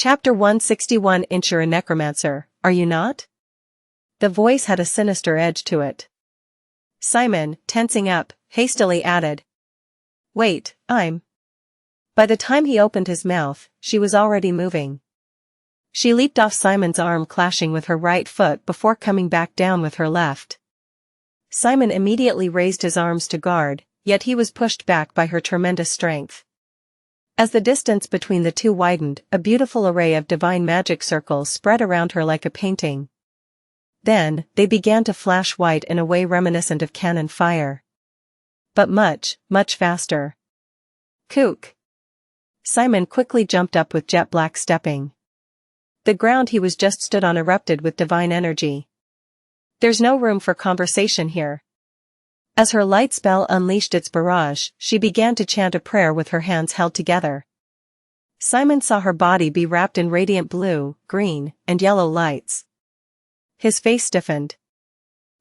Chapter 161. You're a necromancer, are you not? The voice had a sinister edge to it. Simon, tensing up, hastily added. Wait, I'm. By the time he opened his mouth, she was already moving. She leaped off Simon's arm, clashing with her right foot before coming back down with her left. Simon immediately raised his arms to guard, yet he was pushed back by her tremendous strength. As the distance between the two widened, a beautiful array of divine magic circles spread around her like a painting. Then, they began to flash white in a way reminiscent of cannon fire. But much, much faster. Kook! Simon quickly jumped up with jet black stepping. The ground he was just stood on erupted with divine energy. There's no room for conversation here. As her light spell unleashed its barrage, she began to chant a prayer with her hands held together. Simon saw her body be wrapped in radiant blue, green, and yellow lights. His face stiffened.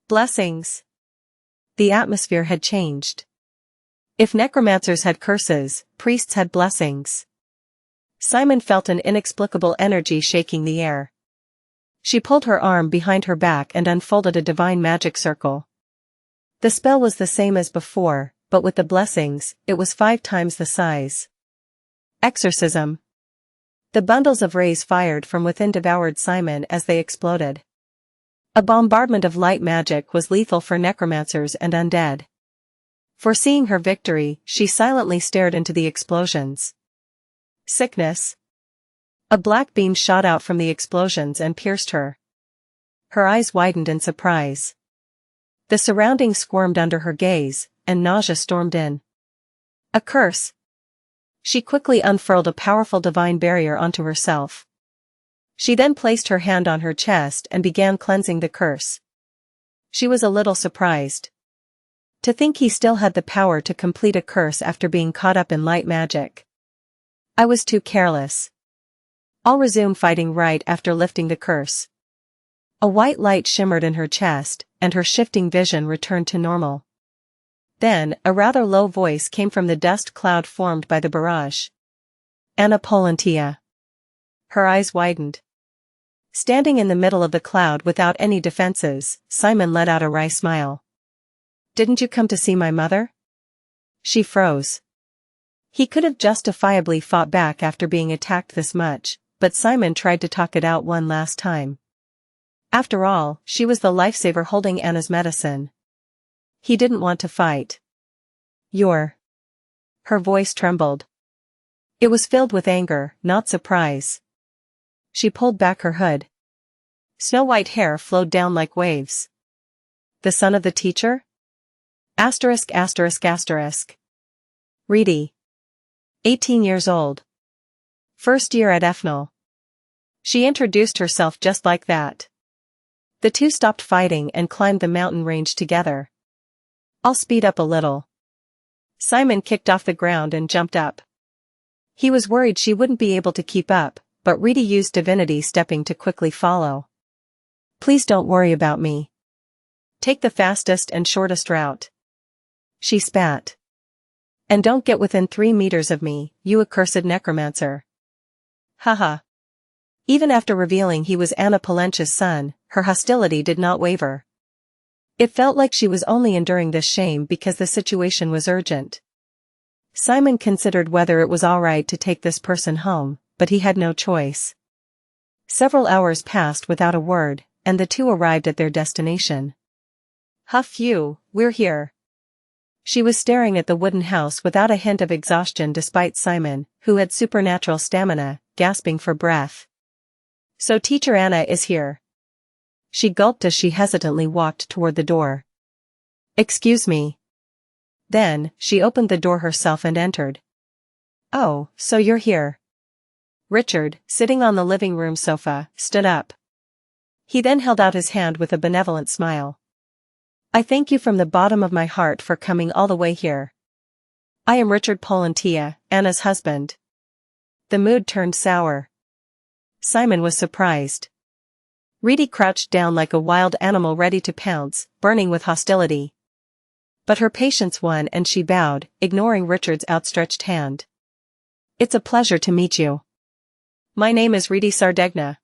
Blessings. The atmosphere had changed. If necromancers had curses, priests had blessings. Simon felt an inexplicable energy shaking the air. She pulled her arm behind her back and unfolded a divine magic circle. The spell was the same as before, but with the blessings, it was 5 times the size. Exorcism. The bundles of rays fired from within devoured Simon as they exploded. A bombardment of light magic was lethal for necromancers and undead. Foreseeing her victory, she silently stared into the explosions. Sickness. A black beam shot out from the explosions and pierced her. Her eyes widened in surprise. The surroundings squirmed under her gaze, and nausea stormed in. A curse. She quickly unfurled a powerful divine barrier onto herself. She then placed her hand on her chest and began cleansing the curse. She was a little surprised. To think he still had the power to complete a curse after being caught up in light magic. I was too careless. I'll resume fighting right after lifting the curse. A white light shimmered in her chest, and her shifting vision returned to normal. Then, a rather low voice came from the dust cloud formed by the barrage. Anna Polentia. Her eyes widened. Standing in the middle of the cloud without any defenses, Simon let out a wry smile. Didn't you come to see my mother? She froze. He could have justifiably fought back after being attacked this much, but Simon tried to talk it out one last time. After all, she was the lifesaver holding Anna's medicine. He didn't want to fight. You're. Her voice trembled. It was filled with anger, not surprise. She pulled back her hood. Snow-white hair flowed down like waves. The son of the teacher? Asterisk asterisk asterisk. Reedy. 18 years old. First year at Ethnal. She introduced herself just like that. The two stopped fighting and climbed the mountain range together. I'll speed up a little. Simon kicked off the ground and jumped up. He was worried she wouldn't be able to keep up, but Reedy used divinity stepping to quickly follow. Please don't worry about me. Take the fastest and shortest route. She spat. And don't get within 3 meters of me, you accursed necromancer. Haha. Even after revealing he was Anna Polentia's son, her hostility did not waver. It felt like she was only enduring this shame because the situation was urgent. Simon considered whether it was alright to take this person home, but he had no choice. Several hours passed without a word, and the two arrived at their destination. Huff you, we're here. She was staring at the wooden house without a hint of exhaustion despite Simon, who had supernatural stamina, gasping for breath. So Teacher Anna is here. She gulped as she hesitantly walked toward the door. Excuse me. Then, she opened the door herself and entered. Oh, so you're here. Richard, sitting on the living room sofa, stood up. He then held out his hand with a benevolent smile. I thank you from the bottom of my heart for coming all the way here. I am Richard Polentia, Anna's husband. The mood turned sour. Simon was surprised. Reedy crouched down like a wild animal ready to pounce, burning with hostility. But her patience won and she bowed, ignoring Richard's outstretched hand. It's a pleasure to meet you. My name is Reedy Sardegna.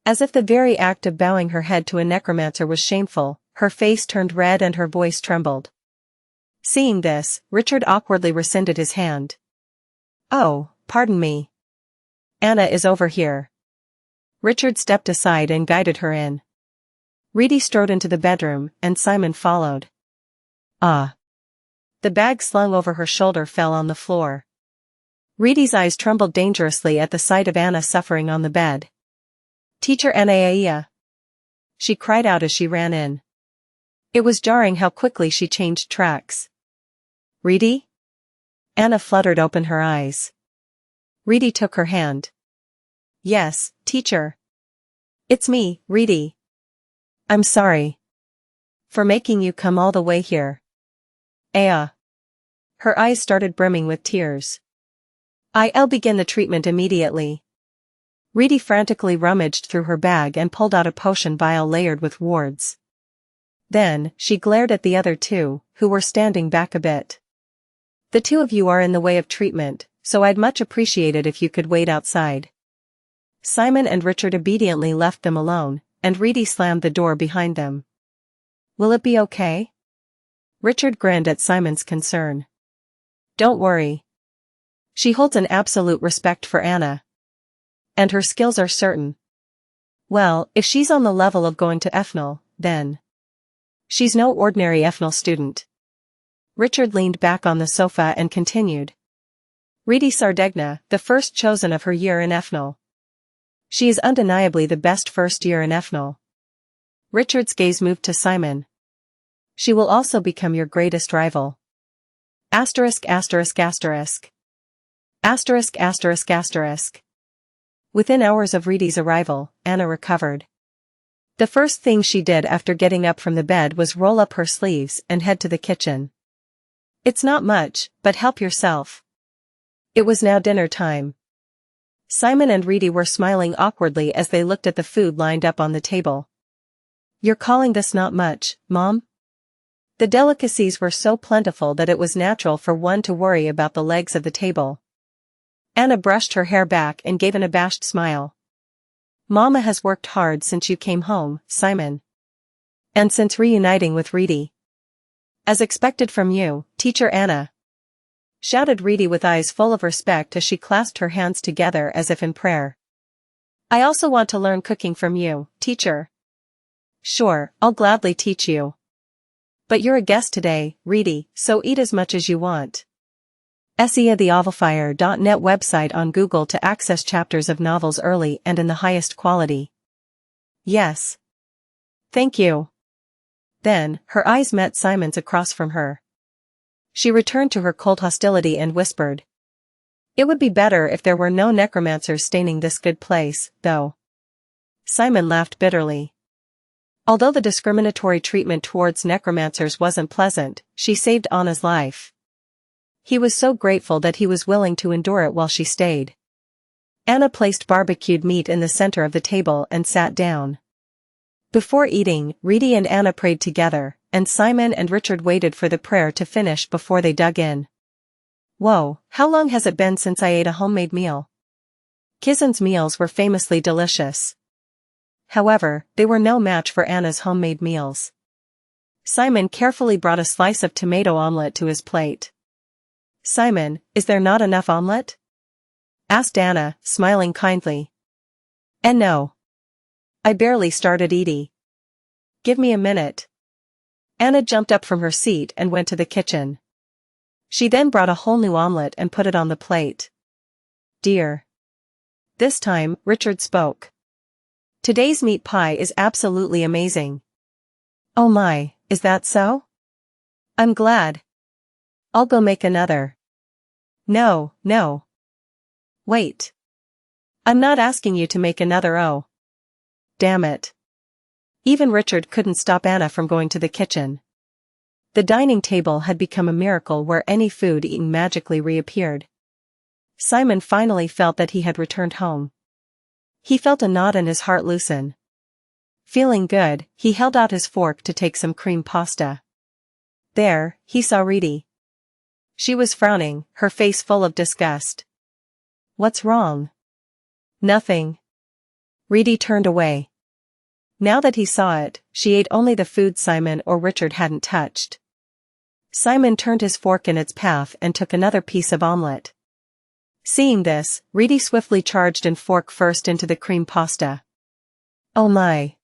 As if the very act of bowing her head to a necromancer was shameful, her face turned red and her voice trembled. Seeing this, Richard awkwardly rescinded his hand. Oh, pardon me. Anna is over here. Richard stepped aside and guided her in. Reedy strode into the bedroom, and Simon followed. Ah. The bag slung over her shoulder fell on the floor. Reedy's eyes trembled dangerously at the sight of Anna suffering on the bed. Teacher Anaia! She cried out as she ran in. It was jarring how quickly she changed tracks. Reedy? Anna fluttered open her eyes. Reedy took her hand. Yes, teacher. It's me, Reedy. I'm sorry. For making you come all the way here. Aya. Her eyes started brimming with tears. I'll begin the treatment immediately. Reedy frantically rummaged through her bag and pulled out a potion vial layered with wards. Then, she glared at the other two, who were standing back a bit. The two of you are in the way of treatment, so I'd much appreciate it if you could wait outside. Simon and Richard obediently left them alone, and Reedy slammed the door behind them. Will it be okay? Richard grinned at Simon's concern. Don't worry. She holds an absolute respect for Anna. And her skills are certain. Well, if she's on the level of going to Ethnal, then. She's no ordinary Ethnal student. Richard leaned back on the sofa and continued. Reedy Sardegna, the first chosen of her year in Ethnal. She is undeniably the best first year in Ethnal. Richard's gaze moved to Simon. She will also become your greatest rival. Asterisk asterisk asterisk. Asterisk asterisk asterisk. Within hours of Reedy's arrival, Anna recovered. The first thing she did after getting up from the bed was roll up her sleeves and head to the kitchen. It's not much, but help yourself. It was now dinner time. Simon and Reedy were smiling awkwardly as they looked at the food lined up on the table. You're calling this not much, Mom? The delicacies were so plentiful that it was natural for one to worry about the legs of the table. Anna brushed her hair back and gave an abashed smile. Mama has worked hard since you came home, Simon. And since reuniting with Reedy. As expected from you, Teacher Anna. Shouted Reedy with eyes full of respect as she clasped her hands together as if in prayer. I also want to learn cooking from you, teacher. Sure, I'll gladly teach you. But you're a guest today, Reedy, so eat as much as you want. SIATheOvalfire.net website on Google to access chapters of novels early and in the highest quality. Yes. Thank you. Then, her eyes met Simon's across from her. She returned to her cold hostility and whispered. It would be better if there were no necromancers staining this good place, though. Simon laughed bitterly. Although the discriminatory treatment towards necromancers wasn't pleasant, she saved Anna's life. He was so grateful that he was willing to endure it while she stayed. Anna placed barbecued meat in the center of the table and sat down. Before eating, Reedy and Anna prayed together, and Simon and Richard waited for the prayer to finish before they dug in. Whoa, how long has it been since I ate a homemade meal? Kizan's meals were famously delicious. However, they were no match for Anna's homemade meals. Simon carefully brought a slice of tomato omelette to his plate. Simon, is there not enough omelette? Asked Anna, smiling kindly. And no. I barely started eating. Give me a minute. Anna jumped up from her seat and went to the kitchen. She then brought a whole new omelette and put it on the plate. Dear. This time, Richard spoke. Today's meat pie is absolutely amazing. Oh my, is that so? I'm glad. I'll go make another. No, no. Wait. I'm not asking you to make another. Oh. Damn it. Even Richard couldn't stop Anna from going to the kitchen. The dining table had become a miracle where any food eaten magically reappeared. Simon finally felt that he had returned home. He felt a knot in his heart loosen. Feeling good, he held out his fork to take some cream pasta. There, he saw Reedy. She was frowning, her face full of disgust. What's wrong? Nothing. Reedy turned away. Now that he saw it, she ate only the food Simon or Richard hadn't touched. Simon turned his fork in its path and took another piece of omelette. Seeing this, Reedy swiftly charged and fork first into the cream pasta. "Oh my!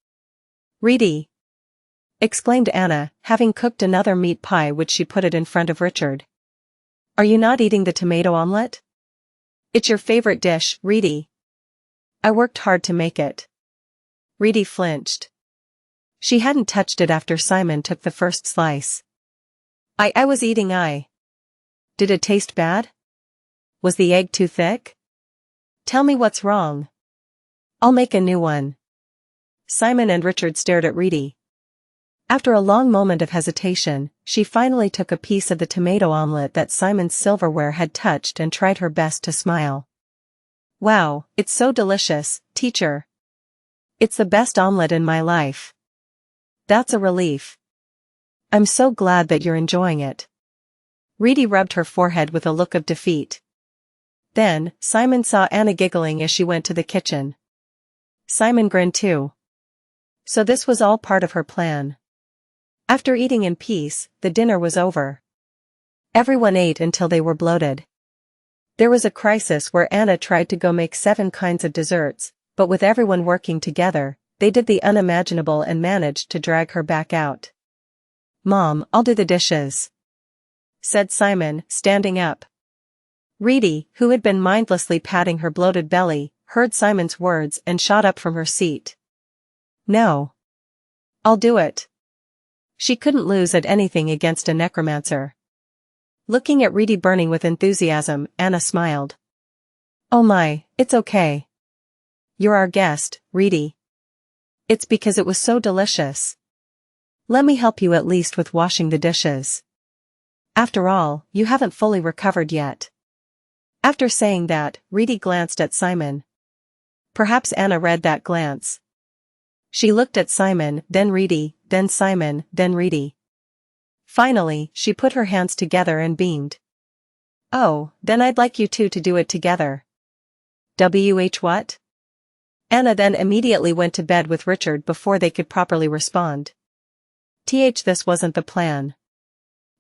Reedy!" exclaimed Anna, having cooked another meat pie which she put it in front of Richard. "Are you not eating the tomato omelette? It's your favorite dish, Reedy." "I worked hard to make it." Reedy flinched. She hadn't touched it after Simon took the first slice. I was eating. Did it taste bad? Was the egg too thick? Tell me what's wrong. I'll make a new one." Simon and Richard stared at Reedy. After a long moment of hesitation, she finally took a piece of the tomato omelette that Simon's silverware had touched and tried her best to smile. "Wow, it's so delicious, teacher. It's the best omelette in my life." "That's a relief. I'm so glad that you're enjoying it." Reedy rubbed her forehead with a look of defeat. Then, Simon saw Anna giggling as she went to the kitchen. Simon grinned too. So this was all part of her plan. After eating in peace, the dinner was over. Everyone ate until they were bloated. There was a crisis where Anna tried to go make 7 kinds of desserts, but with everyone working together, they did the unimaginable and managed to drag her back out. "Mom, I'll do the dishes," said Simon, standing up. Reedy, who had been mindlessly patting her bloated belly, heard Simon's words and shot up from her seat. "No. I'll do it." She couldn't lose at anything against a necromancer. Looking at Reedy burning with enthusiasm, Anna smiled. "Oh my, it's okay. You're our guest, Reedy. It's because it was so delicious. Let me help you at least with washing the dishes. After all, you haven't fully recovered yet." After saying that, Reedy glanced at Simon. Perhaps Anna read that glance. She looked at Simon, then Reedy, then Simon, then Reedy. Finally, she put her hands together and beamed. "Oh, then I'd like you two to do it together." What? Anna then immediately went to bed with Richard before they could properly respond. This wasn't the plan.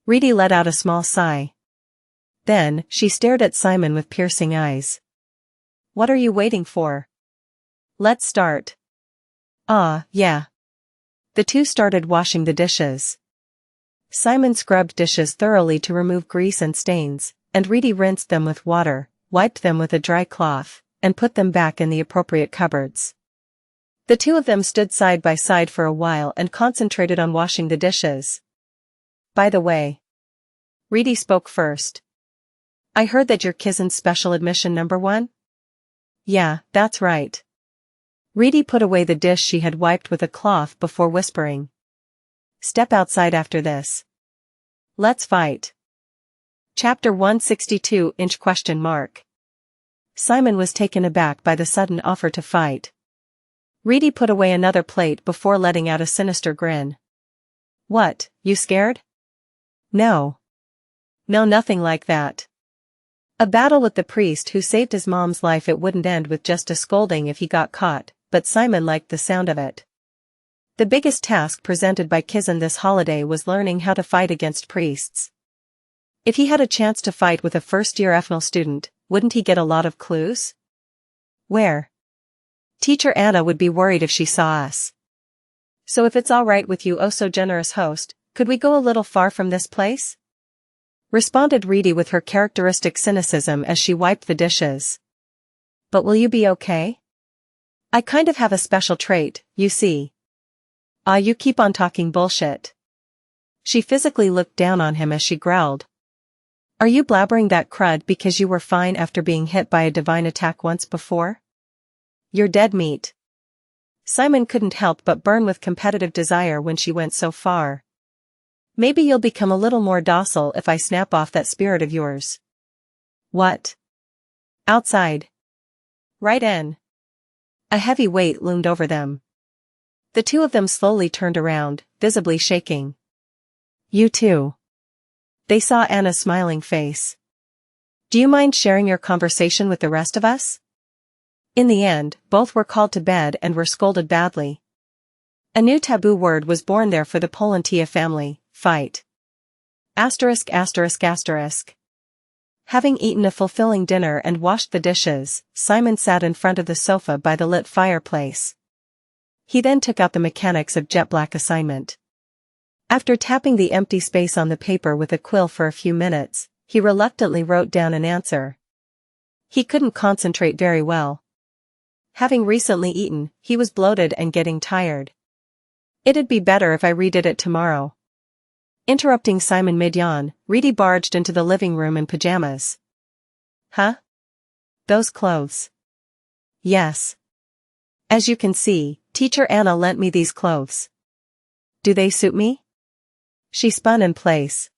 Reedy let out a small sigh. Then, she stared at Simon with piercing eyes. "What are you waiting for? Let's start." Yeah." The two started washing the dishes. Simon scrubbed dishes thoroughly to remove grease and stains, and Reedy rinsed them with water, wiped them with a dry cloth, and put them back in the appropriate cupboards. The two of them stood side by side for a while and concentrated on washing the dishes. "By the way," Reedy spoke first. "I heard that you're Kizen's special admission #1? "Yeah, that's right." Reedy put away the dish she had wiped with a cloth before whispering. "Step outside after this. Let's fight." Chapter 162 ? Simon was taken aback by the sudden offer to fight. Reedy put away another plate before letting out a sinister grin. "What, you scared?" No, nothing like that. A battle with the priest who saved his mom's life. It wouldn't end with just a scolding if he got caught, but Simon liked the sound of it. The biggest task presented by Kizen this holiday was learning how to fight against priests. If he had a chance to fight with a first-year FML student, wouldn't he get a lot of clues? Where? Teacher Anna would be worried if she saw us. "So if it's all right with you, oh so generous host, could we go a little far from this place?" responded Reedy with her characteristic cynicism as she wiped the dishes. "But will you be okay? I kind of have a special trait, you see." You keep on talking bullshit." She physically looked down on him as she growled. "Are you blabbering that crud because you were fine after being hit by a divine attack once before? You're dead meat." Simon couldn't help but burn with competitive desire when she went so far. "Maybe you'll become a little more docile if I snap off that spirit of yours." "What?" "Outside." "Right in." A heavy weight loomed over them. The two of them slowly turned around, visibly shaking. "You too." They saw Anna's smiling face. "Do you mind sharing your conversation with the rest of us?" In the end, both were called to bed and were scolded badly. A new taboo word was born there for the Polantia family: fight. Asterisk asterisk asterisk. Having eaten a fulfilling dinner and washed the dishes, Simon sat in front of the sofa by the lit fireplace. He then took out the mechanics of jet black assignment. After tapping the empty space on the paper with a quill for a few minutes, he reluctantly wrote down an answer. He couldn't concentrate very well. Having recently eaten, he was bloated and getting tired. It'd be better if I redid it tomorrow. Interrupting Simon mid-yawn, Reedy barged into the living room in pajamas. Huh? Those clothes. Yes. As you can see, Teacher Anna lent me these clothes. Do they suit me? She spun in place.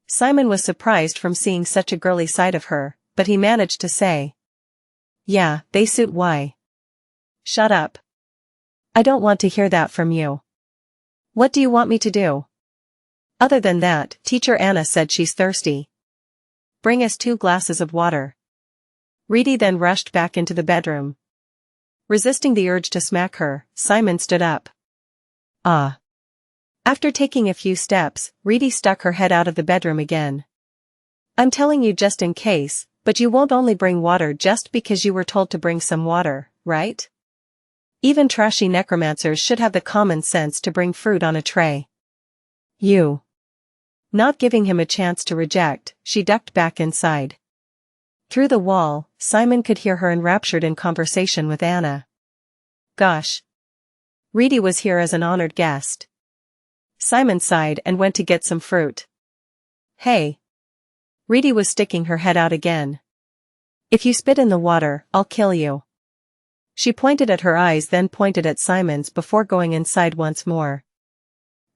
Simon was surprised from seeing such a girly side of her, but he managed to say, yeah, they suit. Why? Shut up. I don't want to hear that from you. What do you want me to do? Other than that, Teacher Anna said she's thirsty. Bring us 2 glasses of water. Reedy then rushed back into the bedroom. Resisting the urge to smack her, Simon stood up. Ah. After taking a few steps, Reedy stuck her head out of the bedroom again. I'm telling you just in case, but you won't only bring water just because you were told to bring some water, right? Even trashy necromancers should have the common sense to bring fruit on a tray. You. Not giving him a chance to reject, she ducked back inside. Through the wall, Simon could hear her enraptured in conversation with Anna. Gosh. Reedy was here as an honored guest. Simon sighed and went to get some fruit. Hey. Reedy was sticking her head out again. If you spit in the water, I'll kill you. She pointed at her eyes, then pointed at Simon's before going inside once more.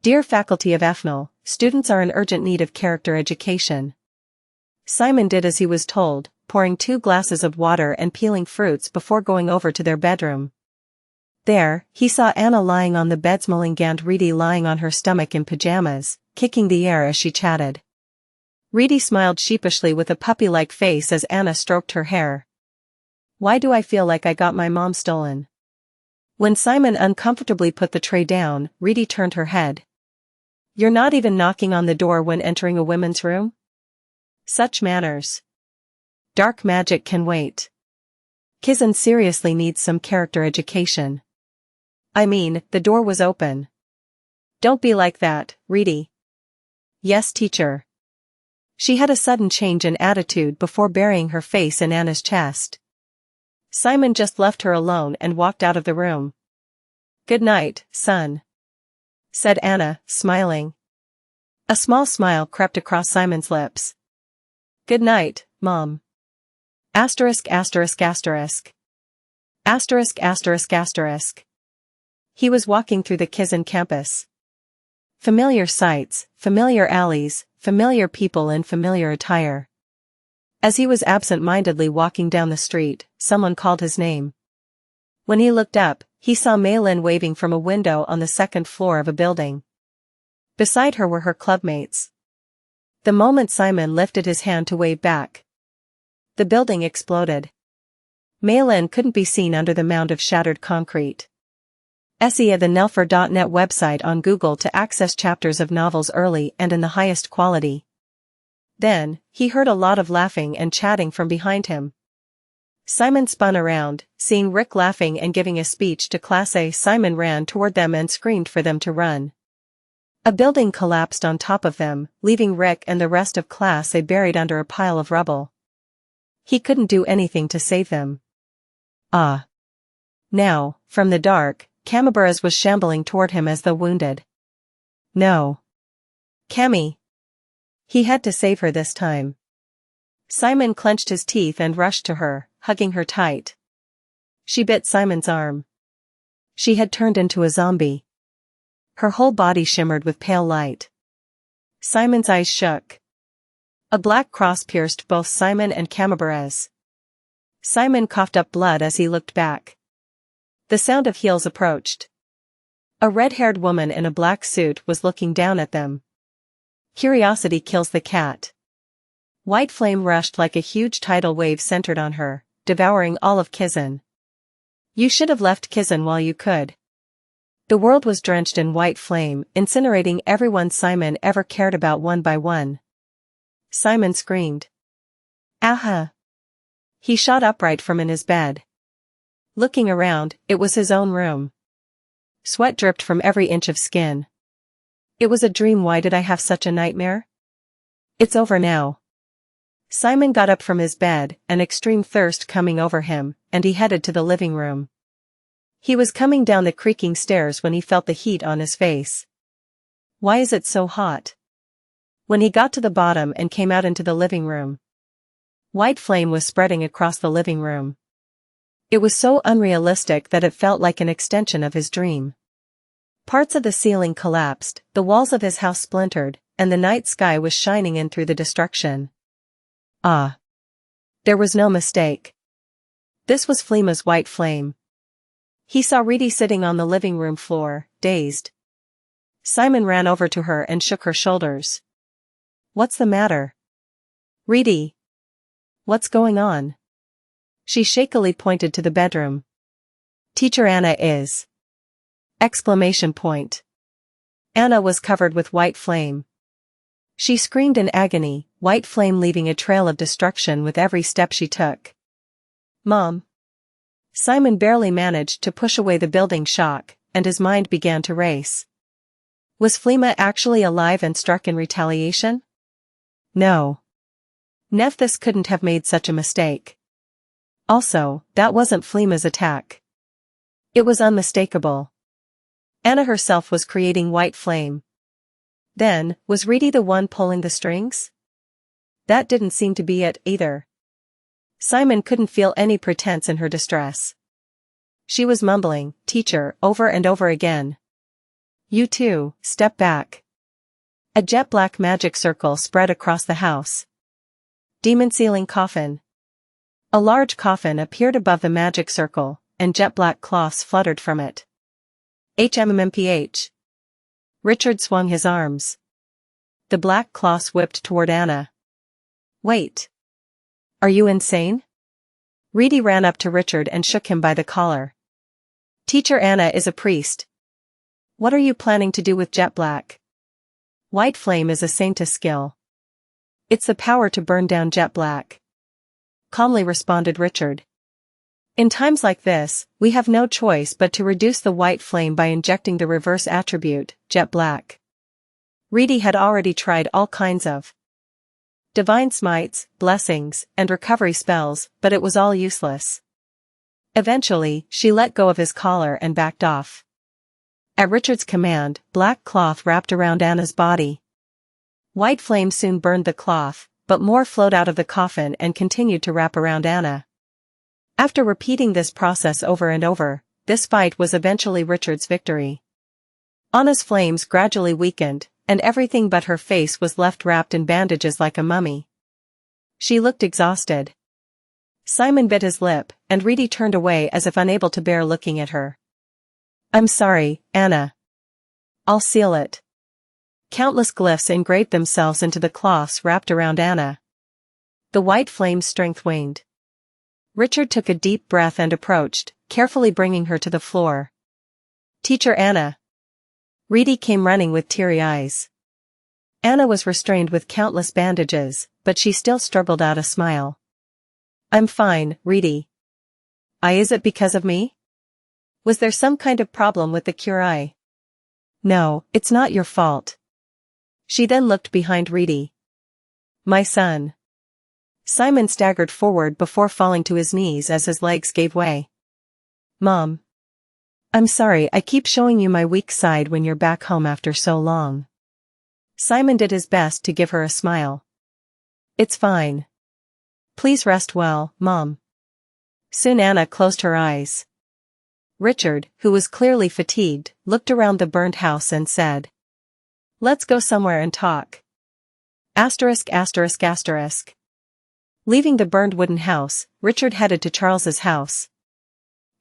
Dear Faculty of Ethnol, students are in urgent need of character education. Simon did as he was told, pouring 2 glasses of water and peeling fruits before going over to their bedroom. There, he saw Anna lying on the bed, and Reedy lying on her stomach in pajamas, kicking the air as she chatted. Reedy smiled sheepishly with a puppy-like face as Anna stroked her hair. Why do I feel like I got my mom stolen? When Simon uncomfortably put the tray down, Reedy turned her head. You're not even knocking on the door when entering a women's room? Such manners. Dark magic can wait. Kizan seriously needs some character education. I mean, the door was open. Don't be like that, Reedy. Yes, teacher. She had a sudden change in attitude before burying her face in Anna's chest. Simon just left her alone and walked out of the room. Good night, son, said Anna, smiling. A small smile crept across Simon's lips. Good night, Mom. Asterisk asterisk asterisk. Asterisk asterisk asterisk. He was walking through the Kizan campus. Familiar sights, familiar alleys, familiar people in familiar attire. As he was absent-mindedly walking down the street, someone called his name. When he looked up, he saw Maylin waving from a window on the 2nd floor of a building. Beside her were her clubmates. The moment Simon lifted his hand to wave back, the building exploded. Maylin couldn't be seen under the mound of shattered concrete. Sia the Nelfer.net website on Google to access chapters of novels early and in the highest quality. Then, he heard a lot of laughing and chatting from behind him. Simon spun around, seeing Rick laughing and giving a speech to Class A. Simon ran toward them and screamed for them to run. A building collapsed on top of them, leaving Rick and the rest of Class A buried under a pile of rubble. He couldn't do anything to save them. Ah. Now, from the dark, Camabaras was shambling toward him as though wounded. No. Cammy. He had to save her this time. Simon clenched his teeth and rushed to her, hugging her tight. She bit Simon's arm. She had turned into a zombie. Her whole body shimmered with pale light. Simon's eyes shook. A black cross pierced both Simon and Camabaras. Simon coughed up blood as he looked back. The sound of heels approached. A red-haired woman in a black suit was looking down at them. Curiosity kills the cat. White flame rushed like a huge tidal wave centered on her, devouring all of Kizan. You should have left Kizan while you could. The world was drenched in white flame, incinerating everyone Simon ever cared about one by one. Simon screamed. Aha! He shot upright from in his bed. Looking around, it was his own room. Sweat dripped from every inch of skin. It was a dream. Why did I have such a nightmare? It's over now. Simon got up from his bed, an extreme thirst coming over him, and he headed to the living room. He was coming down the creaking stairs when he felt the heat on his face. Why is it so hot? When he got to the bottom and came out into the living room, white flame was spreading across the living room. It was so unrealistic that it felt like an extension of his dream. Parts of the ceiling collapsed, the walls of his house splintered, and the night sky was shining in through the destruction. Ah! There was no mistake. This was Fleema's white flame. He saw Reedy sitting on the living room floor, dazed. Simon ran over to her and shook her shoulders. What's the matter? Reedy. What's going on? She shakily pointed to the bedroom. Teacher Anna is. Exclamation point. Anna was covered with white flame. She screamed in agony, white flame leaving a trail of destruction with every step she took. Mom. Simon barely managed to push away the building shock, and his mind began to race. Was Fleema actually alive and struck in retaliation? No. Nephthys couldn't have made such a mistake. Also, that wasn't Fleema's attack. It was unmistakable. Anna herself was creating white flame. Then, was Reedy the one pulling the strings? That didn't seem to be it, either. Simon couldn't feel any pretense in her distress. She was mumbling, "Teacher," over and over again. You two, step back. A jet-black magic circle spread across the house. Demon sealing coffin. A large coffin appeared above the magic circle, and jet-black cloths fluttered from it. HMMPH. Richard swung his arms. The black cloths whipped toward Anna. Wait. Are you insane? Reedy ran up to Richard and shook him by the collar. Teacher Anna is a priest. What are you planning to do with jet black? White flame is a saint's skill. It's the power to burn down jet black. Calmly responded Richard. In times like this, we have no choice but to reduce the white flame by injecting the reverse attribute, jet black. Reedy had already tried all kinds of divine smites, blessings, and recovery spells, but it was all useless. Eventually, she let go of his collar and backed off. At Richard's command, black cloth wrapped around Anna's body. White flame soon burned the cloth, but more flowed out of the coffin and continued to wrap around Anna. After repeating this process over and over, this fight was eventually Richard's victory. Anna's flames gradually weakened, and everything but her face was left wrapped in bandages like a mummy. She looked exhausted. Simon bit his lip, and Reedy turned away as if unable to bear looking at her. I'm sorry, Anna. I'll seal it. Countless glyphs engraved themselves into the cloths wrapped around Anna. The white flame's strength waned. Richard took a deep breath and approached, carefully bringing her to the floor. Teacher Anna. Reedy came running with teary eyes. Anna was restrained with countless bandages, but she still struggled out a smile. I'm fine, Reedy. Is it because of me? Was there some kind of problem with the cure? No, it's not your fault. She then looked behind Reedy. My son. Simon staggered forward before falling to his knees as his legs gave way. Mom. I'm sorry I keep showing you my weak side when you're back home after so long. Simon did his best to give her a smile. It's fine. Please rest well, Mom. Soon Anna closed her eyes. Richard, who was clearly fatigued, looked around the burned house and said, Let's go somewhere and talk. Asterisk asterisk asterisk. Leaving the burned wooden house, Richard headed to Charles's house.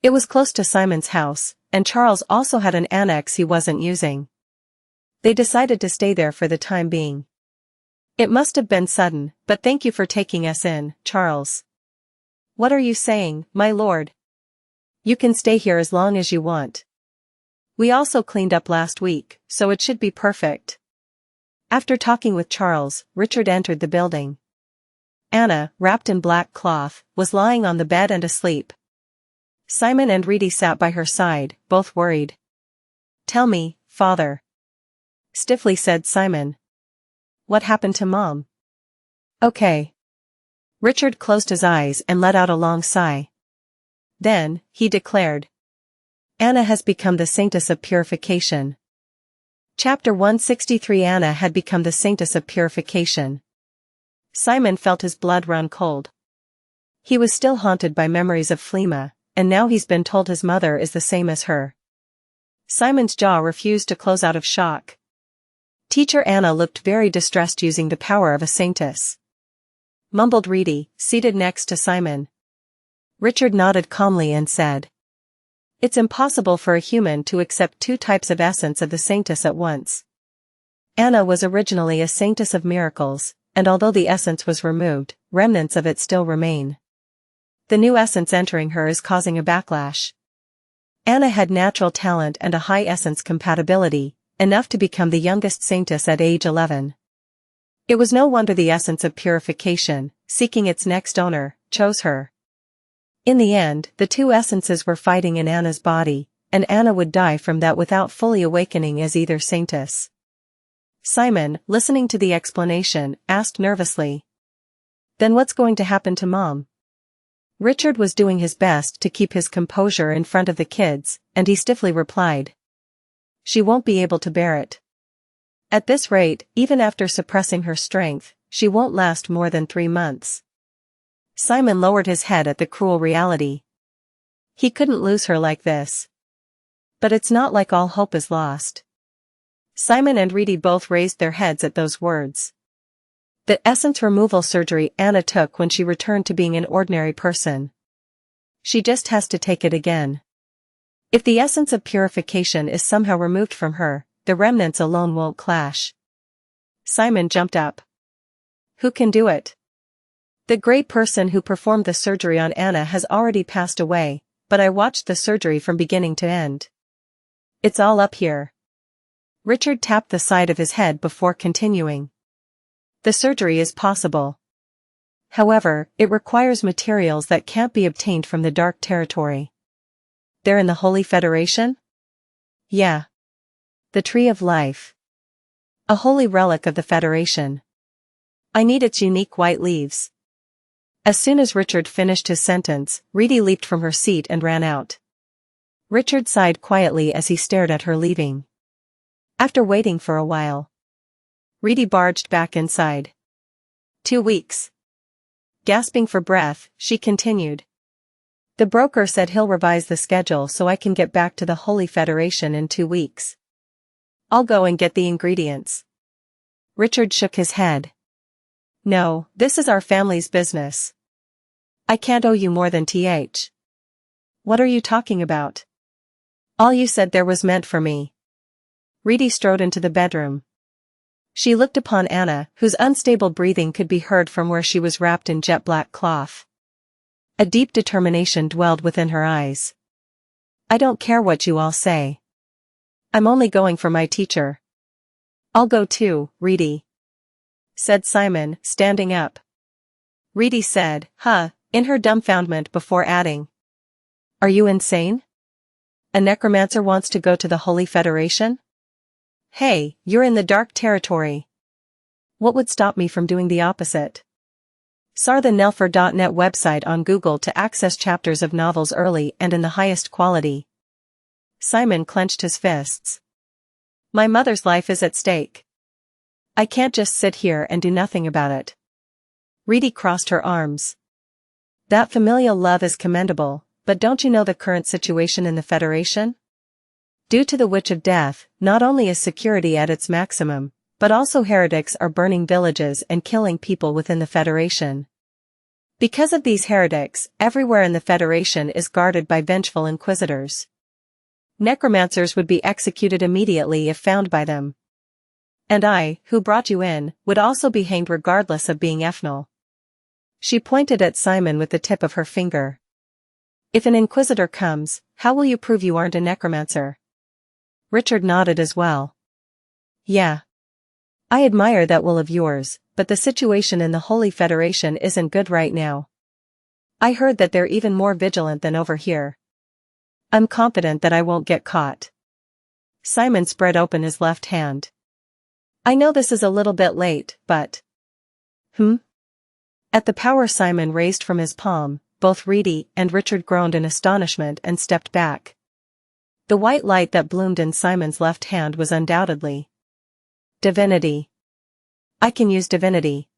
It was close to Simon's house, and Charles also had an annex he wasn't using. They decided to stay there for the time being. It must have been sudden, but thank you for taking us in, Charles. What are you saying, my lord? You can stay here as long as you want. We also cleaned up last week, so it should be perfect. After talking with Charles, Richard entered the building. Anna, wrapped in black cloth, was lying on the bed and asleep. Simon and Reedy sat by her side, both worried. "Tell me, father," stiffly said Simon. "What happened to Mom?" "Okay." Richard closed his eyes and let out a long sigh. Then, he declared, "Anna has become the saintess of purification." Chapter 163. Anna had become the saintess of purification. Simon felt his blood run cold. He was still haunted by memories of Flema, and now he's been told his mother is the same as her. Simon's jaw refused to close out of shock. Teacher Anna looked very distressed using the power of a saintess. Mumbled Reedy, seated next to Simon. Richard nodded calmly and said, "It's impossible for a human to accept two types of essence of the saintess at once. Anna was originally a saintess of miracles, and although the essence was removed, remnants of it still remain. The new essence entering her is causing a backlash. Anna had natural talent and a high essence compatibility, enough to become the youngest saintess at age 11. It was no wonder the essence of purification, seeking its next owner, chose her. In the end, the two essences were fighting in Anna's body, and Anna would die from that without fully awakening as either saintess." Simon, listening to the explanation, asked nervously, "Then what's going to happen to Mom?" Richard was doing his best to keep his composure in front of the kids, and he stiffly replied, "She won't be able to bear it. At this rate, even after suppressing her strength, she won't last more than 3 months." Simon lowered his head at the cruel reality. He couldn't lose her like this. But it's not like all hope is lost. Simon and Reedy both raised their heads at those words. The essence removal surgery Anna took when she returned to being an ordinary person. She just has to take it again. If the essence of purification is somehow removed from her, the remnants alone won't clash. Simon jumped up. "Who can do it?" "The great person who performed the surgery on Anna has already passed away, but I watched the surgery from beginning to end. It's all up here." Richard tapped the side of his head before continuing. "The surgery is possible. However, it requires materials that can't be obtained from the Dark Territory." "They're in the Holy Federation?" "Yeah. The Tree of Life. A holy relic of the Federation. I need its unique white leaves." As soon as Richard finished his sentence, Reedy leaped from her seat and ran out. Richard sighed quietly as he stared at her leaving. After waiting for a while, Reedy barged back inside. 2 weeks. Gasping for breath, she continued. "The broker said he'll revise the schedule so I can get back to the Holy Federation in 2 weeks. I'll go and get the ingredients." Richard shook his head. "No, this is our family's business. I can't owe you more than th. What are you talking about? All you said there was meant for me." Reedy strode into the bedroom. She looked upon Anna, whose unstable breathing could be heard from where she was wrapped in jet black cloth. A deep determination dwelled within her eyes. "I don't care what you all say. I'm only going for my teacher." "I'll go too, Reedy," said Simon, standing up. Reedy said, "Huh," in her dumbfoundment before adding, "Are you insane? A necromancer wants to go to the Holy Federation? Hey, you're in the Dark Territory. What would stop me from doing the opposite?" Sar the Nelfer.net website on Google to access chapters of novels early and in the highest quality. Simon clenched his fists. "My mother's life is at stake. I can't just sit here and do nothing about it." Reedy crossed her arms. "That familial love is commendable, but don't you know the current situation in the Federation? Due to the Witch of Death, not only is security at its maximum, but also heretics are burning villages and killing people within the Federation. Because of these heretics, everywhere in the Federation is guarded by vengeful inquisitors. Necromancers would be executed immediately if found by them. And I, who brought you in, would also be hanged regardless of being Ethnal." She pointed at Simon with the tip of her finger. If an inquisitor comes, how will you prove you aren't a necromancer? Richard nodded as well. Yeah. I admire that will of yours, but the situation in the Holy Federation isn't good right now. I heard that they're even more vigilant than over here. I'm confident that I won't get caught. Simon spread open his left hand. I know this is a little bit late, but... At the power Simon raised from his palm, both Reedy and Richard groaned in astonishment and stepped back. The white light that bloomed in Simon's left hand was undoubtedly divinity. I can use divinity.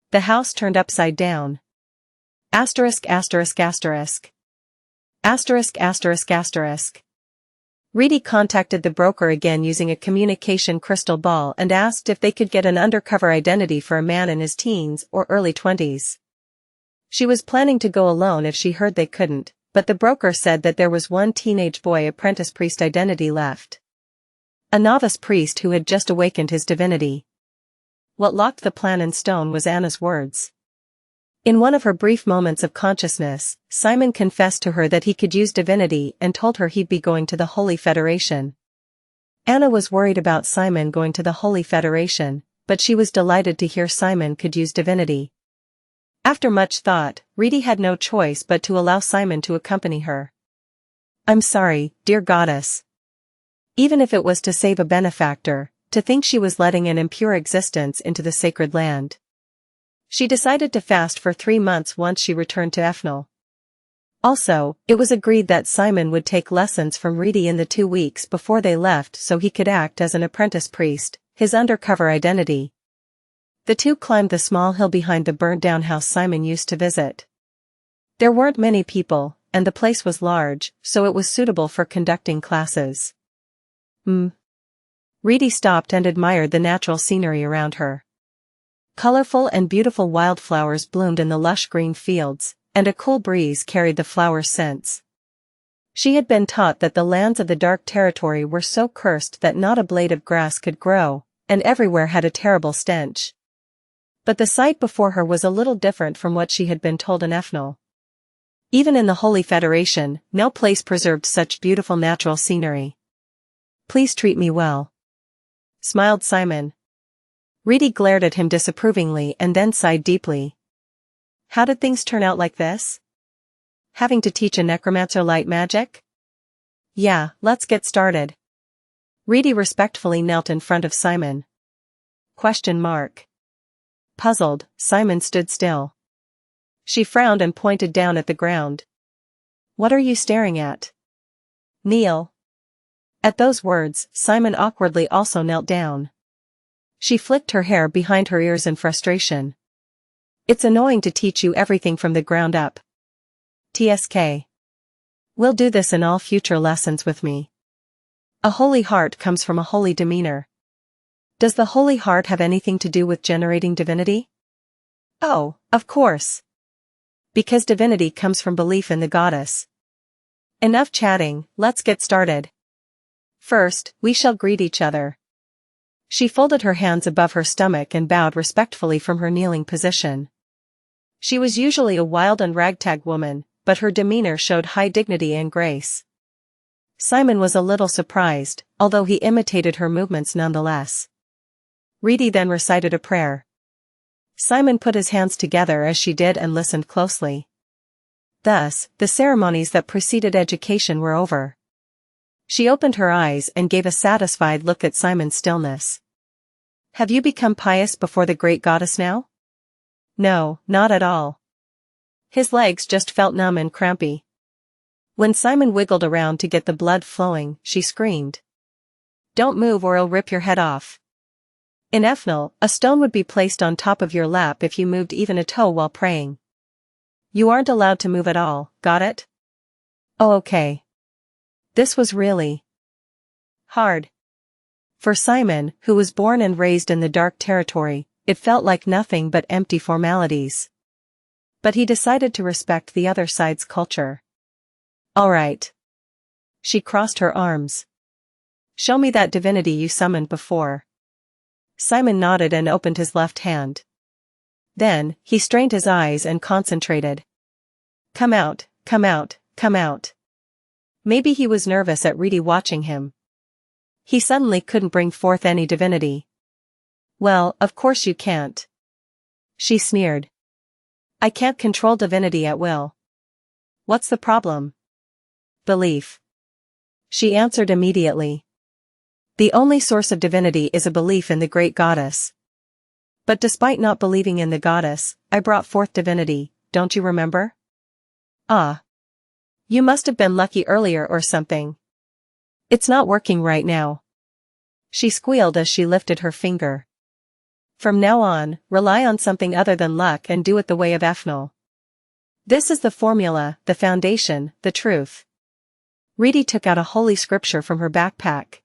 The house turned upside down. Asterisk asterisk asterisk. Asterisk asterisk asterisk. Reedy contacted the broker again using a communication crystal ball and asked if they could get an undercover identity for a man in his teens or early 20s. She was planning to go alone if she heard they couldn't, but the broker said that there was one teenage boy apprentice priest identity left. A novice priest who had just awakened his divinity. What locked the plan in stone was Anna's words. In one of her brief moments of consciousness, Simon confessed to her that he could use divinity and told her he'd be going to the Holy Federation. Anna was worried about Simon going to the Holy Federation, but she was delighted to hear Simon could use divinity. After much thought, Reedy had no choice but to allow Simon to accompany her. I'm sorry, dear goddess. Even if it was to save a benefactor, to think she was letting an impure existence into the sacred land. She decided to fast for 3 months once she returned to Efnal. Also, it was agreed that Simon would take lessons from Reedy in the 2 weeks before they left so he could act as an apprentice priest, his undercover identity. The two climbed the small hill behind the burnt-down house Simon used to visit. There weren't many people, and the place was large, so it was suitable for conducting classes. Reedy stopped and admired the natural scenery around her. Colorful and beautiful wildflowers bloomed in the lush green fields, and a cool breeze carried the flowers' scents. She had been taught that the lands of the Dark Territory were so cursed that not a blade of grass could grow, and everywhere had a terrible stench. But the sight before her was a little different from what she had been told in Efnal. Even in the Holy Federation, no place preserved such beautiful natural scenery. Please treat me well, smiled Simon. Reedy glared at him disapprovingly and then sighed deeply. How did things turn out like this? Having to teach a necromancer light magic? Yeah, let's get started. Reedy respectfully knelt in front of Simon. Puzzled, Simon stood still. She frowned and pointed down at the ground. What are you staring at? Kneel. At those words, Simon awkwardly also knelt down. She flicked her hair behind her ears in frustration. It's annoying to teach you everything from the ground up. TSK. We'll do this in all future lessons with me. A holy heart comes from a holy demeanor. Does the holy heart have anything to do with generating divinity? Oh, of course. Because divinity comes from belief in the goddess. Enough chatting, let's get started. First, we shall greet each other. She folded her hands above her stomach and bowed respectfully from her kneeling position. She was usually a wild and ragtag woman, but her demeanor showed high dignity and grace. Simon was a little surprised, although he imitated her movements nonetheless. Reedy then recited a prayer. Simon put his hands together as she did and listened closely. Thus, the ceremonies that preceded education were over. She opened her eyes and gave a satisfied look at Simon's stillness. Have you become pious before the great goddess now? No, not at all. His legs just felt numb and crampy. When Simon wiggled around to get the blood flowing, she screamed. Don't move or I'll rip your head off. In Efnal, a stone would be placed on top of your lap if you moved even a toe while praying. You aren't allowed to move at all, got it? Oh, okay. This was really hard. For Simon, who was born and raised in the Dark Territory, it felt like nothing but empty formalities. But he decided to respect the other side's culture. All right. She crossed her arms. Show me that divinity you summoned before. Simon nodded and opened his left hand. Then, he strained his eyes and concentrated. Come out, Come out. Maybe he was nervous at Reedy watching him. He suddenly couldn't bring forth any divinity. Well, of course you can't. She sneered. I can't control divinity at will. What's the problem? Belief. She answered immediately. The only source of divinity is a belief in the great goddess. But despite not believing in the goddess, I brought forth divinity, don't you remember? Ah. You must have been lucky earlier or something. It's not working right now. She squealed as she lifted her finger. From now on, rely on something other than luck and do it the way of Ethnal. This is the formula, the foundation, the truth. Reedy took out a holy scripture from her backpack.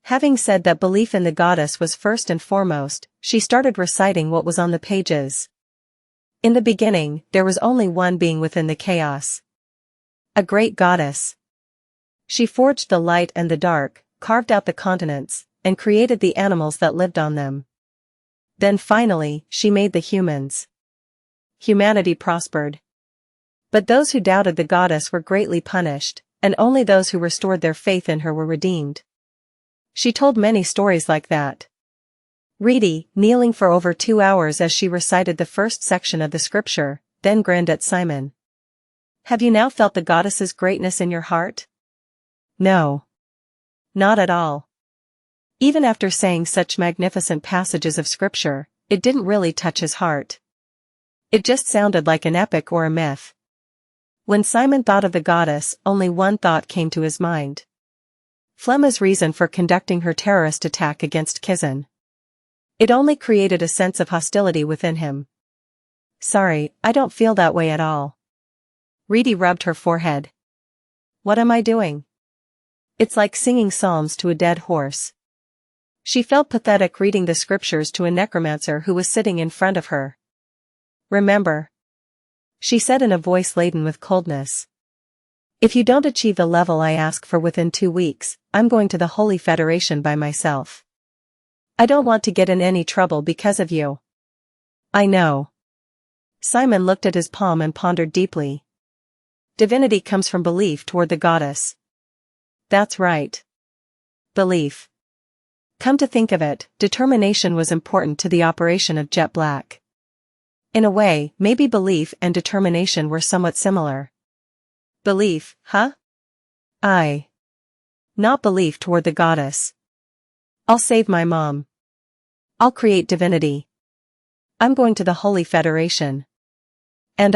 Having said that belief in the goddess was first and foremost, she started reciting what was on the pages. In the beginning, there was only one being within the chaos. A great goddess. She forged the light and the dark, carved out the continents, and created the animals that lived on them. Then finally, she made the humans. Humanity prospered. But those who doubted the goddess were greatly punished, and only those who restored their faith in her were redeemed. She told many stories like that. Reedy, kneeling for over 2 hours as she recited the first section of the scripture, then grinned at Simon. Have you now felt the goddess's greatness in your heart? No. Not at all. Even after saying such magnificent passages of scripture, it didn't really touch his heart. It just sounded like an epic or a myth. When Simon thought of the goddess, only one thought came to his mind. Flemma's reason for conducting her terrorist attack against Kizan. It only created a sense of hostility within him. Sorry, I don't feel that way at all. Reedy rubbed her forehead. What am I doing? It's like singing psalms to a dead horse. She felt pathetic reading the scriptures to a necromancer who was sitting in front of her. Remember, she said in a voice laden with coldness. If you don't achieve the level I ask for within 2 weeks, I'm going to the Holy Federation by myself. I don't want to get in any trouble because of you. I know. Simon looked at his palm and pondered deeply. Divinity comes from belief toward the goddess. That's right. Belief. Come to think of it, determination was important to the operation of Jet Black. In a way, maybe belief and determination were somewhat similar. Belief, huh? Not belief toward the goddess. I'll save my mom. I'll create divinity. I'm going to the Holy Federation. And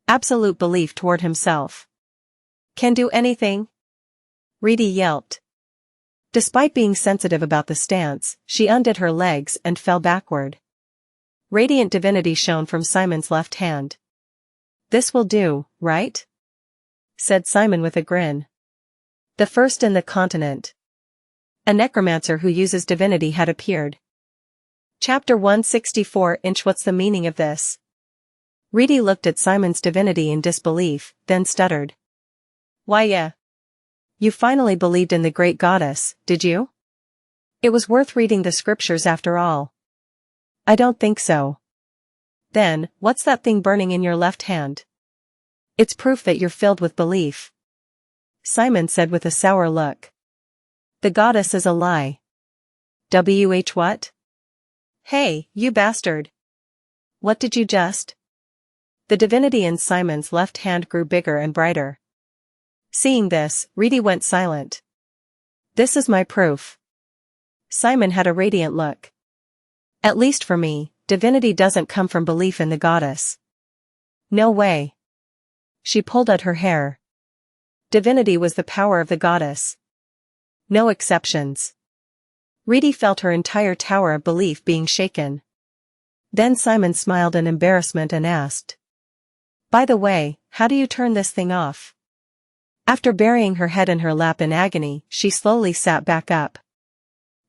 absolute belief toward himself. Can do anything? Reedy yelped. Despite being sensitive about the stance, she undid her legs and fell backward. Radiant divinity shone from Simon's left hand. This will do, right? Said Simon with a grin. The first in the continent. A necromancer who uses divinity had appeared. Chapter 164 What's the meaning of this? Reedy looked at Simon's divinity in disbelief, then stuttered. Why yeah. You finally believed in the great goddess, did you? It was worth reading the scriptures after all. I don't think so. Then, what's that thing burning in your left hand? It's proof that you're filled with belief. Simon said with a sour look. The goddess is a lie. What? Hey, you bastard. What did you just? The divinity in Simon's left hand grew bigger and brighter. Seeing this, Reedy went silent. This is my proof. Simon had a radiant look. At least for me, divinity doesn't come from belief in the goddess. No way. She pulled at her hair. Divinity was the power of the goddess. No exceptions. Reedy felt her entire tower of belief being shaken. Then Simon smiled in embarrassment and asked. By the way, how do you turn this thing off? After burying her head in her lap in agony, she slowly sat back up.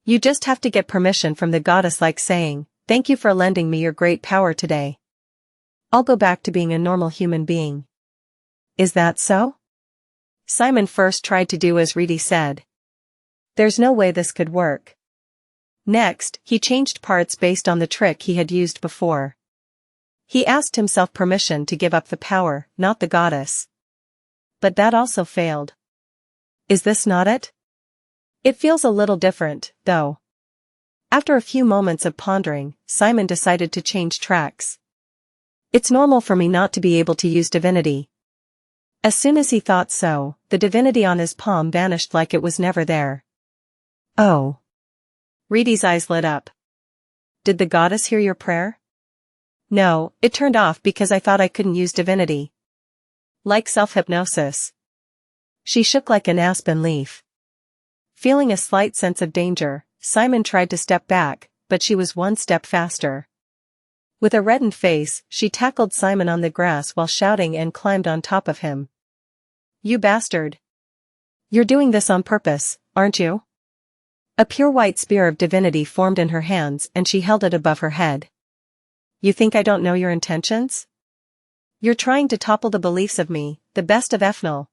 You just have to get permission from the goddess, like saying, thank you for lending me your great power today. I'll go back to being a normal human being. Is that so? Simon first tried to do as Reedy said. There's no way this could work. Next, he changed parts based on the trick he had used before. He asked himself permission to give up the power, not the goddess. But that also failed. Is this not it? It feels a little different, though. After a few moments of pondering, Simon decided to change tracks. It's normal for me not to be able to use divinity. As soon as he thought so, the divinity on his palm vanished like it was never there. Oh. Reedy's eyes lit up. Did the goddess hear your prayer? No, it turned off because I thought I couldn't use divinity. Like self-hypnosis. She shook like an aspen leaf. Feeling a slight sense of danger, Simon tried to step back, but she was one step faster. With a reddened face, she tackled Simon on the grass while shouting and climbed on top of him. You bastard! You're doing this on purpose, aren't you? A pure white spear of divinity formed in her hands and she held it above her head. You think I don't know your intentions? You're trying to topple the beliefs of me, the best of Ethnal.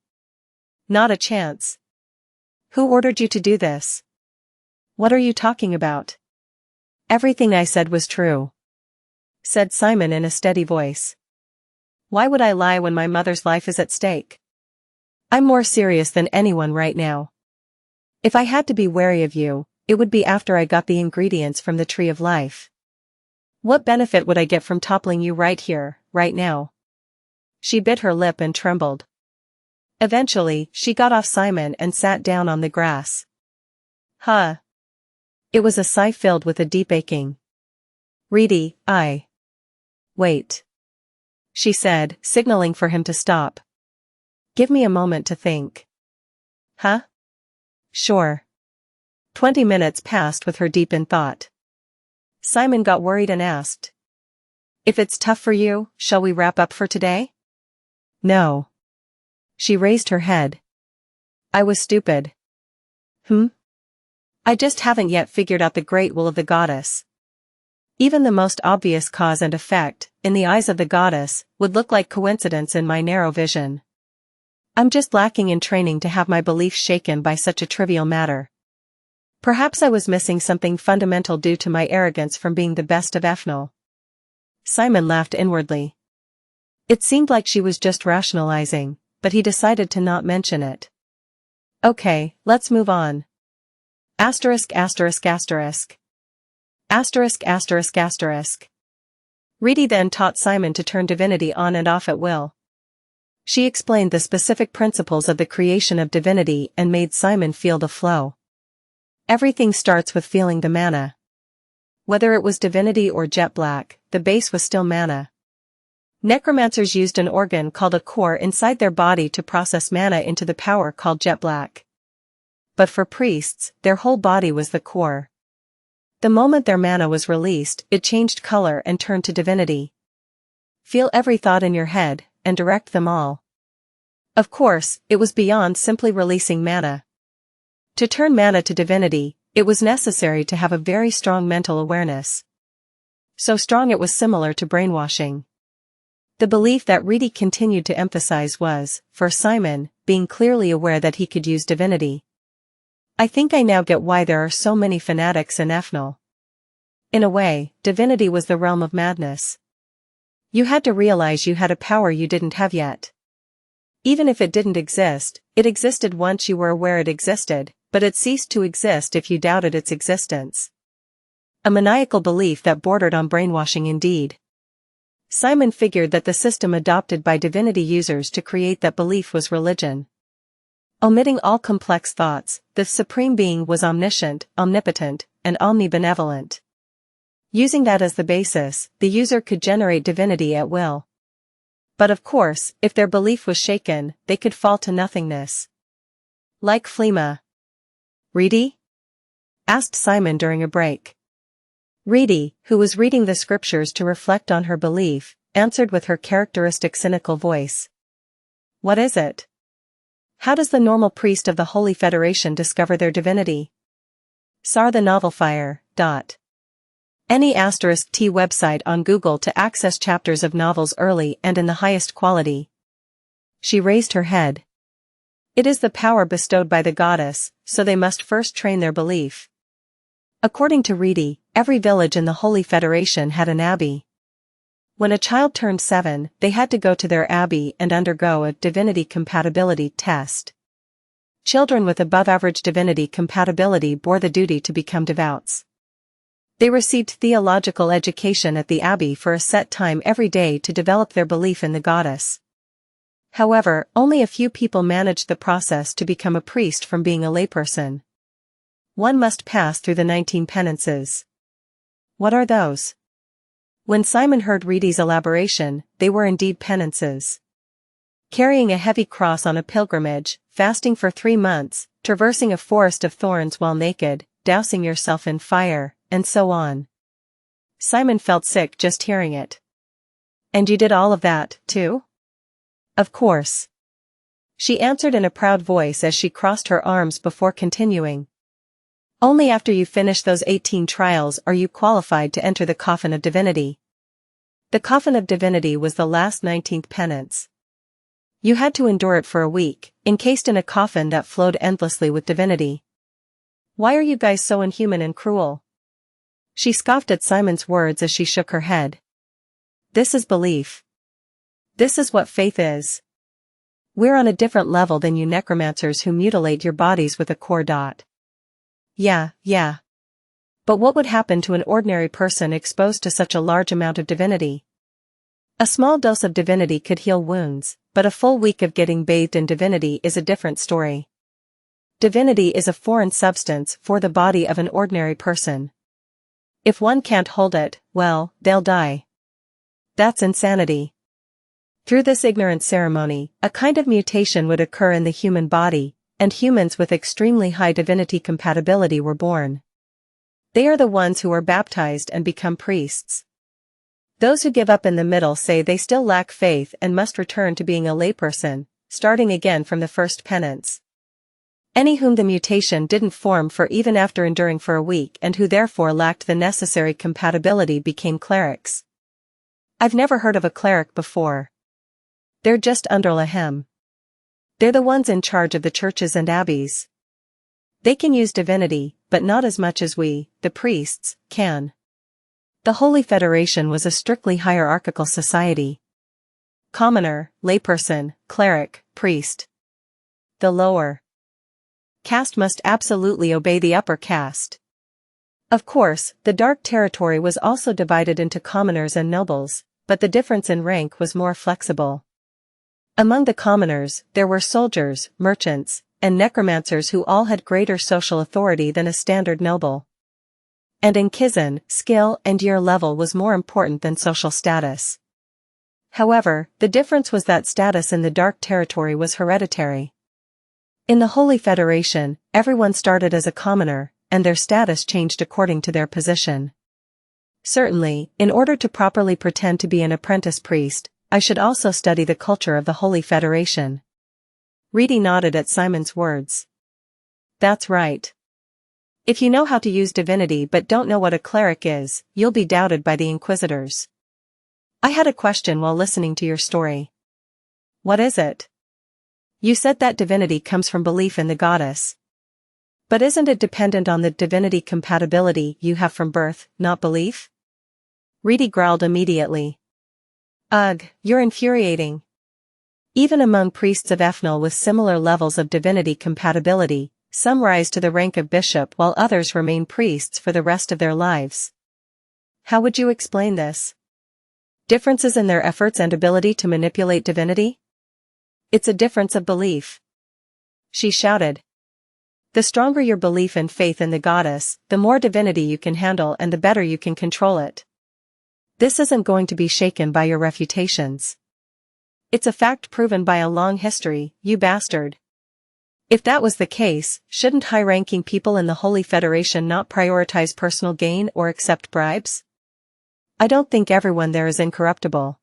Not a chance. Who ordered you to do this? What are you talking about? Everything I said was true, said Simon in a steady voice. Why would I lie when my mother's life is at stake? I'm more serious than anyone right now. If I had to be wary of you, it would be after I got the ingredients from the tree of life. What benefit would I get from toppling you right here, right now? She bit her lip and trembled. Eventually, she got off Simon and sat down on the grass. Huh. It was a sigh filled with a deep aching. Reedy, Wait. She said, signaling for him to stop. Give me a moment to think. Huh? Sure. 20 minutes passed with her deep in thought. Simon got worried and asked. If it's tough for you, shall we wrap up for today? No. She raised her head. I was stupid. I just haven't yet figured out the great will of the goddess. Even the most obvious cause and effect, in the eyes of the goddess, would look like coincidence in my narrow vision. I'm just lacking in training to have my beliefs shaken by such a trivial matter. Perhaps I was missing something fundamental due to my arrogance from being the best of Ethnal. Simon laughed inwardly. It seemed like she was just rationalizing, but he decided to not mention it. Okay, let's move on. Asterisk asterisk asterisk. Asterisk asterisk asterisk. Reedy then taught Simon to turn divinity on and off at will. She explained the specific principles of the creation of divinity and made Simon feel the flow. Everything starts with feeling the mana. Whether it was divinity or jet black, the base was still mana. Necromancers used an organ called a core inside their body to process mana into the power called jet black. But for priests, their whole body was the core. The moment their mana was released, it changed color and turned to divinity. Feel every thought in your head, and direct them all. Of course, it was beyond simply releasing mana. To turn mana to divinity, it was necessary to have a very strong mental awareness. So strong it was similar to brainwashing. The belief that Reedy continued to emphasize was, for Simon, being clearly aware that he could use divinity. I think I now get why there are so many fanatics in Ethnal. In a way, divinity was the realm of madness. You had to realize you had a power you didn't have yet. Even if it didn't exist, it existed once you were aware it existed, but it ceased to exist if you doubted its existence. A maniacal belief that bordered on brainwashing indeed. Simon figured that the system adopted by divinity users to create that belief was religion. Omitting all complex thoughts, the Supreme Being was omniscient, omnipotent, and omnibenevolent. Using that as the basis, the user could generate divinity at will. But of course, if their belief was shaken, they could fall to nothingness. Like Flema. Reedy? Asked Simon during a break. Reedy, who was reading the scriptures to reflect on her belief, answered with her characteristic cynical voice. What is it? How does the normal priest of the Holy Federation discover their divinity? Sar the Novelfire. Any *T website on Google to access chapters of novels early and in the highest quality. She raised her head. It is the power bestowed by the goddess, so they must first train their belief. According to Reedy, every village in the Holy Federation had an abbey. When a child turned 7, they had to go to their abbey and undergo a divinity compatibility test. Children with above-average divinity compatibility bore the duty to become devots. They received theological education at the abbey for a set time every day to develop their belief in the goddess. However, only a few people managed the process to become a priest from being a layperson. One must pass through the 19 penances. What are those? When Simon heard Ready's elaboration, they were indeed penances. Carrying a heavy cross on a pilgrimage, fasting for 3 months, traversing a forest of thorns while naked, dousing yourself in fire, and so on. Simon felt sick just hearing it. And you did all of that, too? Of course. She answered in a proud voice as she crossed her arms before continuing. Only after you finish those 18 trials are you qualified to enter the coffin of divinity. The coffin of divinity was the last 19th penance. You had to endure it for a week, encased in a coffin that flowed endlessly with divinity. Why are you guys so inhuman and cruel? She scoffed at Simon's words as she shook her head. This is belief. This is what faith is. We're on a different level than you necromancers who mutilate your bodies with a core dot. Yeah. But what would happen to an ordinary person exposed to such a large amount of divinity? A small dose of divinity could heal wounds, but a full week of getting bathed in divinity is a different story. Divinity is a foreign substance for the body of an ordinary person. If one can't hold it, well, they'll die. That's insanity. Through this ignorant ceremony, a kind of mutation would occur in the human body, and humans with extremely high divinity compatibility were born. They are the ones who are baptized and become priests. Those who give up in the middle say they still lack faith and must return to being a layperson, starting again from the first penance. Any whom the mutation didn't form for even after enduring for a week and who therefore lacked the necessary compatibility became clerics. I've never heard of a cleric before. They're just under lahem. They're the ones in charge of the churches and abbeys. They can use divinity, but not as much as we, the priests, can. The Holy Federation was a strictly hierarchical society. Commoner, layperson, cleric, priest. The lower caste must absolutely obey the upper caste. Of course, the Dark Territory was also divided into commoners and nobles, but the difference in rank was more flexible. Among the commoners, there were soldiers, merchants, and necromancers who all had greater social authority than a standard noble. And in Kizan, skill and year level was more important than social status. However, the difference was that status in the Dark Territory was hereditary. In the Holy Federation, everyone started as a commoner, and their status changed according to their position. Certainly, in order to properly pretend to be an apprentice priest, I should also study the culture of the Holy Federation. Reedy nodded at Simon's words. That's right. If you know how to use divinity but don't know what a cleric is, you'll be doubted by the inquisitors. I had a question while listening to your story. What is it? You said that divinity comes from belief in the goddess. But isn't it dependent on the divinity compatibility you have from birth, not belief? Reedy growled immediately. Ugh, you're infuriating. Even among priests of Ethnal with similar levels of divinity compatibility, some rise to the rank of bishop while others remain priests for the rest of their lives. How would you explain this? Differences in their efforts and ability to manipulate divinity? It's a difference of belief. She shouted. The stronger your belief and faith in the goddess, the more divinity you can handle and the better you can control it. This isn't going to be shaken by your refutations. It's a fact proven by a long history, you bastard. If that was the case, shouldn't high-ranking people in the Holy Federation not prioritize personal gain or accept bribes? I don't think everyone there is incorruptible.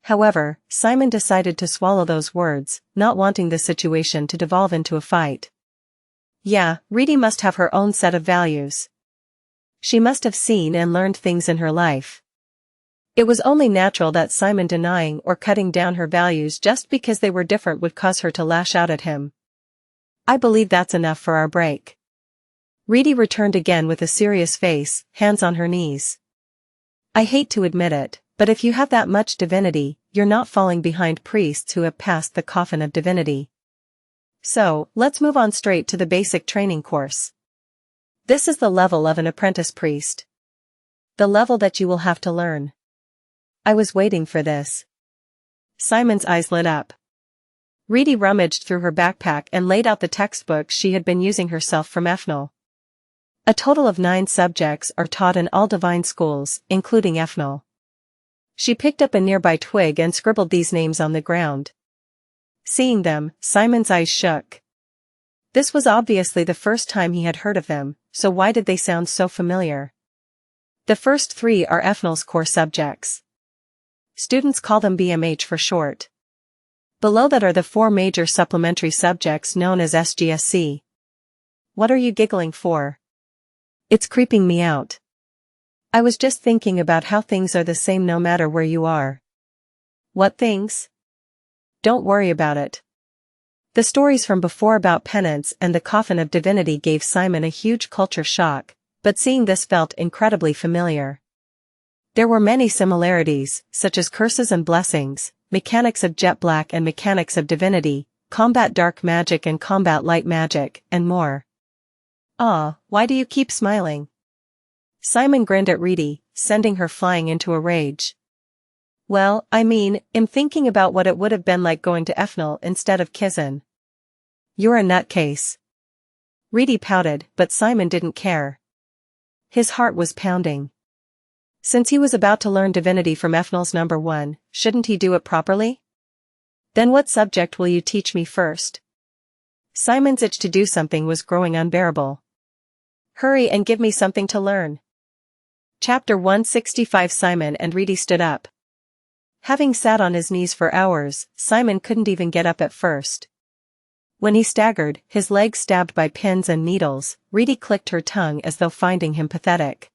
However, Simon decided to swallow those words, not wanting the situation to devolve into a fight. Yeah, Reedy must have her own set of values. She must have seen and learned things in her life. It was only natural that Simon denying or cutting down her values just because they were different would cause her to lash out at him. I believe that's enough for our break. Reedy returned again with a serious face, hands on her knees. I hate to admit it, But if you have that much divinity, you're not falling behind priests who have passed the coffin of divinity. So, let's move on straight to the basic training course. This is the level of an apprentice priest. The level that you will have to learn. I was waiting for this. Simon's eyes lit up. Reedy rummaged through her backpack and laid out the textbooks she had been using herself from Ethnal. A total of 9 subjects are taught in all divine schools, including Ethnal. She picked up a nearby twig and scribbled these names on the ground. Seeing them, Simon's eyes shook. This was obviously the first time he had heard of them, so why did they sound so familiar? The first 3 are Ethnal's core subjects. Students call them BMH for short. Below that are the 4 major supplementary subjects known as SGSC. What are you giggling for? It's creeping me out. I was just thinking about how things are the same no matter where you are. What things? Don't worry about it. The stories from before about penance and the coffin of divinity gave Simon a huge culture shock, but seeing this felt incredibly familiar. There were many similarities, such as curses and blessings, mechanics of jet black and mechanics of divinity, combat dark magic and combat light magic, and more. Ah, why do you keep smiling? Simon grinned at Reedy, sending her flying into a rage. Well, I'm thinking about what it would have been like going to Ethnal instead of Kizan. You're a nutcase. Reedy pouted, but Simon didn't care. His heart was pounding. Since he was about to learn divinity from Ethnal's number 1, shouldn't he do it properly? Then what subject will you teach me first? Simon's itch to do something was growing unbearable. Hurry and give me something to learn. Chapter 165. Simon and Reedy stood up. Having sat on his knees for hours, Simon couldn't even get up at first. When he staggered, his legs stabbed by pins and needles, Reedy clicked her tongue as though finding him pathetic.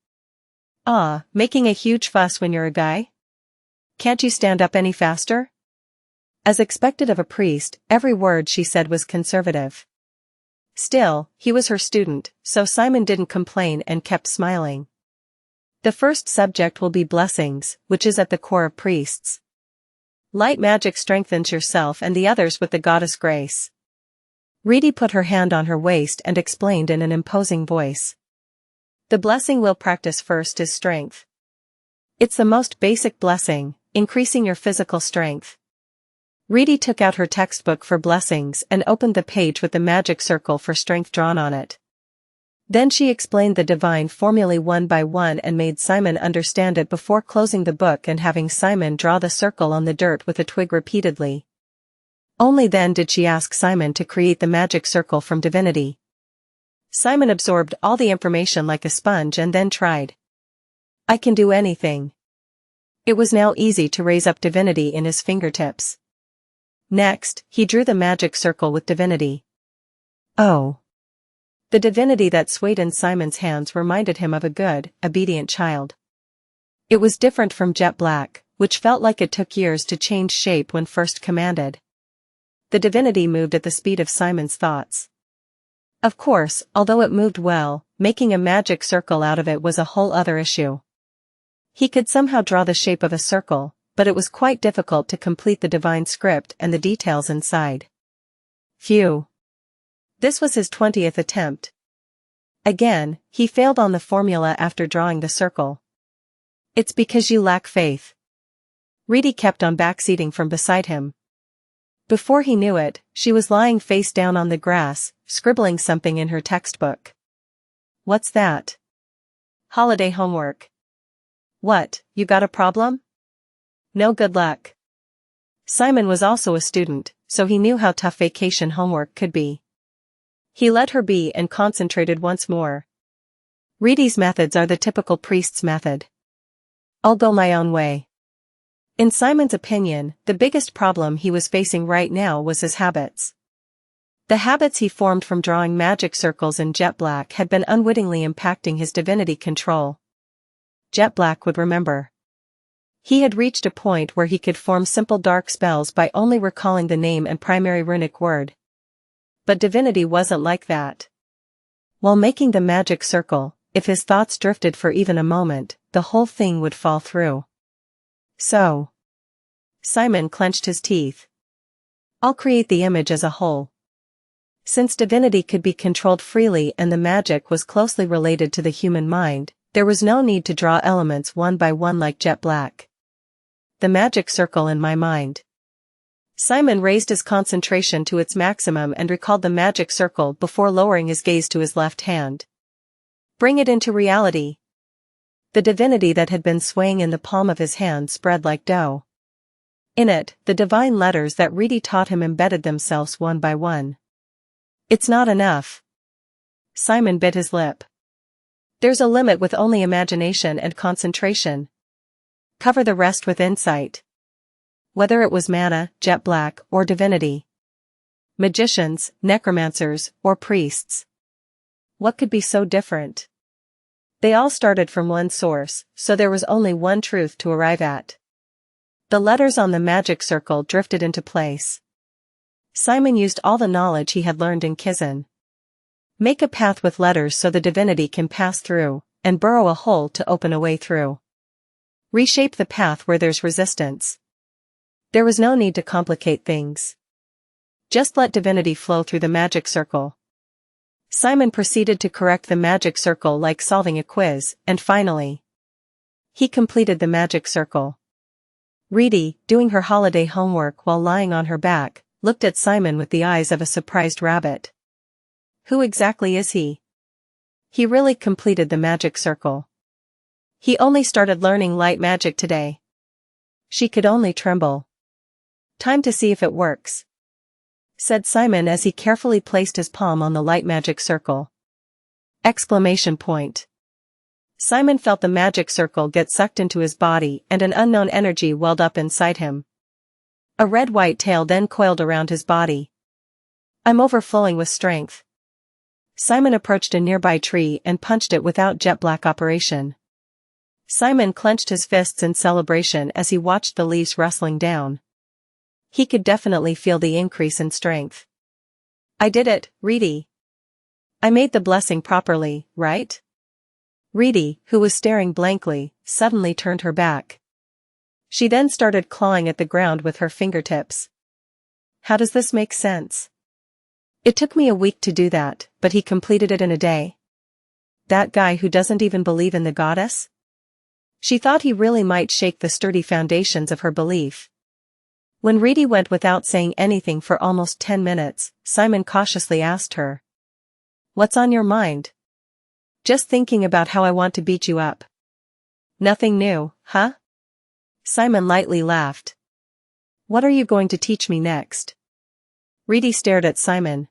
Ah, making a huge fuss when you're a guy? Can't you stand up any faster? As expected of a priest, every word she said was conservative. Still, he was her student, so Simon didn't complain and kept smiling. The first subject will be blessings, which is at the core of priests. Light magic strengthens yourself and the others with the goddess grace. Reedy put her hand on her waist and explained in an imposing voice. The blessing we'll practice first is strength. It's the most basic blessing, increasing your physical strength. Reedy took out her textbook for blessings and opened the page with the magic circle for strength drawn on it. Then she explained the divine formulae one by one and made Simon understand it before closing the book and having Simon draw the circle on the dirt with a twig repeatedly. Only then did she ask Simon to create the magic circle from divinity. Simon absorbed all the information like a sponge and then tried. I can do anything. It was now easy to raise up divinity in his fingertips. Next, he drew the magic circle with divinity. Oh. The divinity that swayed in Simon's hands reminded him of a good, obedient child. It was different from jet black, which felt like it took years to change shape when first commanded. The divinity moved at the speed of Simon's thoughts. Of course, although it moved well, making a magic circle out of it was a whole other issue. He could somehow draw the shape of a circle, but it was quite difficult to complete the divine script and the details inside. Phew. This was his 20th attempt. Again, he failed on the formula after drawing the circle. It's because you lack faith. Reedy kept on backseating from beside him. Before he knew it, she was lying face down on the grass, scribbling something in her textbook. What's that? Holiday homework. What, you got a problem? No good luck. Simon was also a student, so he knew how tough vacation homework could be. He let her be and concentrated once more. Reedy's methods are the typical priest's method. I'll go my own way. In Simon's opinion, the biggest problem he was facing right now was his habits. The habits he formed from drawing magic circles in jet black had been unwittingly impacting his divinity control. Jet black would remember. He had reached a point where he could form simple dark spells by only recalling the name and primary runic word. But divinity wasn't like that. While making the magic circle, if his thoughts drifted for even a moment, the whole thing would fall through. So. Simon clenched his teeth. I'll create the image as a whole. Since divinity could be controlled freely and the magic was closely related to the human mind, there was no need to draw elements one by one like jet black. The magic circle in my mind. Simon raised his concentration to its maximum and recalled the magic circle before lowering his gaze to his left hand. Bring it into reality. The divinity that had been swaying in the palm of his hand spread like dough. In it, the divine letters that Reedy taught him embedded themselves one by one. It's not enough. Simon bit his lip. There's a limit with only imagination and concentration. Cover the rest with insight. Whether it was mana, jet black, or divinity. Magicians, necromancers, or priests. What could be so different? They all started from one source, so there was only one truth to arrive at. The letters on the magic circle drifted into place. Simon used all the knowledge he had learned in Kizun. Make a path with letters so the divinity can pass through, and burrow a hole to open a way through. Reshape the path where there's resistance. There was no need to complicate things. Just let divinity flow through the magic circle. Simon proceeded to correct the magic circle like solving a quiz, and finally, he completed the magic circle. Reedy, doing her holiday homework while lying on her back, looked at Simon with the eyes of a surprised rabbit. Who exactly is he? He really completed the magic circle. He only started learning light magic today. She could only tremble. Time to see if it works, said Simon as he carefully placed his palm on the light magic circle. Exclamation point. Simon felt the magic circle get sucked into his body and an unknown energy welled up inside him. A red-white tail then coiled around his body. I'm overflowing with strength. Simon approached a nearby tree and punched it without jet black operation. Simon clenched his fists in celebration as he watched the leaves rustling down. He could definitely feel the increase in strength. I did it, Reedy. I made the blessing properly, right? Reedy, who was staring blankly, suddenly turned her back. She then started clawing at the ground with her fingertips. How does this make sense? It took me a week to do that, but he completed it in a day. That guy who doesn't even believe in the goddess? She thought he really might shake the sturdy foundations of her belief. When Reedy went without saying anything for almost 10 minutes, Simon cautiously asked her. What's on your mind? Just thinking about how I want to beat you up. Nothing new, huh? Simon lightly laughed. What are you going to teach me next? Reedy stared at Simon.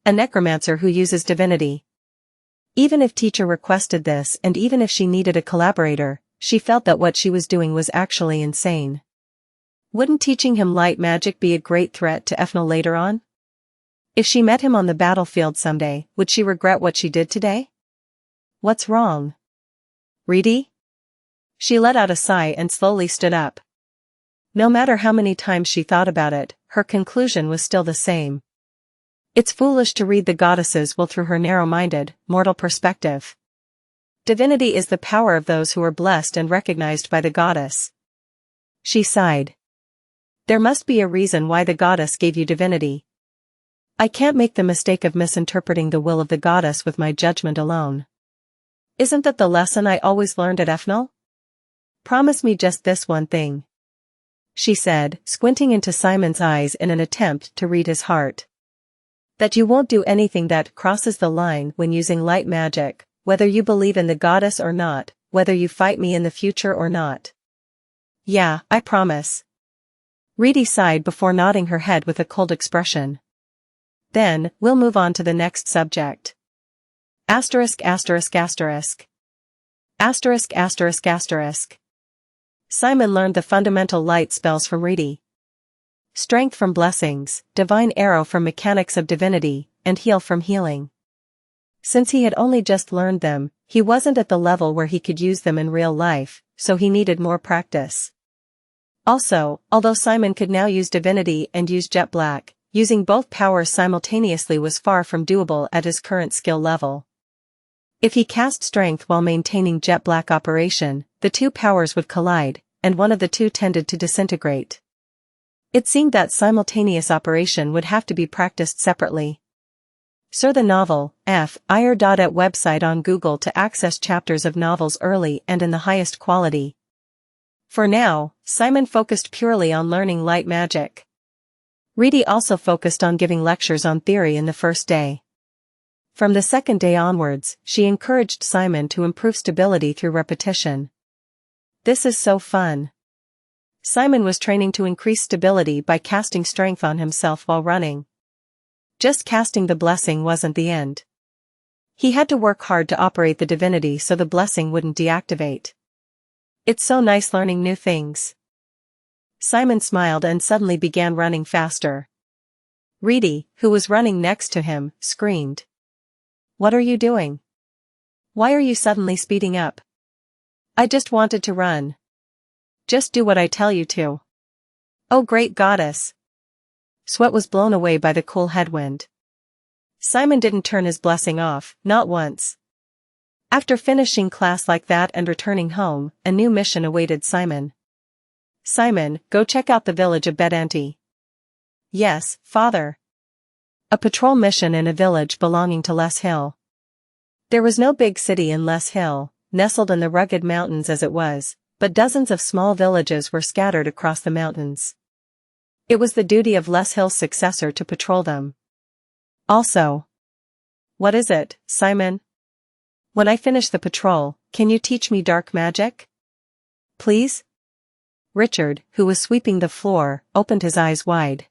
A necromancer who uses divinity. Even if teacher requested this and even if she needed a collaborator, she felt that what she was doing was actually insane. Wouldn't teaching him light magic be a great threat to Ethel later on? If she met him on the battlefield someday, would she regret what she did today? What's wrong? Reedy? She let out a sigh and slowly stood up. No matter how many times she thought about it, her conclusion was still the same. It's foolish to read the goddess's will through her narrow-minded, mortal perspective. Divinity is the power of those who are blessed and recognized by the goddess. She sighed. There must be a reason why the goddess gave you divinity. I can't make the mistake of misinterpreting the will of the goddess with my judgment alone. Isn't that the lesson I always learned at Ethel? Promise me just this one thing, she said, squinting into Simon's eyes in an attempt to read his heart. That you won't do anything that crosses the line when using light magic, whether you believe in the goddess or not, whether you fight me in the future or not. Yeah, I promise. Reedy sighed before nodding her head with a cold expression. Then, we'll move on to the next subject. Asterisk asterisk asterisk. Asterisk asterisk asterisk. Simon learned the fundamental light spells from Reedy. Strength from blessings, divine arrow from mechanics of divinity, and heal from healing. Since he had only just learned them, he wasn't at the level where he could use them in real life, so he needed more practice. Also, although Simon could now use divinity and use jet black, using both powers simultaneously was far from doable at his current skill level. If he cast strength while maintaining jet black operation, the two powers would collide, and one of the two tended to disintegrate. It seemed that simultaneous operation would have to be practiced separately. Search the novel, F.ir.at website on Google to access chapters of novels early and in the highest quality. For now, Simon focused purely on learning light magic. Reedy also focused on giving lectures on theory in the first day. From the second day onwards, she encouraged Simon to improve stability through repetition. This is so fun. Simon was training to increase stability by casting strength on himself while running. Just casting the blessing wasn't the end. He had to work hard to operate the divinity so the blessing wouldn't deactivate. It's so nice learning new things. Simon smiled and suddenly began running faster. Reedy, who was running next to him, screamed. "What are you doing? Why are you suddenly speeding up?" "I just wanted to run." "Just do what I tell you to." "Oh great goddess." Sweat was blown away by the cool headwind. Simon didn't turn his blessing off, not once. After finishing class like that and returning home, a new mission awaited Simon. "Simon, go check out the village of Bedanti." "Yes, father." A patrol mission in a village belonging to Les Hill. There was no big city in Les Hill, nestled in the rugged mountains as it was, but dozens of small villages were scattered across the mountains. It was the duty of Les Hill's successor to patrol them. Also. "What is it, Simon?" "When I finish the patrol, can you teach me dark magic? Please?" Richard, who was sweeping the floor, opened his eyes wide.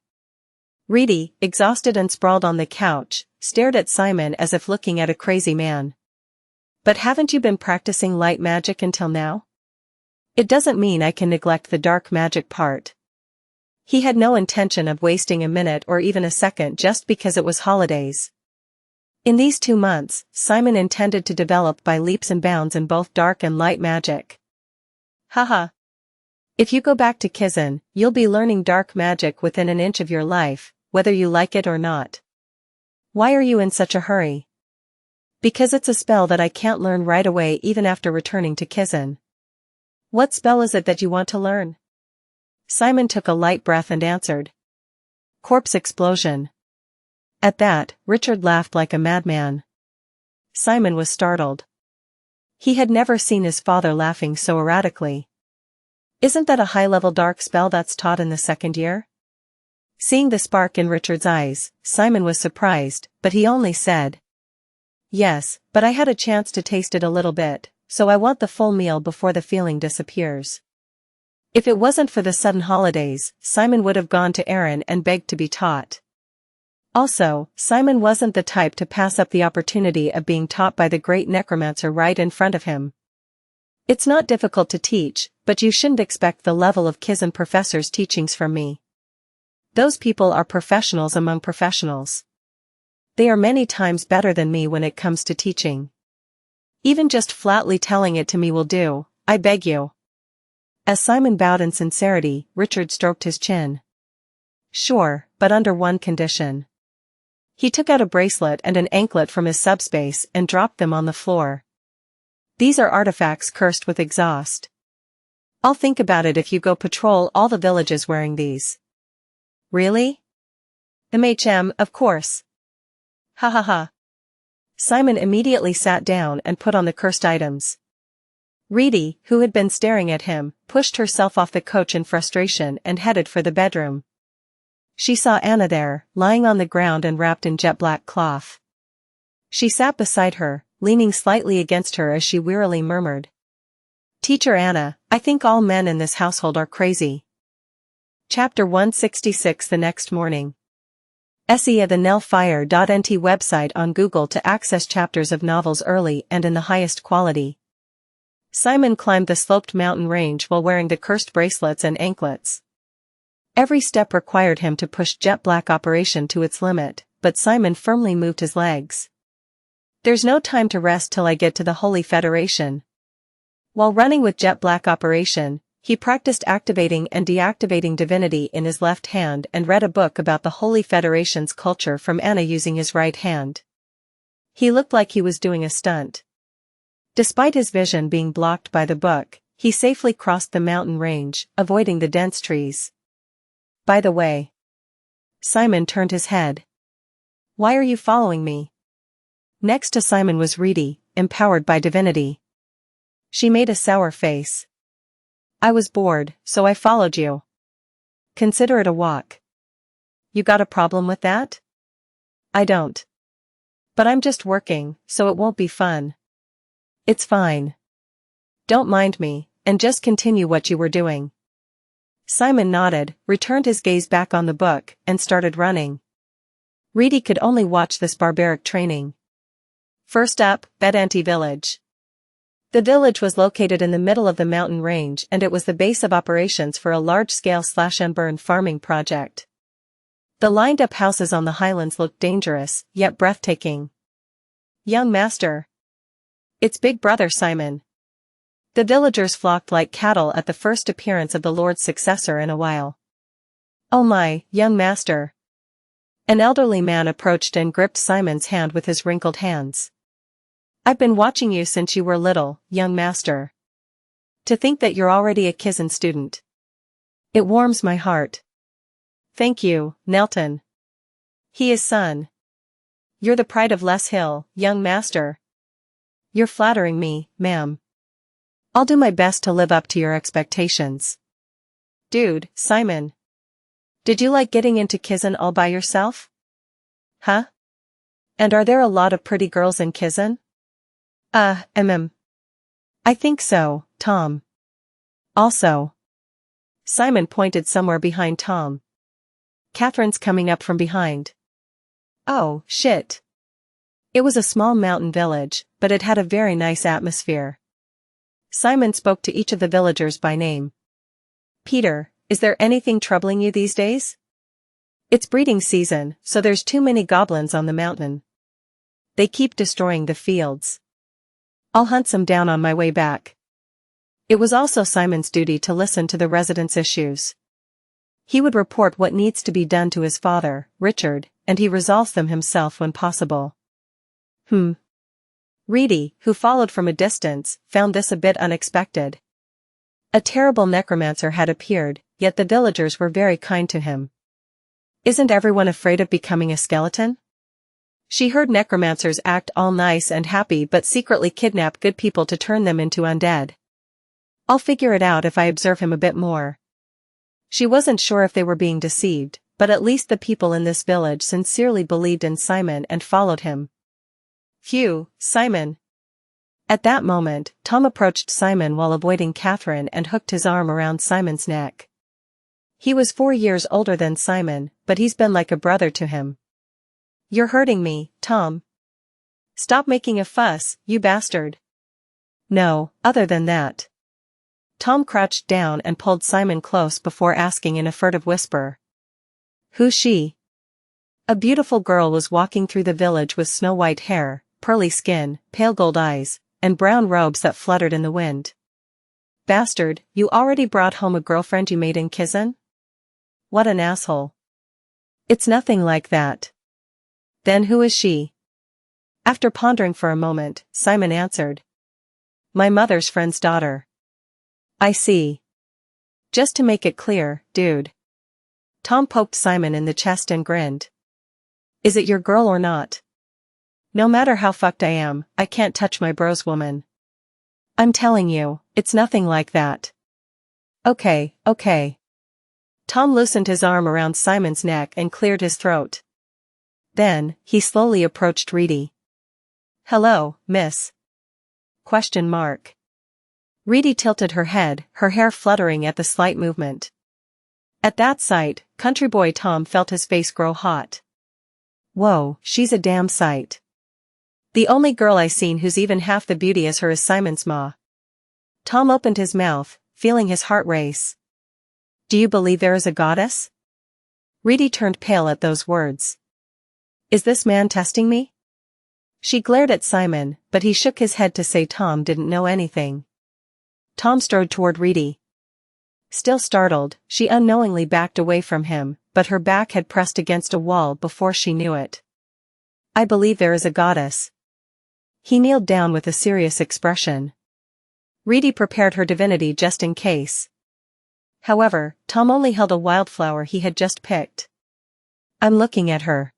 Reedy, exhausted and sprawled on the couch, stared at Simon as if looking at a crazy man. "But haven't you been practicing light magic until now?" "It doesn't mean I can neglect the dark magic part." He had no intention of wasting a minute or even a second just because it was holidays. In these 2 months, Simon intended to develop by leaps and bounds in both dark and light magic. Haha. If you go back to Kizan, you'll be learning dark magic within an inch of your life, whether you like it or not. Why are you in such a hurry? Because it's a spell that I can't learn right away even after returning to Kizan. What spell is it that you want to learn? Simon took a light breath and answered. Corpse explosion. At that, Richard laughed like a madman. Simon was startled. He had never seen his father laughing so erratically. Isn't that a high-level dark spell that's taught in the second year? Seeing the spark in Richard's eyes, Simon was surprised, but he only said, Yes, but I had a chance to taste it a little bit, so I want the full meal before the feeling disappears. If it wasn't for the sudden holidays, Simon would have gone to Aaron and begged to be taught. Also, Simon wasn't the type to pass up the opportunity of being taught by the great necromancer right in front of him. It's not difficult to teach, but you shouldn't expect the level of Kizan professor's teachings from me. Those people are professionals among professionals. They are many times better than me when it comes to teaching. Even just flatly telling it to me will do, I beg you. As Simon bowed in sincerity, Richard stroked his chin. Sure, but under one condition. He took out a bracelet and an anklet from his subspace and dropped them on the floor. These are artifacts cursed with exhaust. I'll think about it if you go patrol all the villages wearing these. Really? Of course. Ha ha ha. Simon immediately sat down and put on the cursed items. Reedy, who had been staring at him, pushed herself off the coach in frustration and headed for the bedroom. She saw Anna there, lying on the ground and wrapped in jet black cloth. She sat beside her, leaning slightly against her as she wearily murmured. Teacher Anna, I think all men in this household are crazy. Chapter 166. The next morning. Xianxia the Nellfire.nt website on Google to access chapters of novels early and in the highest quality. Simon climbed the sloped mountain range while wearing the cursed bracelets and anklets. Every step required him to push jet black operation to its limit, but Simon firmly moved his legs. There's no time to rest till I get to the Holy Federation. While running with jet black operation, he practiced activating and deactivating divinity in his left hand and read a book about the Holy Federation's culture from Anna using his right hand. He looked like he was doing a stunt. Despite his vision being blocked by the book, He safely crossed the mountain range, avoiding the dense trees. By the way. Simon turned his head. Why are you following me? Next to Simon was Reedy, empowered by divinity. She made a sour face. I was bored, so I followed you. Consider it a walk. You got a problem with that? I don't. But I'm just working, so it won't be fun. It's fine. Don't mind me, and just continue what you were doing. Simon nodded, returned his gaze back on the book, and started running. Reedy could only watch this barbaric training. First up, Bedanti village. The village was located in the middle of the mountain range and it was the base of operations for a large-scale slash-and-burn farming project. The lined-up houses on the highlands looked dangerous, yet breathtaking. Young master. It's big brother Simon. The villagers flocked like cattle at the first appearance of the Lord's successor in a while. Oh my, young master. An elderly man approached and gripped Simon's hand with his wrinkled hands. I've been watching you since you were little, young master. To think that you're already a Kizan student. It warms my heart. Thank you, Nelton. He is son. You're the pride of Les Hill, young master. You're flattering me, ma'am. I'll do my best to live up to your expectations. Dude, Simon. Did you like getting into Kizan all by yourself? Huh? And are there a lot of pretty girls in Kizan? I think so, Tom. Also. Simon pointed somewhere behind Tom. Catherine's coming up from behind. Oh, shit. It was a small mountain village, but it had a very nice atmosphere. Simon spoke to each of the villagers by name. Peter, is there anything troubling you these days? It's breeding season, so there's too many goblins on the mountain. They keep destroying the fields. I'll hunt some down on my way back. It was also Simon's duty to listen to the residents' issues. He would report what needs to be done to his father, Richard, and he resolves them himself when possible. Reedy, who followed from a distance, found this a bit unexpected. A terrible necromancer had appeared, yet the villagers were very kind to him. Isn't everyone afraid of becoming a skeleton? She heard necromancers act all nice and happy but secretly kidnap good people to turn them into undead. I'll figure it out if I observe him a bit more. She wasn't sure if they were being deceived, but at least the people in this village sincerely believed in Simon and followed him. Phew, Simon. At that moment, Tom approached Simon while avoiding Catherine and hooked his arm around Simon's neck. He was 4 years older than Simon, but he's been like a brother to him. You're hurting me, Tom. Stop making a fuss, you bastard. No, other than that. Tom crouched down and pulled Simon close before asking in a furtive whisper. Who's she? A beautiful girl was walking through the village with snow-white hair, pearly skin, pale gold eyes, and brown robes that fluttered in the wind. Bastard, you already brought home a girlfriend you made in Kizan? What an asshole. It's nothing like that. Then who is she? After pondering for a moment, Simon answered. My mother's friend's daughter. I see. Just to make it clear, dude. Tom poked Simon in the chest and grinned. Is it your girl or not? No matter how fucked I am, I can't touch my bro's woman. I'm telling you, it's nothing like that. Okay. Tom loosened his arm around Simon's neck and cleared his throat. Then, he slowly approached Reedy. Hello, miss. ? Reedy tilted her head, her hair fluttering at the slight movement. At that sight, country boy Tom felt his face grow hot. Whoa, she's a damn sight. The only girl I seen who's even half the beauty as her is Simon's ma. Tom opened his mouth, feeling his heart race. Do you believe there is a goddess? Reedy turned pale at those words. Is this man testing me? She glared at Simon, but he shook his head to say Tom didn't know anything. Tom strode toward Reedy. Still startled, she unknowingly backed away from him, but her back had pressed against a wall before she knew it. I believe there is a goddess. He kneeled down with a serious expression. Reedy prepared her divinity just in case. However, Tom only held a wildflower he had just picked. I'm looking at her.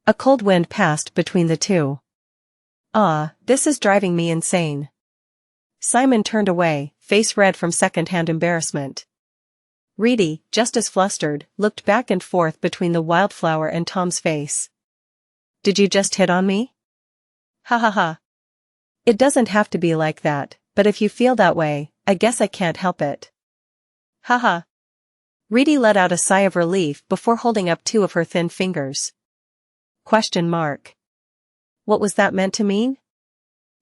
A cold wind passed between the two. Ah, this is driving me insane. Simon turned away, face red from second-hand embarrassment. Reedy, just as flustered, looked back and forth between the wildflower and Tom's face. Did you just hit on me? Ha ha ha. It doesn't have to be like that, but if you feel that way, I guess I can't help it. Ha ha. Reedy let out a sigh of relief before holding up two of her thin fingers. Question mark. What was that meant to mean?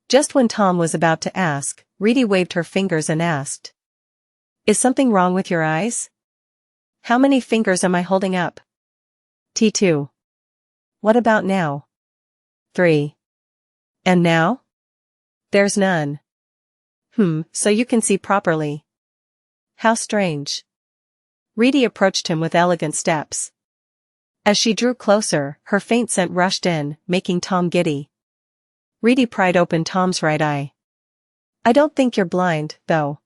Just when Tom was about to ask, Reedy waved her fingers and asked. Is something wrong with your eyes? How many fingers am I holding up? T2. What about now? 3. And now? There's none. So you can see properly. How strange. Reedy approached him with elegant steps. As she drew closer, her faint scent rushed in, making Tom giddy. Reedy pried open Tom's right eye. I don't think you're blind, though.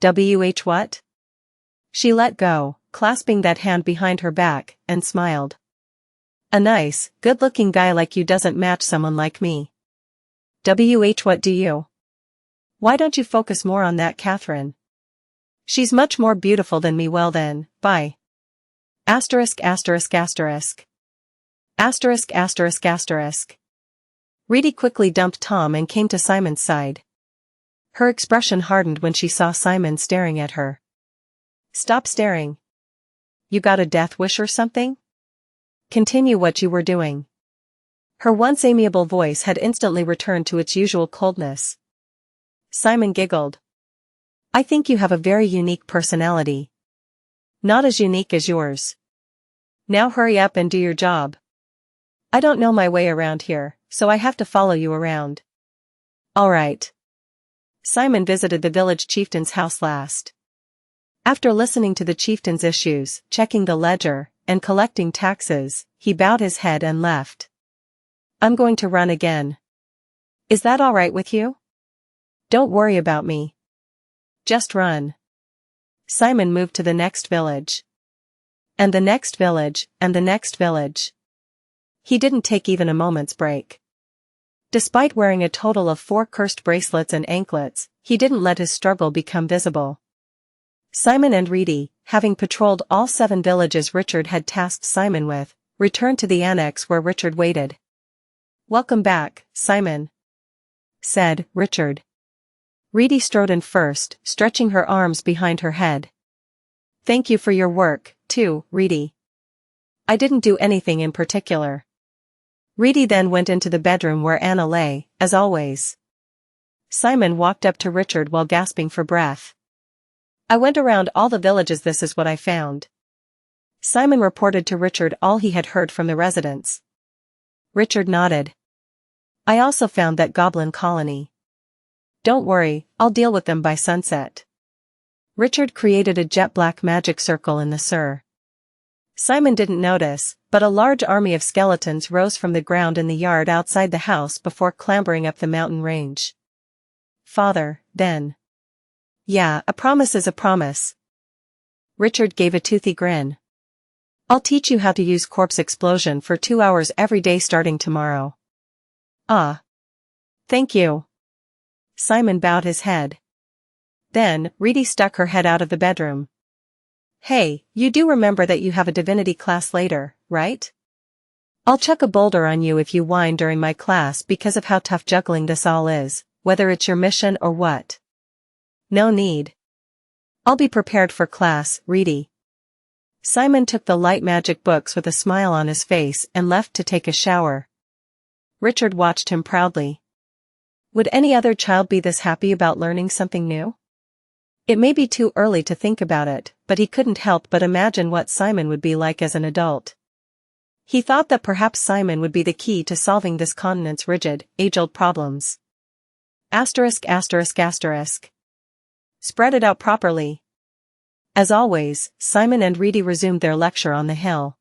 What? She let go, clasping that hand behind her back, and smiled. A nice, good-looking guy like you doesn't match someone like me. What do you? Why don't you focus more on that Catherine? She's much more beautiful than me. Well then, bye. Asterisk asterisk asterisk. Asterisk asterisk asterisk. Reedy quickly dumped Tom and came to Simon's side. Her expression hardened when she saw Simon staring at her. Stop staring. You got a death wish or something? Continue what you were doing. Her once amiable voice had instantly returned to its usual coldness. Simon giggled. I think you have a very unique personality. Not as unique as yours. Now hurry up and do your job. I don't know my way around here, so I have to follow you around. All right. Simon visited the village chieftain's house last. After listening to the chieftain's issues, checking the ledger, and collecting taxes, he bowed his head and left. I'm going to run again. Is that all right with you? Don't worry about me. Just run. Simon moved to the next village. And the next village, and the next village. He didn't take even a moment's break. Despite wearing a total of 4 cursed bracelets and anklets, he didn't let his struggle become visible. Simon and Reedy, having patrolled all 7 villages Richard had tasked Simon with, returned to the annex where Richard waited. Welcome back, Simon, said Richard. Reedy strode in first, stretching her arms behind her head. Thank you for your work, too, Reedy. I didn't do anything in particular. Reedy then went into the bedroom where Anna lay, as always. Simon walked up to Richard while gasping for breath. I went around all the villages. This is what I found. Simon reported to Richard all he had heard from the residents. Richard nodded. I also found that goblin colony. Don't worry, I'll deal with them by sunset. Richard created a jet-black magic circle in the Sur. Simon didn't notice, but a large army of skeletons rose from the ground in the yard outside the house before clambering up the mountain range. Father, then. Yeah, a promise is a promise. Richard gave a toothy grin. I'll teach you how to use corpse explosion for 2 hours every day starting tomorrow. Ah. Thank you. Simon bowed his head. Then, Reedy stuck her head out of the bedroom. Hey, you do remember that you have a divinity class later, right? I'll chuck a boulder on you if you whine during my class because of how tough juggling this all is, whether it's your mission or what. No need. I'll be prepared for class, Reedy. Simon took the light magic books with a smile on his face and left to take a shower. Richard watched him proudly. Would any other child be this happy about learning something new? It may be too early to think about it, but he couldn't help but imagine what Simon would be like as an adult. He thought that perhaps Simon would be the key to solving this continent's rigid, age-old problems. Asterisk asterisk asterisk. Spread it out properly. As always, Simon and Reedy resumed their lecture on the hill.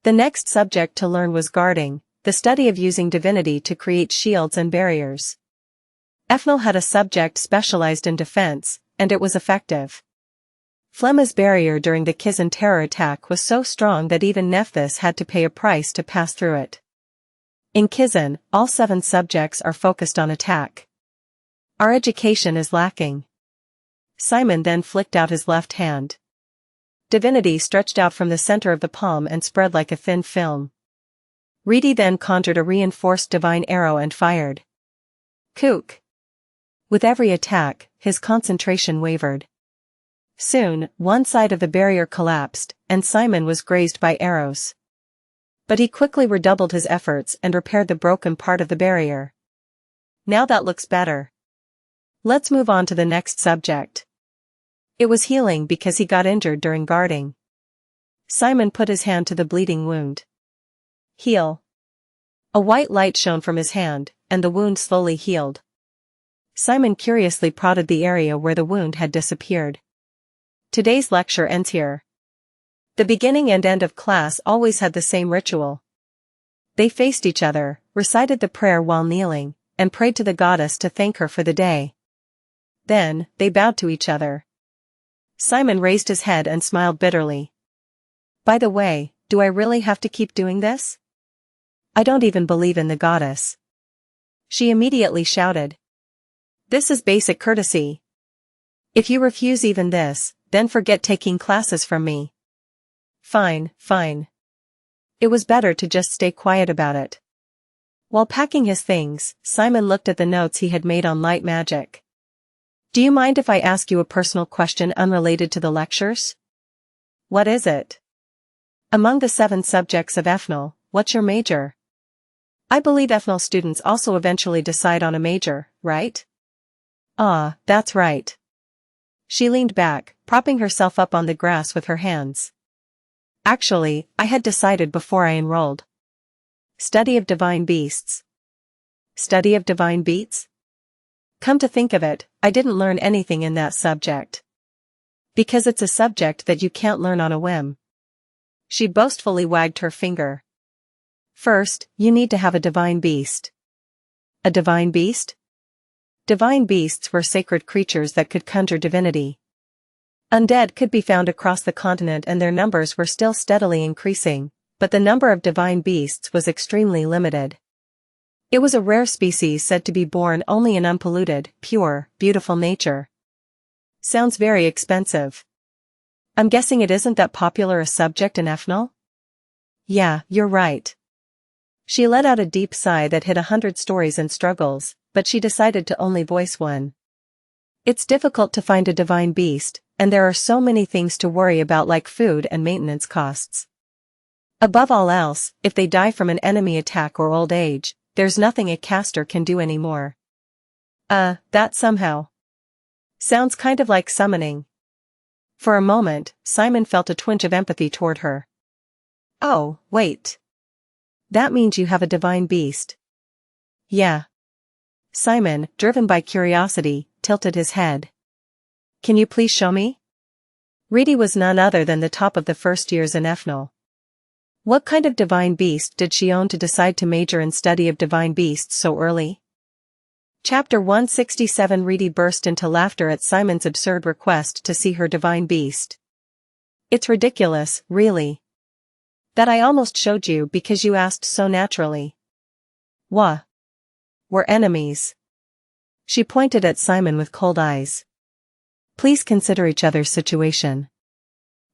The next subject to learn was guarding, the study of using divinity to create shields and barriers. Ethnol had a subject specialized in defense, and it was effective. Flemma's barrier during the Kizan terror attack was so strong that even Nephthys had to pay a price to pass through it. In Kizan, all 7 subjects are focused on attack. Our education is lacking. Simon then flicked out his left hand. Divinity stretched out from the center of the palm and spread like a thin film. Reedy then conjured a reinforced divine arrow and fired. Kook! With every attack, his concentration wavered. Soon, one side of the barrier collapsed, and Simon was grazed by arrows. But he quickly redoubled his efforts and repaired the broken part of the barrier. Now that looks better. Let's move on to the next subject. It was healing because he got injured during guarding. Simon put his hand to the bleeding wound. Heal. A white light shone from his hand, and the wound slowly healed. Simon curiously prodded the area where the wound had disappeared. Today's lecture ends here. The beginning and end of class always had the same ritual. They faced each other, recited the prayer while kneeling, and prayed to the goddess to thank her for the day. Then, they bowed to each other. Simon raised his head and smiled bitterly. By the way, do I really have to keep doing this? I don't even believe in the goddess. She immediately shouted. This is basic courtesy. If you refuse even this, then forget taking classes from me. Fine, fine. It was better to just stay quiet about it. While packing his things, Simon looked at the notes he had made on light magic. Do you mind if I ask you a personal question unrelated to the lectures? What is it? Among the 7 subjects of Ethnol, what's your major? I believe Ethnol students also eventually decide on a major, right? Ah, that's right. She leaned back, propping herself up on the grass with her hands. Actually, I had decided before I enrolled. Study of divine beasts. Study of divine beasts? Come to think of it, I didn't learn anything in that subject. Because it's a subject that you can't learn on a whim. She boastfully wagged her finger. First, you need to have a divine beast. A divine beast? Divine beasts were sacred creatures that could conjure divinity. Undead could be found across the continent and their numbers were still steadily increasing, but the number of divine beasts was extremely limited. It was a rare species said to be born only in unpolluted, pure, beautiful nature. Sounds very expensive. I'm guessing it isn't that popular a subject in Ethnol? Yeah, you're right. She let out a deep sigh that hid 100 stories and struggles, but she decided to only voice one. It's difficult to find a divine beast, and there are so many things to worry about like food and maintenance costs. Above all else, if they die from an enemy attack or old age, there's nothing a caster can do anymore. That somehow sounds kind of like summoning. For a moment, Simon felt a twinge of empathy toward her. Oh, wait. That means you have a divine beast. Yeah. Simon, driven by curiosity, tilted his head. Can you please show me? Reedy was none other than the top of the first years in Ethnol. What kind of divine beast did she own to decide to major in study of divine beasts so early? Chapter 167. Reedy burst into laughter at Simon's absurd request to see her divine beast. It's ridiculous, really. That I almost showed you because you asked so naturally. We're enemies. She pointed at Simon with cold eyes. Please consider each other's situation.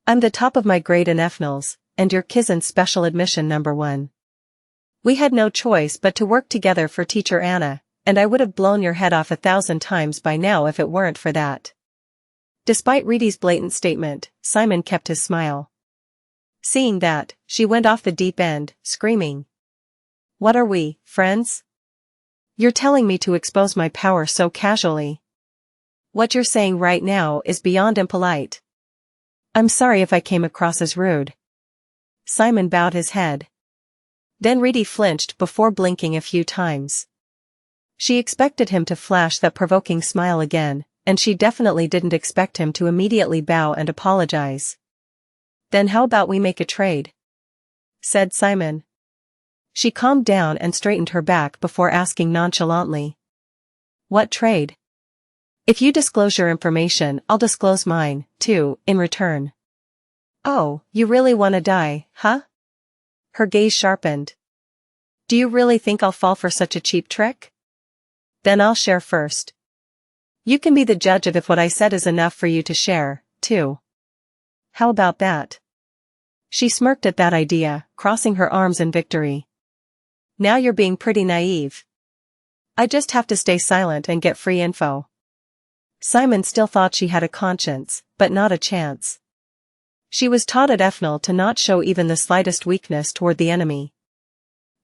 I'm the top of my grade in Ethnols, and you're Kizan's special admission number 1. We had no choice but to work together for Teacher Anna, and I would have blown your head off 1,000 times by now if it weren't for that. Despite Reedy's blatant statement, Simon kept his smile. Seeing that, she went off the deep end, screaming. What are we, friends? You're telling me to expose my power so casually. What you're saying right now is beyond impolite. I'm sorry if I came across as rude. Simon bowed his head. Then Reedy flinched before blinking a few times. She expected him to flash that provoking smile again, and she definitely didn't expect him to immediately bow and apologize. Then how about we make a trade? Said Simon. She calmed down and straightened her back before asking nonchalantly. What trade? If you disclose your information, I'll disclose mine, too, in return. Oh, you really wanna die, huh? Her gaze sharpened. Do you really think I'll fall for such a cheap trick? Then I'll share first. You can be the judge of if what I said is enough for you to share, too. How about that? She smirked at that idea, crossing her arms in victory. Now you're being pretty naive. I just have to stay silent and get free info. Simon still thought she had a conscience, but not a chance. She was taught at Ethnal to not show even the slightest weakness toward the enemy.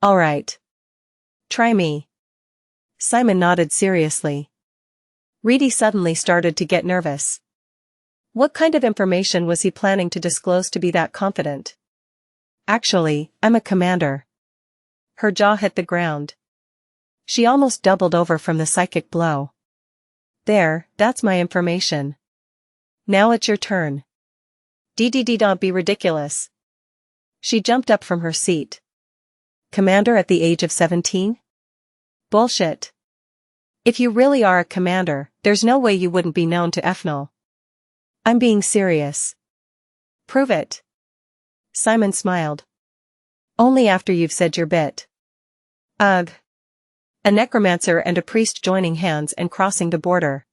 All right. Try me. Simon nodded seriously. Reedy suddenly started to get nervous. What kind of information was he planning to disclose to be that confident? Actually, I'm a commander. Her jaw hit the ground. She almost doubled over from the psychic blow. There, that's my information. Now it's your turn. Don't be ridiculous. She jumped up from her seat. Commander at the age of 17? Bullshit. If you really are a commander, there's no way you wouldn't be known to Ethnal. I'm being serious. Prove it. Simon smiled. Only after you've said your bit. Ugh. A necromancer and a priest joining hands and crossing the border.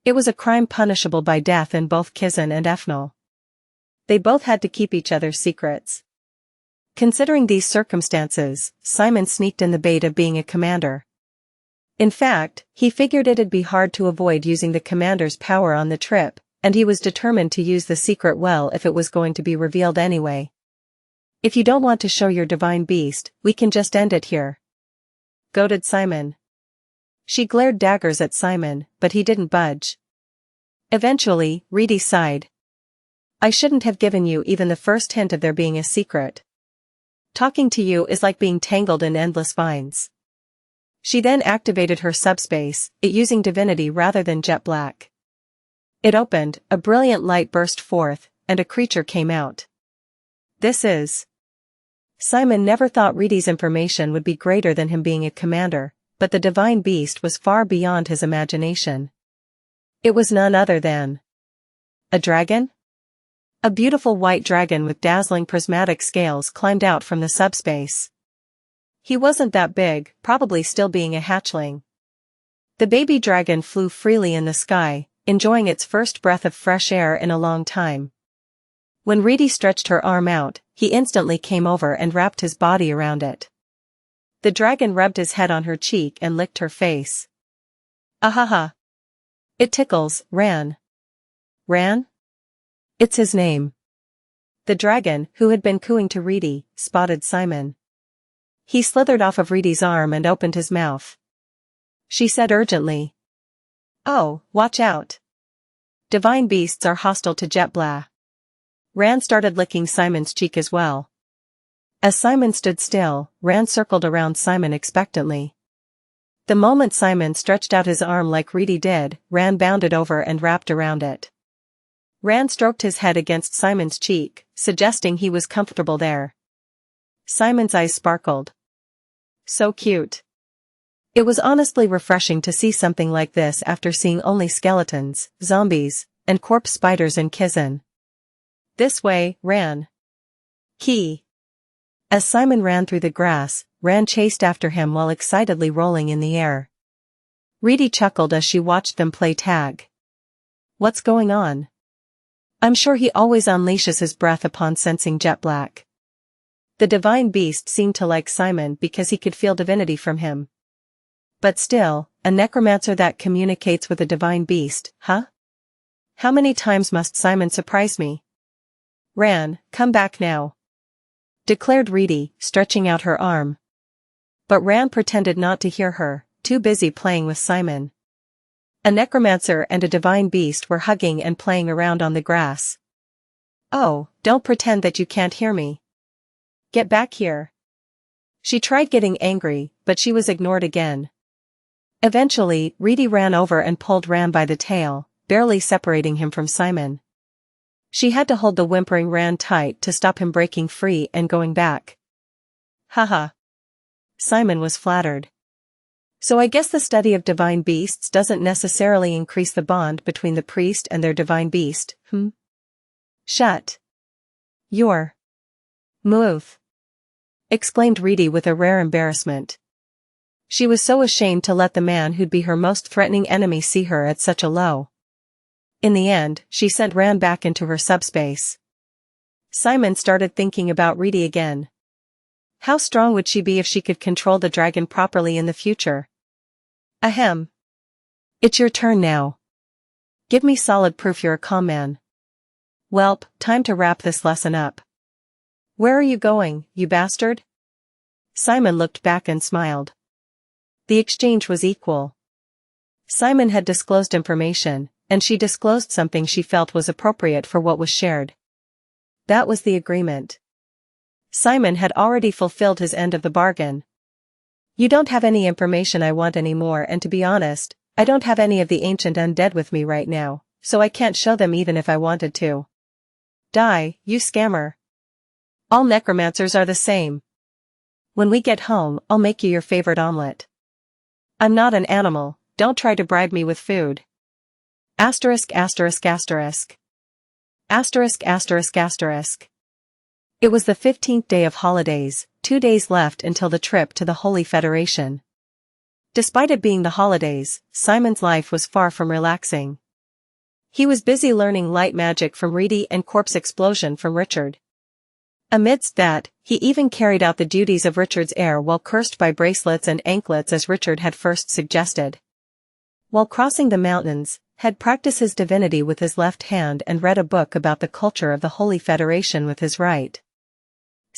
It was a crime punishable by death in both Kizan and Ethnal. They both had to keep each other's secrets. Considering these circumstances, Simon sneaked in the bait of being a commander. In fact, he figured it'd be hard to avoid using the commander's power on the trip, and he was determined to use the secret well if it was going to be revealed anyway. If you don't want to show your divine beast, we can just end it here. Goaded Simon. She glared daggers at Simon, but he didn't budge. Eventually, Reedy sighed. I shouldn't have given you even the first hint of there being a secret. Talking to you is like being tangled in endless vines. She then activated her subspace, it using divinity rather than jet black. It opened, a brilliant light burst forth, and a creature came out. This is... Simon never thought Reedy's information would be greater than him being a commander, but the divine beast was far beyond his imagination. It was none other than... a dragon? A beautiful white dragon with dazzling prismatic scales climbed out from the subspace. He wasn't that big, probably still being a hatchling. The baby dragon flew freely in the sky, enjoying its first breath of fresh air in a long time. When Reedy stretched her arm out, he instantly came over and wrapped his body around it. The dragon rubbed his head on her cheek and licked her face. Ahaha. It tickles, Ran. Ran? It's his name. The dragon, who had been cooing to Reedy, spotted Simon. He slithered off of Reedy's arm and opened his mouth. She said urgently. Oh, watch out. Divine beasts are hostile to Jetblah. Ran started licking Simon's cheek as well. As Simon stood still, Ran circled around Simon expectantly. The moment Simon stretched out his arm like Reedy did, Ran bounded over and wrapped around it. Ran stroked his head against Simon's cheek, suggesting he was comfortable there. Simon's eyes sparkled. So cute. It was honestly refreshing to see something like this after seeing only skeletons, zombies, and corpse spiders in Kizan. This way, Ran. Key. As Simon ran through the grass, Ran chased after him while excitedly rolling in the air. Reedy chuckled as she watched them play tag. What's going on? I'm sure he always unleashes his breath upon sensing jet black. The divine beast seemed to like Simon because he could feel divinity from him. But still, a necromancer that communicates with a divine beast, huh? How many times must Simon surprise me? Ran, come back now. Declared Reedy, stretching out her arm. But Ran pretended not to hear her, too busy playing with Simon. A necromancer and a divine beast were hugging and playing around on the grass. Oh, don't pretend that you can't hear me. Get back here. She tried getting angry, but she was ignored again. Eventually, Reedy ran over and pulled Ran by the tail, barely separating him from Simon. She had to hold the whimpering Ran tight to stop him breaking free and going back. Haha. Simon was flattered. So I guess the study of divine beasts doesn't necessarily increase the bond between the priest and their divine beast, Shut your mouth, exclaimed Reedy with a rare embarrassment. She was so ashamed to let the man who'd be her most threatening enemy see her at such a low. In the end, she ran back into her subspace. Simon started thinking about Reedy again. How strong would she be if she could control the dragon properly in the future? Ahem. It's your turn now. Give me solid proof you're a calm man. Welp, time to wrap this lesson up. Where are you going, you bastard? Simon looked back and smiled. The exchange was equal. Simon had disclosed information, and she disclosed something she felt was appropriate for what was shared. That was the agreement. Simon had already fulfilled his end of the bargain. You don't have any information I want anymore, and to be honest, I don't have any of the ancient undead with me right now, so I can't show them even if I wanted to. Die, you scammer. All necromancers are the same. When we get home, I'll make you your favorite omelet. I'm not an animal, don't try to bribe me with food. Asterisk asterisk asterisk. Asterisk asterisk asterisk. It was the 15th day of holidays, 2 days left until the trip to the Holy Federation. Despite it being the holidays, Simon's life was far from relaxing. He was busy learning light magic from Reedy and corpse explosion from Richard. Amidst that, he even carried out the duties of Richard's heir while cursed by bracelets and anklets as Richard had first suggested. While crossing the mountains, had practiced his divinity with his left hand and read a book about the culture of the Holy Federation with his right.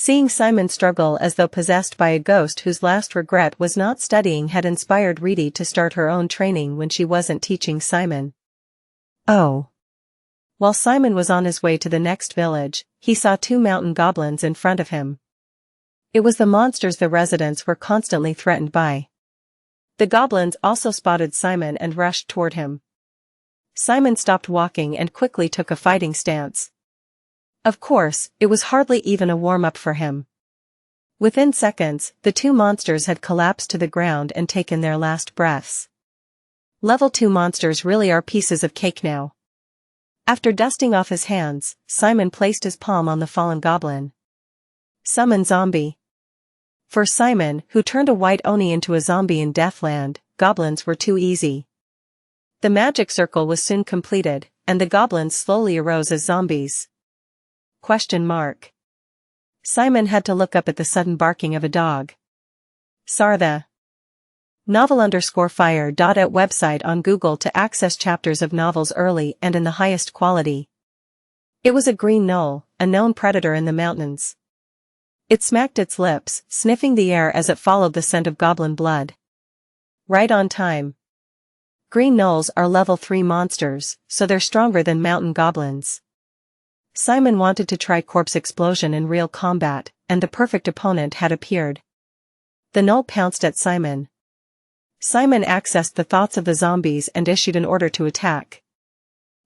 Seeing Simon struggle as though possessed by a ghost whose last regret was not studying had inspired Reedy to start her own training when she wasn't teaching Simon. Oh. While Simon was on his way to the next village, he saw 2 mountain goblins in front of him. It was the monsters the residents were constantly threatened by. The goblins also spotted Simon and rushed toward him. Simon stopped walking and quickly took a fighting stance. Of course, it was hardly even a warm-up for him. Within seconds, the 2 monsters had collapsed to the ground and taken their last breaths. Level 2 monsters really are pieces of cake now. After dusting off his hands, Simon placed his palm on the fallen goblin. Summon zombie. For Simon, who turned a white oni into a zombie in Deathland, goblins were too easy. The magic circle was soon completed, and the goblins slowly arose as zombies. Simon had to look up at the sudden barking of a dog. Sartha. Novel_fire. At website on Google to access chapters of novels early and in the highest quality. It was a green gnoll, a known predator in the mountains. It smacked its lips, sniffing the air as it followed the scent of goblin blood. Right on time. Green gnolls are level 3 monsters, so they're stronger than mountain goblins. Simon wanted to try corpse explosion in real combat, and the perfect opponent had appeared. The gnoll pounced at Simon. Simon accessed the thoughts of the zombies and issued an order to attack.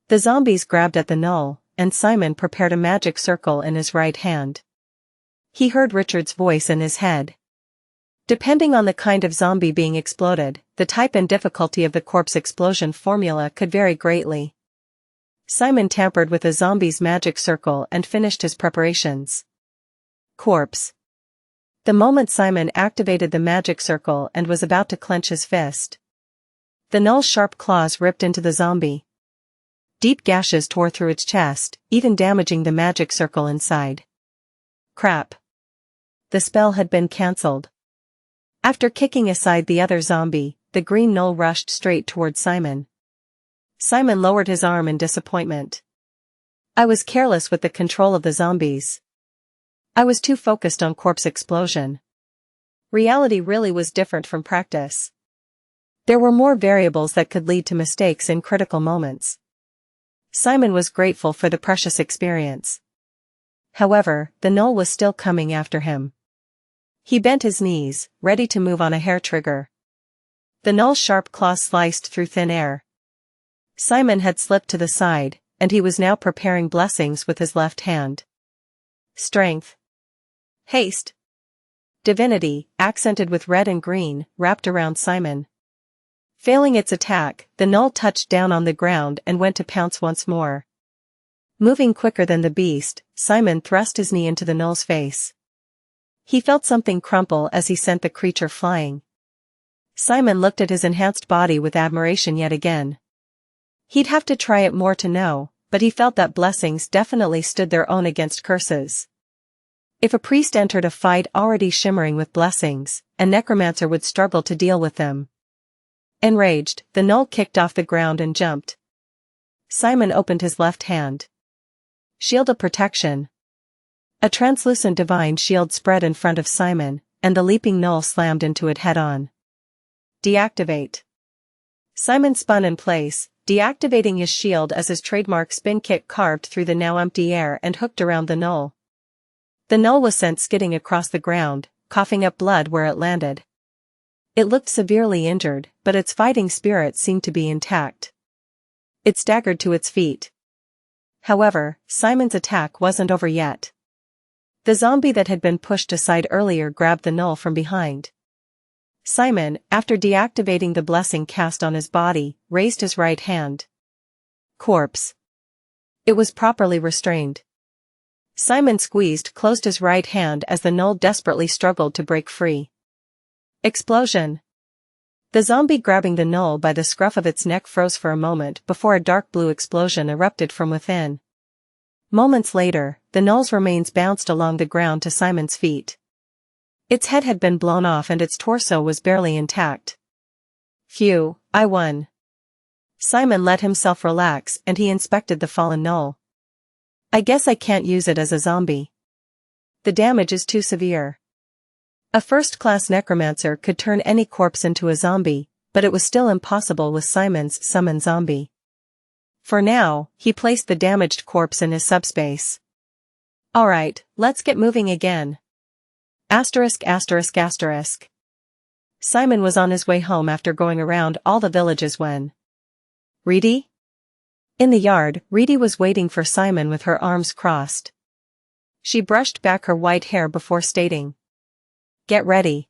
The zombies grabbed at the gnoll, and Simon prepared a magic circle in his right hand. He heard Richard's voice in his head. Depending on the kind of zombie being exploded, the type and difficulty of the corpse explosion formula could vary greatly. Simon tampered with a zombie's magic circle and finished his preparations. Corpse. The moment Simon activated the magic circle and was about to clench his fist, the gnoll's sharp claws ripped into the zombie. Deep gashes tore through its chest, even damaging the magic circle inside. Crap. The spell had been cancelled. After kicking aside the other zombie, the green gnoll rushed straight toward Simon. Simon lowered his arm in disappointment. I was careless with the control of the zombies. I was too focused on corpse explosion. Reality really was different from practice. There were more variables that could lead to mistakes in critical moments. Simon was grateful for the precious experience. However, the gnoll was still coming after him. He bent his knees, ready to move on a hair trigger. The gnoll's sharp claws sliced through thin air. Simon had slipped to the side, and he was now preparing blessings with his left hand. Strength. Haste. Divinity, accented with red and green, wrapped around Simon. Failing its attack, the gnoll touched down on the ground and went to pounce once more. Moving quicker than the beast, Simon thrust his knee into the gnoll's face. He felt something crumple as he sent the creature flying. Simon looked at his enhanced body with admiration yet again. He'd have to try it more to know, but he felt that blessings definitely stood their own against curses. If a priest entered a fight already shimmering with blessings, a necromancer would struggle to deal with them. Enraged, the gnoll kicked off the ground and jumped. Simon opened his left hand. Shield of protection. A translucent divine shield spread in front of Simon, and the leaping gnoll slammed into it head-on. Deactivate. Simon spun in place, deactivating his shield as his trademark spin kick carved through the now empty air and hooked around the gnoll. The gnoll was sent skidding across the ground, coughing up blood where it landed. It looked severely injured, but its fighting spirit seemed to be intact. It staggered to its feet. However, Simon's attack wasn't over yet. The zombie that had been pushed aside earlier grabbed the gnoll from behind. Simon, after deactivating the blessing cast on his body, raised his right hand. Corpse. It was properly restrained. Simon squeezed closed his right hand as the gnoll desperately struggled to break free. Explosion. The zombie grabbing the gnoll by the scruff of its neck froze for a moment before a dark blue explosion erupted from within. Moments later, the gnoll's remains bounced along the ground to Simon's feet. Its head had been blown off and its torso was barely intact. Phew, I won. Simon let himself relax and he inspected the fallen gnoll. I guess I can't use it as a zombie. The damage is too severe. A first-class necromancer could turn any corpse into a zombie, but it was still impossible with Simon's summon zombie. For now, he placed the damaged corpse in his subspace. Alright, let's get moving again. Asterisk. Simon was on his way home after going around all the villages when. Reedy? In the yard, Reedy was waiting for Simon with her arms crossed. She brushed back her white hair before stating. Get ready.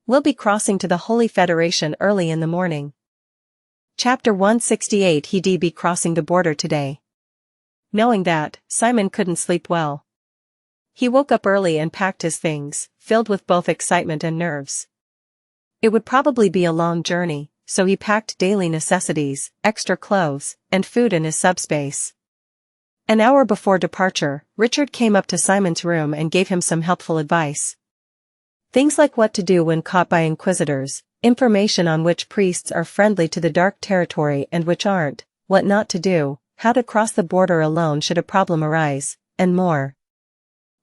We'll be crossing to the Holy Federation early in the morning. Chapter 168 He'd be crossing the border today. Knowing that, Simon couldn't sleep well. He woke up early and packed his things, filled with both excitement and nerves. It would probably be a long journey, so he packed daily necessities, extra clothes, and food in his subspace. An hour before departure, Richard came up to Simon's room and gave him some helpful advice. Things like what to do when caught by inquisitors, information on which priests are friendly to the dark territory and which aren't, what not to do, how to cross the border alone should a problem arise, and more.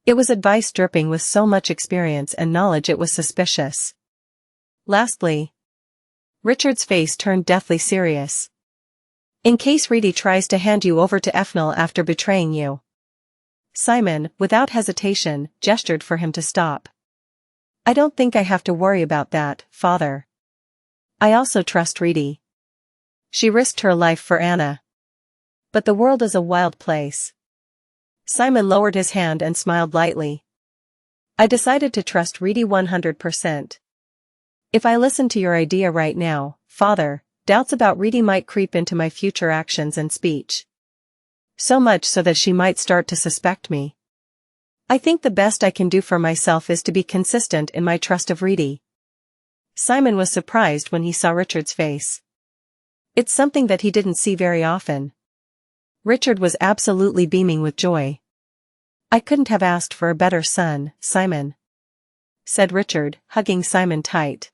It was advice dripping with so much experience and knowledge it was suspicious. Lastly, Richard's face turned deathly serious. In case Reedy tries to hand you over to Efnal after betraying you. Simon, without hesitation, gestured for him to stop. I don't think I have to worry about that, Father. I also trust Reedy. She risked her life for Anna. But the world is a wild place. Simon lowered his hand and smiled lightly. I decided to trust Reedy 100%. If I listen to your idea right now, Father, doubts about Reedy might creep into my future actions and speech. So much so that she might start to suspect me. I think the best I can do for myself is to be consistent in my trust of Reedy. Simon was surprised when he saw Richard's face. It's something that he didn't see very often. Richard was absolutely beaming with joy. I couldn't have asked for a better son, Simon, said Richard, hugging Simon tight.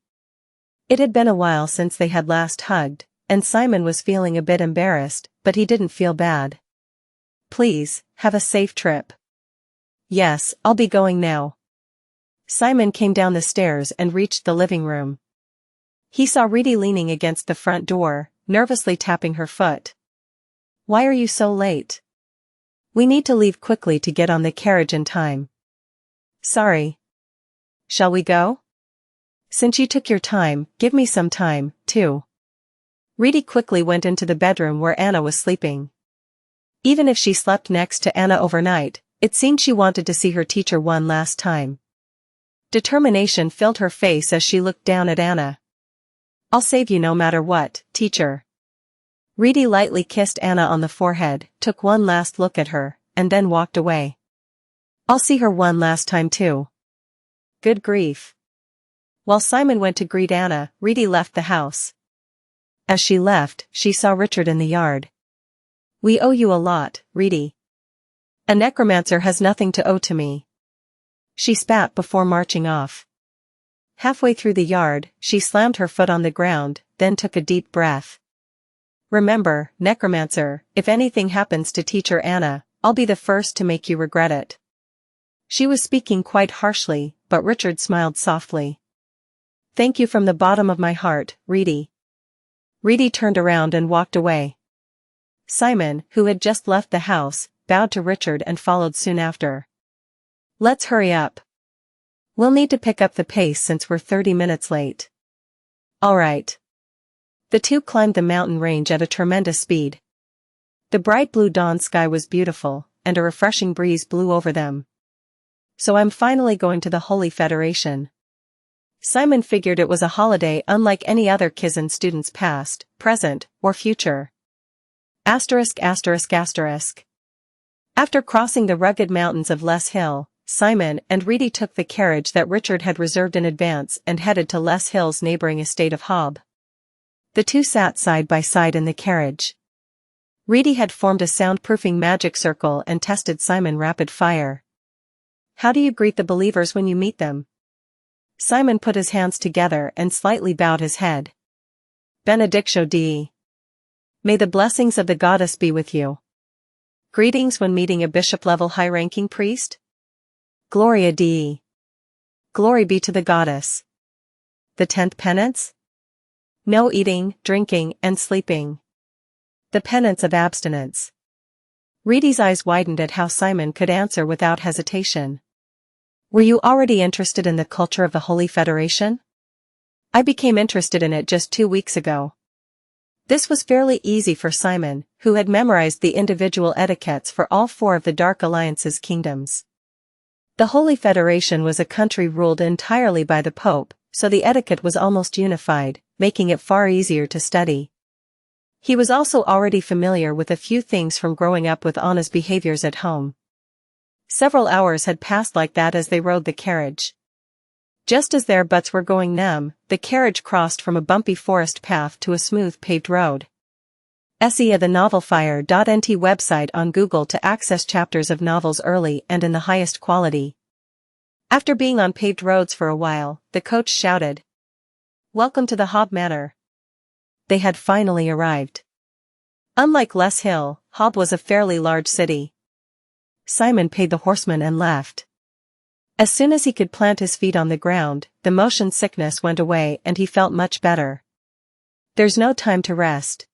It had been a while since they had last hugged, and Simon was feeling a bit embarrassed, but he didn't feel bad. Please, have a safe trip. Yes, I'll be going now. Simon came down the stairs and reached the living room. He saw Reedy leaning against the front door, nervously tapping her foot. Why are you so late? We need to leave quickly to get on the carriage in time. Sorry. Shall we go? Since you took your time, give me some time, too. Reedy quickly went into the bedroom where Anna was sleeping. Even if she slept next to Anna overnight, it seemed she wanted to see her teacher one last time. Determination filled her face as she looked down at Anna. I'll save you no matter what, teacher. Reedy lightly kissed Anna on the forehead, took one last look at her, and then walked away. I'll see her one last time too. Good grief. While Simon went to greet Anna, Reedy left the house. As she left, she saw Richard in the yard. We owe you a lot, Reedy. A necromancer has nothing to owe to me. She spat before marching off. Halfway through the yard, she slammed her foot on the ground, then took a deep breath. Remember, Necromancer, if anything happens to Teacher Anna, I'll be the first to make you regret it. She was speaking quite harshly, but Richard smiled softly. Thank you from the bottom of my heart, Reedy. Reedy turned around and walked away. Simon, who had just left the house, bowed to Richard and followed soon after. Let's hurry up. We'll need to pick up the pace since we're 30 minutes late. All right. The two climbed the mountain range at a tremendous speed. The bright blue dawn sky was beautiful, and a refreshing breeze blew over them. So I'm finally going to the Holy Federation. Simon figured it was a holiday unlike any other Kizan student's past, present, or future. After crossing the rugged mountains of Les Hill, Simon and Reedy took the carriage that Richard had reserved in advance and headed to Les Hill's neighboring estate of Hob. The two sat side by side in the carriage. Reedy had formed a soundproofing magic circle and tested Simon rapid fire. How do you greet the believers when you meet them? Simon put his hands together and slightly bowed his head. Benedictio Dei. May the blessings of the goddess be with you. Greetings when meeting a bishop-level high-ranking priest? Gloria Dei. Glory be to the goddess. The 10th penance? No eating, drinking, and sleeping. The penance of abstinence. Reedy's eyes widened at how Simon could answer without hesitation. Were you already interested in the culture of the Holy Federation? I became interested in it just 2 weeks ago. This was fairly easy for Simon, who had memorized the individual etiquettes for all 4 of the Dark Alliance's kingdoms. The Holy Federation was a country ruled entirely by the Pope, so the etiquette was almost unified, making it far easier to study. He was also already familiar with a few things from growing up with Anna's behaviors at home. Several hours had passed like that as they rode the carriage. Just as their butts were going numb, the carriage crossed from a bumpy forest path to a smooth paved road. See the novelfire.nt website on Google to access chapters of novels early and in the highest quality. After being on paved roads for a while, the coach shouted, "Welcome to the Hob Manor." They had finally arrived. Unlike Les Hill, Hob was a fairly large city. Simon paid the horseman and left. As soon as he could plant his feet on the ground, the motion sickness went away and he felt much better. There's no time to rest.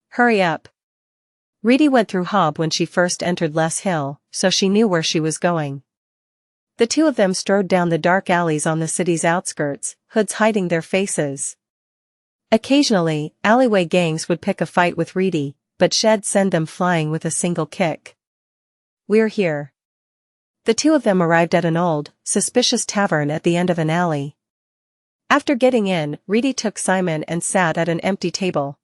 Hurry up. Reedy went through Hob when she first entered Les Hill, so she knew where she was going. The two of them strode down the dark alleys on the city's outskirts, hoods hiding their faces. Occasionally, alleyway gangs would pick a fight with Reedy, but she'd send them flying with a single kick. We're here. The two of them arrived at an old, suspicious tavern at the end of an alley. After getting in, Reedy took Simon and sat at an empty table.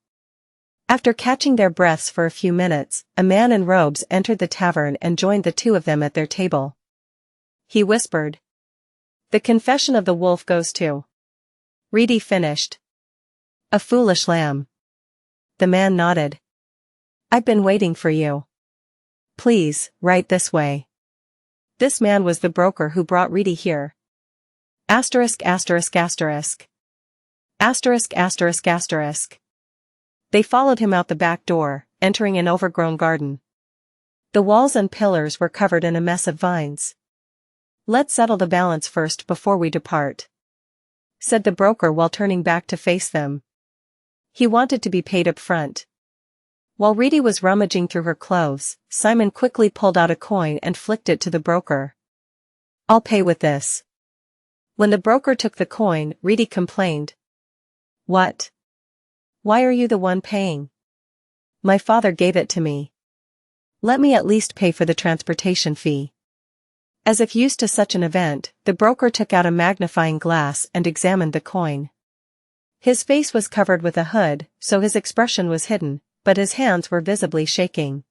After catching their breaths for a few minutes, a man in robes entered the tavern and joined the two of them at their table. He whispered. The confession of the wolf goes to. Reedy finished. A foolish lamb. The man nodded. I've been waiting for you. Please, right this way. This man was the broker who brought Reedy here. Asterisk. They followed him out the back door, entering an overgrown garden. The walls and pillars were covered in a mess of vines. Let's settle the balance first before we depart, said the broker while turning back to face them. He wanted to be paid up front. While Reedy was rummaging through her clothes, Simon quickly pulled out a coin and flicked it to the broker. I'll pay with this. When the broker took the coin, Reedy complained. What? Why are you the one paying? My father gave it to me. Let me at least pay for the transportation fee. As if used to such an event, the broker took out a magnifying glass and examined the coin. His face was covered with a hood, so his expression was hidden, but his hands were visibly shaking.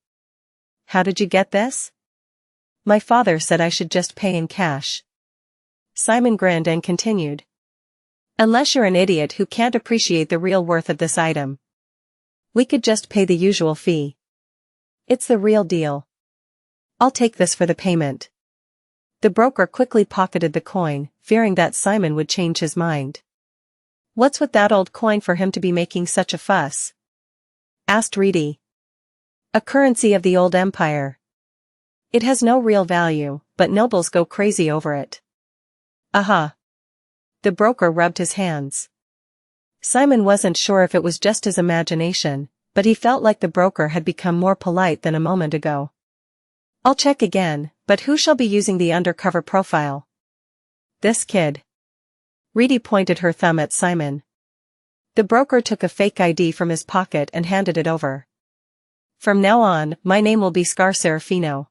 How did you get this? My father said I should just pay in cash. Simon grinned and continued. Unless you're an idiot who can't appreciate the real worth of this item. We could just pay the usual fee. It's the real deal. I'll take this for the payment. The broker quickly pocketed the coin, fearing that Simon would change his mind. What's with that old coin for him to be making such a fuss? Asked Reedy. A currency of the old empire. It has no real value, but nobles go crazy over it. Aha. The broker rubbed his hands. Simon wasn't sure if it was just his imagination, but he felt like the broker had become more polite than a moment ago. I'll check again, but who shall be using the undercover profile? This kid. Reedy pointed her thumb at Simon. The broker took a fake ID from his pocket and handed it over. From now on, my name will be Scar Serafino.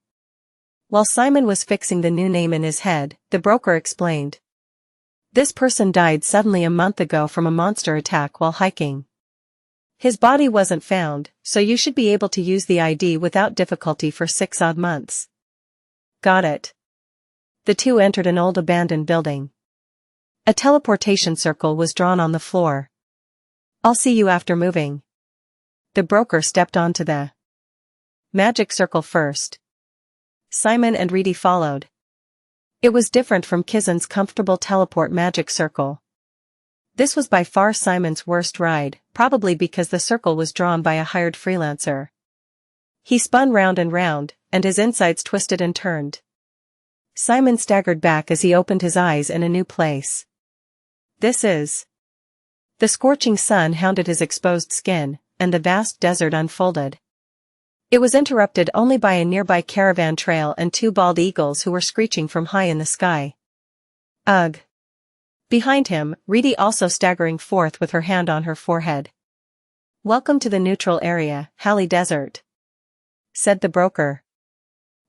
While Simon was fixing the new name in his head, the broker explained. This person died suddenly a month ago from a monster attack while hiking. His body wasn't found, so you should be able to use the ID without difficulty for 6 odd months. Got it. The two entered an old abandoned building. A teleportation circle was drawn on the floor. I'll see you after moving. The broker stepped onto the magic circle first. Simon and Reedy followed. It was different from Kizan's comfortable teleport magic circle. This was by far Simon's worst ride, probably because the circle was drawn by a hired freelancer. He spun round and round, and his insides twisted and turned. Simon staggered back as he opened his eyes in a new place. This is... The scorching sun hounded his exposed skin, and the vast desert unfolded. It was interrupted only by a nearby caravan trail and 2 bald eagles who were screeching from high in the sky. Ugh. Behind him, Reedy also staggering forth with her hand on her forehead. Welcome to the neutral area, Halley Desert, said the broker.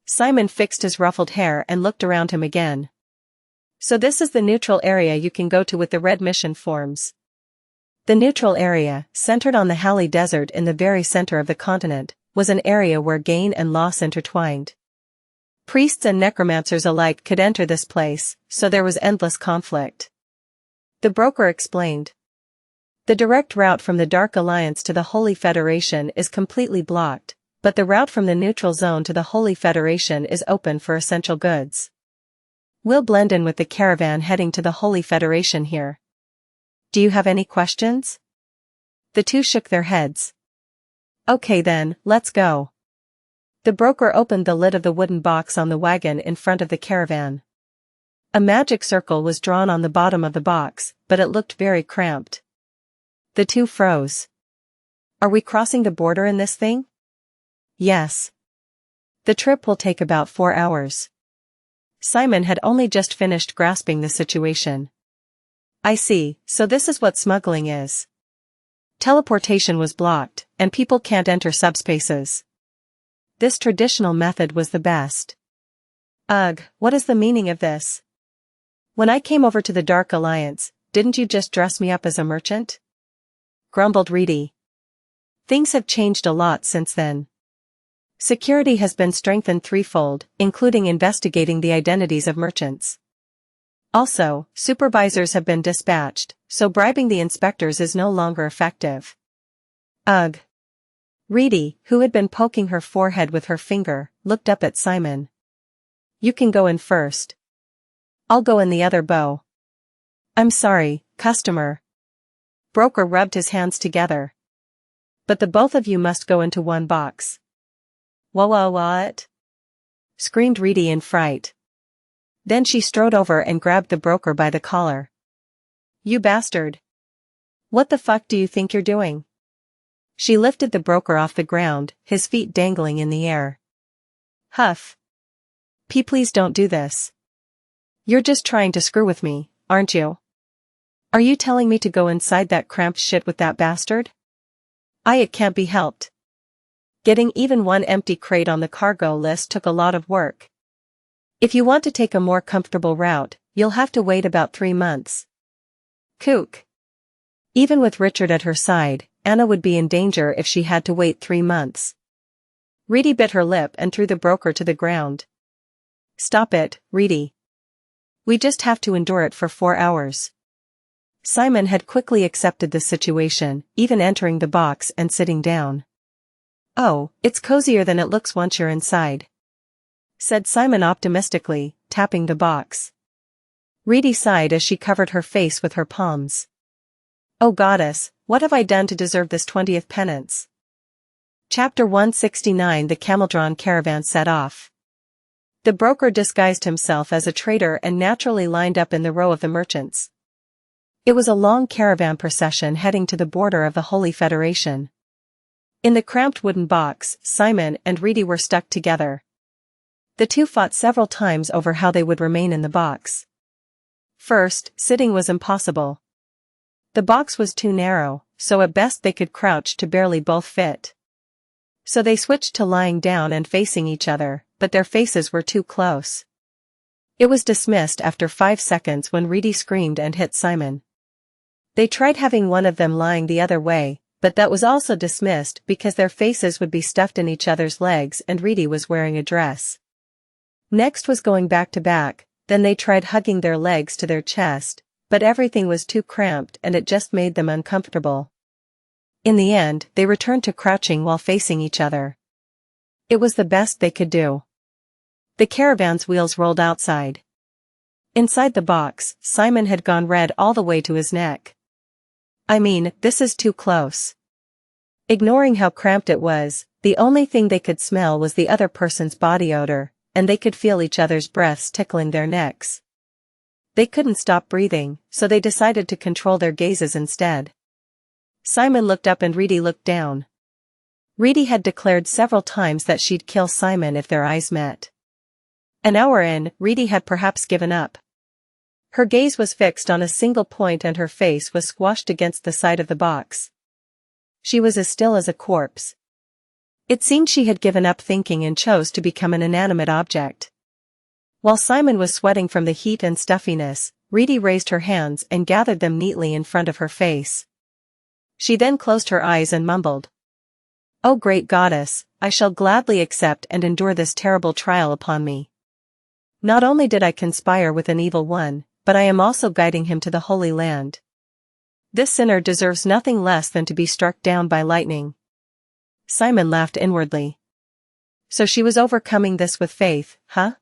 Simon fixed his ruffled hair and looked around him again. So this is the neutral area you can go to with the red mission forms. The neutral area, centered on the Halley Desert in the very center of the continent, was an area where gain and loss intertwined. Priests and necromancers alike could enter this place, so there was endless conflict. The broker explained. The direct route from the Dark Alliance to the Holy Federation is completely blocked, but the route from the neutral zone to the Holy Federation is open for essential goods. We'll blend in with the caravan heading to the Holy Federation here. Do you have any questions? The two shook their heads. Okay then, let's go. The broker opened the lid of the wooden box on the wagon in front of the caravan. A magic circle was drawn on the bottom of the box, but it looked very cramped. The two froze. Are we crossing the border in this thing? Yes. The trip will take about 4 hours. Simon had only just finished grasping the situation. I see, so this is what smuggling is. Teleportation was blocked, and people can't enter subspaces. This traditional method was the best. Ugh, what is the meaning of this? When I came over to the Dark Alliance, didn't you just dress me up as a merchant? Grumbled Reedy. Things have changed a lot since then. Security has been strengthened threefold, including investigating the identities of merchants. Also, supervisors have been dispatched, so bribing the inspectors is no longer effective. Ugh. Reedy, who had been poking her forehead with her finger, looked up at Simon. You can go in first. I'll go in the other bow. I'm sorry, customer. Broker rubbed his hands together. But the both of you must go into one box. What? Screamed Reedy in fright. Then she strode over and grabbed the broker by the collar. You bastard. What the fuck do you think you're doing? She lifted the broker off the ground, his feet dangling in the air. Huff. Please don't do this. You're just trying to screw with me, aren't you? Are you telling me to go inside that cramped shit with that bastard? It can't be helped. Getting even one empty crate on the cargo list took a lot of work. If you want to take a more comfortable route, you'll have to wait about 3 months. Kook. Even with Richard at her side, Anna would be in danger if she had to wait 3 months. Reedy bit her lip and threw the broker to the ground. Stop it, Reedy. We just have to endure it for 4 hours. Simon had quickly accepted the situation, even entering the box and sitting down. Oh, it's cozier than it looks once you're inside, said Simon optimistically, tapping the box. Reedy sighed as she covered her face with her palms. Oh goddess, what have I done to deserve this 20th penance? Chapter 169. The camel-drawn caravan set off. The broker disguised himself as a trader and naturally lined up in the row of the merchants. It was a long caravan procession heading to the border of the Holy Federation. In the cramped wooden box, Simon and Reedy were stuck together. The two fought several times over how they would remain in the box. First, sitting was impossible. The box was too narrow, so at best they could crouch to barely both fit. So they switched to lying down and facing each other, but their faces were too close. It was dismissed after 5 seconds when Reedy screamed and hit Simon. They tried having one of them lying the other way, but that was also dismissed because their faces would be stuffed in each other's legs and Reedy was wearing a dress. Next was going back to back, then they tried hugging their legs to their chest, but everything was too cramped and it just made them uncomfortable. In the end, they returned to crouching while facing each other. It was the best they could do. The caravan's wheels rolled outside. Inside the box, Simon had gone red all the way to his neck. I mean, this is too close. Ignoring how cramped it was, the only thing they could smell was the other person's body odor, and they could feel each other's breaths tickling their necks. They couldn't stop breathing, so they decided to control their gazes instead. Simon looked up and Reedy looked down. Reedy had declared several times that she'd kill Simon if their eyes met. An hour in, Reedy had perhaps given up. Her gaze was fixed on a single point and her face was squashed against the side of the box. She was as still as a corpse. It seemed she had given up thinking and chose to become an inanimate object. While Simon was sweating from the heat and stuffiness, Reedy raised her hands and gathered them neatly in front of her face. She then closed her eyes and mumbled, "Oh great goddess, I shall gladly accept and endure this terrible trial upon me. Not only did I conspire with an evil one, but I am also guiding him to the Holy Land. This sinner deserves nothing less than to be struck down by lightning." Simon laughed inwardly. So she was overcoming this with faith, huh?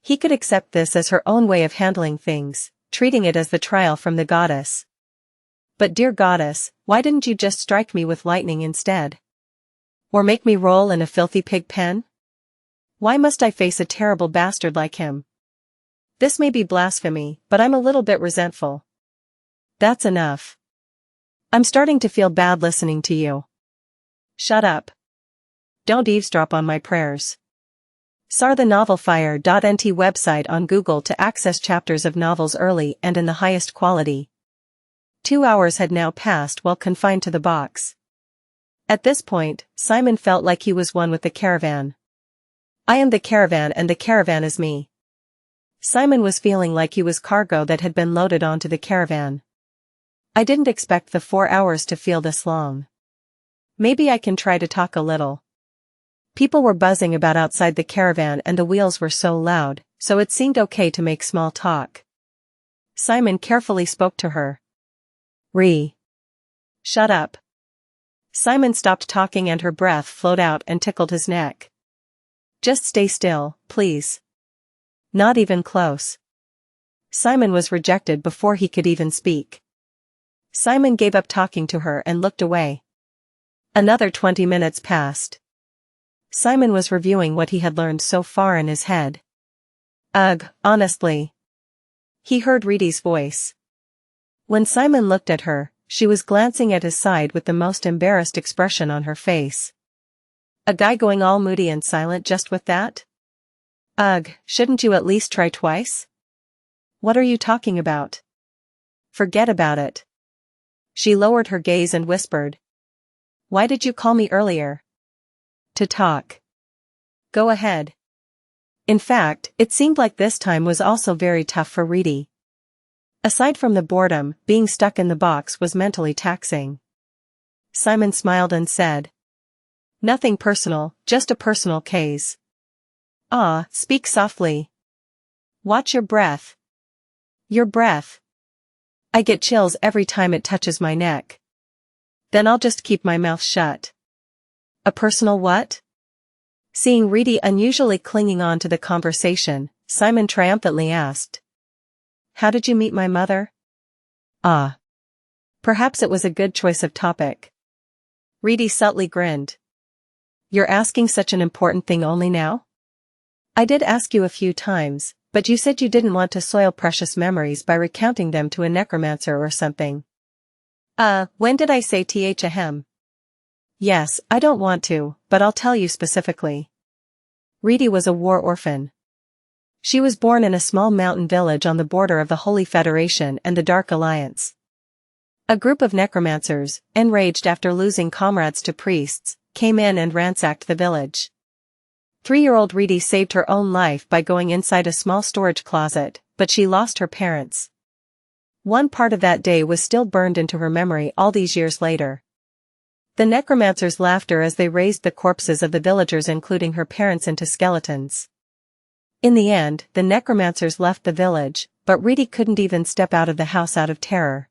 He could accept this as her own way of handling things, treating it as the trial from the goddess. But dear goddess, why didn't you just strike me with lightning instead? Or make me roll in a filthy pig pen? Why must I face a terrible bastard like him? This may be blasphemy, but I'm a little bit resentful. That's enough. I'm starting to feel bad listening to you. Shut up. Don't eavesdrop on my prayers. SAR the novelfire.nt website on Google to access chapters of novels early and in the highest quality. 2 hours had now passed while confined to the box. At this point, Simon felt like he was one with the caravan. I am the caravan and the caravan is me. Simon was feeling like he was cargo that had been loaded onto the caravan. I didn't expect the 4 hours to feel this long. Maybe I can try to talk a little. People were buzzing about outside the caravan and the wheels were so loud, so it seemed okay to make small talk. Simon carefully spoke to her. Shut up. Simon stopped talking and her breath flowed out and tickled his neck. Just stay still, please. Not even close. Simon was rejected before he could even speak. Simon gave up talking to her and looked away. Another 20 minutes passed. Simon was reviewing what he had learned so far in his head. Ugh, honestly. He heard Reedy's voice. When Simon looked at her, she was glancing at his side with the most embarrassed expression on her face. A guy going all moody and silent just with that? Ugh, shouldn't you at least try twice? What are you talking about? Forget about it. She lowered her gaze and whispered. Why did you call me earlier? To talk. Go ahead. In fact, it seemed like this time was also very tough for Reedy. Aside from the boredom, being stuck in the box was mentally taxing. Simon smiled and said, "Nothing personal, just a personal case." "Ah, speak softly. Watch your breath." "Your breath. I get chills every time it touches my neck." "Then I'll just keep my mouth shut." "A personal what?" Seeing Reedy unusually clinging on to the conversation, Simon triumphantly asked, "How did you meet my mother?" "Ah. Perhaps it was a good choice of topic." Reedy subtly grinned. "You're asking such an important thing only now?" "I did ask you a few times, but you said you didn't want to soil precious memories by recounting them to a necromancer or something." When did I say ahem? "Yes, I don't want to, but I'll tell you specifically." Reedy was a war orphan. She was born in a small mountain village on the border of the Holy Federation and the Dark Alliance. A group of necromancers, enraged after losing comrades to priests, came in and ransacked the village. 3-year-old Reedy saved her own life by going inside a small storage closet, but she lost her parents. One part of that day was still burned into her memory all these years later. The necromancers' laughter as they raised the corpses of the villagers, including her parents, into skeletons. In the end, the necromancers left the village, but Reedy couldn't even step out of the house out of terror.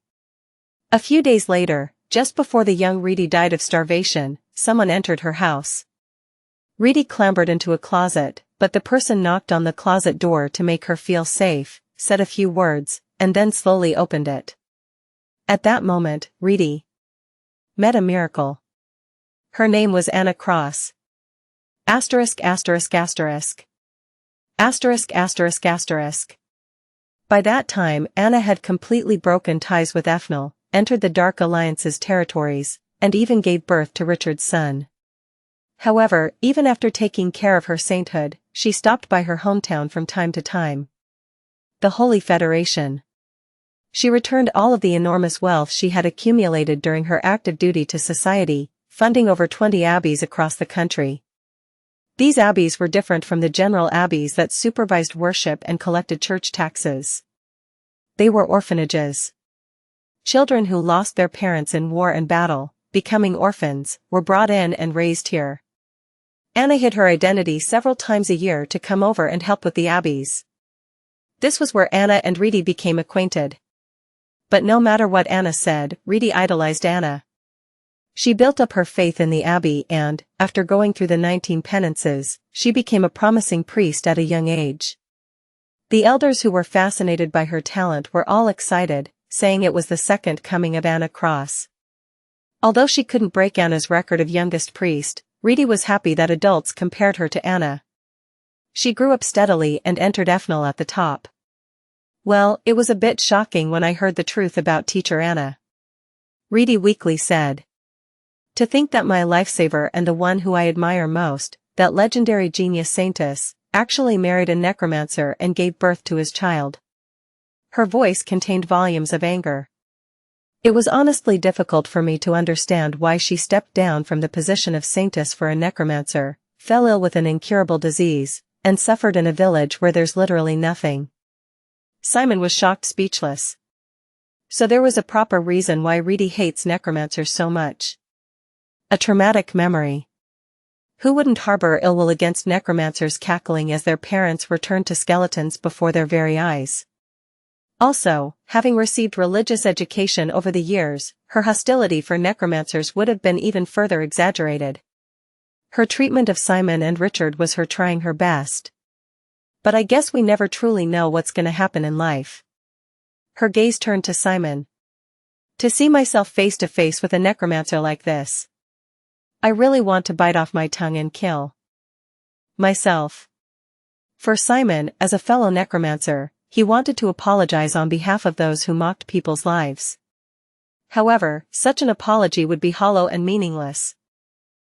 A few days later, just before the young Reedy died of starvation, someone entered her house. Reedy clambered into a closet, but the person knocked on the closet door to make her feel safe, said a few words, and then slowly opened it. At that moment, Reedy met a miracle. Her name was Anna Cross. Asterisk asterisk asterisk. Asterisk asterisk asterisk. By that time, Anna had completely broken ties with Ethnal, entered the Dark Alliance's territories, and even gave birth to Richard's son. However, even after taking care of her sainthood, she stopped by her hometown from time to time. The Holy Federation. She returned all of the enormous wealth she had accumulated during her active duty to society, funding over 20 abbeys across the country. These abbeys were different from the general abbeys that supervised worship and collected church taxes. They were orphanages. Children who lost their parents in war and battle, becoming orphans, were brought in and raised here. Anna hid her identity several times a year to come over and help with the abbeys. This was where Anna and Reedy became acquainted. But no matter what Anna said, Reedy idolized Anna. She built up her faith in the abbey and, after going through the 19 penances, she became a promising priest at a young age. The elders who were fascinated by her talent were all excited, saying it was the second coming of Anna Cross. Although she couldn't break Anna's record of youngest priest, Reedy was happy that adults compared her to Anna. She grew up steadily and entered Ethnal at the top. "Well, it was a bit shocking when I heard the truth about teacher Anna," Reedy weakly said. "To think that my lifesaver and the one who I admire most, that legendary genius Saintess, actually married a necromancer and gave birth to his child." Her voice contained volumes of anger. It was honestly difficult for me to understand why she stepped down from the position of Saintess for a necromancer, fell ill with an incurable disease, and suffered in a village where there's literally nothing. Simon was shocked, speechless. So there was a proper reason why Reedy hates necromancers so much. A traumatic memory. Who wouldn't harbor ill will against necromancers cackling as their parents were turned to skeletons before their very eyes? Also, having received religious education over the years, her hostility for necromancers would have been even further exaggerated. Her treatment of Simon and Richard was her trying her best. But I guess we never truly know what's gonna happen in life. Her gaze turned to Simon. To see myself face to face with a necromancer like this. I really want to bite off my tongue and kill myself. For Simon, as a fellow necromancer, he wanted to apologize on behalf of those who mocked people's lives. However, such an apology would be hollow and meaningless.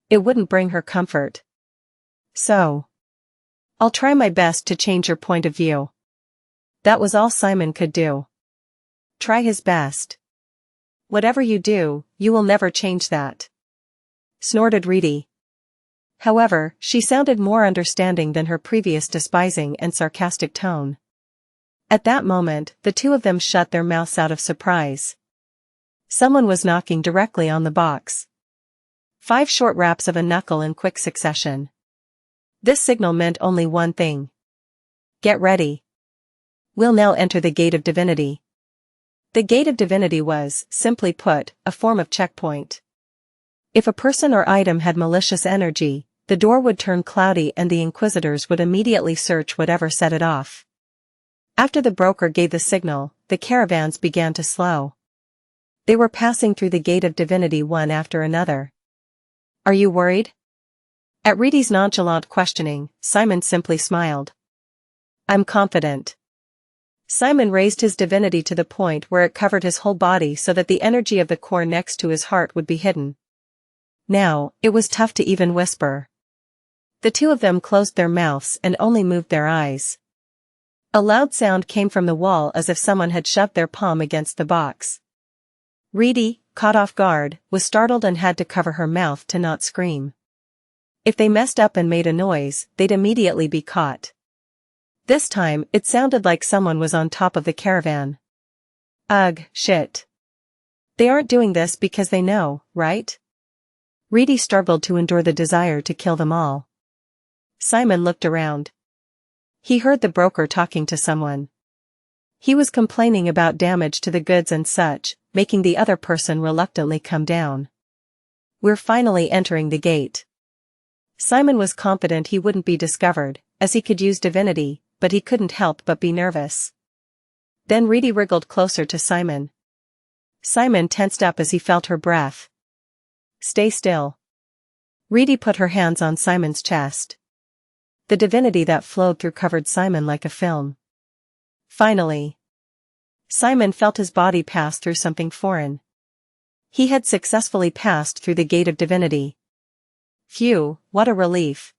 It wouldn't bring her comfort. So, "I'll try my best to change your point of view." That was all Simon could do. Try his best. "Whatever you do, you will never change that," snorted Reedy. However, she sounded more understanding than her previous despising and sarcastic tone. At that moment, the two of them shut their mouths out of surprise. Someone was knocking directly on the box. 5 short raps of a knuckle in quick succession. This signal meant only one thing. Get ready. We'll now enter the Gate of Divinity. The Gate of Divinity was, simply put, a form of checkpoint. If a person or item had malicious energy, the door would turn cloudy and the Inquisitors would immediately search whatever set it off. After the broker gave the signal, the caravans began to slow. They were passing through the Gate of Divinity one after another. Are you worried? At Reedy's nonchalant questioning, Simon simply smiled. I'm confident. Simon raised his divinity to the point where it covered his whole body so that the energy of the core next to his heart would be hidden. Now, it was tough to even whisper. The two of them closed their mouths and only moved their eyes. A loud sound came from the wall as if someone had shoved their palm against the box. Reedy, caught off guard, was startled and had to cover her mouth to not scream. If they messed up and made a noise, they'd immediately be caught. This time, it sounded like someone was on top of the caravan. Ugh, shit. They aren't doing this because they know, right? Reedy struggled to endure the desire to kill them all. Simon looked around. He heard the broker talking to someone. He was complaining about damage to the goods and such, making the other person reluctantly come down. We're finally entering the gate. Simon was confident he wouldn't be discovered, as he could use divinity, but he couldn't help but be nervous. Then Reedy wriggled closer to Simon. Simon tensed up as he felt her breath. Stay still. Reedy put her hands on Simon's chest. The divinity that flowed through covered Simon like a film. Finally. Simon felt his body pass through something foreign. He had successfully passed through the Gate of Divinity. Phew, what a relief.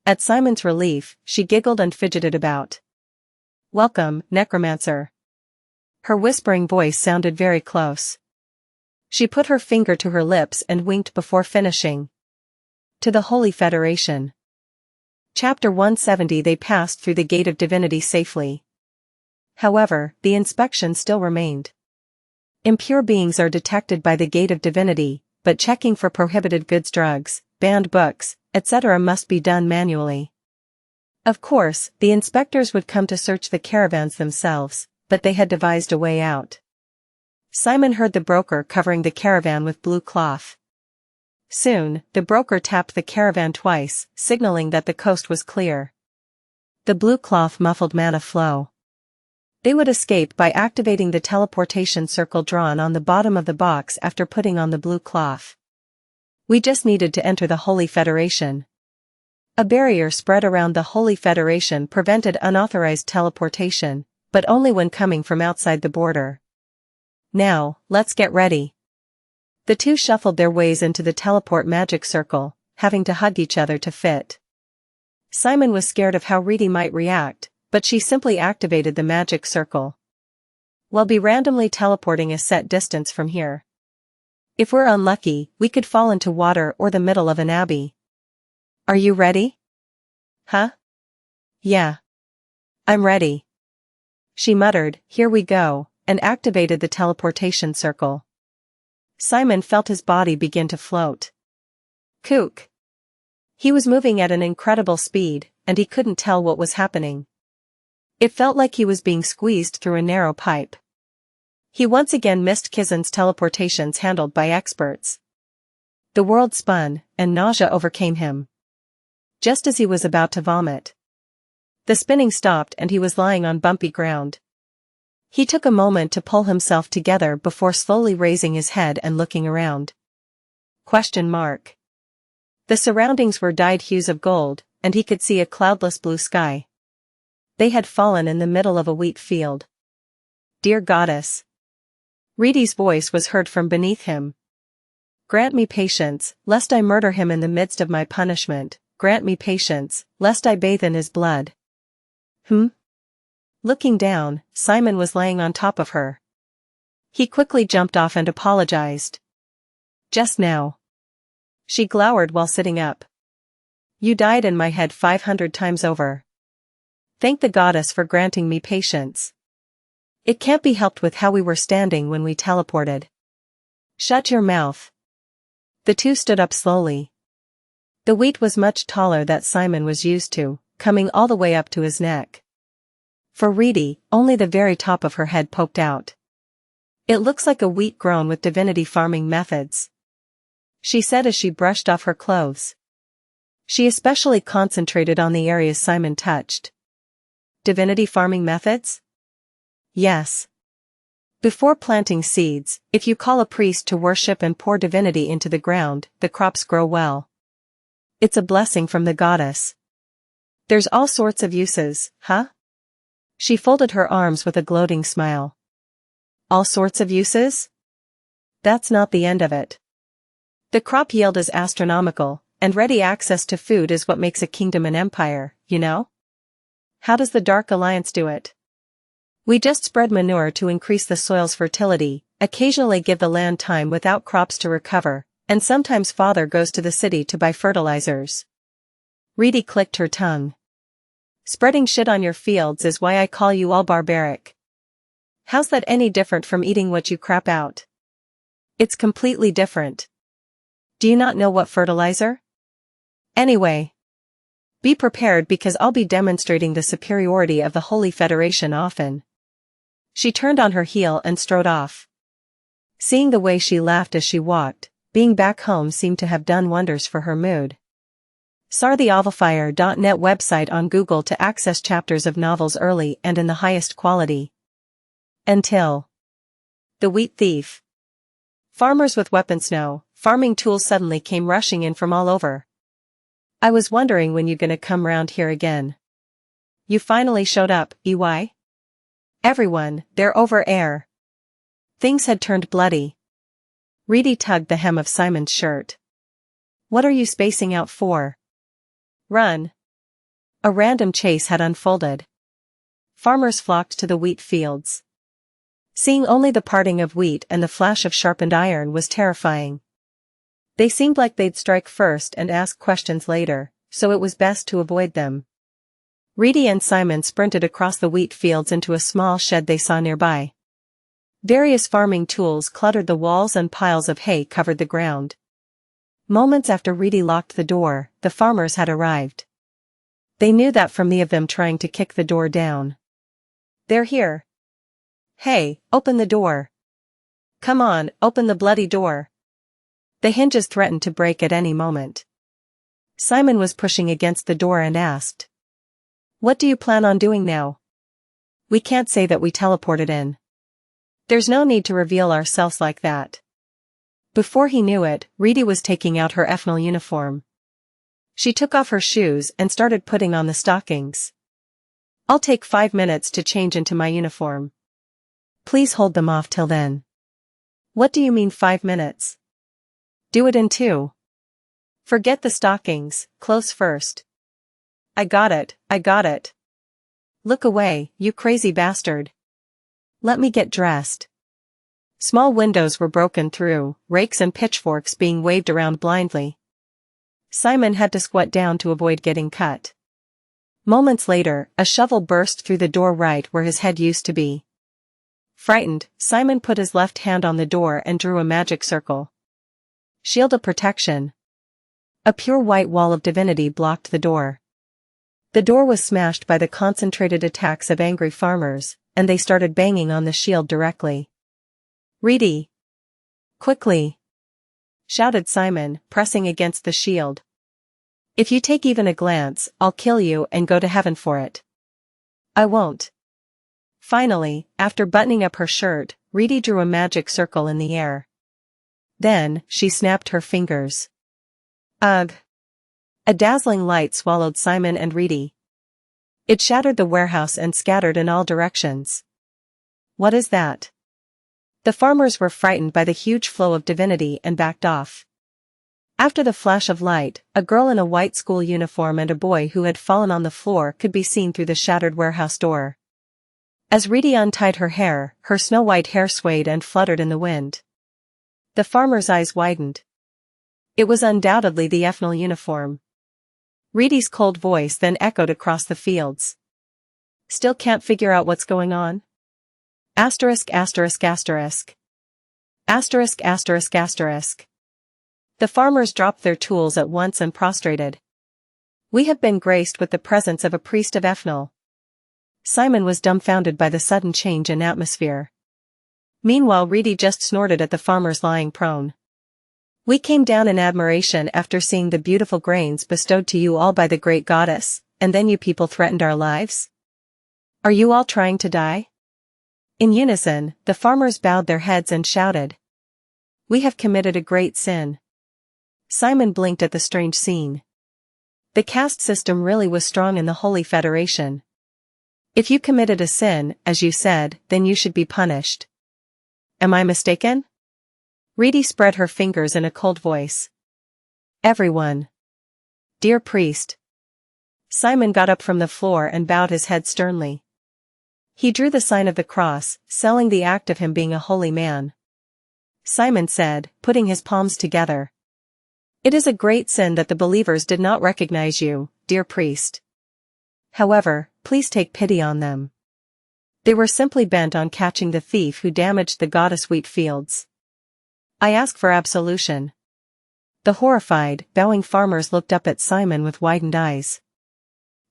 At Simon's relief, she giggled and fidgeted about. Welcome, Necromancer. Her whispering voice sounded very close. She put her finger to her lips and winked before finishing. To the Holy Federation. Chapter 170. They passed through the Gate of Divinity safely. However, the inspection still remained. Impure beings are detected by the Gate of Divinity, but checking for prohibited goods, drugs, banned books, etc. must be done manually. Of course, the inspectors would come to search the caravans themselves, but they had devised a way out. Simon heard the broker covering the caravan with blue cloth. Soon, the broker tapped the caravan twice, signaling that the coast was clear. The blue cloth muffled mana flow. They would escape by activating the teleportation circle drawn on the bottom of the box after putting on the blue cloth. We just needed to enter the Holy Federation. A barrier spread around the Holy Federation prevented unauthorized teleportation, but only when coming from outside the border. Now, let's get ready. The two shuffled their ways into the teleport magic circle, having to hug each other to fit. Simon was scared of how Reedy might react, but she simply activated the magic circle. We'll be randomly teleporting a set distance from here. If we're unlucky, we could fall into water or the middle of an abbey. Are you ready? Huh? Yeah. I'm ready. She muttered, "Here we go," and activated the teleportation circle. Simon felt his body begin to float. Kook. He was moving at an incredible speed, and he couldn't tell what was happening. It felt like he was being squeezed through a narrow pipe. He once again missed Kizan's teleportations handled by experts. The world spun, and nausea overcame him. Just as he was about to vomit. The spinning stopped and he was lying on bumpy ground. He took a moment to pull himself together before slowly raising his head and looking around. The surroundings were dyed hues of gold, and he could see a cloudless blue sky. They had fallen in the middle of a wheat field. Dear Goddess. Reedy's voice was heard from beneath him. Grant me patience, lest I murder him in the midst of my punishment. Grant me patience, lest I bathe in his blood. Looking down, Simon was laying on top of her. He quickly jumped off and apologized. Just now. She glowered while sitting up. You died in my head 500 times over. Thank the goddess for granting me patience. It can't be helped with how we were standing when we teleported. Shut your mouth. The two stood up slowly. The wheat was much taller than Simon was used to, coming all the way up to his neck. For Reedy, only the very top of her head poked out. It looks like a wheat grown with divinity farming methods, she said as she brushed off her clothes. She especially concentrated on the areas Simon touched. Divinity farming methods? Yes. Before planting seeds, if you call a priest to worship and pour divinity into the ground, the crops grow well. It's a blessing from the goddess. There's all sorts of uses, huh? She folded her arms with a gloating smile. All sorts of uses? That's not the end of it. The crop yield is astronomical, and ready access to food is what makes a kingdom an empire, you know? How does the Dark Alliance do it? We just spread manure to increase the soil's fertility, occasionally give the land time without crops to recover, and sometimes father goes to the city to buy fertilizers. Reedy clicked her tongue. Spreading shit on your fields is why I call you all barbaric. How's that any different from eating what you crap out? It's completely different. Do you not know what fertilizer? Anyway. Be prepared because I'll be demonstrating the superiority of the Holy Federation often. She turned on her heel and strode off. Seeing the way she laughed as she walked, being back home seemed to have done wonders for her mood. SarTheOvalfire.net website on Google to access chapters of novels early and in the highest quality. Until The Wheat Thief. Farmers with weapons know. Farming tools suddenly came rushing in from all over. I was wondering when you gonna come round here again. You finally showed up, EY? Everyone, they're over air. Things had turned bloody. Reedy tugged the hem of Simon's shirt. What are you spacing out for? Run. A random chase had unfolded. Farmers flocked to the wheat fields. Seeing only the parting of wheat and the flash of sharpened iron was terrifying. They seemed like they'd strike first and ask questions later, so it was best to avoid them. Reedy and Simon sprinted across the wheat fields into a small shed they saw nearby. Various farming tools cluttered the walls and piles of hay covered the ground. Moments after Reedy locked the door, the farmers had arrived. They knew that from the of them trying to kick the door down. They're here. Hey, open the door. Come on, open the bloody door. The hinges threatened to break at any moment. Simon was pushing against the door and asked. What do you plan on doing now? We can't say that we teleported in. There's no need to reveal ourselves like that. Before he knew it, Reedy was taking out her ephemeral uniform. She took off her shoes and started putting on the stockings. I'll take 5 minutes to change into my uniform. Please hold them off till then. What do you mean 5 minutes? Do it in 2. Forget the stockings, clothes first. I got it, I got it. Look away, you crazy bastard. Let me get dressed. Small windows were broken through, rakes and pitchforks being waved around blindly. Simon had to squat down to avoid getting cut. Moments later, a shovel burst through the door right where his head used to be. Frightened, Simon put his left hand on the door and drew a magic circle. Shield of protection. A pure white wall of divinity blocked the door. The door was smashed by the concentrated attacks of angry farmers, and they started banging on the shield directly. Reedy! Quickly! Shouted Simon, pressing against the shield. If you take even a glance, I'll kill you and go to heaven for it. I won't. Finally, after buttoning up her shirt, Reedy drew a magic circle in the air. Then, she snapped her fingers. Ugh! A dazzling light swallowed Simon and Reedy. It shattered the warehouse and scattered in all directions. What is that? The farmers were frightened by the huge flow of divinity and backed off. After the flash of light, a girl in a white school uniform and a boy who had fallen on the floor could be seen through the shattered warehouse door. As Reedy untied her hair, her snow-white hair swayed and fluttered in the wind. The farmer's eyes widened. It was undoubtedly the ephemeral uniform. Reedy's cold voice then echoed across the fields. Still can't figure out what's going on? Asterisk asterisk asterisk. Asterisk asterisk asterisk. The farmers dropped their tools at once and prostrated. We have been graced with the presence of a priest of Ethnol. Simon was dumbfounded by the sudden change in atmosphere. Meanwhile Reedy just snorted at the farmers lying prone. We came down in admiration after seeing the beautiful grains bestowed to you all by the great goddess, and then you people threatened our lives? Are you all trying to die? In unison, the farmers bowed their heads and shouted. We have committed a great sin. Simon blinked at the strange scene. The caste system really was strong in the Holy Federation. If you committed a sin, as you said, then you should be punished. Am I mistaken? Reedy spread her fingers in a cold voice. Everyone. Dear priest. Simon got up from the floor and bowed his head sternly. He drew the sign of the cross, selling the act of him being a holy man. Simon said, putting his palms together. It is a great sin that the believers did not recognize you, dear priest. However, please take pity on them. They were simply bent on catching the thief who damaged the goddess wheat fields. I ask for absolution. The horrified, bowing farmers looked up at Simon with widened eyes.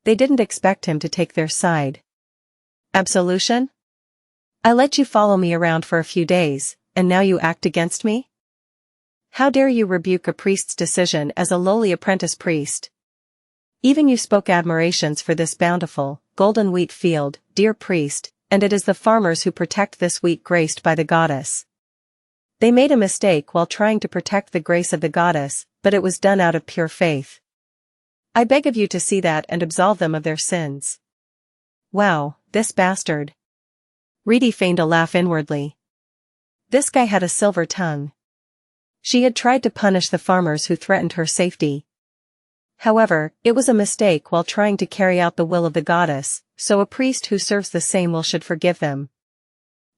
They didn't expect him to take their side. Absolution? I let you follow me around for a few days, and now you act against me? How dare you rebuke a priest's decision as a lowly apprentice priest? Even you spoke admirations for this bountiful, golden wheat field, dear priest, and it is the farmers who protect this wheat graced by the goddess. They made a mistake while trying to protect the grace of the goddess, but it was done out of pure faith. I beg of you to see that and absolve them of their sins. Wow, this bastard. Reedy feigned a laugh inwardly. This guy had a silver tongue. She had tried to punish the farmers who threatened her safety. However, it was a mistake while trying to carry out the will of the goddess, so a priest who serves the same will should forgive them.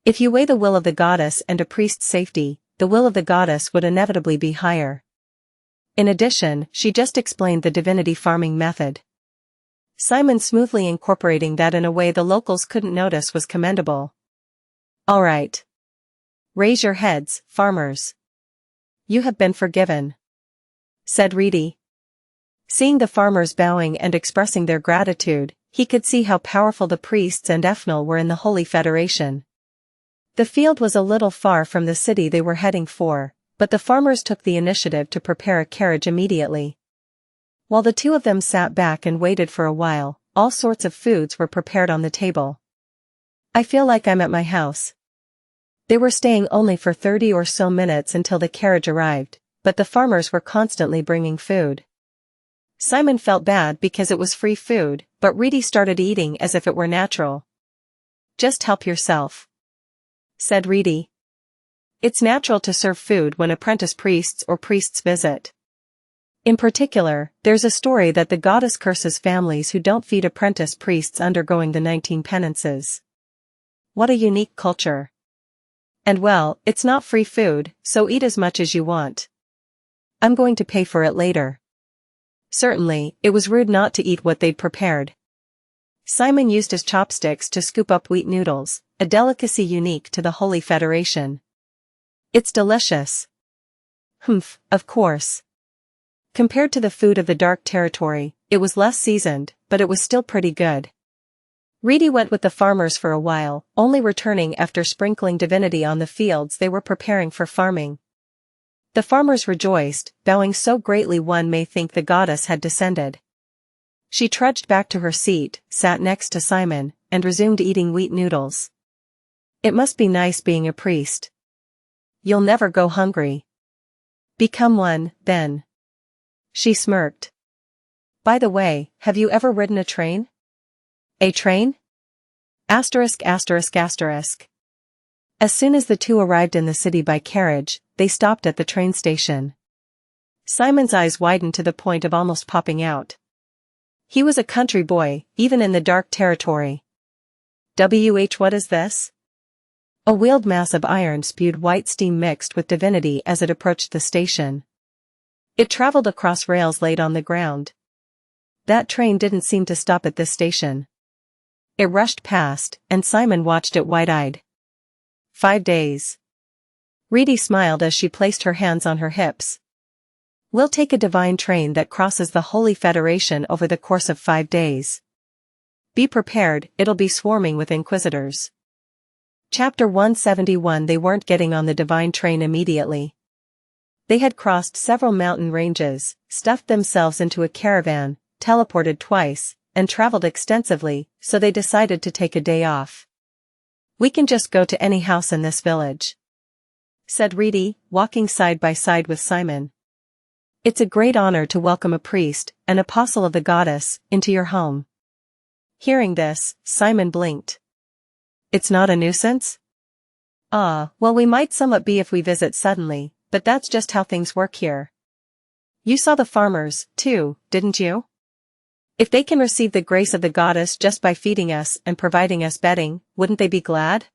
If you weigh the will of the goddess and a priest's safety, the will of the goddess would inevitably be higher. In addition, she just explained the divinity farming method. Simon smoothly incorporating that in a way the locals couldn't notice was commendable. All right. Raise your heads, farmers. You have been forgiven, said Reedy. Seeing the farmers bowing and expressing their gratitude, he could see how powerful the priests and Ethnol were in the Holy Federation. The field was a little far from the city they were heading for, but the farmers took the initiative to prepare a carriage immediately. While the two of them sat back and waited for a while, all sorts of foods were prepared on the table. I feel like I'm at my house. They were staying only for 30 or so minutes until the carriage arrived, but the farmers were constantly bringing food. Simon felt bad because it was free food, but Reedy started eating as if it were natural. Just help yourself, said Reedy. It's natural to serve food when apprentice priests or priests visit. In particular, there's a story that the goddess curses families who don't feed apprentice priests undergoing the 19 penances. What a unique culture. And well, it's not free food, so eat as much as you want. I'm going to pay for it later. Certainly, it was rude not to eat what they'd prepared. Simon used his chopsticks to scoop up wheat noodles, a delicacy unique to the Holy Federation. It's delicious. Humph, of course. Compared to the food of the Dark Territory, it was less seasoned, but it was still pretty good. Reedy went with the farmers for a while, only returning after sprinkling divinity on the fields they were preparing for farming. The farmers rejoiced, bowing so greatly one may think the goddess had descended. She trudged back to her seat, sat next to Simon, and resumed eating wheat noodles. It must be nice being a priest. You'll never go hungry. Become one, then. She smirked. By the way, have you ever ridden a train? A train? Asterisk asterisk asterisk. As soon as the two arrived in the city by carriage, they stopped at the train station. Simon's eyes widened to the point of almost popping out. He was a country boy, even in the Dark Territory. What is this? A wheeled mass of iron spewed white steam mixed with divinity as it approached the station. It traveled across rails laid on the ground. That train didn't seem to stop at this station. It rushed past, and Simon watched it wide-eyed. 5 days. Reedy smiled as she placed her hands on her hips. We'll take a divine train that crosses the Holy Federation over the course of 5 days. Be prepared, it'll be swarming with inquisitors. Chapter 171. They weren't getting on the divine train immediately. They had crossed several mountain ranges, stuffed themselves into a caravan, teleported twice, and traveled extensively, so they decided to take a day off. We can just go to any house in this village, said Reedy, walking side by side with Simon. It's a great honor to welcome a priest, an apostle of the goddess, into your home. Hearing this, Simon blinked. It's not a nuisance? Well, we might somewhat be if we visit suddenly, but that's just how things work here. You saw the farmers, too, didn't you? If they can receive the grace of the goddess just by feeding us and providing us bedding, wouldn't they be glad?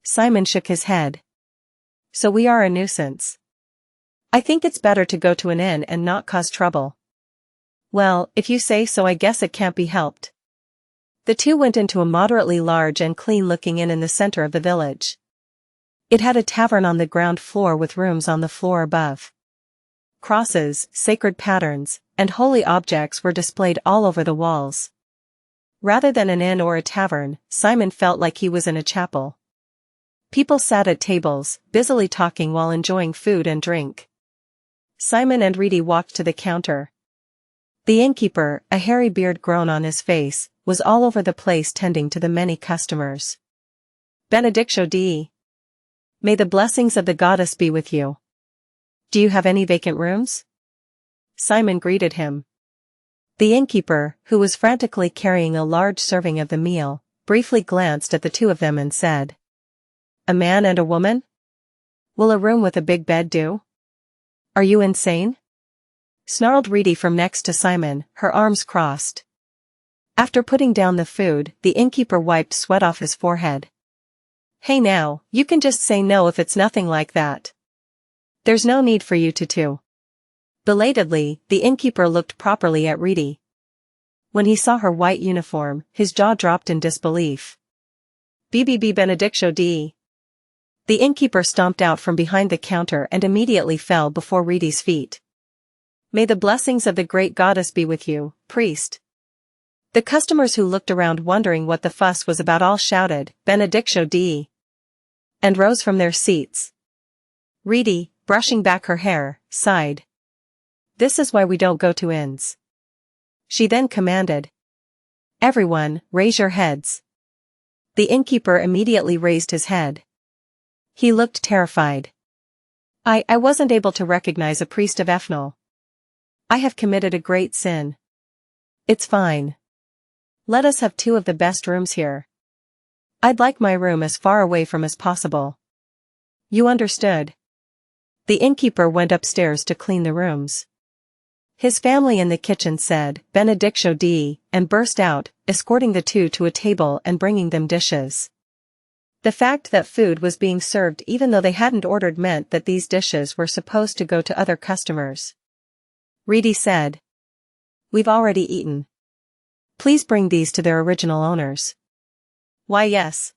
Simon shook his head. So we are a nuisance. I think it's better to go to an inn and not cause trouble. Well, if you say so, I guess it can't be helped. The two went into a moderately large and clean-looking inn in the center of the village. It had a tavern on the ground floor with rooms on the floor above. Crosses, sacred patterns, and holy objects were displayed all over the walls. Rather than an inn or a tavern, Simon felt like he was in a chapel. People sat at tables, busily talking while enjoying food and drink. Simon and Reedy walked to the counter. The innkeeper, a hairy beard grown on his face, was all over the place tending to the many customers. Benedictio Dei. May the blessings of the goddess be with you. Do you have any vacant rooms? Simon greeted him. The innkeeper, who was frantically carrying a large serving of the meal, briefly glanced at the two of them and said, A man and a woman? Will a room with a big bed do? Are you insane? Snarled Reedy from next to Simon, her arms crossed. After putting down the food, the innkeeper wiped sweat off his forehead. Hey now, you can just say no if it's nothing like that. There's no need for you to. Belatedly, the innkeeper looked properly at Reedy. When he saw her white uniform, his jaw dropped in disbelief. BBB Benedictio Dei. The innkeeper stomped out from behind the counter and immediately fell before Reedy's feet. May the blessings of the great goddess be with you, priest. The customers who looked around wondering what the fuss was about all shouted, Benedictio Dei, and rose from their seats. Reedy, brushing back her hair, sighed. This is why we don't go to inns. She then commanded. Everyone, raise your heads. The innkeeper immediately raised his head. He looked terrified. I wasn't able to recognize a priest of Ethnol. I have committed a great sin. It's fine. Let us have 2 of the best rooms here. I'd like my room as far away from as possible. You understood. The innkeeper went upstairs to clean the rooms. His family in the kitchen said, Benedictio Dei, and burst out, escorting the two to a table and bringing them dishes. The fact that food was being served even though they hadn't ordered meant that these dishes were supposed to go to other customers. Reedy said. We've already eaten. Please bring these to their original owners. Why yes.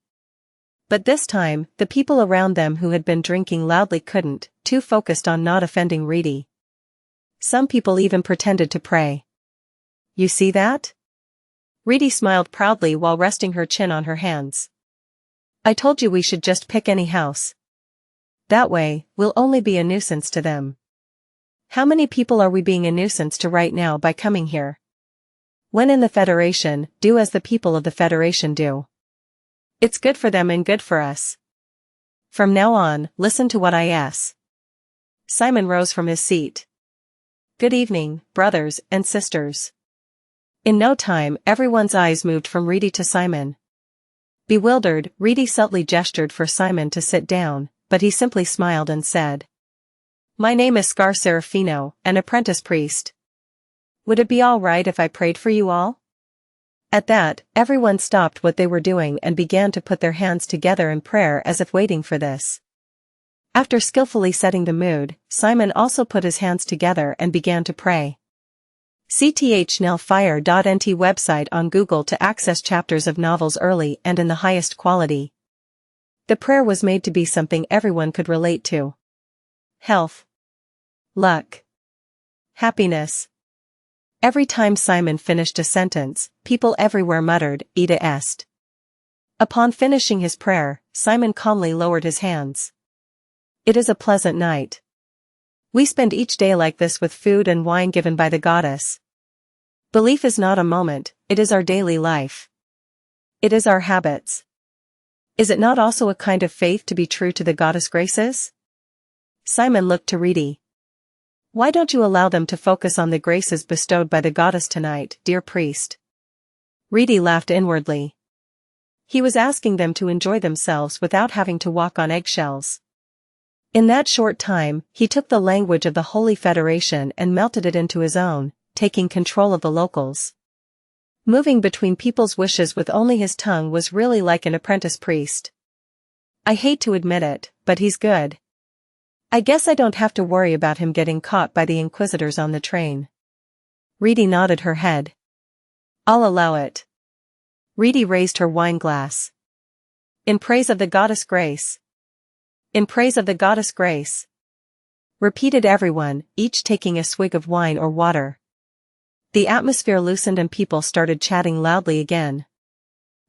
But this time, the people around them who had been drinking loudly couldn't, too focused on not offending Reedy. Some people even pretended to pray. You see that? Reedy smiled proudly while resting her chin on her hands. I told you we should just pick any house. That way, we'll only be a nuisance to them. How many people are we being a nuisance to right now by coming here? When in the Federation, do as the people of the Federation do. It's good for them and good for us. From now on, listen to what I ask. Simon rose from his seat. Good evening, brothers and sisters. In no time, everyone's eyes moved from Reedy to Simon. Bewildered, Reedy subtly gestured for Simon to sit down, but he simply smiled and said, My name is Scar Serafino, an apprentice priest. Would it be all right if I prayed for you all? At that, everyone stopped what they were doing and began to put their hands together in prayer as if waiting for this. After skillfully setting the mood, Simon also put his hands together and began to pray. cthnelfire.nt website on Google to access chapters of novels early and in the highest quality. The prayer was made to be something everyone could relate to. Health. Luck. Happiness. Every time Simon finished a sentence, people everywhere muttered, Ida est. Upon finishing his prayer, Simon calmly lowered his hands. It is a pleasant night. We spend each day like this with food and wine given by the goddess. Belief is not a moment, it is our daily life. It is our habits. Is it not also a kind of faith to be true to the goddess graces? Simon looked to Reedy. Why don't you allow them to focus on the graces bestowed by the goddess tonight, dear priest? Reedy laughed inwardly. He was asking them to enjoy themselves without having to walk on eggshells. In that short time, he took the language of the Holy Federation and melted it into his own, taking control of the locals. Moving between people's wishes with only his tongue was really like an apprentice priest. I hate to admit it, but he's good. I guess I don't have to worry about him getting caught by the inquisitors on the train. Reedy nodded her head. I'll allow it. Reedy raised her wine glass. In praise of the goddess grace. In praise of the goddess grace. Repeated everyone, each taking a swig of wine or water. The atmosphere loosened and people started chatting loudly again.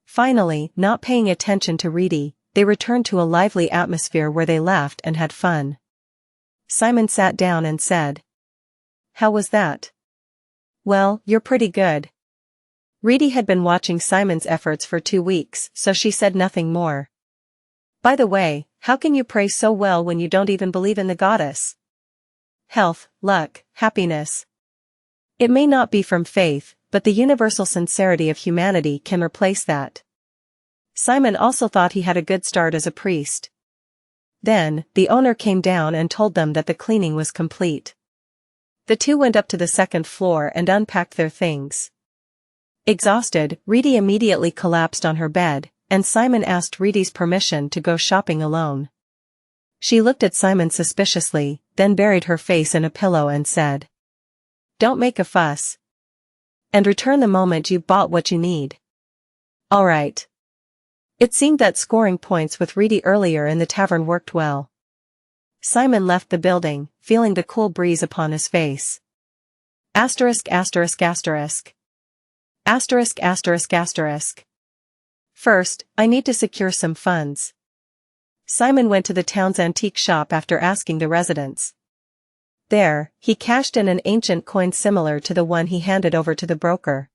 Finally, not paying attention to Reedy, they returned to a lively atmosphere where they laughed and had fun. Simon sat down and said, How was that? Well, you're pretty good. Reedy had been watching Simon's efforts for 2 weeks, so she said nothing more. By the way, how can you pray so well when you don't even believe in the goddess? Health, luck, happiness. It may not be from faith, but the universal sincerity of humanity can replace that. Simon also thought he had a good start as a priest. Then, the owner came down and told them that the cleaning was complete. The two went up to the second floor and unpacked their things. Exhausted, Reedy immediately collapsed on her bed, and Simon asked Reedy's permission to go shopping alone. She looked at Simon suspiciously, then buried her face in a pillow and said, Don't make a fuss. And return the moment you've bought what you need. All right. It seemed that scoring points with Reedy earlier in the tavern worked well. Simon left the building, feeling the cool breeze upon his face. Asterisk asterisk asterisk. Asterisk asterisk asterisk. First, I need to secure some funds. Simon went to the town's antique shop after asking the residents. There, he cashed in an ancient coin similar to the one he handed over to the broker.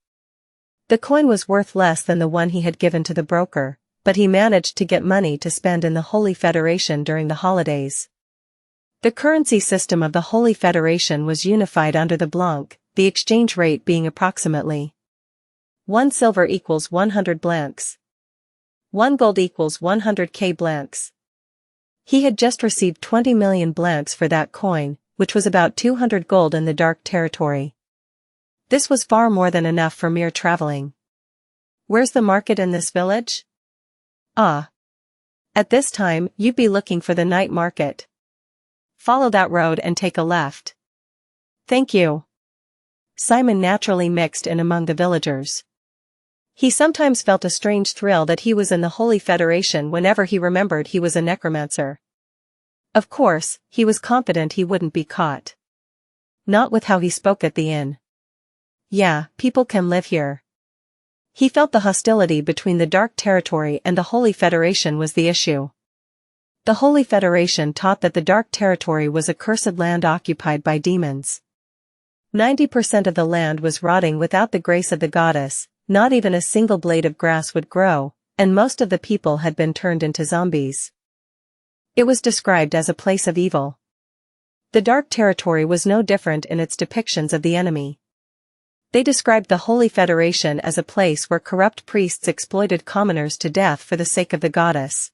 The coin was worth less than the one he had given to the broker, but he managed to get money to spend in the Holy Federation during the holidays. The currency system of the Holy Federation was unified under the blanc, the exchange rate being approximately 1 silver equals 100 blancs. 1 gold equals 100k blancs. He had just received 20 million blancs for that coin, which was about 200 gold in the dark territory. This was far more than enough for mere traveling. Where's the market in this village? Ah. At this time, you'd be looking for the night market. Follow that road and take a left. Thank you. Simon naturally mixed in among the villagers. He sometimes felt a strange thrill that he was in the Holy Federation whenever he remembered he was a necromancer. Of course, he was confident he wouldn't be caught. Not with how he spoke at the inn. Yeah, people can live here. He felt the hostility between the Dark Territory and the Holy Federation was the issue. The Holy Federation taught that the Dark Territory was a cursed land occupied by demons. 90% of the land was rotting without the grace of the goddess. Not even a single blade of grass would grow, and most of the people had been turned into zombies. It was described as a place of evil. The Dark Territory was no different in its depictions of the enemy. They described the Holy Federation as a place where corrupt priests exploited commoners to death for the sake of the goddess.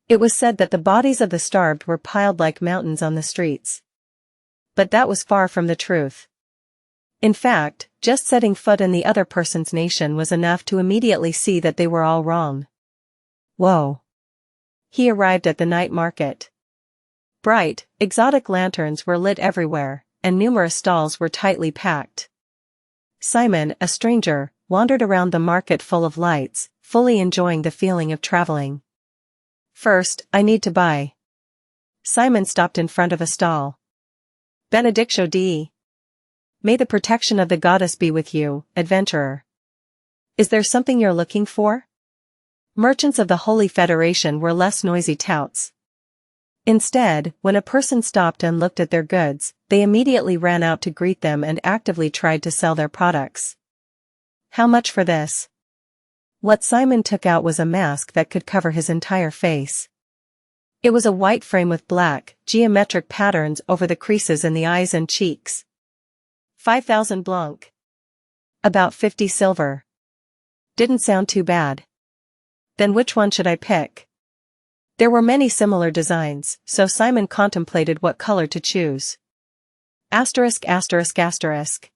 It was said that the bodies of the starved were piled like mountains on the streets. But that was far from the truth. In fact, just setting foot in the other person's nation was enough to immediately see that they were all wrong. Whoa. He arrived at the night market. Bright, exotic lanterns were lit everywhere, and numerous stalls were tightly packed. Simon, a stranger, wandered around the market full of lights, fully enjoying the feeling of traveling. First, I need to buy. Simon stopped in front of a stall. Benedictio Dei. May the protection of the goddess be with you, adventurer. Is there something you're looking for? Merchants of the Holy Federation were less noisy touts. Instead, when a person stopped and looked at their goods, they immediately ran out to greet them and actively tried to sell their products. How much for this? What Simon took out was a mask that could cover his entire face. It was a white frame with black, geometric patterns over the creases in the eyes and cheeks. 5,000 blanc. About 50 silver. Didn't sound too bad. Then which one should I pick? There were many similar designs, so Simon contemplated what color to choose. Asterisk asterisk asterisk.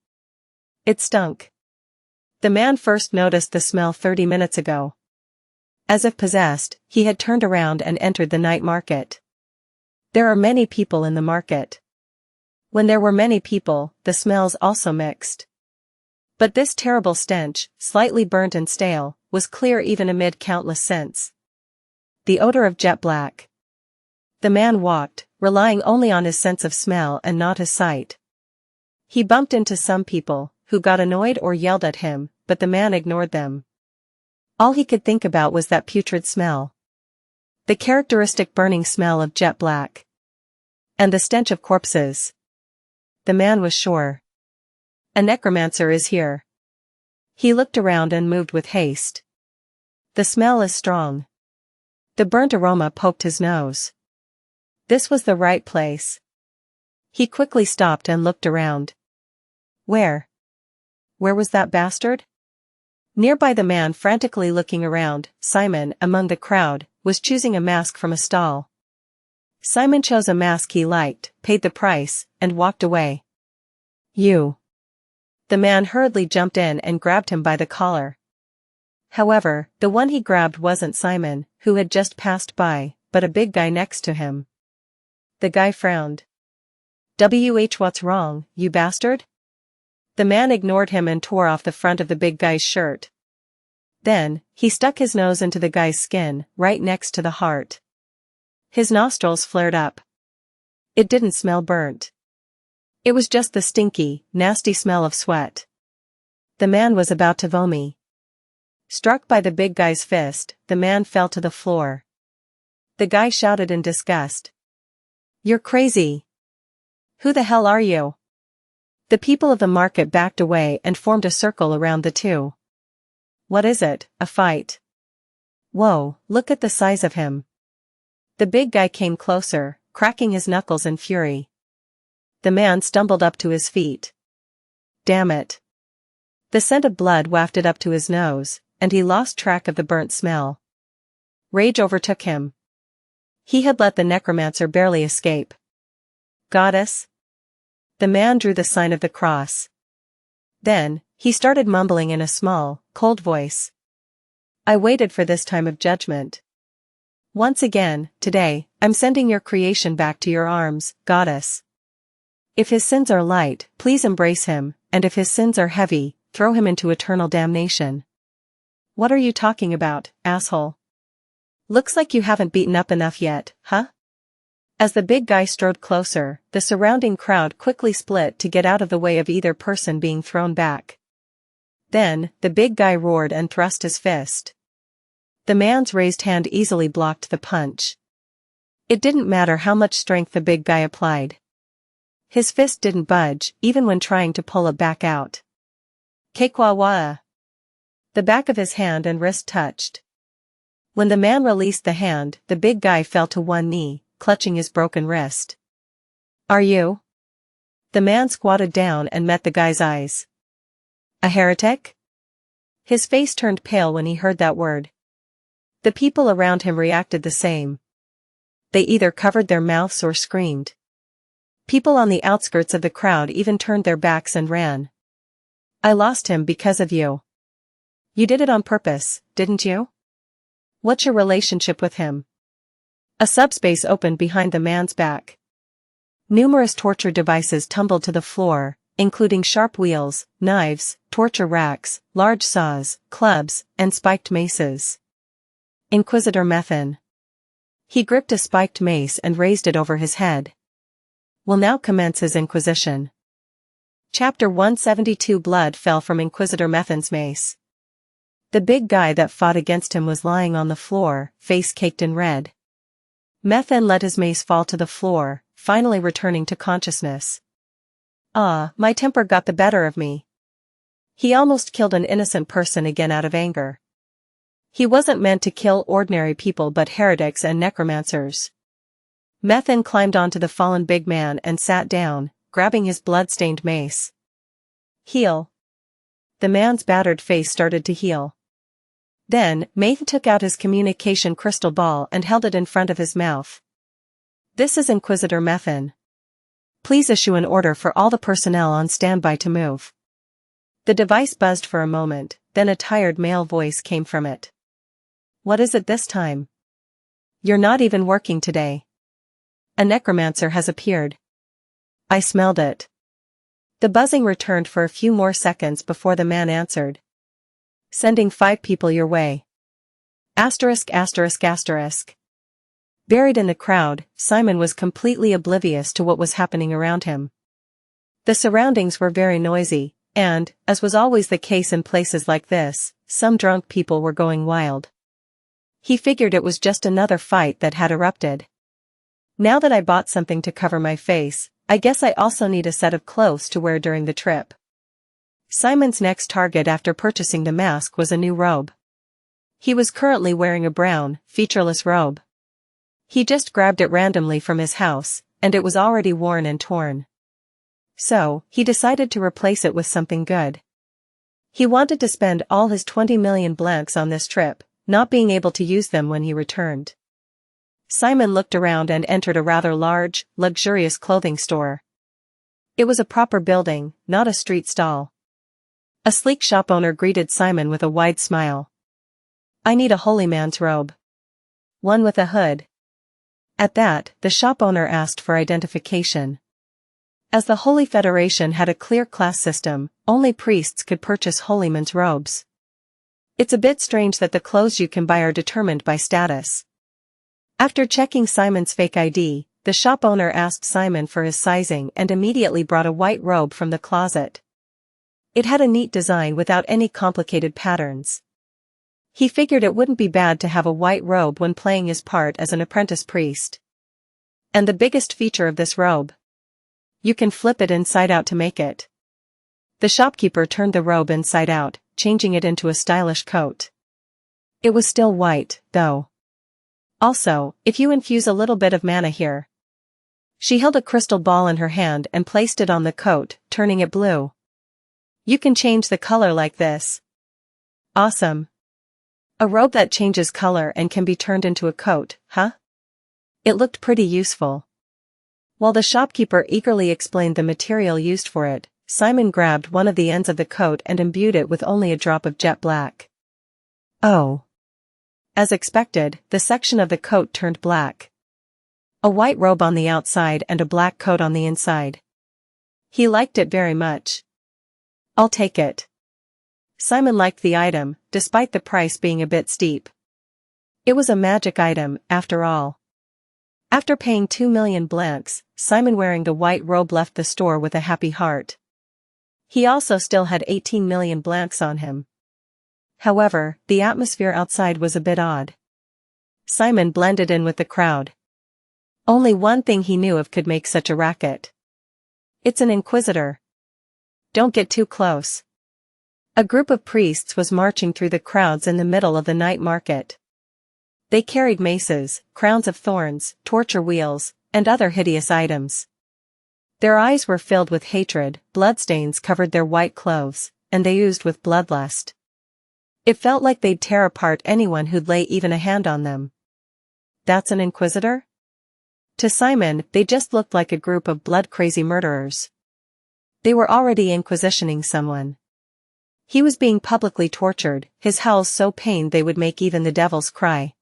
It stunk. The man first noticed the smell 30 minutes ago. As if possessed, he had turned around and entered the night market. There are many people in the market. When there were many people, the smells also mixed. But this terrible stench, slightly burnt and stale, was clear even amid countless scents. The odor of jet black. The man walked, relying only on his sense of smell and not his sight. He bumped into some people, who got annoyed or yelled at him, but the man ignored them. All he could think about was that putrid smell. The characteristic burning smell of jet black. And the stench of corpses. The man was sure. A necromancer is here. He looked around and moved with haste. The smell is strong. The burnt aroma poked his nose. This was the right place. He quickly stopped and looked around. Where? Where was that bastard? Nearby, the man frantically looking around, Simon, among the crowd, was choosing a mask from a stall. Simon chose a mask he liked, paid the price, and walked away. You. The man hurriedly jumped in and grabbed him by the collar. However, the one he grabbed wasn't Simon, who had just passed by, but a big guy next to him. The guy frowned. What's wrong, you bastard? The man ignored him and tore off the front of the big guy's shirt. Then, he stuck his nose into the guy's skin, right next to the heart. His nostrils flared up. It didn't smell burnt. It was just the stinky, nasty smell of sweat. The man was about to vomit. Struck by the big guy's fist, the man fell to the floor. The guy shouted in disgust. You're crazy. Who the hell are you? The people of the market backed away and formed a circle around the two. What is it, a fight? Whoa, look at the size of him. The big guy came closer, cracking his knuckles in fury. The man stumbled up to his feet. Damn it. The scent of blood wafted up to his nose, and he lost track of the burnt smell. Rage overtook him. He had let the necromancer barely escape. Goddess? The man drew the sign of the cross. Then, he started mumbling in a small, cold voice. I waited for this time of judgment. Once again, today, I'm sending your creation back to your arms, goddess. If his sins are light, please embrace him, and if his sins are heavy, throw him into eternal damnation. What are you talking about, asshole? Looks like you haven't beaten up enough yet, huh? As the big guy strode closer, the surrounding crowd quickly split to get out of the way of either person being thrown back. Then, the big guy roared and thrust his fist. The man's raised hand easily blocked the punch. It didn't matter how much strength the big guy applied. His fist didn't budge, even when trying to pull it back out. Kekwawa. The back of his hand and wrist touched. When the man released the hand, the big guy fell to one knee, clutching his broken wrist. Are you? The man squatted down and met the guy's eyes. A heretic? His face turned pale when he heard that word. The people around him reacted the same. They either covered their mouths or screamed. People on the outskirts of the crowd even turned their backs and ran. I lost him because of you. You did it on purpose, didn't you? What's your relationship with him? A subspace opened behind the man's back. Numerous torture devices tumbled to the floor, including sharp wheels, knives, torture racks, large saws, clubs, and spiked maces. Inquisitor Methan. He gripped a spiked mace and raised it over his head. Will now commence his inquisition. Chapter 172. Blood fell from Inquisitor Methan's mace. The big guy that fought against him was lying on the floor, face caked in red. Methan let his mace fall to the floor, finally returning to consciousness. My temper got the better of me. He almost killed an innocent person again out of anger. He wasn't meant to kill ordinary people but heretics and necromancers. Methan climbed onto the fallen big man and sat down, grabbing his blood-stained mace. Heal. The man's battered face started to heal. Then, Methan took out his communication crystal ball and held it in front of his mouth. This is Inquisitor Methan. Please issue an order for all the personnel on standby to move. The device buzzed for a moment, then a tired male voice came from it. What is it this time? You're not even working today. A necromancer has appeared. I smelled it. The buzzing returned for a few more seconds before the man answered. Sending 5 people your way. Asterisk. Buried in the crowd, Simon was completely oblivious to what was happening around him. The surroundings were very noisy, and, as was always the case in places like this, some drunk people were going wild. He figured it was just another fight that had erupted. Now that I bought something to cover my face, I guess I also need a set of clothes to wear during the trip. Simon's next target after purchasing the mask was a new robe. He was currently wearing a brown, featureless robe. He just grabbed it randomly from his house, and it was already worn and torn. So, he decided to replace it with something good. He wanted to spend all his 20 million blancs on this trip, not being able to use them when he returned. Simon looked around and entered a rather large, luxurious clothing store. It was a proper building, not a street stall. A sleek shop owner greeted Simon with a wide smile. I need a holy man's robe. One with a hood. At that, the shop owner asked for identification. As the Holy Federation had a clear class system, only priests could purchase holy men's robes. It's a bit strange that the clothes you can buy are determined by status. After checking Simon's fake ID, the shop owner asked Simon for his sizing and immediately brought a white robe from the closet. It had a neat design without any complicated patterns. He figured it wouldn't be bad to have a white robe when playing his part as an apprentice priest. And the biggest feature of this robe? You can flip it inside out to make it. The shopkeeper turned the robe inside out, changing it into a stylish coat. It was still white, though. Also, if you infuse a little bit of mana here. She held a crystal ball in her hand and placed it on the coat, turning it blue. You can change the color like this. Awesome. A robe that changes color and can be turned into a coat, huh? It looked pretty useful. While the shopkeeper eagerly explained the material used for it, Simon grabbed one of the ends of the coat and imbued it with only a drop of jet black. Oh. As expected, the section of the coat turned black. A white robe on the outside and a black coat on the inside. He liked it very much. I'll take it. Simon liked the item, despite the price being a bit steep. It was a magic item, after all. After paying 2 million blancs, Simon wearing the white robe left the store with a happy heart. He also still had 18 million blancs on him. However, the atmosphere outside was a bit odd. Simon blended in with the crowd. Only one thing he knew of could make such a racket. It's an inquisitor. Don't get too close. A group of priests was marching through the crowds in the middle of the night market. They carried maces, crowns of thorns, torture wheels, and other hideous items. Their eyes were filled with hatred, bloodstains covered their white clothes, and they oozed with bloodlust. It felt like they'd tear apart anyone who'd lay even a hand on them. That's an inquisitor? To Simon, they just looked like a group of blood-crazy murderers. They were already inquisitioning someone. He was being publicly tortured, his howls so pained they would make even the devils cry.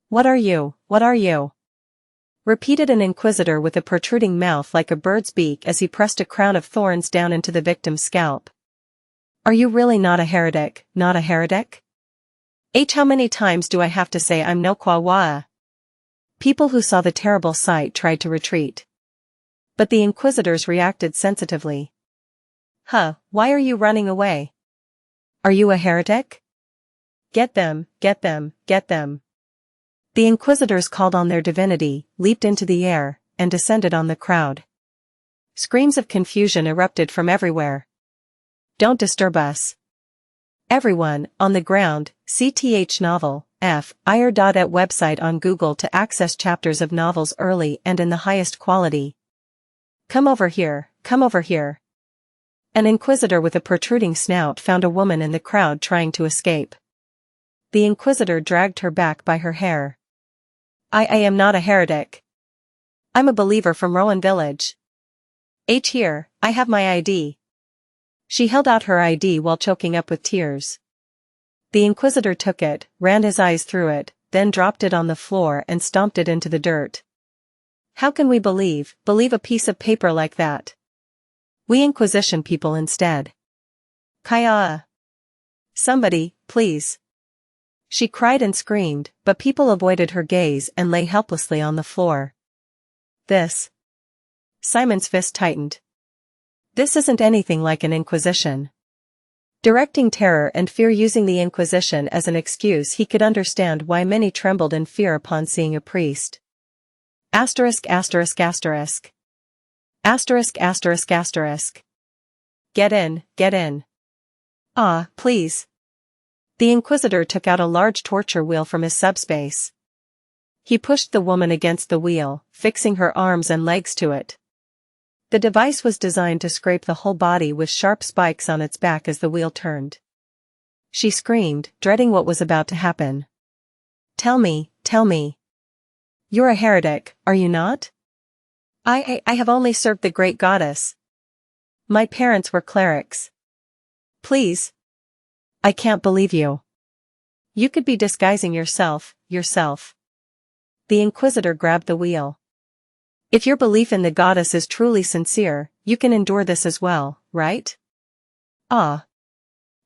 What are you? What are you? repeated an inquisitor with a protruding mouth like a bird's beak as he pressed a crown of thorns down into the victim's scalp. Are you really not a heretic, not a heretic? How many times do I have to say I'm no Kwawa? People who saw the terrible sight tried to retreat. But the inquisitors reacted sensitively. Why are you running away? Are you a heretic? Get them, get them, get them. The inquisitors called on their divinity, leaped into the air, and descended on the crowd. Screams of confusion erupted from everywhere. Don't disturb us. Everyone, on the ground, CTH novel, ir.at website on Google to access chapters of novels early and in the highest quality. Come over here, come over here. An inquisitor with a protruding snout found a woman in the crowd trying to escape. The inquisitor dragged her back by her hair. I am not a heretic. I'm a believer from Rowan Village. Here, I have my ID. She held out her ID while choking up with tears. The inquisitor took it, ran his eyes through it, then dropped it on the floor and stomped it into the dirt. How can we believe a piece of paper like that? We Inquisition people instead. Kaya. Somebody, please. She cried and screamed, but people avoided her gaze and lay helplessly on the floor. This. Simon's fist tightened. This isn't anything like an Inquisition. Directing terror and fear using the Inquisition as an excuse, he could understand why many trembled in fear upon seeing a priest. Asterisk asterisk asterisk. Asterisk asterisk asterisk. Get in, get in. Please. The inquisitor took out a large torture wheel from his subspace. He pushed the woman against the wheel, fixing her arms and legs to it. The device was designed to scrape the whole body with sharp spikes on its back as the wheel turned. She screamed, dreading what was about to happen. Tell me. You're a heretic, are you not? I have only served the great goddess. My parents were clerics. Please. I can't believe you. You could be disguising yourself. The inquisitor grabbed the wheel. If your belief in the goddess is truly sincere, you can endure this as well, right?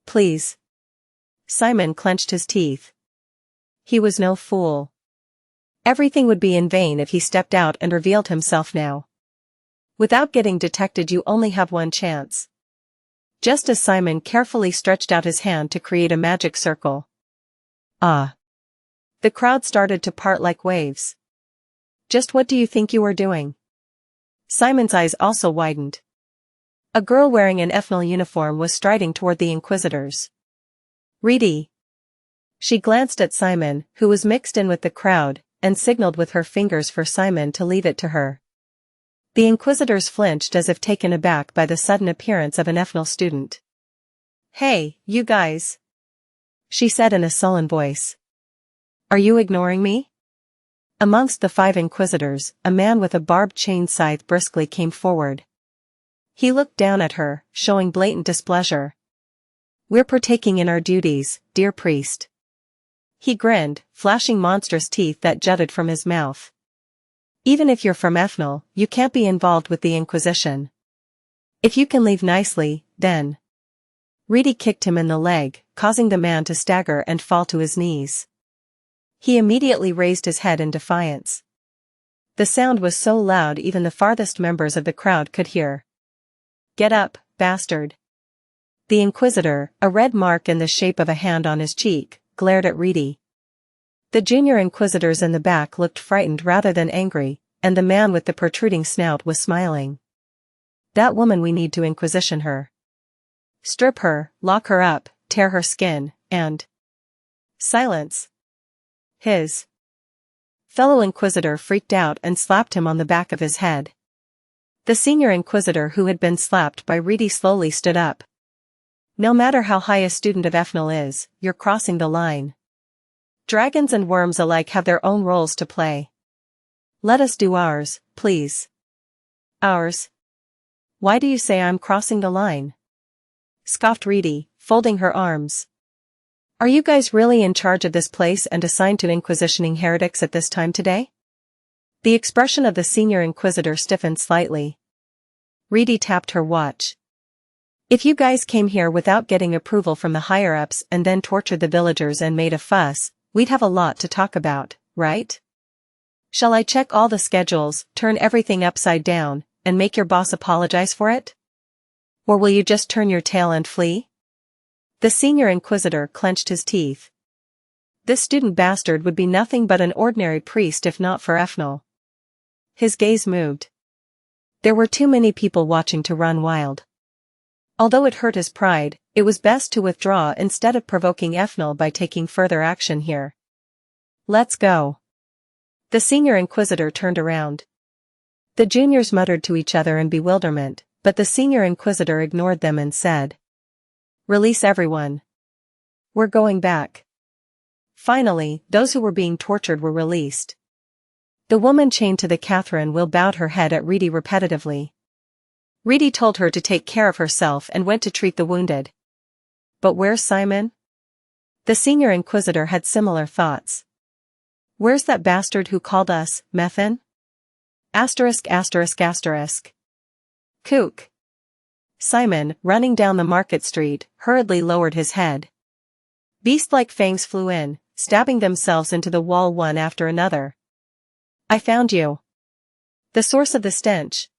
Please. Simon clenched his teeth. He was no fool. Everything would be in vain if he stepped out and revealed himself now. Without getting detected, you only have one chance. Just as Simon carefully stretched out his hand to create a magic circle. The crowd started to part like waves. Just what do you think you are doing? Simon's eyes also widened. A girl wearing an ephemeral uniform was striding toward the inquisitors. Reedy. She glanced at Simon, who was mixed in with the crowd, and signaled with her fingers for Simon to leave it to her. The inquisitors flinched as if taken aback by the sudden appearance of an ephemeral student. Hey, you guys. She said in a sullen voice. Are you ignoring me? Amongst the 5 inquisitors, a man with a barbed chain scythe briskly came forward. He looked down at her, showing blatant displeasure. We're partaking in our duties, dear priest. He grinned, flashing monstrous teeth that jutted from his mouth. Even if you're from Ethnal, you can't be involved with the Inquisition. If you can leave nicely, then. Reedy kicked him in the leg, causing the man to stagger and fall to his knees. He immediately raised his head in defiance. The sound was so loud even the farthest members of the crowd could hear. Get up, bastard. The Inquisitor, a red mark in the shape of a hand on his cheek, glared at Reedy. The junior inquisitors in the back looked frightened rather than angry, and the man with the protruding snout was smiling. That woman, we need to inquisition her. Strip her, lock her up, tear her skin, and... Silence. His fellow inquisitor freaked out and slapped him on the back of his head. The senior inquisitor who had been slapped by Reedy slowly stood up. No matter how high a student of Ethnal is, you're crossing the line. Dragons and worms alike have their own roles to play. Let us do ours, please. Ours? Why do you say I'm crossing the line? Scoffed Reedy, folding her arms. Are you guys really in charge of this place and assigned to inquisitioning heretics at this time today? The expression of the senior inquisitor stiffened slightly. Reedy tapped her watch. If you guys came here without getting approval from the higher-ups and then tortured the villagers and made a fuss, we'd have a lot to talk about, right? Shall I check all the schedules, turn everything upside down, and make your boss apologize for it? Or will you just turn your tail and flee? The senior inquisitor clenched his teeth. This student bastard would be nothing but an ordinary priest if not for Ethnol. His gaze moved. There were too many people watching to run wild. Although it hurt his pride, it was best to withdraw instead of provoking Ethnol by taking further action here. Let's go. The senior inquisitor turned around. The juniors muttered to each other in bewilderment, but the senior inquisitor ignored them and said, "Release everyone. We're going back." Finally, those who were being tortured were released. The woman chained to the Catherine wheel bowed her head at Reedy repetitively. Reedy told her to take care of herself and went to treat the wounded. But where's Simon? The senior inquisitor had similar thoughts. Where's that bastard who called us, Methan? ******. Kook. Simon, running down the market street, hurriedly lowered his head. Beast-like fangs flew in, stabbing themselves into the wall one after another. I found you. The source of the stench.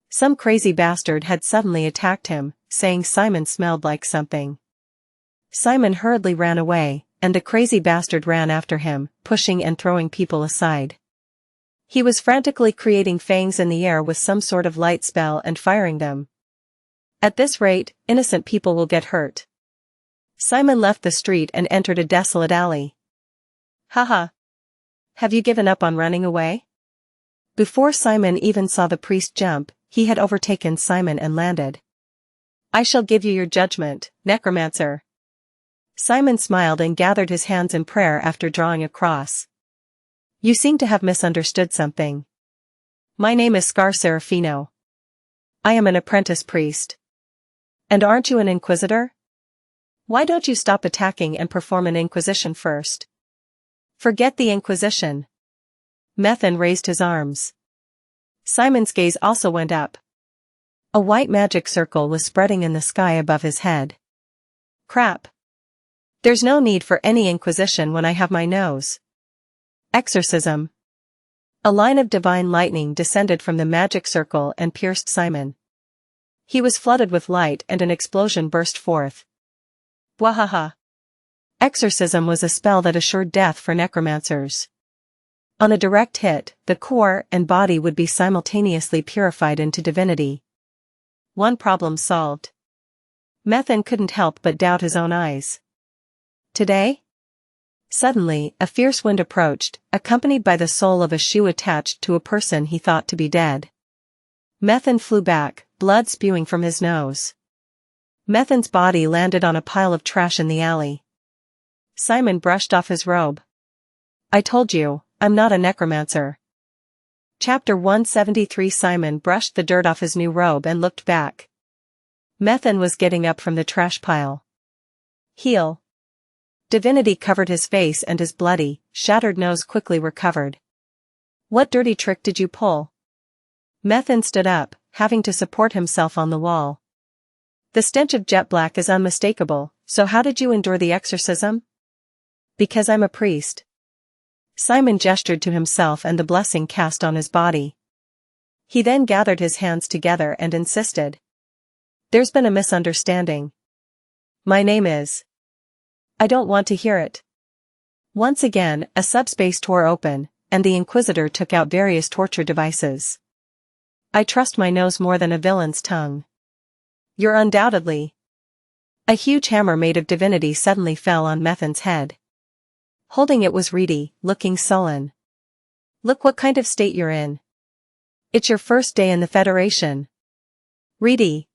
Some crazy bastard had suddenly attacked him, saying Simon smelled like something. Simon hurriedly ran away, and the crazy bastard ran after him, pushing and throwing people aside. He was frantically creating fangs in the air with some sort of light spell and firing them. At this rate, innocent people will get hurt. Simon left the street and entered a desolate alley. Haha. Have you given up on running away? Before Simon even saw the priest jump, he had overtaken Simon and landed. I shall give you your judgment, Necromancer. Simon smiled and gathered his hands in prayer after drawing a cross. You seem to have misunderstood something. My name is Scar Serafino. I am an apprentice priest. And aren't you an inquisitor? Why don't you stop attacking and perform an inquisition first? Forget the Inquisition. Methan raised his arms. Simon's gaze also went up. A white magic circle was spreading in the sky above his head. Crap. There's no need for any Inquisition when I have my nose. Exorcism. A line of divine lightning descended from the magic circle and pierced Simon. He was flooded with light and an explosion burst forth. Wahaha. Exorcism was a spell that assured death for necromancers. On a direct hit, the core and body would be simultaneously purified into divinity. One problem solved. Methan couldn't help but doubt his own eyes. Today? Suddenly, a fierce wind approached, accompanied by the soul of a shoe attached to a person he thought to be dead. Methan flew back, blood spewing from his nose. Methan's body landed on a pile of trash in the alley. Simon brushed off his robe. I told you, I'm not a necromancer. Chapter 173. Simon brushed the dirt off his new robe and looked back. Methan was getting up from the trash pile. Heal. Divinity covered his face and his bloody, shattered nose quickly recovered. What dirty trick did you pull? Methan stood up, having to support himself on the wall. The stench of jet black is unmistakable, so how did you endure the exorcism? Because I'm a priest. Simon gestured to himself and the blessing cast on his body. He then gathered his hands together and insisted. There's been a misunderstanding. My name is. I don't want to hear it. Once again, a subspace tore open, and the Inquisitor took out various torture devices. I trust my nose more than a villain's tongue. You're undoubtedly. A huge hammer made of divinity suddenly fell on Methan's head. Holding it was Reedy, looking sullen. Look what kind of state you're in. It's your first day in the Federation. Reedy.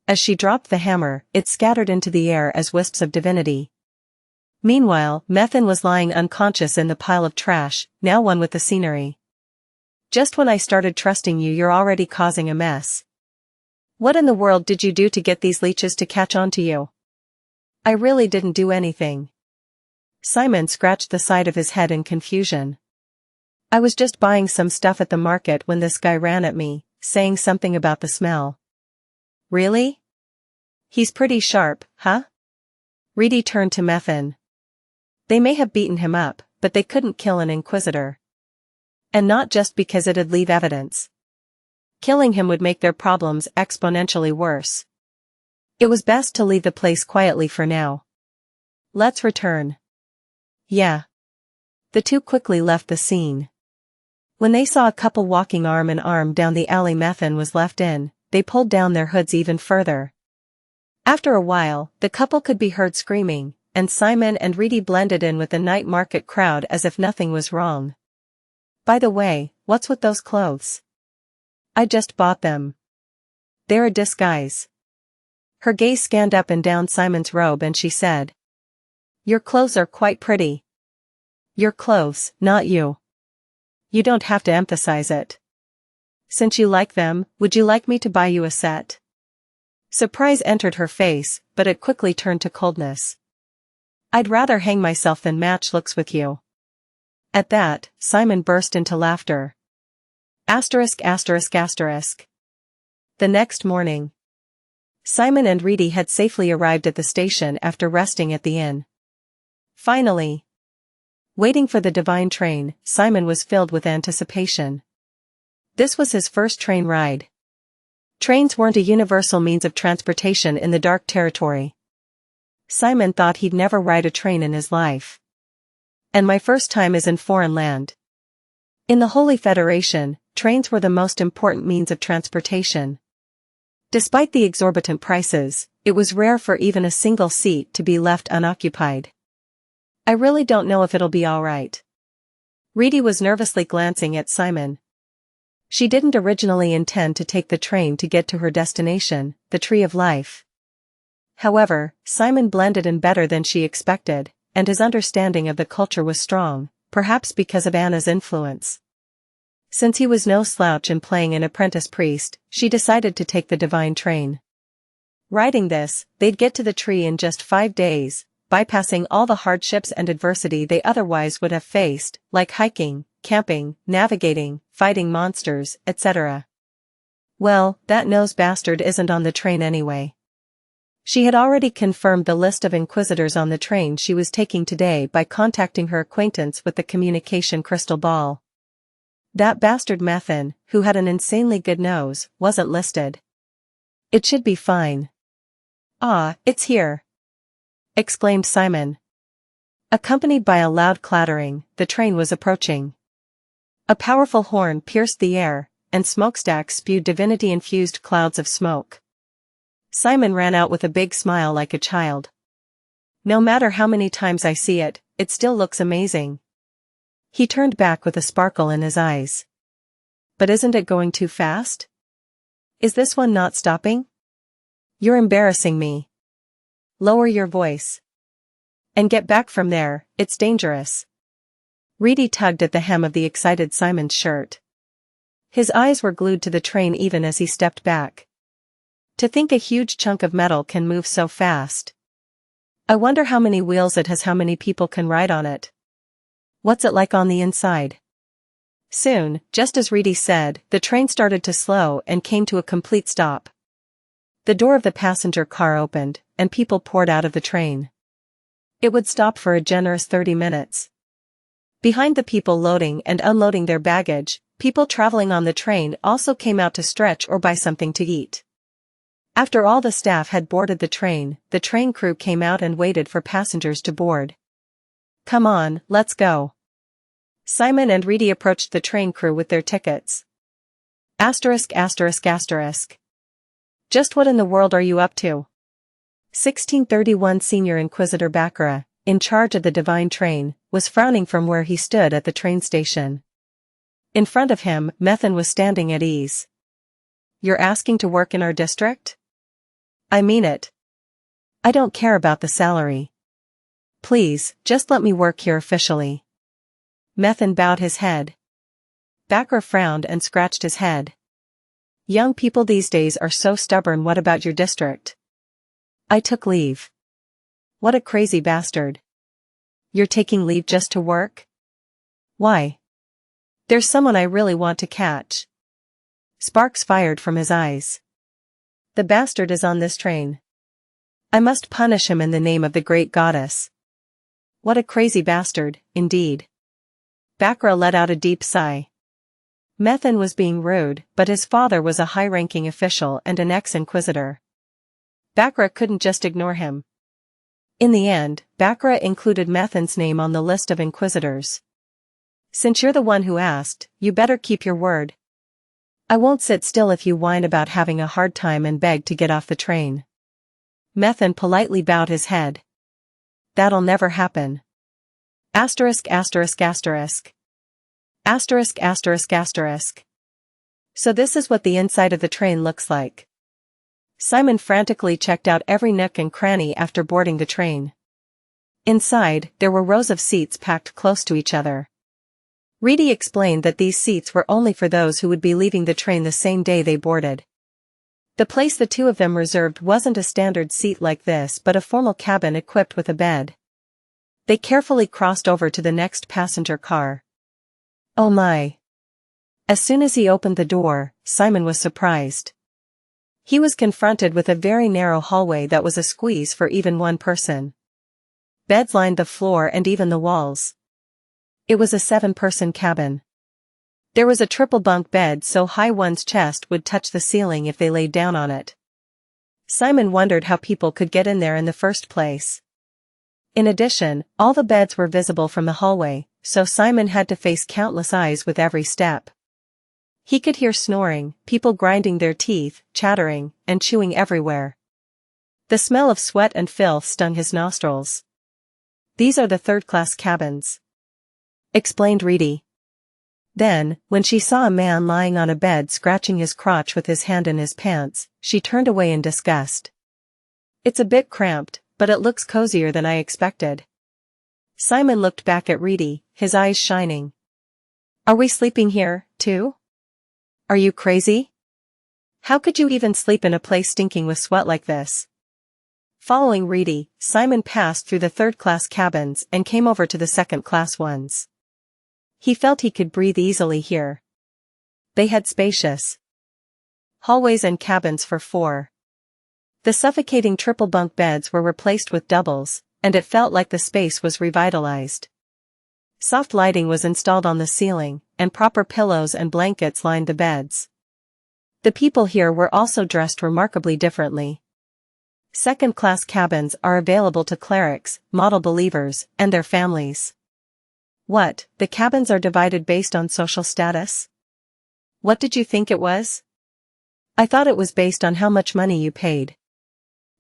As she dropped the hammer, it scattered into the air as wisps of divinity. Meanwhile, Methan was lying unconscious in the pile of trash, now one with the scenery. Just when I started trusting you, you're already causing a mess. What in the world did you do to get these leeches to catch on to you? I really didn't do anything. Simon scratched the side of his head in confusion. I was just buying some stuff at the market when this guy ran at me, saying something about the smell. Really? He's pretty sharp, huh? Reedy turned to Methan. They may have beaten him up, but they couldn't kill an inquisitor. And not just because it'd leave evidence. Killing him would make their problems exponentially worse. It was best to leave the place quietly for now. Let's return. Yeah. The two quickly left the scene. When they saw a couple walking arm in arm down the alley Methan was left in, they pulled down their hoods even further. After a while, the couple could be heard screaming, and Simon and Reedy blended in with the night market crowd as if nothing was wrong. By the way, what's with those clothes? I just bought them. They're a disguise. Her gaze scanned up and down Simon's robe and she said, Your clothes are quite pretty. Your clothes, not you. You don't have to emphasize it. Since you like them, would you like me to buy you a set? Surprise entered her face, but it quickly turned to coldness. I'd rather hang myself than match looks with you. At that, Simon burst into laughter. Asterisk asterisk asterisk. The next morning, Simon and Reedy had safely arrived at the station after resting at the inn. Finally, waiting for the divine train, Simon was filled with anticipation. This was his first train ride. Trains weren't a universal means of transportation in the Dark Territory. Simon thought he'd never ride a train in his life. And my first time is in foreign land. In the Holy Federation, trains were the most important means of transportation. Despite the exorbitant prices, it was rare for even a single seat to be left unoccupied. I really don't know if it'll be all right. Reedy was nervously glancing at Simon. She didn't originally intend to take the train to get to her destination, the Tree of Life. However, Simon blended in better than she expected, and his understanding of the culture was strong, perhaps because of Anna's influence. Since he was no slouch in playing an apprentice priest, she decided to take the divine train. Riding this, they'd get to the tree in just 5 days, bypassing all the hardships and adversity they otherwise would have faced, like hiking, camping, navigating, fighting monsters, etc. Well, that nose bastard isn't on the train anyway. She had already confirmed the list of inquisitors on the train she was taking today by contacting her acquaintance with the communication crystal ball. That bastard Methan, who had an insanely good nose, wasn't listed. It should be fine. Ah, it's here! Exclaimed Simon. Accompanied by a loud clattering, the train was approaching. A powerful horn pierced the air, and smokestacks spewed divinity-infused clouds of smoke. Simon ran out with a big smile like a child. No matter how many times I see it, it still looks amazing. He turned back with a sparkle in his eyes. But isn't it going too fast? Is this one not stopping? You're embarrassing me. Lower your voice. And get back from there, it's dangerous. Reedy tugged at the hem of the excited Simon's shirt. His eyes were glued to the train even as he stepped back. To think a huge chunk of metal can move so fast. I wonder how many wheels it has, how many people can ride on it. What's it like on the inside? Soon, just as Reedy said, the train started to slow and came to a complete stop. The door of the passenger car opened, and people poured out of the train. It would stop for a generous 30 minutes. Behind the people loading and unloading their baggage, people traveling on the train also came out to stretch or buy something to eat. After all the staff had boarded the train crew came out and waited for passengers to board. Come on, let's go. Simon and Reedy approached the train crew with their tickets. Asterisk asterisk asterisk. Just what in the world are you up to? 1631 Senior Inquisitor Baccarat, in charge of the divine train, was frowning from where he stood at the train station. In front of him, Methan was standing at ease. You're asking to work in our district? I mean it. I don't care about the salary. Please, just let me work here officially. Methan bowed his head. Baccarat frowned and scratched his head. Young people these days are so stubborn. What about your district? I took leave. What a crazy bastard. You're taking leave just to work? Why? There's someone I really want to catch. Sparks fired from his eyes. The bastard is on this train. I must punish him in the name of the great goddess. What a crazy bastard, indeed. Bakra let out a deep sigh. Methan was being rude, but his father was a high-ranking official and an ex-inquisitor. Bakra couldn't just ignore him. In the end, Bakra included Methan's name on the list of inquisitors. Since you're the one who asked, you better keep your word. I won't sit still if you whine about having a hard time and beg to get off the train. Methan politely bowed his head. That'll never happen. Asterisk asterisk asterisk. Asterisk asterisk asterisk. So this is what the inside of the train looks like. Simon frantically checked out every nook and cranny after boarding the train. Inside, there were rows of seats packed close to each other. Reedy explained that these seats were only for those who would be leaving the train the same day they boarded. The place the two of them reserved wasn't a standard seat like this but a formal cabin equipped with a bed. They carefully crossed over to the next passenger car. Oh my! As soon as he opened the door, Simon was surprised. He was confronted with a very narrow hallway that was a squeeze for even one person. Beds lined the floor and even the walls. It was a 7-person cabin. There was a triple bunk bed so high one's chest would touch the ceiling if they laid down on it. Simon wondered how people could get in there in the first place. In addition, all the beds were visible from the hallway, so Simon had to face countless eyes with every step. He could hear snoring, people grinding their teeth, chattering, and chewing everywhere. The smell of sweat and filth stung his nostrils. These are the third-class cabins, explained Reedy. Then, when she saw a man lying on a bed scratching his crotch with his hand in his pants, she turned away in disgust. It's a bit cramped, but it looks cozier than I expected. Simon looked back at Reedy, his eyes shining. Are we sleeping here, too? Are you crazy? How could you even sleep in a place stinking with sweat like this? Following Reedy, Simon passed through the third-class cabins and came over to the second-class ones. He felt he could breathe easily here. They had spacious hallways and cabins for 4. The suffocating triple bunk beds were replaced with doubles, and it felt like the space was revitalized. Soft lighting was installed on the ceiling, and proper pillows and blankets lined the beds. The people here were also dressed remarkably differently. Second-class cabins are available to clerics, model believers, and their families. What, the cabins are divided based on social status? What did you think it was? I thought it was based on how much money you paid.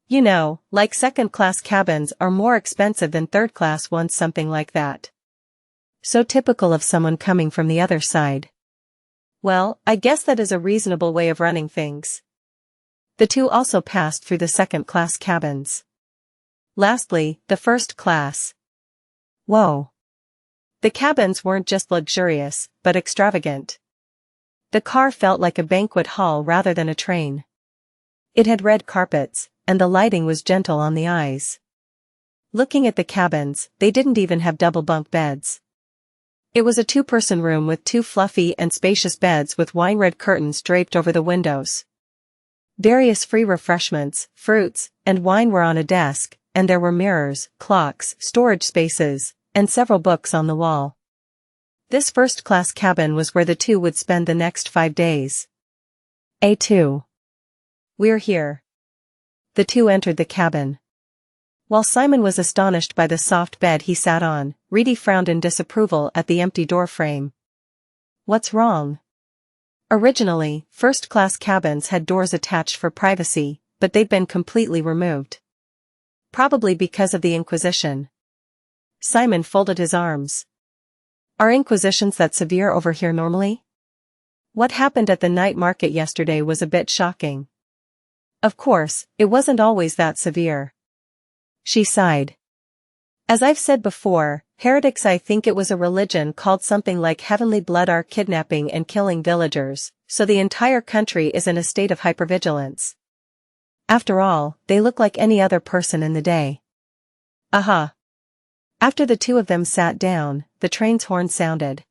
You know, like second-class cabins are more expensive than third-class ones, something like that. So typical of someone coming from the other side. Well, I guess that is a reasonable way of running things. The two also passed through the second-class cabins. Lastly, the first class. Whoa! The cabins weren't just luxurious, but extravagant. The car felt like a banquet hall rather than a train. It had red carpets, and the lighting was gentle on the eyes. Looking at the cabins, they didn't even have double bunk beds. It was a 2-person room with 2 fluffy and spacious beds with wine-red curtains draped over the windows. Various free refreshments, fruits, and wine were on a desk, and there were mirrors, clocks, storage spaces, and several books on the wall. This first-class cabin was where the two would spend the next 5 days. A2. We're here. The two entered the cabin. While Simon was astonished by the soft bed he sat on, Reedy frowned in disapproval at the empty door frame. What's wrong? Originally, first-class cabins had doors attached for privacy, but they'd been completely removed. Probably because of the Inquisition. Simon folded his arms. Are Inquisitions that severe over here normally? What happened at the night market yesterday was a bit shocking. Of course, it wasn't always that severe. She sighed. As I've said before, heretics, I think it was a religion called something like heavenly blood, are kidnapping and killing villagers, so the entire country is in a state of hypervigilance. After all, they look like any other person in the day. Aha. After the two of them sat down, the train's horn sounded.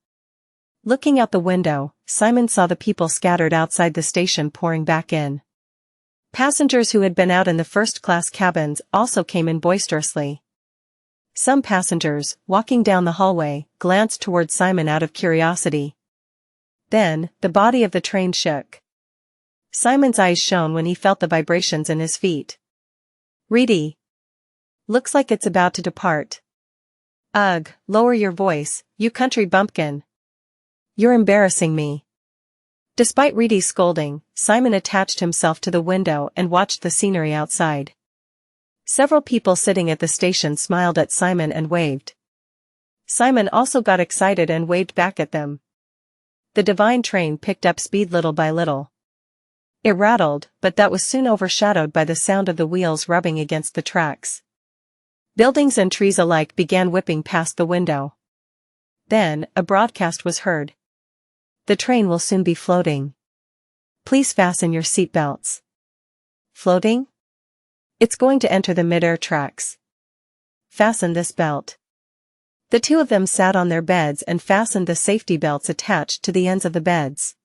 Looking out the window, Simon saw the people scattered outside the station pouring back in. Passengers who had been out in the first-class cabins also came in boisterously. Some passengers, walking down the hallway, glanced toward Simon out of curiosity. Then, the body of the train shook. Simon's eyes shone when he felt the vibrations in his feet. "Reedy. Looks like it's about to depart." "Ugh, lower your voice, you country bumpkin. You're embarrassing me." Despite Reedy's scolding, Simon attached himself to the window and watched the scenery outside. Several people sitting at the station smiled at Simon and waved. Simon also got excited and waved back at them. The divine train picked up speed little by little. It rattled, but that was soon overshadowed by the sound of the wheels rubbing against the tracks. Buildings and trees alike began whipping past the window. Then, a broadcast was heard. "The train will soon be floating. Please fasten your seatbelts." "Floating? It's going to enter the mid-air tracks. Fasten this belt." The two of them sat on their beds and fastened the safety belts attached to the ends of the beds.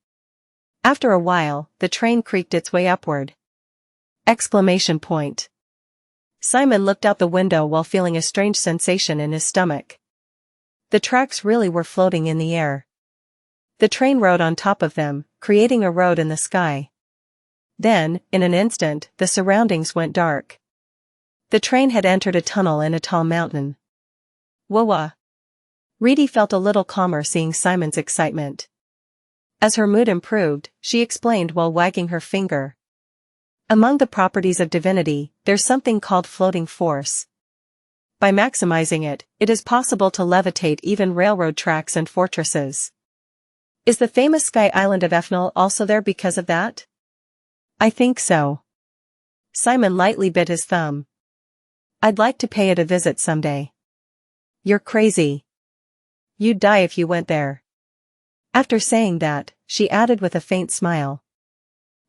After a while, the train creaked its way upward. Exclamation point. Simon looked out the window while feeling a strange sensation in his stomach. The tracks really were floating in the air. The train rode on top of them, creating a road in the sky. Then, in an instant, the surroundings went dark. The train had entered a tunnel in a tall mountain. Whoa! Reedy felt a little calmer seeing Simon's excitement. As her mood improved, she explained while wagging her finger. "Among the properties of divinity, there's something called floating force. By maximizing it, it is possible to levitate even railroad tracks and fortresses. Is the famous Sky Island of Ethnal also there because of that?" "I think so." Simon lightly bit his thumb. "I'd like to pay it a visit someday." "You're crazy. You'd die if you went there." After saying that, she added with a faint smile.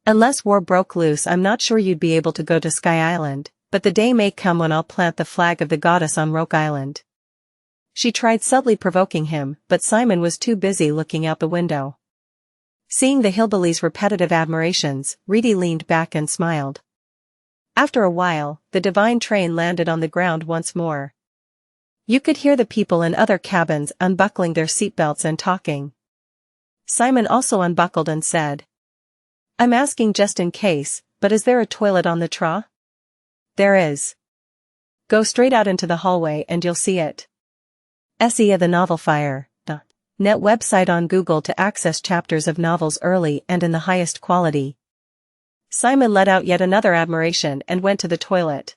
"Unless war broke loose, I'm not sure you'd be able to go to Sky Island, but the day may come when I'll plant the flag of the goddess on Roke Island." She tried subtly provoking him, but Simon was too busy looking out the window. Seeing the hillbilly's repetitive admirations, Reedy leaned back and smiled. After a while, the divine train landed on the ground once more. You could hear the people in other cabins unbuckling their seatbelts and talking. Simon also unbuckled and said, "I'm asking just in case, but is there a toilet on the tra?" "There is. Go straight out into the hallway and you'll see it." SE of the novel Fire.net website on Google to access chapters of novels early and in the highest quality. Simon let out yet another admiration and went to the toilet.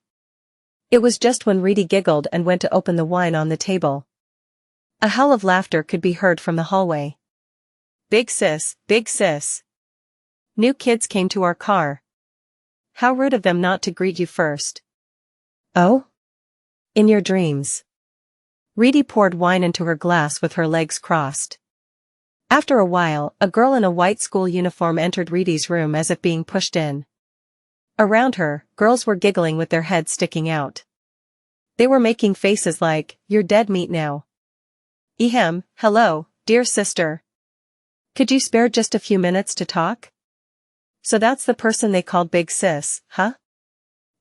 It was just when Reedy giggled and went to open the wine on the table. A howl of laughter could be heard from the hallway. Big sis. New kids came to our car. How rude of them not to greet you first." "Oh? In your dreams." Reedy poured wine into her glass with her legs crossed. After a while, a girl in a white school uniform entered Reedy's room as if being pushed in. Around her, girls were giggling with their heads sticking out. They were making faces like, "You're dead meat now." "Ehem, hello, dear sister. Could you spare just a few minutes to talk?" "So that's the person they called Big Sis, huh?"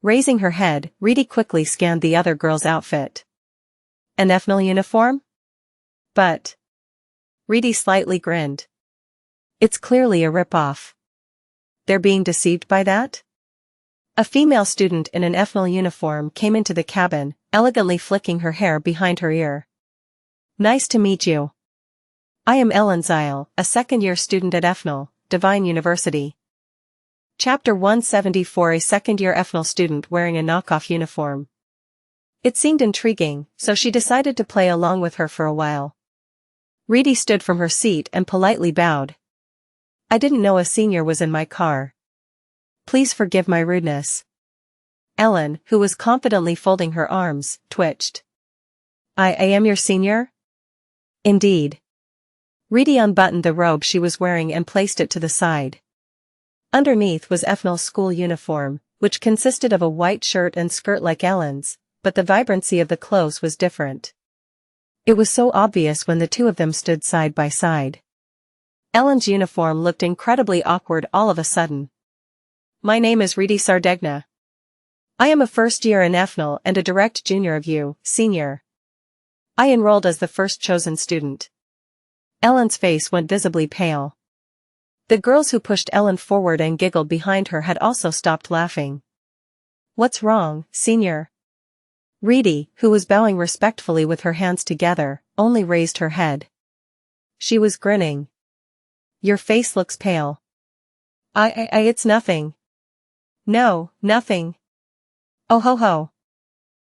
Raising her head, Reedy quickly scanned the other girl's outfit. "An Ethnal uniform?" "But..." Reedy slightly grinned. "It's clearly a rip-off. They're being deceived by that?" A female student in an Ethnal uniform came into the cabin, elegantly flicking her hair behind her ear. "Nice to meet you. I am Ellen Zyle, a second-year student at Ethnal, Divine University." Chapter 174. A second-year Ethnal student wearing a knockoff uniform. It seemed intriguing, so she decided to play along with her for a while. Reedy stood from her seat and politely bowed. "I didn't know a senior was in my car. Please forgive my rudeness." Ellen, who was confidently folding her arms, twitched. I am your senior?" "Indeed." Reedy unbuttoned the robe she was wearing and placed it to the side. Underneath was Ethnal's school uniform, which consisted of a white shirt and skirt like Ellen's, but the vibrancy of the clothes was different. It was so obvious when the two of them stood side by side. Ellen's uniform looked incredibly awkward all of a sudden. My name is Reedy Sardegna. I am a first year in Ethnol and a direct junior of you, senior. I enrolled as the first chosen student. Ellen's face went visibly pale. The girls who pushed Ellen forward and giggled behind her had also stopped laughing. What's wrong, senior? Reedy, who was bowing respectfully with her hands together, only raised her head. She was grinning. Your face looks pale. It's nothing. No, nothing. Oh ho ho.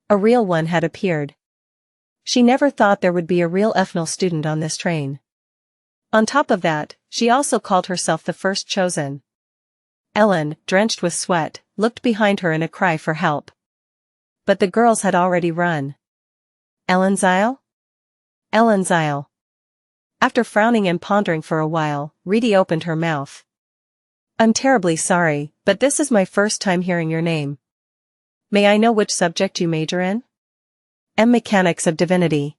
A real one had appeared. She never thought there would be a real Ethnol student on this train. On top of that, she also called herself the first chosen. Ellen, drenched with sweat, looked behind her in a cry for help. But the girls had already run. Ellen's Isle? Ellen's Isle. After frowning and pondering for a while, Reedy opened her mouth. I'm terribly sorry, but this is my first time hearing your name. May I know which subject you major in? Mechanics of Divinity.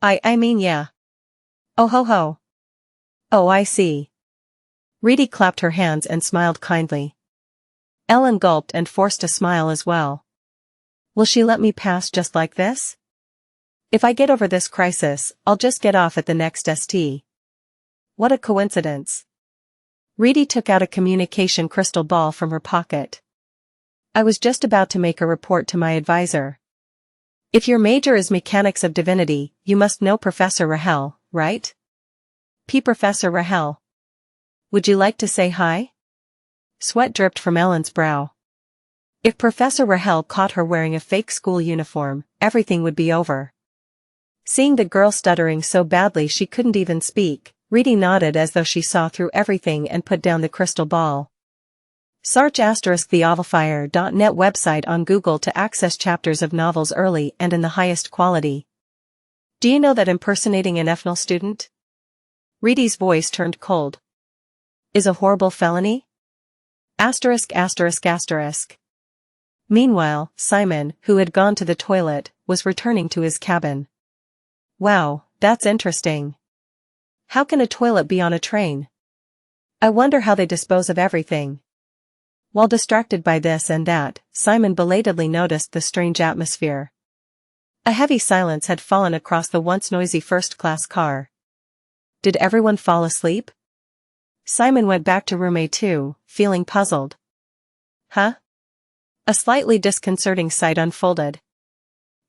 I mean yeah. Oh ho ho. Oh I see. Reedy clapped her hands and smiled kindly. Ellen gulped and forced a smile as well. Will she let me pass just like this? If I get over this crisis, I'll just get off at the next ST. What a coincidence. Reedy took out a communication crystal ball from her pocket. I was just about to make a report to my advisor. If your major is Mechanics of Divinity, you must know Professor Rahel, right? Professor Rahel. Would you like to say hi? Sweat dripped from Ellen's brow. If Professor Rahel caught her wearing a fake school uniform, everything would be over. Seeing the girl stuttering so badly she couldn't even speak, Reedy nodded as though she saw through everything and put down the crystal ball. Search *the novelfire.net website on Google to access chapters of novels early and in the highest quality. Do you know that impersonating an Ethnol student? Reedy's voice turned cold. Is a horrible felony? ****. Meanwhile, Simon, who had gone to the toilet, was returning to his cabin. Wow, that's interesting. How can a toilet be on a train? I wonder how they dispose of everything. While distracted by this and that, Simon belatedly noticed the strange atmosphere. A heavy silence had fallen across the once noisy first-class car. Did everyone fall asleep? Simon went back to room A2, feeling puzzled. Huh? A slightly disconcerting sight unfolded.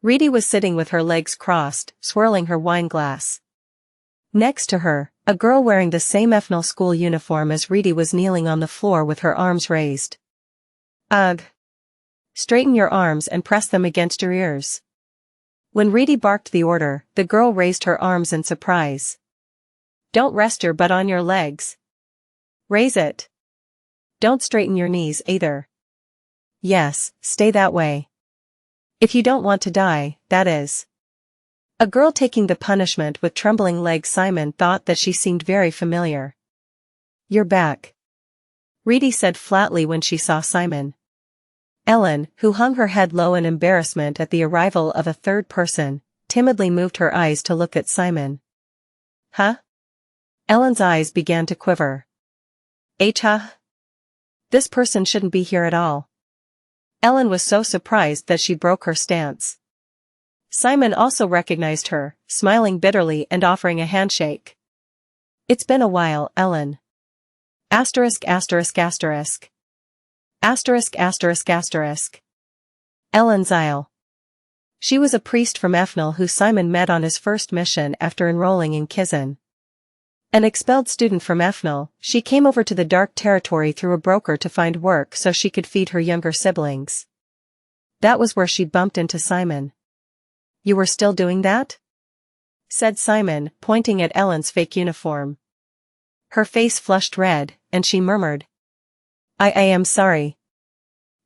Reedy was sitting with her legs crossed, swirling her wine glass. Next to her, a girl wearing the same Ethnol school uniform as Reedy was kneeling on the floor with her arms raised. Ugh. Straighten your arms and press them against your ears. When Reedy barked the order, the girl raised her arms in surprise. Don't rest your butt on your legs. Raise it. Don't straighten your knees either. Yes, stay that way. If you don't want to die, that is. A girl taking the punishment with trembling legs. Simon thought that she seemed very familiar. You're back. Reedy said flatly when she saw Simon. Ellen, who hung her head low in embarrassment at the arrival of a third person, timidly moved her eyes to look at Simon. Huh? Ellen's eyes began to quiver. Huh? This person shouldn't be here at all. Ellen was so surprised that she broke her stance. Simon also recognized her, smiling bitterly and offering a handshake. It's been a while, Ellen. Asterisk. Ellen's Isle. She was a priest from Ethnol who Simon met on his first mission after enrolling in Kizan. An expelled student from Ethnol, she came over to the Dark Territory through a broker to find work so she could feed her younger siblings. That was where she bumped into Simon. You were still doing that? Said Simon, pointing at Ellen's fake uniform. Her face flushed red, and she murmured. I am sorry.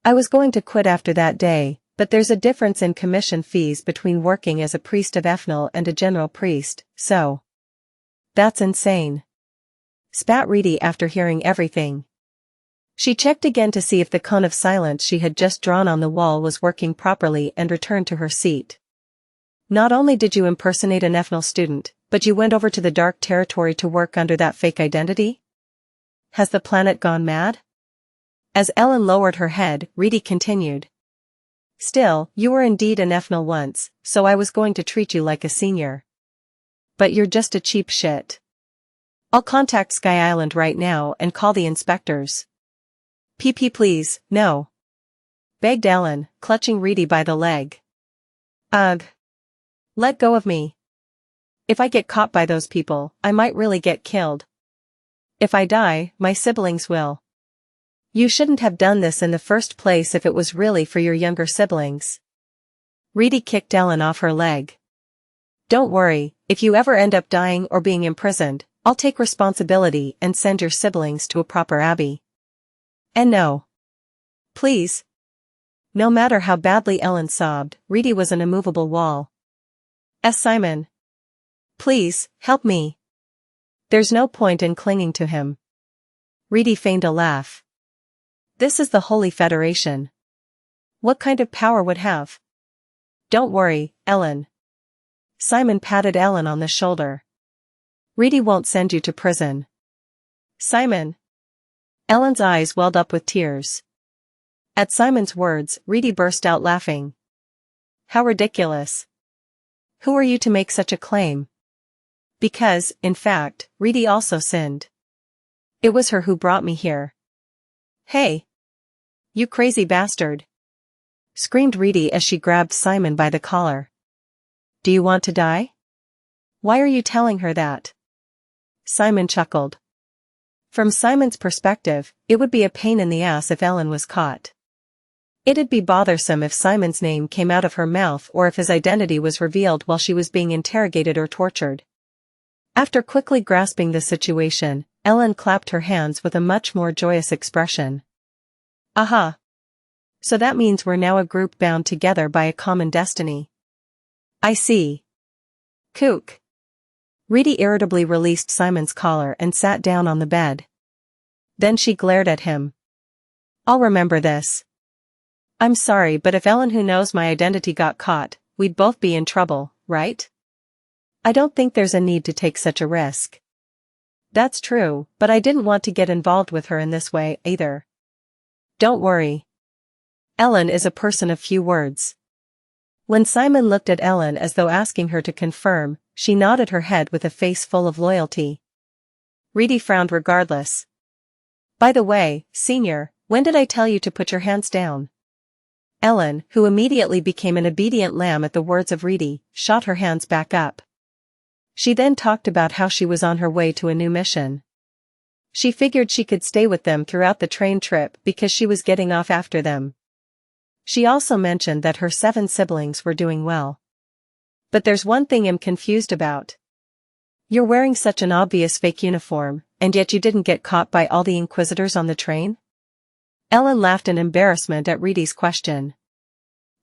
I was going to quit after that day, but there's a difference in commission fees between working as a priest of Ethnol and a general priest, so. That's insane. Spat Reedy after hearing everything. She checked again to see if the cone of silence she had just drawn on the wall was working properly and returned to her seat. Not only did you impersonate an Ethnol student, But you went over to the dark territory to work under that fake identity? Has the planet gone mad? As Ellen lowered her head, Reedy continued. Still, you were indeed an Ethnal once, so I was going to treat you like a senior. But you're just a cheap shit. I'll contact Sky Island right now and call the inspectors. PP please, no. Begged Ellen, clutching Reedy by the leg. Ugh. Let go of me. If I get caught by those people, I might really get killed. If I die, my siblings will. You shouldn't have done this in the first place if it was really for your younger siblings. Reedy kicked Ellen off her leg. Don't worry, if you ever end up dying or being imprisoned, I'll take responsibility and send your siblings to a proper abbey. And no. Please. No matter how badly Ellen sobbed, Reedy was an immovable wall. Simon. Please, help me. There's no point in clinging to him. Reedy feigned a laugh. This is the Holy Federation. What kind of power would have? Don't worry, Ellen. Simon patted Ellen on the shoulder. Reedy won't send you to prison. Simon. Ellen's eyes welled up with tears. At Simon's words, Reedy burst out laughing. How ridiculous. Who are you to make such a claim? Because, in fact, Reedy also sinned. It was her who brought me here. Hey! You crazy bastard! Screamed Reedy as she grabbed Simon by the collar. Do you want to die? Why are you telling her that? Simon chuckled. From Simon's perspective, it would be a pain in the ass if Ellen was caught. It'd be bothersome if Simon's name came out of her mouth or if his identity was revealed while she was being interrogated or tortured. After quickly grasping the situation, Ellen clapped her hands with a much more joyous expression. Aha! So that means we're now a group bound together by a common destiny. I see. Kook. Reedy irritably released Simon's collar and sat down on the bed. Then she glared at him. I'll remember this. I'm sorry, but if Ellen who knows my identity got caught, we'd both be in trouble, right? I don't think there's a need to take such a risk. That's true, but I didn't want to get involved with her in this way, either. Don't worry. Ellen is a person of few words. When Simon looked at Ellen as though asking her to confirm, she nodded her head with a face full of loyalty. Reedy frowned regardless. By the way, Senior, when did I tell you to put your hands down? Ellen, who immediately became an obedient lamb at the words of Reedy, shot her hands back up. She then talked about how she was on her way to a new mission. She figured she could stay with them throughout the train trip because she was getting off after them. She also mentioned that her 7 siblings were doing well. But there's one thing I'm confused about. You're wearing such an obvious fake uniform, and yet you didn't get caught by all the Inquisitors on the train? Ellen laughed in embarrassment at Reedy's question.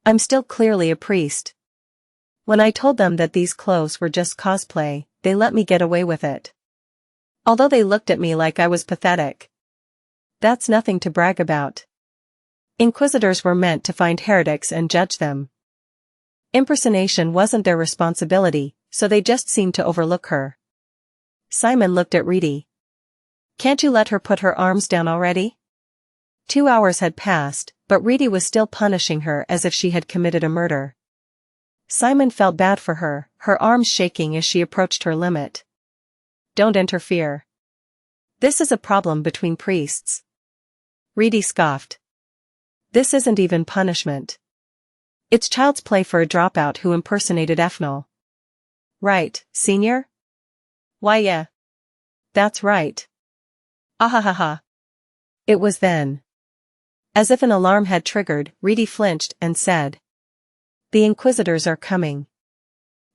I'm still clearly a priest. When I told them that these clothes were just cosplay, they let me get away with it. Although they looked at me like I was pathetic. That's nothing to brag about. Inquisitors were meant to find heretics and judge them. Impersonation wasn't their responsibility, so they just seemed to overlook her. Simon looked at Reedy. Can't you let her put her arms down already? 2 hours had passed, but Reedy was still punishing her as if she had committed a murder. Simon felt bad for her, her arms shaking as she approached her limit. Don't interfere. This is a problem between priests. Reedy scoffed. This isn't even punishment. It's child's play for a dropout who impersonated Ethnal. Right, Senior? Why yeah. That's right. Ahahaha. It was then. As if an alarm had triggered, Reedy flinched and said. The Inquisitors are coming.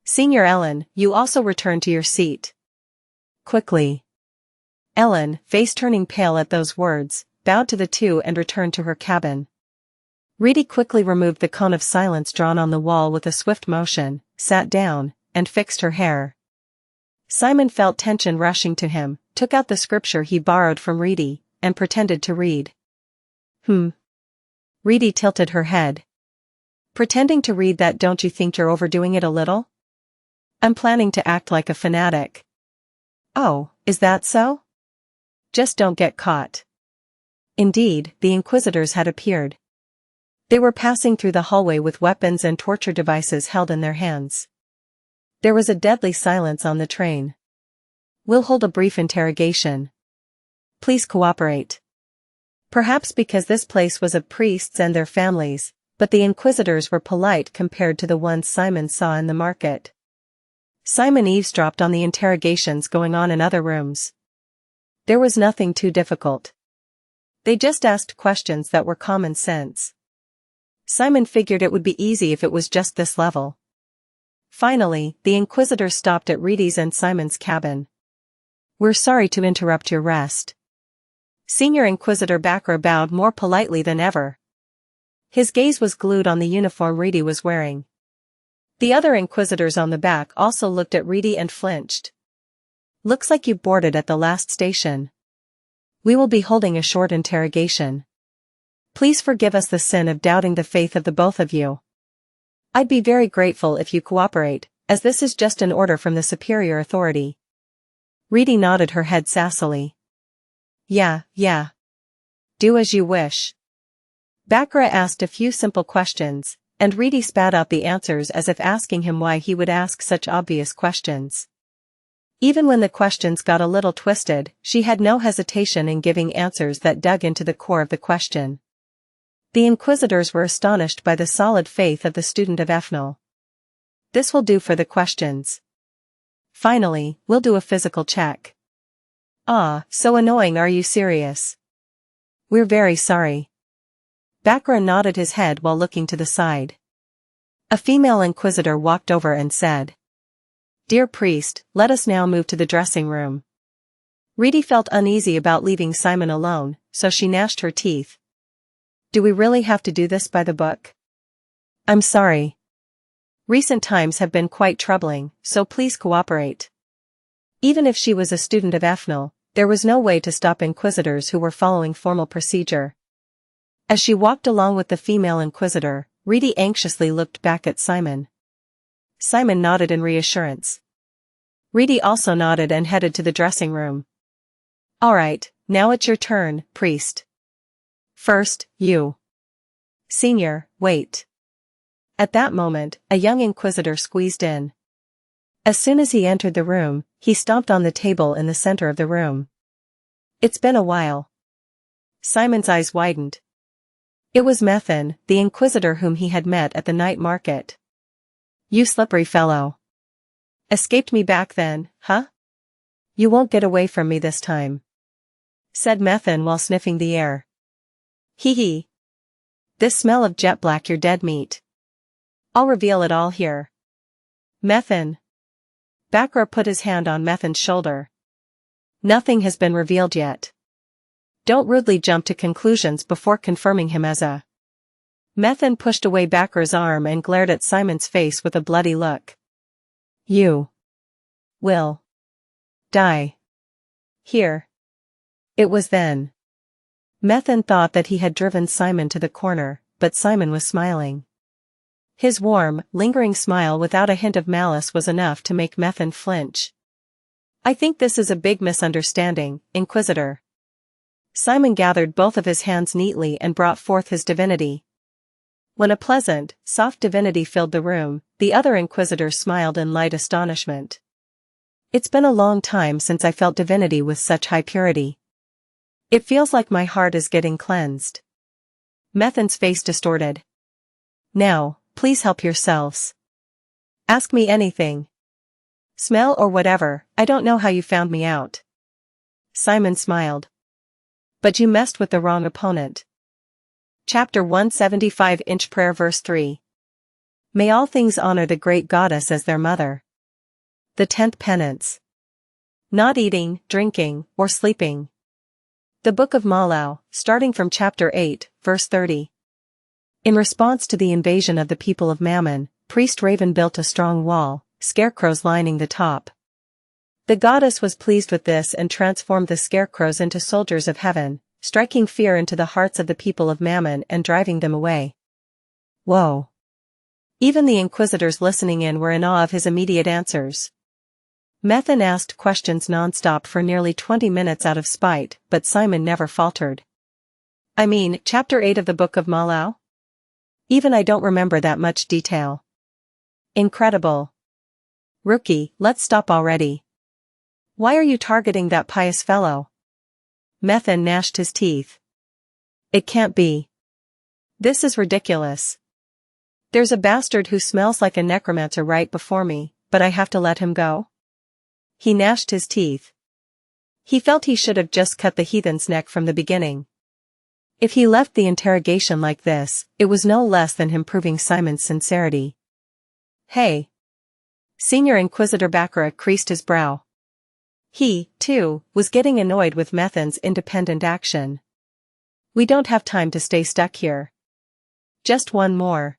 Senior Ellen, you also return to your seat. Quickly. Ellen, face turning pale at those words, bowed to the two and returned to her cabin. Reedy quickly removed the cone of silence drawn on the wall with a swift motion, sat down, and fixed her hair. Simon felt tension rushing to him, took out the scripture he borrowed from Reedy, and pretended to read. Reedy tilted her head. Pretending to read that, don't you think you're overdoing it a little? I'm planning to act like a fanatic. Oh, is that so? Just don't get caught. Indeed, the Inquisitors had appeared. They were passing through the hallway with weapons and torture devices held in their hands. There was a deadly silence on the train. We'll hold a brief interrogation. Please cooperate. Perhaps because this place was of priests and their families, but the Inquisitors were polite compared to the ones Simon saw in the market. Simon eavesdropped on the interrogations going on in other rooms. There was nothing too difficult. They just asked questions that were common sense. Simon figured it would be easy if it was just this level. Finally, the Inquisitor stopped at Ready's and Simon's cabin. We're sorry to interrupt your rest. Senior Inquisitor Bakra bowed more politely than ever. His gaze was glued on the uniform Reedy was wearing. The other Inquisitors on the back also looked at Reedy and flinched. Looks like you boarded at the last station. We will be holding a short interrogation. Please forgive us the sin of doubting the faith of the both of you. I'd be very grateful if you cooperate, as this is just an order from the superior authority. Reedy nodded her head sassily. Yeah. Do as you wish. Bakra asked a few simple questions, and Reedy spat out the answers as if asking him why he would ask such obvious questions. Even when the questions got a little twisted, she had no hesitation in giving answers that dug into the core of the question. The Inquisitors were astonished by the solid faith of the student of Ethnol. This will do for the questions. Finally, we'll do a physical check. Ah, so annoying. Are you serious? We're very sorry. Bakra nodded his head while looking to the side. A female Inquisitor walked over and said, Dear priest, let us now move to the dressing room. Reedy felt uneasy about leaving Simon alone, so she gnashed her teeth. Do we really have to do this by the book? I'm sorry. Recent times have been quite troubling, so please cooperate. Even if she was a student of Ethnol, there was no way to stop Inquisitors who were following formal procedure. As she walked along with the female Inquisitor, Reedy anxiously looked back at Simon. Simon nodded in reassurance. Reedy also nodded and headed to the dressing room. All right, now it's your turn, priest. First, you. Senior, wait. At that moment, a young Inquisitor squeezed in. As soon as he entered the room, he stomped on the table in the center of the room. It's been a while. Simon's eyes widened. It was Methan, the Inquisitor whom he had met at the night market. You slippery fellow. Escaped me back then, huh? You won't get away from me this time, said Methan while sniffing the air. Hee hee. This smell of jet black, your dead meat. I'll reveal it all here. Methan. Bakra put his hand on Methan's shoulder. Nothing has been revealed yet. Don't rudely jump to conclusions before confirming him as a... Methan pushed away Bakra's arm and glared at Simon's face with a bloody look. You will die here. It was then. Methan thought that he had driven Simon to the corner, but Simon was smiling. His warm, lingering smile without a hint of malice was enough to make Methan flinch. I think this is a big misunderstanding, Inquisitor. Simon gathered both of his hands neatly and brought forth his divinity. When a pleasant, soft divinity filled the room, the other Inquisitor smiled in light astonishment. It's been a long time since I felt divinity with such high purity. It feels like my heart is getting cleansed. Methan's face distorted. Now, please help yourselves. Ask me anything. Smell or whatever, I don't know how you found me out. Simon smiled. But you messed with the wrong opponent. Chapter 175 Inch Prayer Verse 3. May all things honor the great goddess as their mother. The 10th penance. Not eating, drinking, or sleeping. The Book of Malau, starting from chapter 8, verse 30. In response to the invasion of the people of Mammon, Priest Raven built a strong wall, scarecrows lining the top. The goddess was pleased with this and transformed the scarecrows into soldiers of heaven, striking fear into the hearts of the people of Mammon and driving them away. Whoa! Even the inquisitors listening in were in awe of his immediate answers. Methan asked questions non-stop for nearly 20 minutes out of spite, but Simon never faltered. I mean, chapter 8 of the Book of Malau? Even I don't remember that much detail. Incredible. Rookie, let's stop already. Why are you targeting that pious fellow? Methan gnashed his teeth. It can't be. This is ridiculous. There's a bastard who smells like a necromancer right before me, but I have to let him go? He gnashed his teeth. He felt he should have just cut the heathen's neck from the beginning. If he left the interrogation like this, it was no less than him proving Simon's sincerity. Hey. Senior Inquisitor Baccarat creased his brow. He, too, was getting annoyed with Methan's independent action. We don't have time to stay stuck here. Just one more.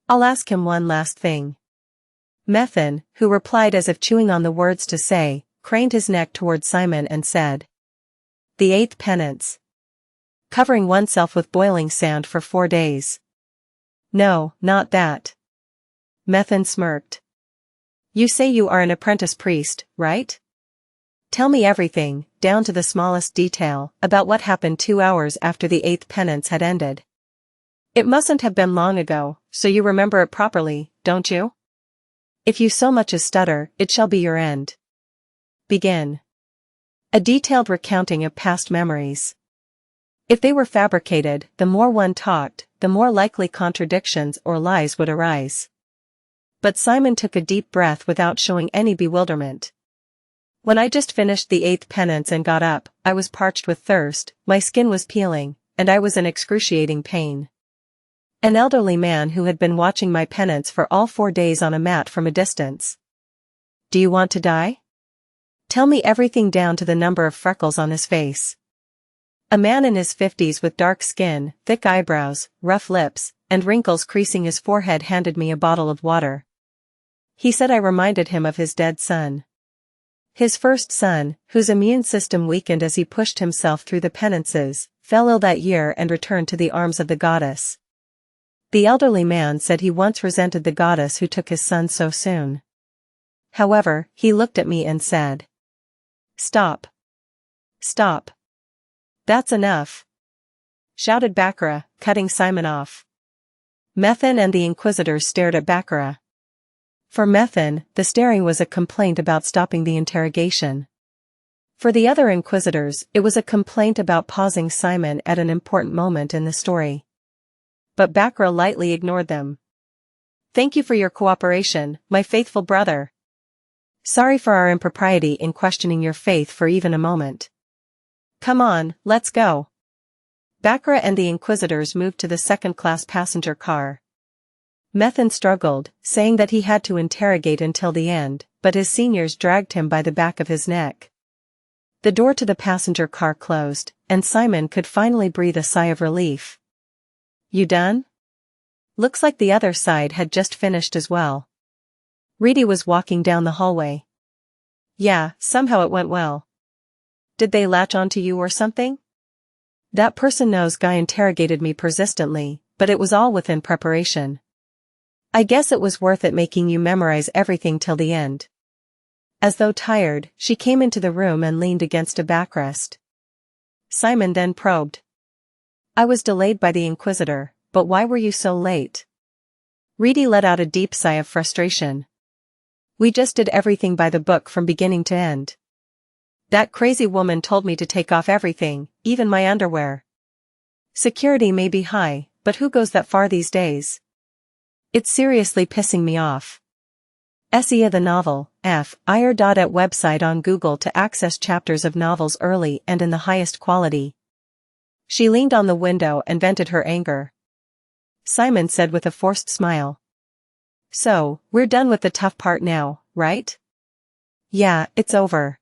I'll ask him one last thing. Methan, who replied as if chewing on the words to say, craned his neck toward Simon and said. The 8th penance. Covering oneself with boiling sand for 4 days. No, not that. Methan smirked. You say you are an apprentice priest, right? Tell me everything, down to the smallest detail, about what happened 2 hours after the 8th penance had ended. It mustn't have been long ago, so you remember it properly, don't you? If you so much as stutter, it shall be your end. Begin. A detailed recounting of past memories. If they were fabricated, the more one talked, the more likely contradictions or lies would arise. But Simon took a deep breath without showing any bewilderment. When I just finished the 8th penance and got up, I was parched with thirst, my skin was peeling, and I was in excruciating pain. An elderly man who had been watching my penance for all 4 days on a mat from a distance. Do you want to die? Tell me everything down to the number of freckles on his face. A man in his 50s with dark skin, thick eyebrows, rough lips, and wrinkles creasing his forehead handed me a bottle of water. He said I reminded him of his dead son. His first son, whose immune system weakened as he pushed himself through the penances, fell ill that year and returned to the arms of the goddess. The elderly man said he once resented the goddess who took his son so soon. However, he looked at me and said, Stop. Stop. That's enough. Shouted Baccarat, cutting Simon off. Methan and the Inquisitors stared at Baccarat. For Methan, the staring was a complaint about stopping the interrogation. For the other Inquisitors, it was a complaint about pausing Simon at an important moment in the story. But Baccarat lightly ignored them. Thank you for your cooperation, my faithful brother. Sorry for our impropriety in questioning your faith for even a moment. Come on, let's go. Baccarat and the Inquisitors moved to the second-class passenger car. Methan struggled, saying that he had to interrogate until the end, but his seniors dragged him by the back of his neck. The door to the passenger car closed, and Simon could finally breathe a sigh of relief. You done? Looks like the other side had just finished as well. Reedy was walking down the hallway. Yeah, somehow it went well. Did they latch onto you or something? That person-nosed guy interrogated me persistently, but it was all within preparation. I guess it was worth it making you memorize everything till the end. As though tired, she came into the room and leaned against a backrest. Simon then probed. I was delayed by the Inquisitor, but why were you so late? Reedy let out a deep sigh of frustration. We just did everything by the book from beginning to end. That crazy woman told me to take off everything, even my underwear. Security may be high, but who goes that far these days? It's seriously pissing me off. Xianxia the novel, F.ir.at website on Google to access chapters of novels early and in the highest quality. She leaned on the window and vented her anger. Simon said with a forced smile. So, we're done with the tough part now, right? Yeah, it's over.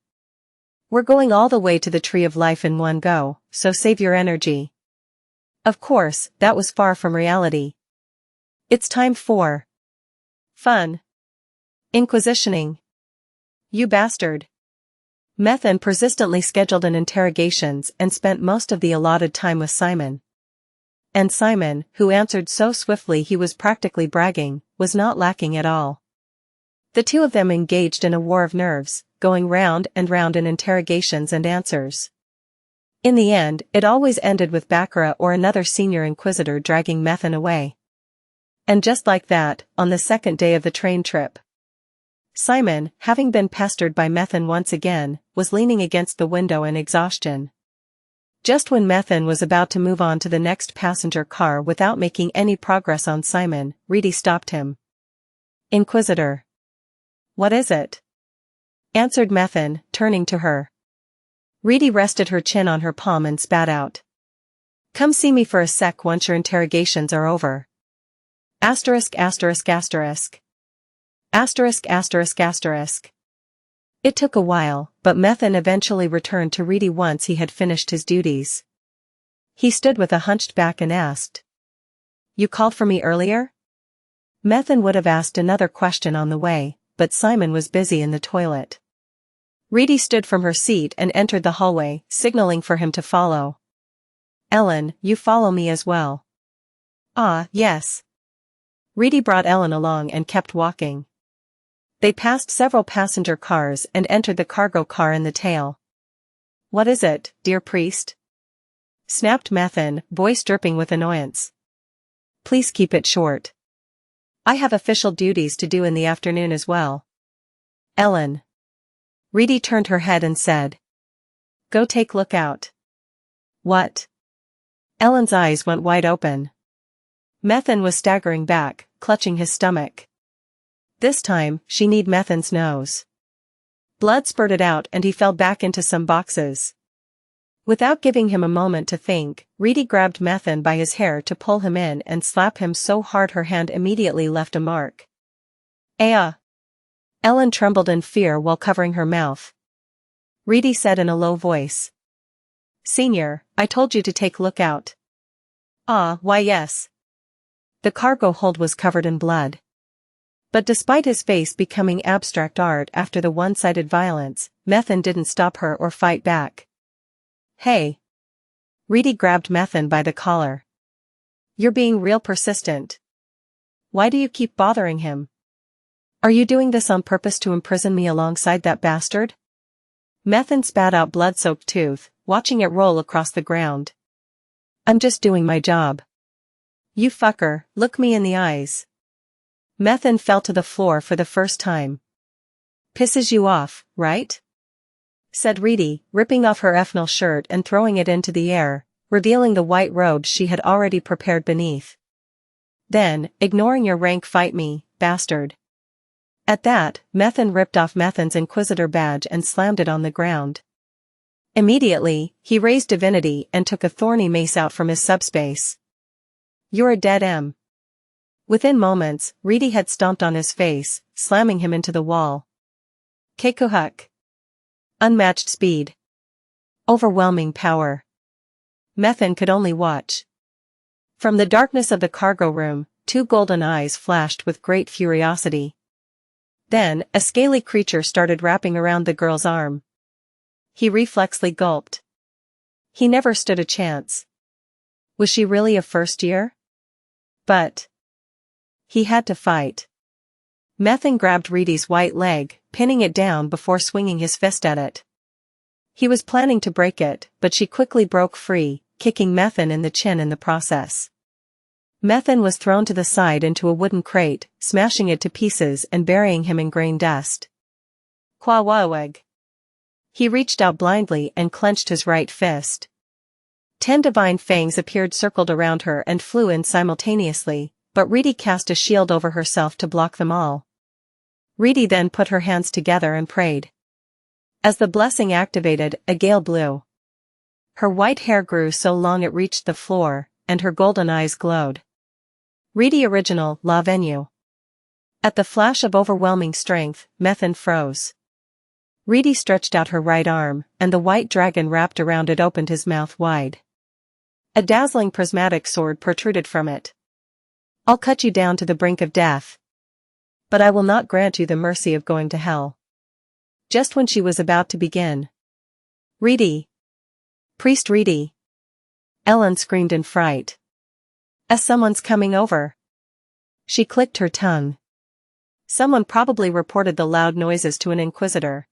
We're going all the way to the Tree of Life in one go, so save your energy. Of course, that was far from reality. It's time for fun. Inquisitioning. You bastard. Methan persistently scheduled an interrogations and spent most of the allotted time with Simon. And Simon, who answered so swiftly he was practically bragging, was not lacking at all. The two of them engaged in a war of nerves, going round and round in interrogations and answers. In the end, it always ended with Baccarat or another senior inquisitor dragging Methan away. And just like that, on the second day of the train trip, Simon, having been pestered by Methan once again, was leaning against the window in exhaustion. Just when Methan was about to move on to the next passenger car without making any progress on Simon, Reedy stopped him. "Inquisitor." "What is it?" answered Methan, turning to her. Reedy rested her chin on her palm and spat out. "Come see me for a sec once your interrogations are over. Asterisk asterisk asterisk. Asterisk asterisk asterisk." It took a while, but Methan eventually returned to Reedy once he had finished his duties. He stood with a hunched back and asked, "You called for me earlier?" Methan would have asked another question on the way, but Simon was busy in the toilet. Reedy stood from her seat and entered the hallway, signaling for him to follow. "Ellen, you follow me as well." "Ah, yes." Reedy brought Ellen along and kept walking. They passed several passenger cars and entered the cargo car in the tail. "What is it, dear priest?" snapped Methan, voice dripping with annoyance. "Please keep it short. I have official duties to do in the afternoon as well." "Ellen." Reedy turned her head and said, "Go take look out." "What?" Ellen's eyes went wide open. Methan was staggering back, clutching his stomach. This time, she kneed Methan's nose. Blood spurted out and he fell back into some boxes. Without giving him a moment to think, Reedy grabbed Methan by his hair to pull him in and slap him so hard her hand immediately left a mark. "Aya!" Ellen trembled in fear while covering her mouth. Reedy said in a low voice, "Senior, I told you to take look out." "Ah, why yes." The cargo hold was covered in blood. But despite his face becoming abstract art after the one-sided violence, Methan didn't stop her or fight back. "Hey!" Reedy grabbed Methan by the collar. "You're being real persistent. Why do you keep bothering him? Are you doing this on purpose to imprison me alongside that bastard?" Methan spat out blood-soaked tooth, watching it roll across the ground. "I'm just doing my job. You fucker, look me in the eyes." Methan fell to the floor for the first time. "Pisses you off, right?" said Reedy, ripping off her ephemeral shirt and throwing it into the air, revealing the white robes she had already prepared beneath. "Then, ignoring your rank, fight me, bastard." At that, Methan ripped off Methan's Inquisitor badge and slammed it on the ground. Immediately, he raised Divinity and took a thorny mace out from his subspace. "You're a dead M." Within moments, Reedy had stomped on his face, slamming him into the wall. Kekuhuk. Unmatched speed. Overwhelming power. Methan could only watch. From the darkness of the cargo room, two golden eyes flashed with great furiosity. Then, a scaly creature started wrapping around the girl's arm. He reflexly gulped. He never stood a chance. Was she really a first year? But he had to fight. Methan grabbed Reedy's white leg, pinning it down before swinging his fist at it. He was planning to break it, but she quickly broke free, kicking Methan in the chin in the process. Methan was thrown to the side into a wooden crate, smashing it to pieces and burying him in grain dust. Kwawaweg. He reached out blindly and clenched his right fist. 10 divine fangs appeared circled around her and flew in simultaneously, but Reedy cast a shield over herself to block them all. Reedy then put her hands together and prayed. As the blessing activated, a gale blew. Her white hair grew so long it reached the floor, and her golden eyes glowed. Reedy Original La Venue. At the flash of overwhelming strength, Methan froze. Reedy stretched out her right arm, and the white dragon wrapped around it opened his mouth wide. A dazzling prismatic sword protruded from it. "I'll cut you down to the brink of death. But I will not grant you the mercy of going to hell." Just when she was about to begin. "Reedy! Priest Reedy!" Ellen screamed in fright. Someone's coming over. She clicked her tongue. Someone probably reported the loud noises to an inquisitor.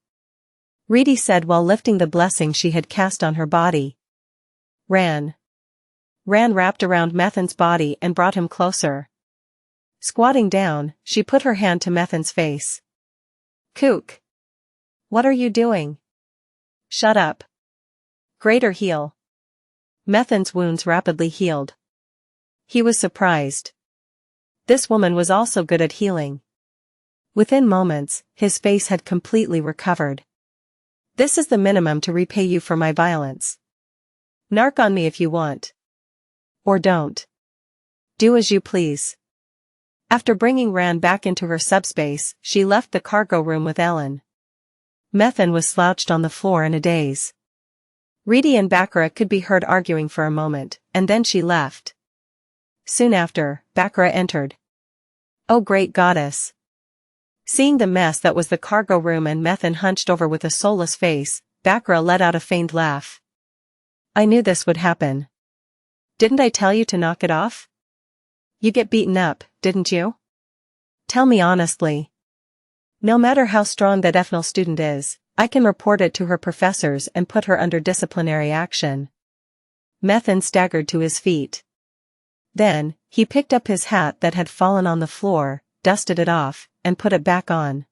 Reedy said while lifting the blessing she had cast on her body. Ran wrapped around Methan's body and brought him closer. Squatting down, she put her hand to Methan's face. Kook. What are you doing? Shut up. Greater heal. Methan's wounds rapidly healed. He was surprised. This woman was also good at healing. Within moments, his face had completely recovered. This is the minimum to repay you for my violence. Narc on me if you want. Or don't. Do as you please. After bringing Ran back into her subspace, she left the cargo room with Ellen. Methan was slouched on the floor in a daze. Reedy and Baccarat could be heard arguing for a moment, and then she left. Soon after, Baccarat entered. Oh great goddess. Seeing the mess that was the cargo room and Methan hunched over with a soulless face, Baccarat let out a feigned laugh. I knew this would happen. Didn't I tell you to knock it off? You get beaten up, didn't you? Tell me honestly. No matter how strong that Ethnal student is, I can report it to her professors and put her under disciplinary action. Methan staggered to his feet. Then, he picked up his hat that had fallen on the floor, dusted it off, and put it back on.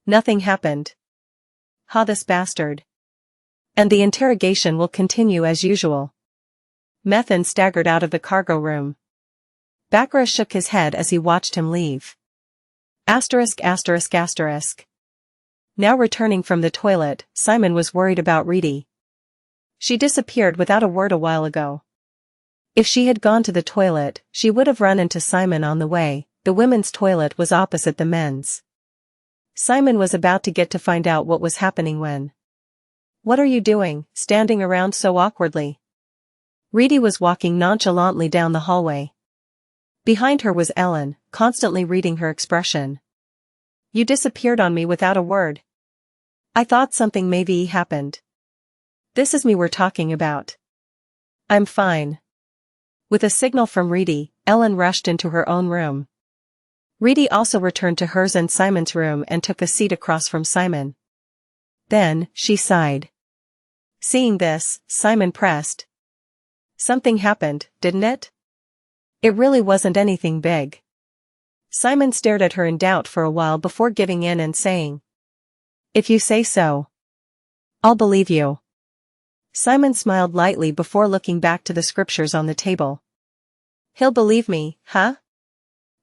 Nothing happened. Ha, this bastard. And the interrogation will continue as usual. Methan staggered out of the cargo room. Baccarat shook his head as he watched him leave. Asterisk asterisk asterisk. Now returning from the toilet, Simon was worried about Reedy. She disappeared without a word a while ago. If she had gone to the toilet, she would have run into Simon on the way. The women's toilet was opposite the men's. Simon was about to get to find out what was happening when. What are you doing, standing around so awkwardly? Reedy was walking nonchalantly down the hallway. Behind her was Ellen, constantly reading her expression. You disappeared on me without a word. I thought something maybe happened. This is me we're talking about. I'm fine. With a signal from Reedy, Ellen rushed into her own room. Reedy also returned to hers and Simon's room and took a seat across from Simon. Then, she sighed. Seeing this, Simon pressed. Something happened, didn't it? It really wasn't anything big. Simon stared at her in doubt for a while before giving in and saying. If you say so. I'll believe you. Simon smiled lightly before looking back to the scriptures on the table. He'll believe me, huh?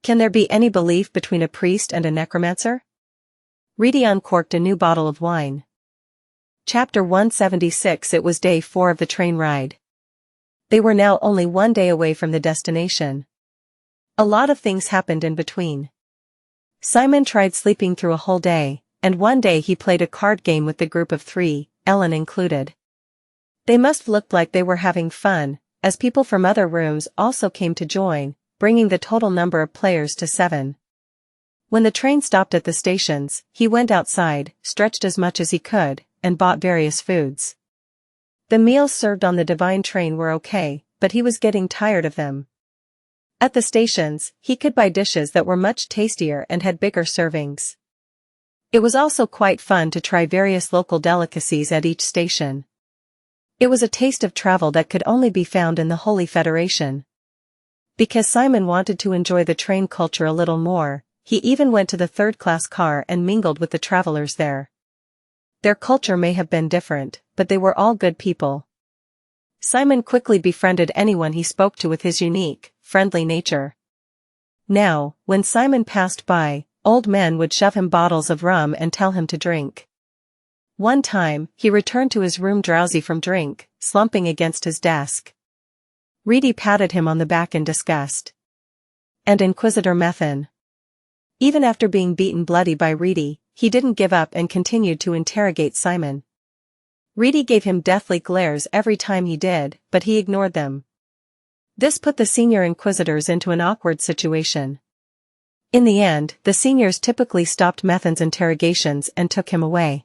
Can there be any belief between a priest and a necromancer? Reedy uncorked a new bottle of wine. Chapter 176. It was day 4 of the train ride. They were now only one day away from the destination. A lot of things happened in between. Simon tried sleeping through a whole day, and one day he played a card game with the group of 3, Ellen included. They must have looked like they were having fun, as people from other rooms also came to join, bringing the total number of players to 7. When the train stopped at the stations, he went outside, stretched as much as he could, and bought various foods. The meals served on the Divine train were okay, but he was getting tired of them. At the stations, he could buy dishes that were much tastier and had bigger servings. It was also quite fun to try various local delicacies at each station. It was a taste of travel that could only be found in the Holy Federation. Because Simon wanted to enjoy the train culture a little more, he even went to the third-class car and mingled with the travelers there. Their culture may have been different, but they were all good people. Simon quickly befriended anyone he spoke to with his unique, friendly nature. Now, when Simon passed by, old men would shove him bottles of rum and tell him to drink. One time, he returned to his room drowsy from drink, slumping against his desk. Reedy patted him on the back in disgust. And Inquisitor Methan. Even after being beaten bloody by Reedy, he didn't give up and continued to interrogate Simon. Reedy gave him deathly glares every time he did, but he ignored them. This put the senior inquisitors into an awkward situation. In the end, the seniors typically stopped Methan's interrogations and took him away.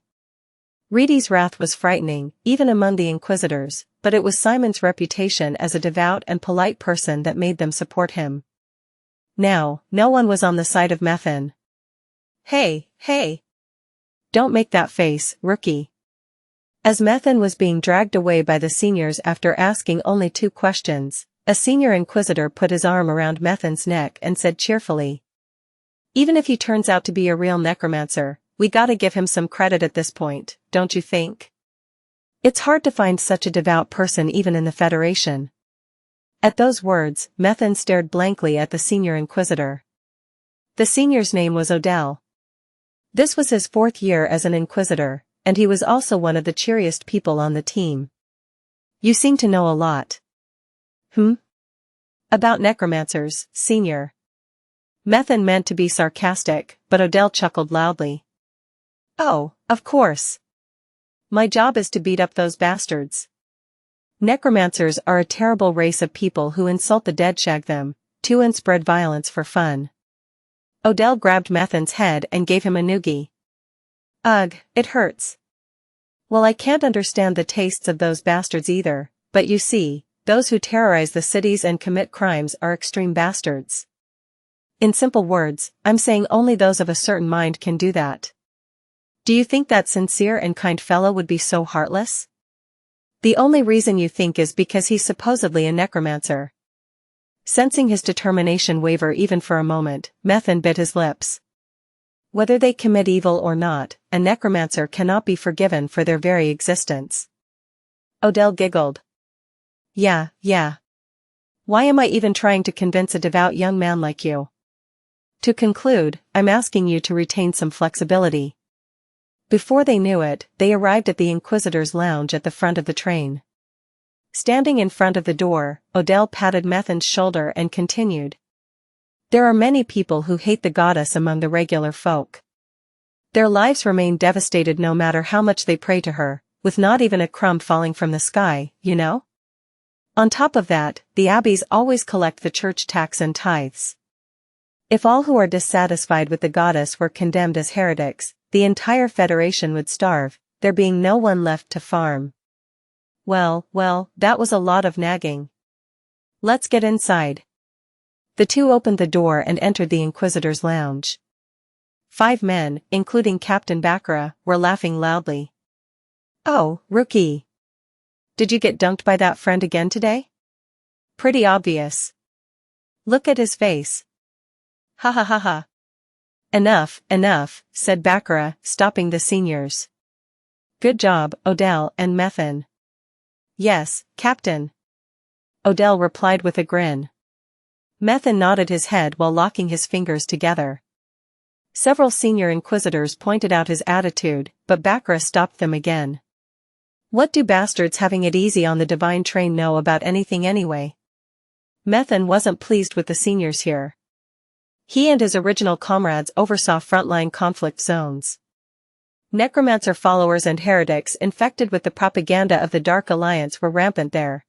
Reedy's wrath was frightening, even among the inquisitors, but it was Simon's reputation as a devout and polite person that made them support him. Now, no one was on the side of Methan. Hey, hey! Don't make that face, rookie. As Methan was being dragged away by the seniors after asking only 2 questions, a senior inquisitor put his arm around Methan's neck and said cheerfully, "Even if he turns out to be a real necromancer, we gotta give him some credit at this point, don't you think? It's hard to find such a devout person even in the Federation." At those words, Methan stared blankly at the senior inquisitor. The senior's name was Odell. This was his 4th year as an inquisitor, and he was also one of the cheeriest people on the team. "You seem to know a lot." About necromancers, senior." Methan meant to be sarcastic, but Odell chuckled loudly. "Oh, of course. My job is to beat up those bastards. Necromancers are a terrible race of people who insult the dead, shag them, too, and spread violence for fun." Odell grabbed Methan's head and gave him a noogie. "Ugh, it hurts." "Well, I can't understand the tastes of those bastards either, but you see, those who terrorize the cities and commit crimes are extreme bastards. In simple words, I'm saying only those of a certain mind can do that. Do you think that sincere and kind fellow would be so heartless? The only reason you think is because he's supposedly a necromancer." Sensing his determination waver even for a moment, Methan bit his lips. Whether they commit evil or not, a necromancer cannot be forgiven for their very existence. Odell giggled. Yeah. Why am I even trying to convince a devout young man like you? To conclude, I'm asking you to retain some flexibility. Before they knew it, they arrived at the Inquisitor's lounge at the front of the train. Standing in front of the door, Odell patted Methan's shoulder and continued. "There are many people who hate the goddess among the regular folk. Their lives remain devastated no matter how much they pray to her, with not even a crumb falling from the sky, you know? On top of that, the abbeys always collect the church tax and tithes. If all who are dissatisfied with the goddess were condemned as heretics, the entire Federation would starve, there being no one left to farm." Well, that was a lot of nagging. "Let's get inside." The two opened the door and entered the Inquisitor's lounge. 5 men, including Captain Baccarat, were laughing loudly. "Oh, rookie. Did you get dunked by that friend again today? Pretty obvious. Look at his face. Ha ha ha ha." Enough, said Baccarat, stopping the seniors. "Good job, Odell and Methan." "Yes, Captain," Odell replied with a grin. Methan nodded his head while locking his fingers together. Several senior inquisitors pointed out his attitude, but Baccarat stopped them again. What do bastards having it easy on the divine train know about anything anyway? Methan wasn't pleased with the seniors here. He and his original comrades oversaw frontline conflict zones. Necromancer followers and heretics infected with the propaganda of the Dark Alliance were rampant there.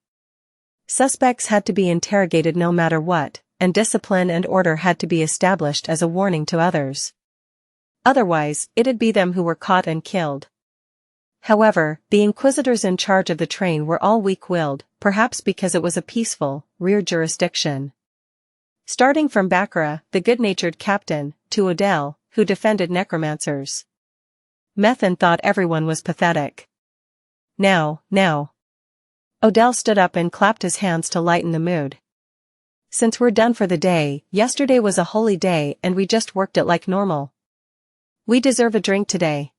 Suspects had to be interrogated no matter what, and discipline and order had to be established as a warning to others. Otherwise, it'd be them who were caught and killed. However, the inquisitors in charge of the train were all weak-willed, perhaps because it was a peaceful, rear jurisdiction. Starting from Baccarat, the good-natured captain, to Odell, who defended necromancers. Methan thought everyone was pathetic. Now. Odell stood up and clapped his hands to lighten the mood. "Since we're done for the day, yesterday was a holy day and we just worked it like normal. We deserve a drink today."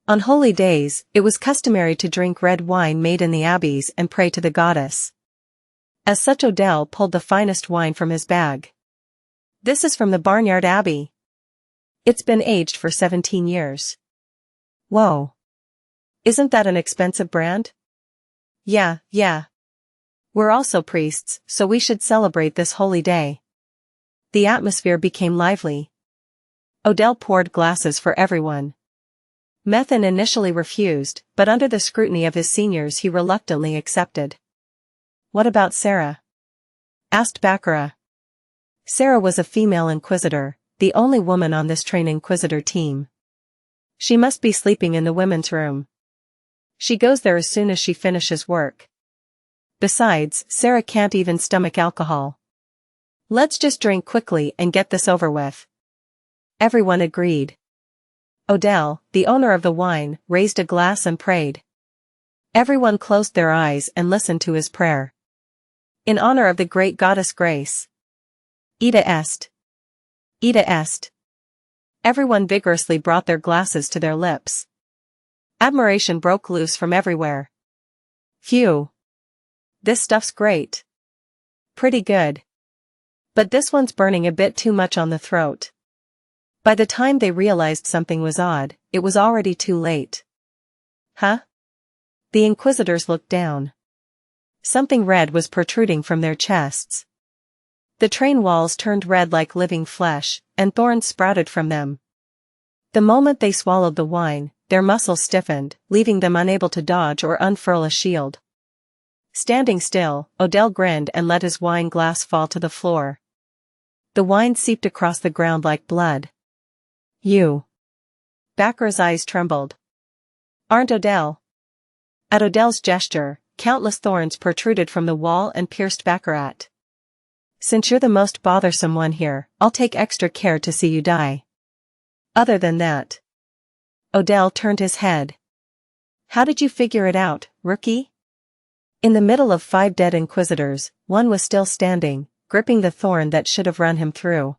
On holy days, it was customary to drink red wine made in the abbeys and pray to the goddess. As such, Odell pulled the finest wine from his bag. "This is from the Barnyard Abbey. It's been aged for 17 years. Whoa. Isn't that an expensive brand?" Yeah. We're also priests, so we should celebrate this holy day." The atmosphere became lively. Odell poured glasses for everyone. Methan initially refused, but under the scrutiny of his seniors he reluctantly accepted. "What about Sarah?" asked Baccarat. Sarah was a female inquisitor, the only woman on this train inquisitor team. "She must be sleeping in the women's room," She goes there as soon as she finishes work. Besides, Sarah can't even stomach alcohol. Let's just drink quickly and get this over with. Everyone agreed. Odell, the owner of the wine, raised a glass and prayed. Everyone closed their eyes and listened to his prayer. In honor of the great goddess Grace. Ida est. Ida est. Everyone vigorously brought their glasses to their lips. Admiration broke loose from everywhere. Phew. This stuff's great. Pretty good. But this one's burning a bit too much on the throat. By the time they realized something was odd, it was already too late. Huh? The inquisitors looked down. Something red was protruding from their chests. The train walls turned red like living flesh, and thorns sprouted from them. The moment they swallowed the wine, their muscles stiffened, leaving them unable to dodge or unfurl a shield. Standing still, Odell grinned and let his wine glass fall to the floor. The wine seeped across the ground like blood. You. Backer's eyes trembled. Aren't Odell? At Odell's gesture, countless thorns protruded from the wall and pierced Baccarat. Since you're the most bothersome one here, I'll take extra care to see you die. Other than that. Odell turned his head. How did you figure it out, rookie? In the middle of 5 dead inquisitors, one was still standing, gripping the thorn that should have run him through.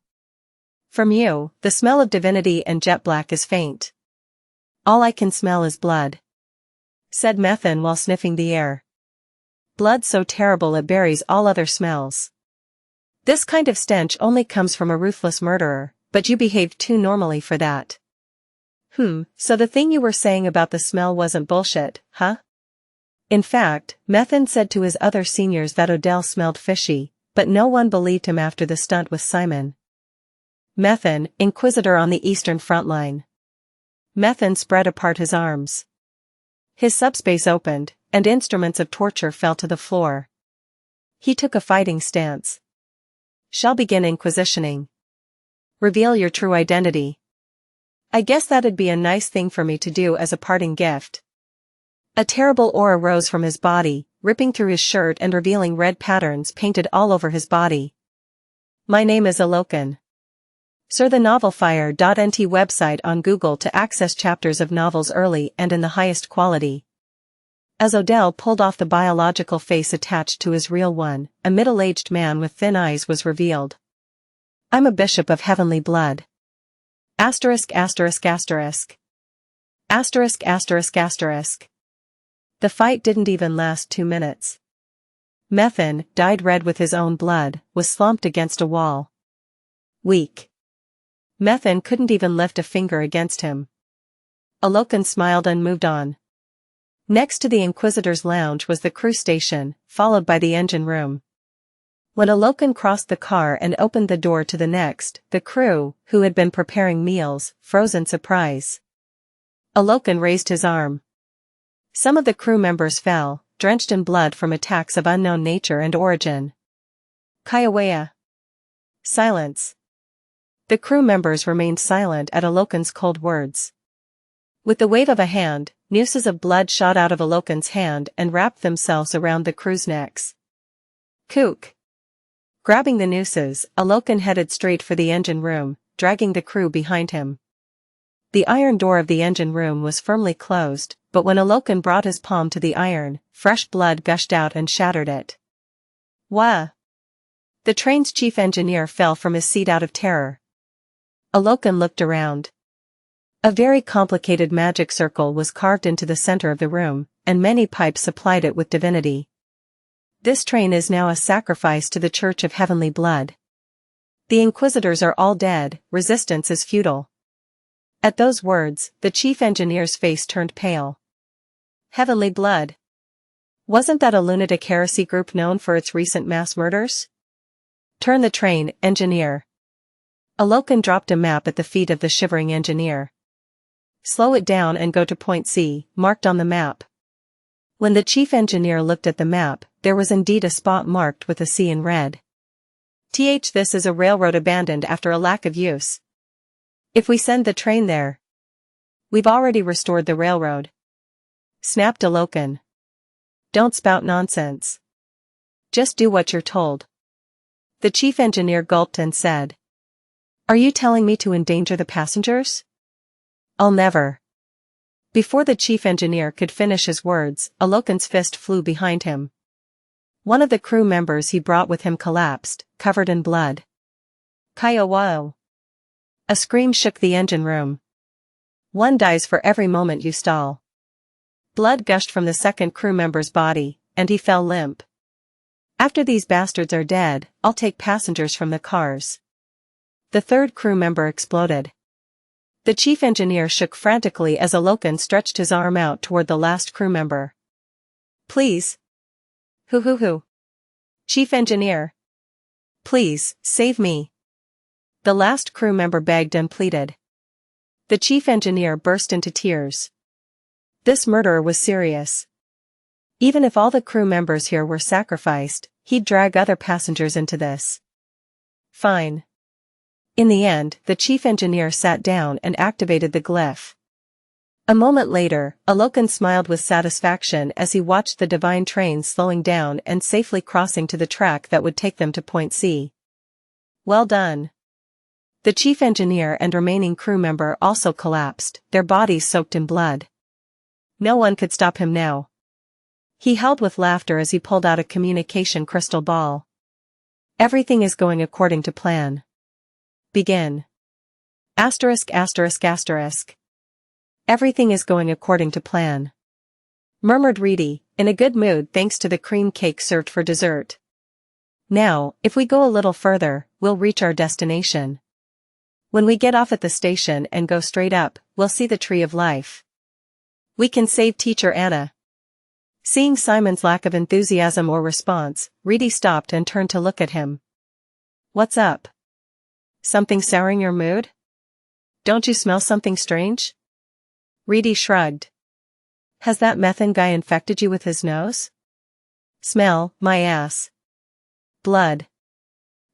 From you, the smell of divinity and jet black is faint. All I can smell is blood, said Methan while sniffing the air. Blood so terrible it buries all other smells. This kind of stench only comes from a ruthless murderer, but you behaved too normally for that. So the thing you were saying about the smell wasn't bullshit, huh? In fact, Methan said to his other seniors that Odell smelled fishy, but no one believed him after the stunt with Simon. Methan, Inquisitor on the Eastern Front Line. Methan spread apart his arms. His subspace opened, and instruments of torture fell to the floor. He took a fighting stance. Shall begin inquisitioning. Reveal your true identity. I guess that'd be a nice thing for me to do as a parting gift. A terrible aura rose from his body, ripping through his shirt and revealing red patterns painted all over his body. My name is Alokan. Sir, the novelfire.nt website on Google to access chapters of novels early and in the highest quality. As Odell pulled off the biological face attached to his real one, a middle-aged man with thin eyes was revealed. I'm a bishop of heavenly blood. Asterisk asterisk asterisk. Asterisk asterisk asterisk. The fight didn't even last 2 minutes. Methan, dyed red with his own blood, was slumped against a wall. Weak. Methan couldn't even lift a finger against him. Alokan smiled and moved on. Next to the Inquisitor's lounge was the crew station, followed by the engine room. When Alokan crossed the car and opened the door to the next, the crew, who had been preparing meals, froze in surprise. Alokan raised his arm. Some of the crew members fell, drenched in blood from attacks of unknown nature and origin. Kaiawea. Silence. The crew members remained silent at Alokan's cold words. With the wave of a hand, nooses of blood shot out of Alokan's hand and wrapped themselves around the crew's necks. Kook. Grabbing the nooses, Alokan headed straight for the engine room, dragging the crew behind him. The iron door of the engine room was firmly closed, but when Alokan brought his palm to the iron, fresh blood gushed out and shattered it. Wah! The train's chief engineer fell from his seat out of terror. Alokan looked around. A very complicated magic circle was carved into the center of the room, and many pipes supplied it with divinity. This train is now a sacrifice to the Church of Heavenly Blood. The Inquisitors are all dead, resistance is futile. At those words, the chief engineer's face turned pale. Heavenly Blood. Wasn't that a lunatic heresy group known for its recent mass murders? Turn the train, engineer. Alokan dropped a map at the feet of the shivering engineer. Slow it down and go to point C, marked on the map. When the chief engineer looked at the map, there was indeed a spot marked with a C in red. This is a railroad abandoned after a lack of use. If we send the train there, we've already restored the railroad. snapped Alokan. Don't spout nonsense. Just do what you're told. The chief engineer gulped and said. Are you telling me to endanger the passengers? I'll never. Before the chief engineer could finish his words, Alokan's fist flew behind him. One of the crew members he brought with him collapsed, covered in blood. Kaiowao. A scream shook the engine room. One dies for every moment you stall. Blood gushed from the second crew member's body, and he fell limp. After these bastards are dead, I'll take passengers from the cars. The third crew member exploded. The chief engineer shook frantically as Alokan stretched his arm out toward the last crew member. Please. Hoo. Chief engineer. Please, save me. The last crew member begged and pleaded. The chief engineer burst into tears. This murderer was serious. Even if all the crew members here were sacrificed, he'd drag other passengers into this. Fine. In the end, the chief engineer sat down and activated the glyph. A moment later, Alokan smiled with satisfaction as he watched the divine train slowing down and safely crossing to the track that would take them to Point C. Well done. The chief engineer and remaining crew member also collapsed, their bodies soaked in blood. No one could stop him now. He howled with laughter as he pulled out a communication crystal ball. Everything is going according to plan. Begin. Asterisk. Everything is going according to plan. Murmured Reedy, in a good mood thanks to the cream cake served for dessert. Now, if we go a little further, we'll reach our destination. When we get off at the station and go straight up, we'll see the Tree of Life. We can save Teacher Anna. Seeing Simon's lack of enthusiasm or response, Reedy stopped and turned to look at him. What's up? Something souring your mood? Don't you smell something strange? Reedy shrugged. Has that Methan guy infected you with his nose? Smell, my ass. Blood.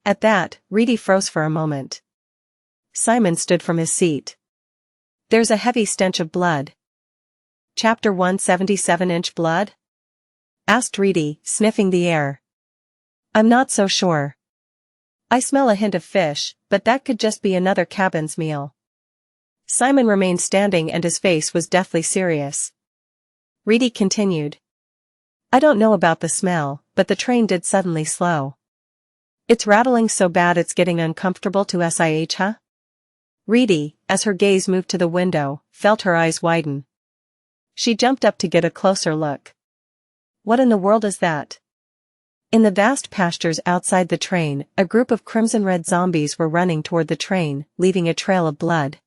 At that, Reedy froze for a moment. Simon stood from his seat. There's a heavy stench of blood. Chapter 177 blood? Asked Reedy, sniffing the air. I'm not so sure. I smell a hint of fish, but that could just be another cabin's meal. Simon remained standing and his face was deathly serious. Reedy continued. I don't know about the smell, but the train did suddenly slow. It's rattling so bad it's getting uncomfortable to SIH, huh? Reedy, as her gaze moved to the window, felt her eyes widen. She jumped up to get a closer look. What in the world is that? In the vast pastures outside the train, a group of crimson-red zombies were running toward the train, leaving a trail of blood.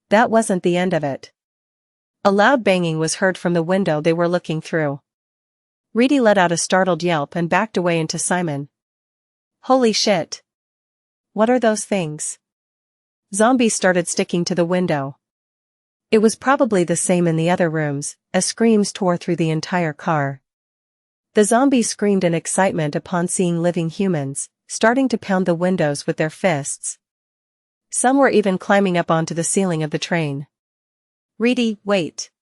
That wasn't the end of it. A loud banging was heard from the window they were looking through. Reedy let out a startled yelp and backed away into Simon. Holy shit! What are those things? Zombies started sticking to the window. It was probably the same in the other rooms, as screams tore through the entire car. The zombies screamed in excitement upon seeing living humans, starting to pound the windows with their fists. Some were even climbing up onto the ceiling of the train. Reedy, wait.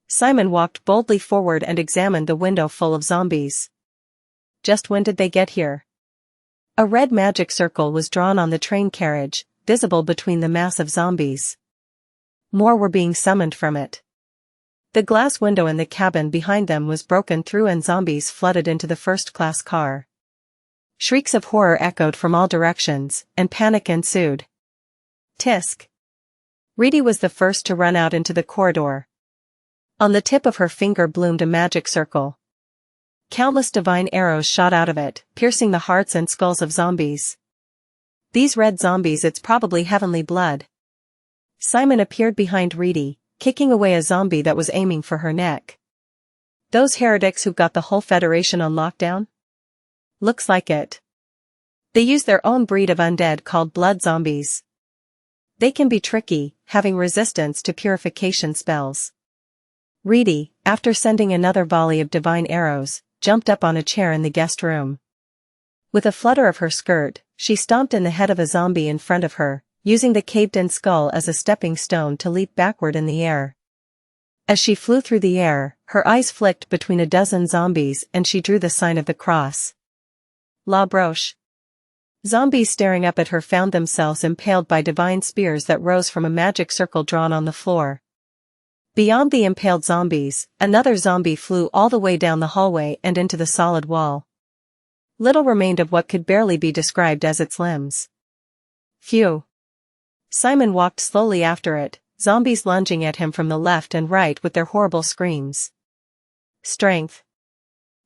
Simon walked boldly forward and examined the window full of zombies. Just when did they get here? A red magic circle was drawn on the train carriage, visible between the mass of zombies. More were being summoned from it. The glass window in the cabin behind them was broken through and zombies flooded into the first-class car. Shrieks of horror echoed from all directions, and panic ensued. Tisk. Reedy was the first to run out into the corridor. On the tip of her finger bloomed a magic circle. Countless divine arrows shot out of it, piercing the hearts and skulls of zombies. These red zombies, it's probably heavenly blood. Simon appeared behind Reedy, kicking away a zombie that was aiming for her neck. Those heretics who got the whole Federation on lockdown? Looks like it. They use their own breed of undead called blood zombies. They can be tricky, having resistance to purification spells. Reedy, after sending another volley of divine arrows, jumped up on a chair in the guest room. With a flutter of her skirt, she stomped in the head of a zombie in front of her, using the caved-in skull as a stepping stone to leap backward in the air. As she flew through the air, her eyes flicked between a dozen zombies and she drew the sign of the cross. La broche. Zombies staring up at her found themselves impaled by divine spears that rose from a magic circle drawn on the floor. Beyond the impaled zombies, another zombie flew all the way down the hallway and into the solid wall. Little remained of what could barely be described as its limbs. Phew. Simon walked slowly after it, zombies lunging at him from the left and right with their horrible screams. Strength.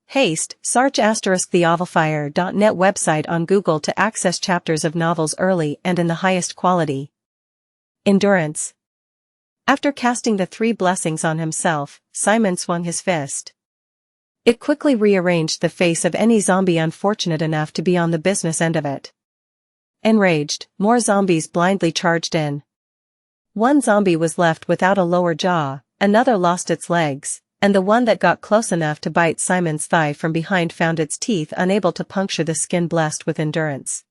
Haste, search *the novelfire.net website on Google to access chapters of novels early and in the highest quality. Endurance. After casting the 3 blessings on himself, Simon swung his fist. It quickly rearranged the face of any zombie unfortunate enough to be on the business end of it. Enraged, more zombies blindly charged in. One zombie was left without a lower jaw, another lost its legs, and the one that got close enough to bite Simon's thigh from behind found its teeth unable to puncture the skin blessed with endurance.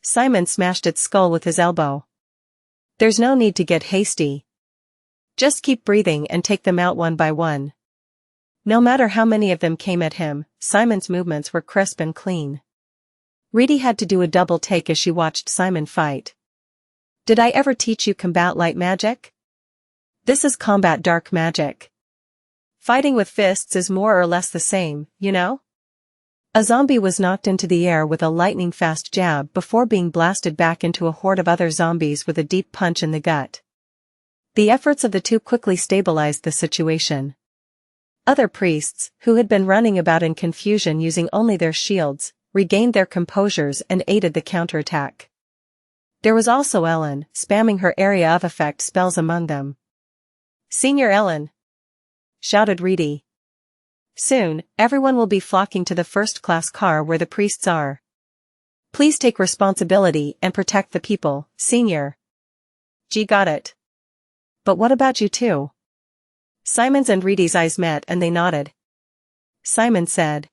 Simon smashed its skull with his elbow. There's no need to get hasty. Just keep breathing and take them out one by one. No matter how many of them came at him, Simon's movements were crisp and clean. Reedy had to do a double take as she watched Simon fight. Did I ever teach you combat light magic? This is combat dark magic. Fighting with fists is more or less the same, you know? A zombie was knocked into the air with a lightning-fast jab before being blasted back into a horde of other zombies with a deep punch in the gut. The efforts of the two quickly stabilized the situation. Other priests, who had been running about in confusion using only their shields, regained their composures and aided the counterattack. There was also Ellen, spamming her area of effect spells among them. "Senior Ellen!" shouted Reedy. "Soon, everyone will be flocking to the first-class car where the priests are. Please take responsibility and protect the people, Senior." "Gee, got it. But what about you two?" Simon's and Reedy's eyes met and they nodded. Simon said,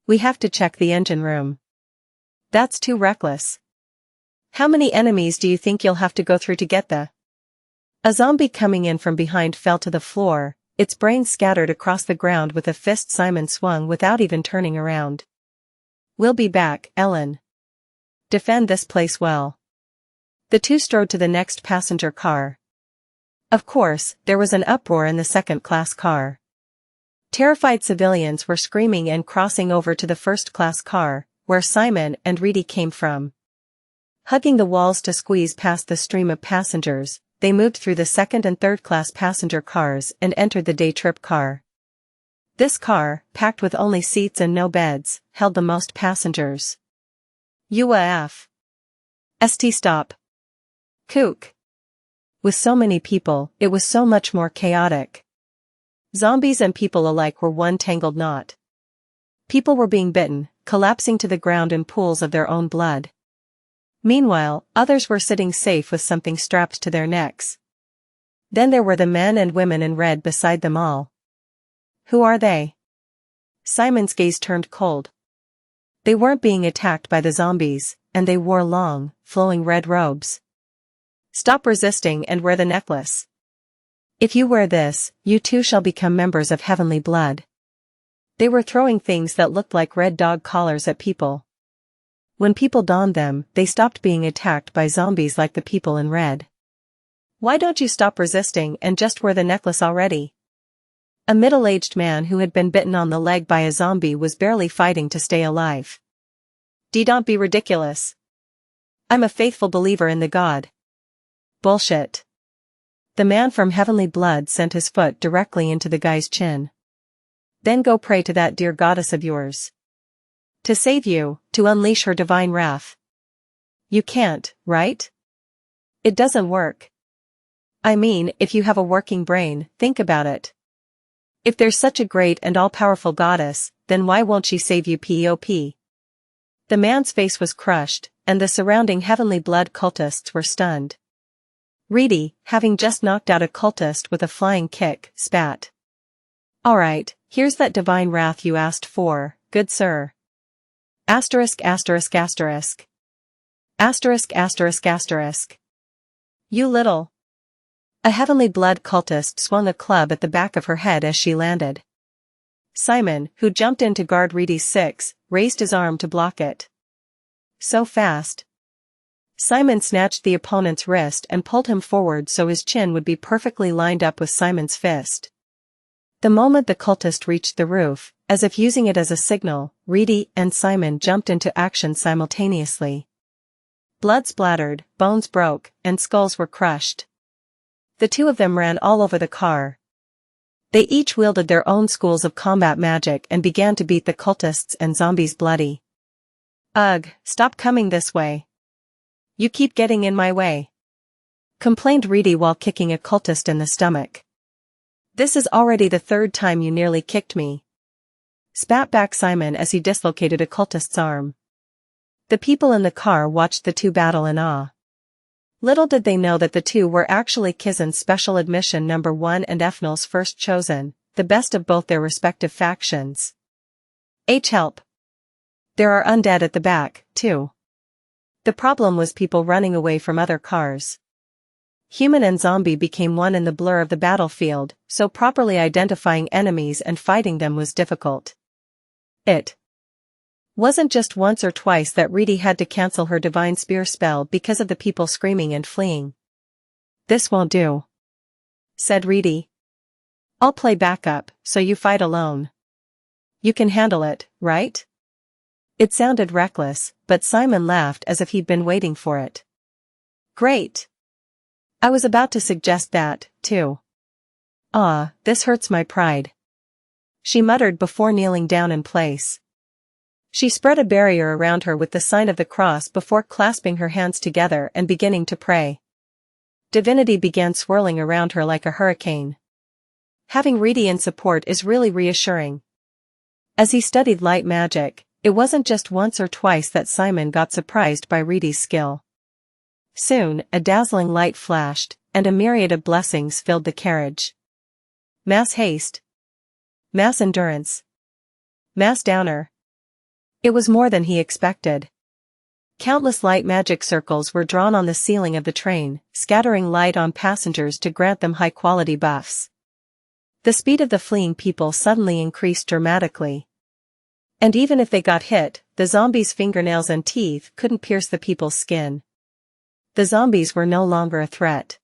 "We have to check the engine room." "That's too reckless. How many enemies do you think you'll have to go through to get the—" A zombie coming in from behind fell to the floor, its brains scattered across the ground with a fist Simon swung without even turning around. "We'll be back, Ellen. Defend this place well." The two strode to the next passenger car. Of course, there was an uproar in the second-class car. Terrified civilians were screaming and crossing over to the first-class car, where Simon and Reedy came from. Hugging the walls to squeeze past the stream of passengers, they moved through the second- and third-class passenger cars and entered the day-trip car. This car, packed with only seats and no beds, held the most passengers. UAF. St stop. Kook. With so many people, it was so much more chaotic. Zombies and people alike were one tangled knot. People were being bitten, collapsing to the ground in pools of their own blood. Meanwhile, others were sitting safe with something strapped to their necks. Then there were the men and women in red beside them all. Who are they? Simon's gaze turned cold. They weren't being attacked by the zombies, and they wore long, flowing red robes. "Stop resisting and wear the necklace. If you wear this, you too shall become members of heavenly blood." They were throwing things that looked like red dog collars at people. When people donned them, they stopped being attacked by zombies like the people in red. "Why don't you stop resisting and just wear the necklace already?" A middle-aged man who had been bitten on the leg by a zombie was barely fighting to stay alive. "Don't be ridiculous. I'm a faithful believer in the God." "Bullshit." The man from heavenly blood sent his foot directly into the guy's chin. "Then go pray to that dear goddess of yours. To save you, to unleash her divine wrath." "You can't, right? It doesn't work. I mean, if you have a working brain, think about it. If there's such a great and all-powerful goddess, then why won't she save you pop?" The man's face was crushed, and the surrounding heavenly blood cultists were stunned. Reedy, having just knocked out a cultist with a flying kick, spat. "Alright, here's that divine wrath you asked for, good sir. Asterisk asterisk asterisk. Asterisk asterisk asterisk. You little." A heavenly blood cultist swung a club at the back of her head as she landed. Simon, who jumped in to guard Reedy's six, raised his arm to block it. So fast. Simon snatched the opponent's wrist and pulled him forward so his chin would be perfectly lined up with Simon's fist. The moment the cultist reached the roof, as if using it as a signal, Reedy and Simon jumped into action simultaneously. Blood splattered, bones broke, and skulls were crushed. The two of them ran all over the car. They each wielded their own schools of combat magic and began to beat the cultists and zombies bloody. "Ugh, stop coming this way. You keep getting in my way," complained Reedy while kicking a cultist in the stomach. "This is already the third time you nearly kicked me," spat back Simon as he dislocated a cultist's arm. The people in the car watched the two battle in awe. Little did they know that the two were actually Kizen's Special Admission No. 1 and Efnel's first chosen, the best of both their respective factions. Help! There are undead at the back, too. The problem was people running away from other cars. Human and zombie became one in the blur of the battlefield, so properly identifying enemies and fighting them was difficult. It wasn't just once or twice that Reedy had to cancel her divine spear spell because of the people screaming and fleeing. "This won't do," said Reedy. "I'll play backup, so you fight alone. You can handle it, right?" It sounded reckless, but Simon laughed as if he'd been waiting for it. "Great. I was about to suggest that, too. This hurts my pride," she muttered before kneeling down in place. She spread a barrier around her with the sign of the cross before clasping her hands together and beginning to pray. Divinity began swirling around her like a hurricane. Having Reedy in support is really reassuring. As he studied light magic, it wasn't just once or twice that Simon got surprised by Reedy's skill. Soon, a dazzling light flashed, and a myriad of blessings filled the carriage. Mass haste. Mass endurance. Mass downer. It was more than he expected. Countless light magic circles were drawn on the ceiling of the train, scattering light on passengers to grant them high-quality buffs. The speed of the fleeing people suddenly increased dramatically. And even if they got hit, the zombies' fingernails and teeth couldn't pierce the people's skin. The zombies were no longer a threat.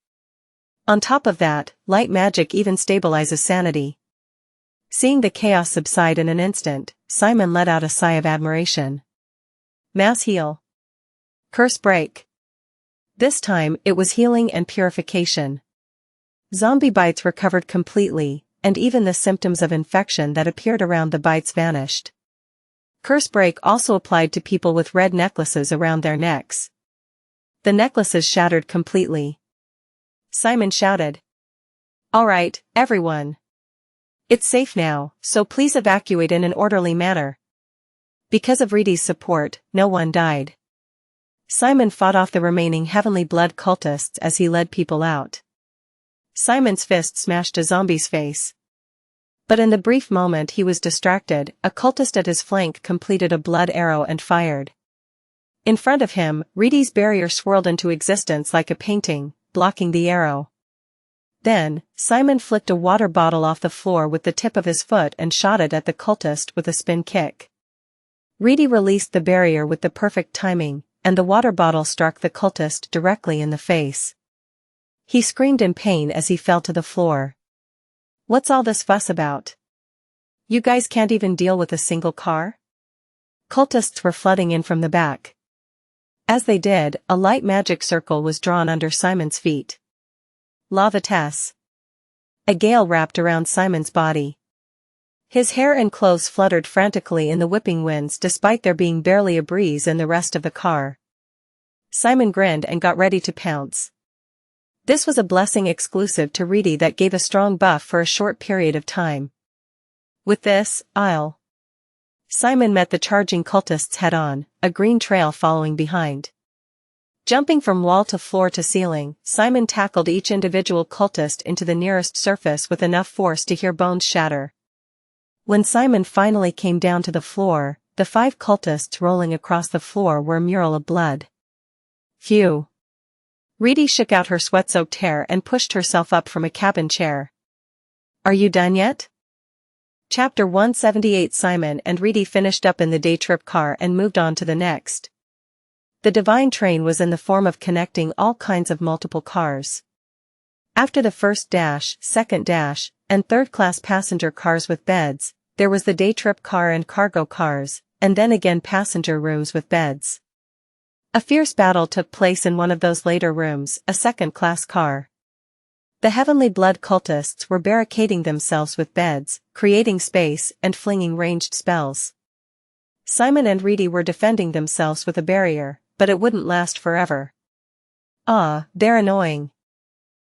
On top of that, light magic even stabilizes sanity. Seeing the chaos subside in an instant, Simon let out a sigh of admiration. Mass heal. Curse break. This time, it was healing and purification. Zombie bites recovered completely, and even the symptoms of infection that appeared around the bites vanished. Curse break also applied to people with red necklaces around their necks. The necklaces shattered completely. Simon shouted. "All right, everyone. It's safe now, so please evacuate in an orderly manner." Because of Reedy's support, no one died. Simon fought off the remaining heavenly blood cultists as he led people out. Simon's fist smashed a zombie's face. But in the brief moment he was distracted, a cultist at his flank completed a blood arrow and fired. In front of him, Reedy's barrier swirled into existence like a painting, blocking the arrow. Then, Simon flicked a water bottle off the floor with the tip of his foot and shot it at the cultist with a spin kick. Reedy released the barrier with the perfect timing, and the water bottle struck the cultist directly in the face. He screamed in pain as he fell to the floor. "What's all this fuss about? You guys can't even deal with a single car?" Cultists were flooding in from the back. As they did, a light magic circle was drawn under Simon's feet. La vitesse. A gale wrapped around Simon's body. His hair and clothes fluttered frantically in the whipping winds despite there being barely a breeze in the rest of the car. Simon grinned and got ready to pounce. This was a blessing exclusive to Reedy that gave a strong buff for a short period of time. With this, Simon met the charging cultists head-on, a green trail following behind. Jumping from wall to floor to ceiling, Simon tackled each individual cultist into the nearest surface with enough force to hear bones shatter. When Simon finally came down to the floor, the 5 cultists rolling across the floor were a mural of blood. Phew. Reedy shook out her sweat-soaked hair and pushed herself up from a cabin chair. Are you done yet? Chapter 178. Simon and Reedy finished up in the day trip car and moved on to the next. The divine train was in the form of connecting all kinds of multiple cars. After the first dash, second dash, and third-class passenger cars with beds, there was the day trip car and cargo cars, and then again passenger rooms with beds. A fierce battle took place in one of those later rooms, a second-class car. The heavenly blood cultists were barricading themselves with beds, creating space and flinging ranged spells. Simon and Reedy were defending themselves with a barrier, but it wouldn't last forever. They're annoying.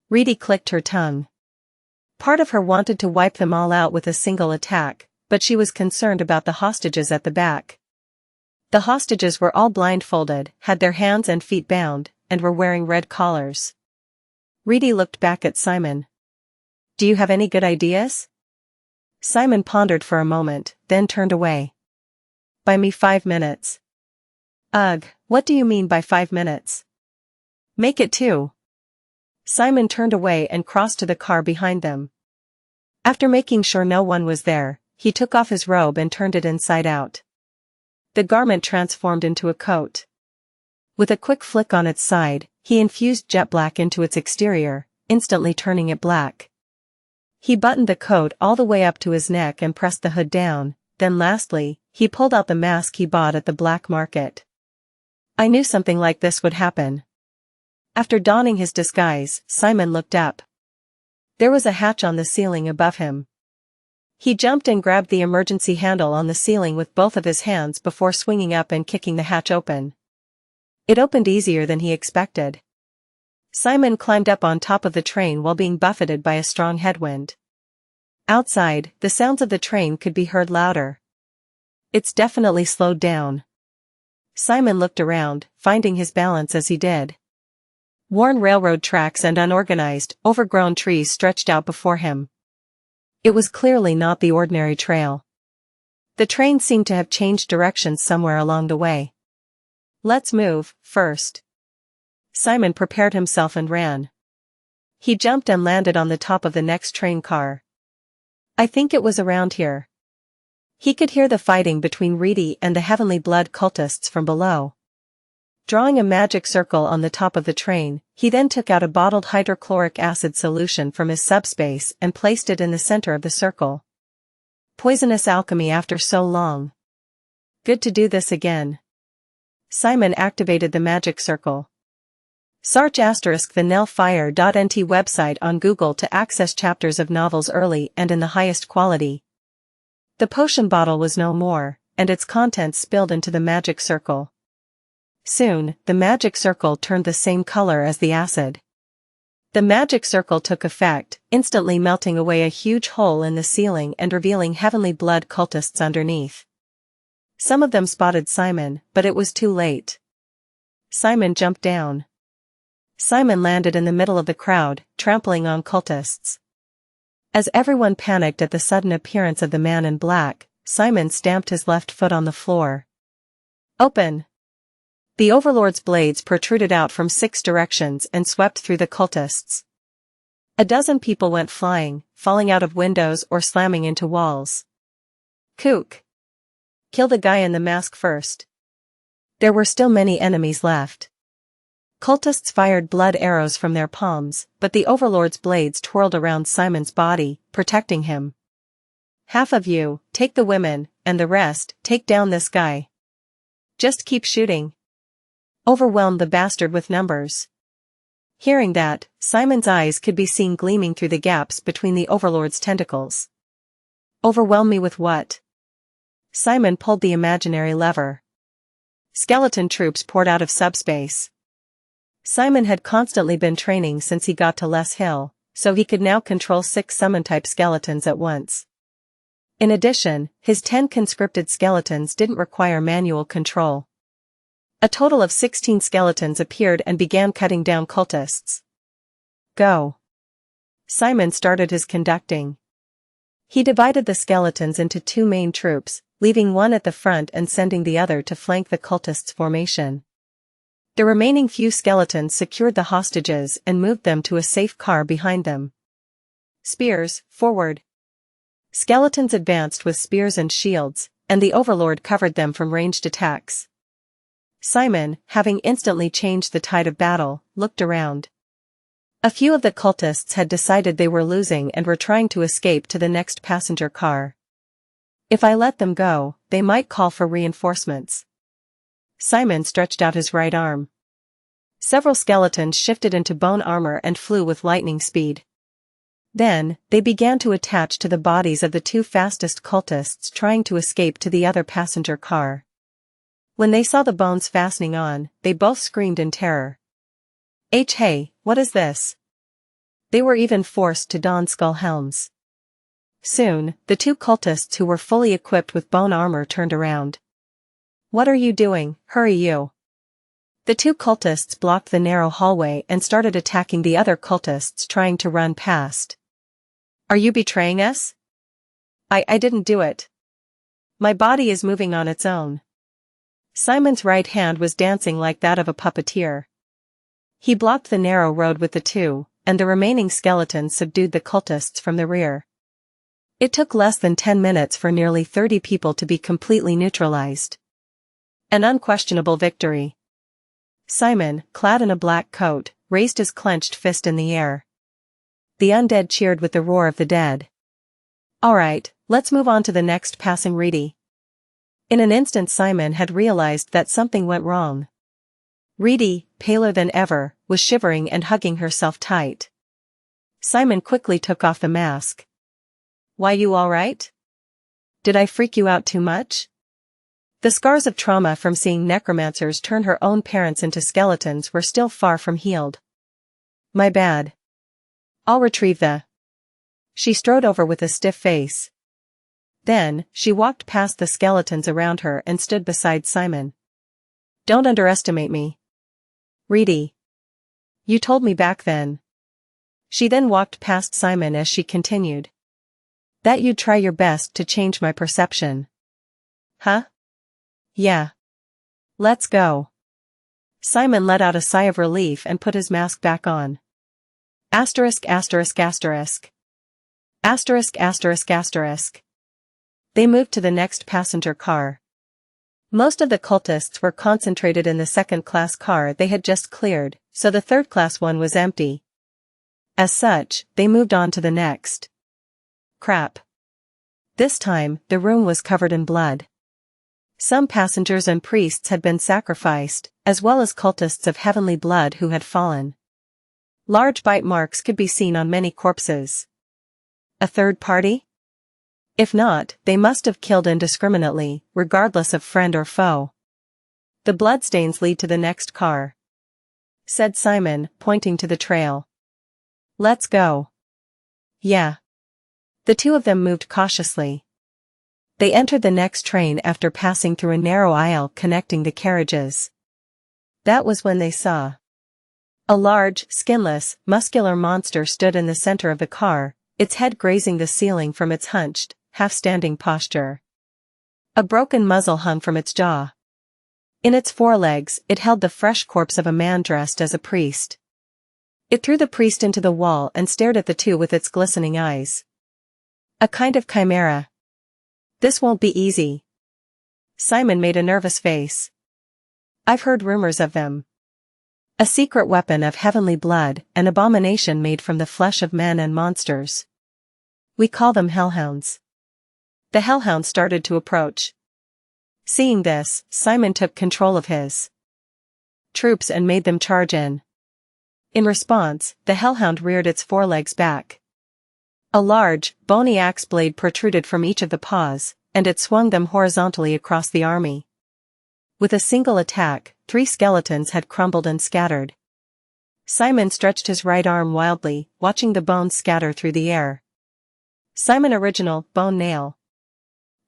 Reedy clicked her tongue. Part of her wanted to wipe them all out with a single attack, but she was concerned about the hostages at the back. The hostages were all blindfolded, had their hands and feet bound, and were wearing red collars. Reedy looked back at Simon. Do you have any good ideas? Simon pondered for a moment, then turned away. Buy me 5 minutes. Ugh, what do you mean by 5 minutes? Make it 2. Simon turned away and crossed to the car behind them. After making sure no one was there, he took off his robe and turned it inside out. The garment transformed into a coat. With a quick flick on its side, he infused jet black into its exterior, instantly turning it black. He buttoned the coat all the way up to his neck and pressed the hood down, then lastly, he pulled out the mask he bought at the black market. I knew something like this would happen. After donning his disguise, Simon looked up. There was a hatch on the ceiling above him. He jumped and grabbed the emergency handle on the ceiling with both of his hands before swinging up and kicking the hatch open. It opened easier than he expected. Simon climbed up on top of the train while being buffeted by a strong headwind. Outside, the sounds of the train could be heard louder. It's definitely slowed down. Simon looked around, finding his balance as he did. Worn railroad tracks and unorganized, overgrown trees stretched out before him. It was clearly not the ordinary trail. The train seemed to have changed directions somewhere along the way. Let's move, first. Simon prepared himself and ran. He jumped and landed on the top of the next train car. I think it was around here. He could hear the fighting between Reedy and the heavenly blood cultists from below. Drawing a magic circle on the top of the train, he then took out a bottled hydrochloric acid solution from his subspace and placed it in the center of the circle. Poisonous alchemy after so long. Good to do this again. Simon activated the magic circle. Search *the-nellfire.nt website on Google to access chapters of novels early and in the highest quality. The potion bottle was no more, and its contents spilled into the magic circle. Soon, the magic circle turned the same color as the acid. The magic circle took effect, instantly melting away a huge hole in the ceiling and revealing heavenly blood cultists underneath. Some of them spotted Simon, but it was too late. Simon jumped down. Simon landed in the middle of the crowd, trampling on cultists. As everyone panicked at the sudden appearance of the man in black, Simon stamped his left foot on the floor. Open! The Overlord's blades protruded out from 6 directions and swept through the cultists. A dozen people went flying, falling out of windows or slamming into walls. Kook! Kill the guy in the mask first. There were still many enemies left. Cultists fired blood arrows from their palms, but the Overlord's blades twirled around Simon's body, protecting him. Half of you, take the women, and the rest, take down this guy. Just keep shooting. Overwhelm the bastard with numbers. Hearing that, Simon's eyes could be seen gleaming through the gaps between the Overlord's tentacles. Overwhelm me with what? Simon pulled the imaginary lever. Skeleton troops poured out of subspace. Simon had constantly been training since he got to Les Hill, so he could now control 6 summon-type skeletons at once. In addition, his 10 conscripted skeletons didn't require manual control. A total of 16 skeletons appeared and began cutting down cultists. Go. Simon started his conducting. He divided the skeletons into 2 main troops, leaving one at the front and sending the other to flank the cultists' formation. The remaining few skeletons secured the hostages and moved them to a safe car behind them. Spears, forward. Skeletons advanced with spears and shields, and the overlord covered them from ranged attacks. Simon, having instantly changed the tide of battle, looked around. A few of the cultists had decided they were losing and were trying to escape to the next passenger car. If I let them go, they might call for reinforcements. Simon stretched out his right arm. Several skeletons shifted into bone armor and flew with lightning speed. Then, they began to attach to the bodies of the two fastest cultists trying to escape to the other passenger car. When they saw the bones fastening on, they both screamed in terror. Hey, what is this? They were even forced to don skull helms. Soon, the two cultists who were fully equipped with bone armor turned around. What are you doing? Hurry you! The two cultists blocked the narrow hallway and started attacking the other cultists trying to run past. Are you betraying us? I didn't do it. My body is moving on its own. Simon's right hand was dancing like that of a puppeteer. He blocked the narrow road with the two, and the remaining skeletons subdued the cultists from the rear. It took less than 10 minutes for nearly 30 people to be completely neutralized. An unquestionable victory. Simon, clad in a black coat, raised his clenched fist in the air. The undead cheered with the roar of the dead. Alright, let's move on to the next passing Reedy. In an instant Simon had realized that something went wrong. Reedy, paler than ever, was shivering and hugging herself tight. Simon quickly took off the mask. Why, you alright? Did I freak you out too much? The scars of trauma from seeing necromancers turn her own parents into skeletons were still far from healed. My bad. I'll retrieve the... She strode over with a stiff face. Then, she walked past the skeletons around her and stood beside Simon. Don't underestimate me. Reedy. You told me back then. She then walked past Simon as she continued. That you'd try your best to change my perception. Huh? Yeah. Let's go. Simon let out a sigh of relief and put his mask back on. Asterisk asterisk asterisk. Asterisk asterisk asterisk. They moved to the next passenger car. Most of the cultists were concentrated in the second-class car they had just cleared, so the third-class one was empty. As such, they moved on to the next. Crap. This time, the room was covered in blood. Some passengers and priests had been sacrificed, as well as cultists of heavenly blood who had fallen. Large bite marks could be seen on many corpses. A third party? If not, they must have killed indiscriminately, regardless of friend or foe. The bloodstains lead to the next car, said Simon, pointing to the trail. Let's go. Yeah. The two of them moved cautiously. They entered the next train after passing through a narrow aisle connecting the carriages. That was when they saw. A large, skinless, muscular monster stood in the center of the car, its head grazing the ceiling from its hunched, half-standing posture. A broken muzzle hung from its jaw. In its forelegs, it held the fresh corpse of a man dressed as a priest. It threw the priest into the wall and stared at the two with its glistening eyes. A kind of chimera. This won't be easy. Simon made a nervous face. I've heard rumors of them. A secret weapon of heavenly blood, an abomination made from the flesh of men and monsters. We call them hellhounds. The hellhound started to approach. Seeing this, Simon took control of his troops and made them charge in. In response, the hellhound reared its forelegs back. A large, bony axe blade protruded from each of the paws, and it swung them horizontally across the army. With a single attack, 3 skeletons had crumbled and scattered. Simon stretched his right arm wildly, watching the bones scatter through the air. Simon Original, Bone Nail.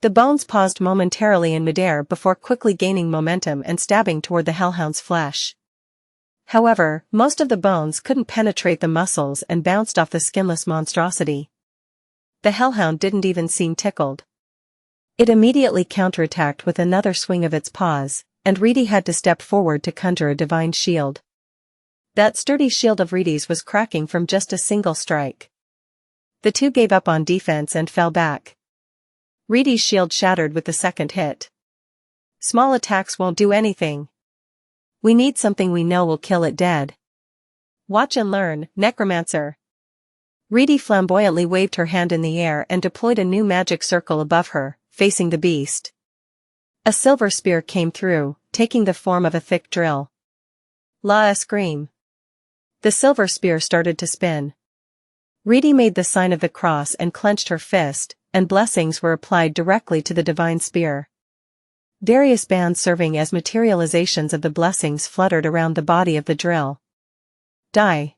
The bones paused momentarily in midair before quickly gaining momentum and stabbing toward the hellhound's flesh. However, most of the bones couldn't penetrate the muscles and bounced off the skinless monstrosity. The hellhound didn't even seem tickled. It immediately counterattacked with another swing of its paws, and Reedy had to step forward to conjure a divine shield. That sturdy shield of Reedy's was cracking from just a single strike. The two gave up on defense and fell back. Reedy's shield shattered with the second hit. Small attacks won't do anything. We need something we know will kill it dead. Watch and learn, Necromancer. Reedy flamboyantly waved her hand in the air and deployed a new magic circle above her, facing the beast. A silver spear came through, taking the form of a thick drill. La! A scream. The silver spear started to spin. Reedy made the sign of the cross and clenched her fist, and blessings were applied directly to the divine spear. Various bands serving as materializations of the blessings fluttered around the body of the drill. Die.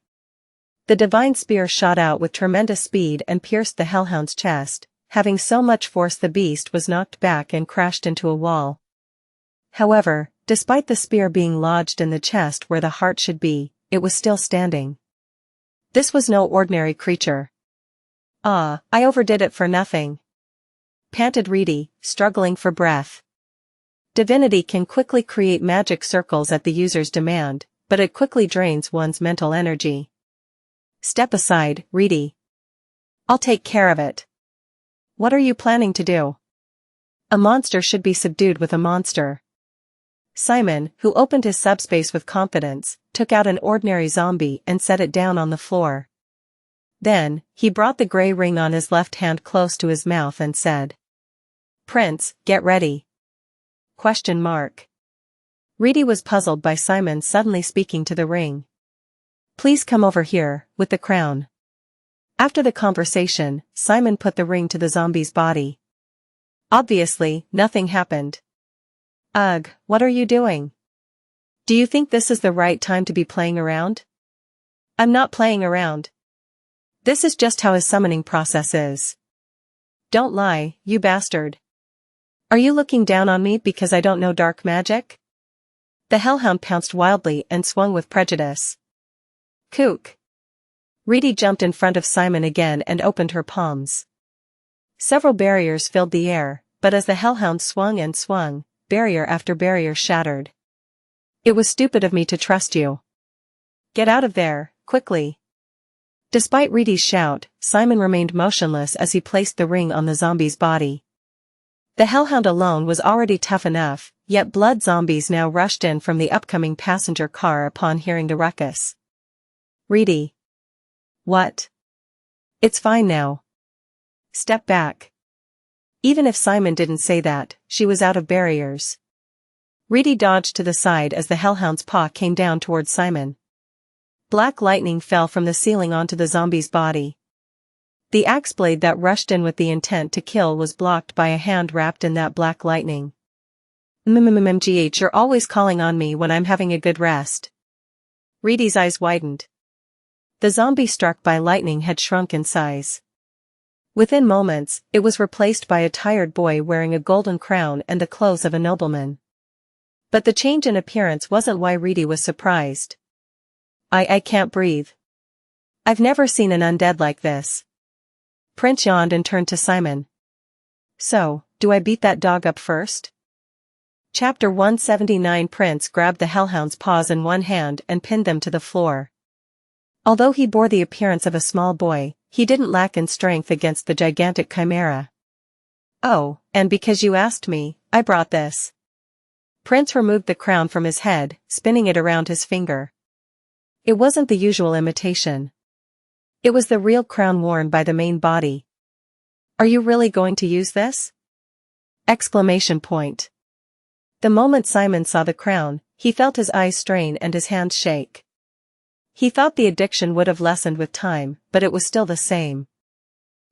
The divine spear shot out with tremendous speed and pierced the hellhound's chest, having so much force the beast was knocked back and crashed into a wall. However, despite the spear being lodged in the chest where the heart should be, it was still standing. This was no ordinary creature. I overdid it for nothing. Panted Reedy, struggling for breath. Divinity can quickly create magic circles at the user's demand, but it quickly drains one's mental energy. Step aside, Reedy. I'll take care of it. What are you planning to do? A monster should be subdued with a monster. Simon, who opened his subspace with confidence, took out an ordinary zombie and set it down on the floor. Then, he brought the gray ring on his left hand close to his mouth and said, "Prince, get ready." ? Reedy was puzzled by Simon suddenly speaking to the ring. "Please come over here, with the crown." After the conversation, Simon put the ring to the zombie's body. Obviously, nothing happened. Ugh, what are you doing? Do you think this is the right time to be playing around? I'm not playing around. This is just how his summoning process is. Don't lie, you bastard. Are you looking down on me because I don't know dark magic? The hellhound pounced wildly and swung with prejudice. Kook. Reedy jumped in front of Simon again and opened her palms. Several barriers filled the air, but as the hellhound swung and swung, barrier after barrier shattered. It was stupid of me to trust you. Get out of there, quickly. Despite Reedy's shout, Simon remained motionless as he placed the ring on the zombie's body. The hellhound alone was already tough enough, yet blood zombies now rushed in from the upcoming passenger car upon hearing the ruckus. Reedy. What? It's fine now. Step back. Even if Simon didn't say that, she was out of barriers. Reedy dodged to the side as the hellhound's paw came down towards Simon. Black lightning fell from the ceiling onto the zombie's body. The axe blade that rushed in with the intent to kill was blocked by a hand wrapped in that black lightning. MMMGH, you're always calling on me when I'm having a good rest. Reedy's eyes widened. The zombie struck by lightning had shrunk in size. Within moments, it was replaced by a tired boy wearing a golden crown and the clothes of a nobleman. But the change in appearance wasn't why Reedy was surprised. I can't breathe. I've never seen an undead like this. Prince yawned and turned to Simon. So, do I beat that dog up first? Chapter 179. Prince grabbed the hellhound's paws in one hand and pinned them to the floor. Although he bore the appearance of a small boy, he didn't lack in strength against the gigantic chimera. Oh, and because you asked me, I brought this. Prince removed the crown from his head, spinning it around his finger. It wasn't the usual imitation. It was the real crown worn by the main body. Are you really going to use this? Exclamation point. The moment Simon saw the crown, he felt his eyes strain and his hands shake. He thought the addiction would have lessened with time, but it was still the same.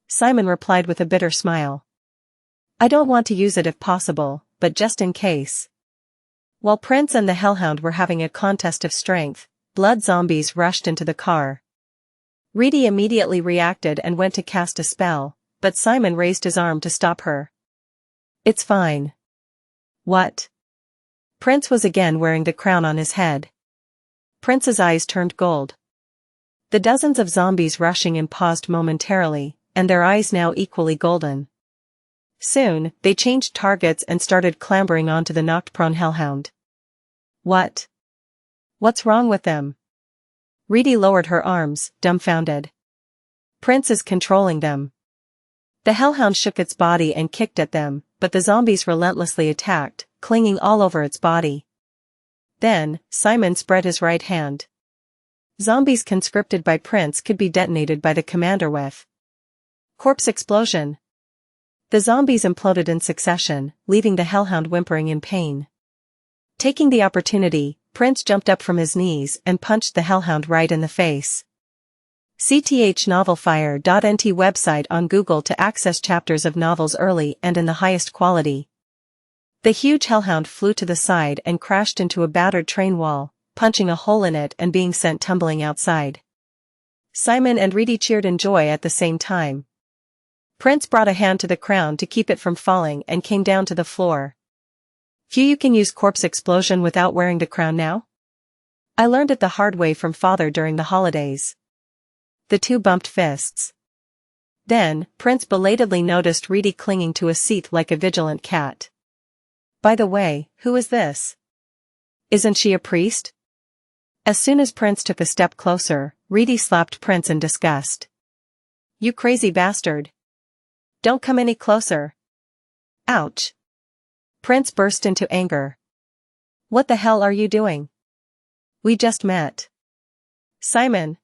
Simon replied with a bitter smile. I don't want to use it if possible, but just in case. While Prince and the hellhound were having a contest of strength, blood zombies rushed into the car. Reedy immediately reacted and went to cast a spell, but Simon raised his arm to stop her. It's fine. What? Prince was again wearing the crown on his head. Prince's eyes turned gold. The dozens of zombies rushing in paused momentarily, and their eyes now equally golden. Soon, they changed targets and started clambering onto the knocked-prone hellhound. What? What's wrong with them? Reedy lowered her arms, dumbfounded. Prince is controlling them. The hellhound shook its body and kicked at them, but the zombies relentlessly attacked, clinging all over its body. Then, Simon spread his right hand. Zombies conscripted by Prince could be detonated by the commander with corpse explosion. The zombies imploded in succession, leaving the hellhound whimpering in pain. Taking the opportunity, Prince jumped up from his knees and punched the hellhound right in the face. CTHNovelFire.nt website on Google to access chapters of novels early and in the highest quality. The huge hellhound flew to the side and crashed into a battered train wall, punching a hole in it and being sent tumbling outside. Simon and Reedy cheered in joy at the same time. Prince brought a hand to the crown to keep it from falling and came down to the floor. Phew, you can use corpse explosion without wearing the crown now? I learned it the hard way from father during the holidays. The two bumped fists. Then, Prince belatedly noticed Reedy clinging to a seat like a vigilant cat. By the way, who is this? Isn't she a priest? As soon as Prince took a step closer, Reedy slapped Prince in disgust. You crazy bastard. Don't come any closer. Ouch. Prince burst into anger. What the hell are you doing? We just met. Simon.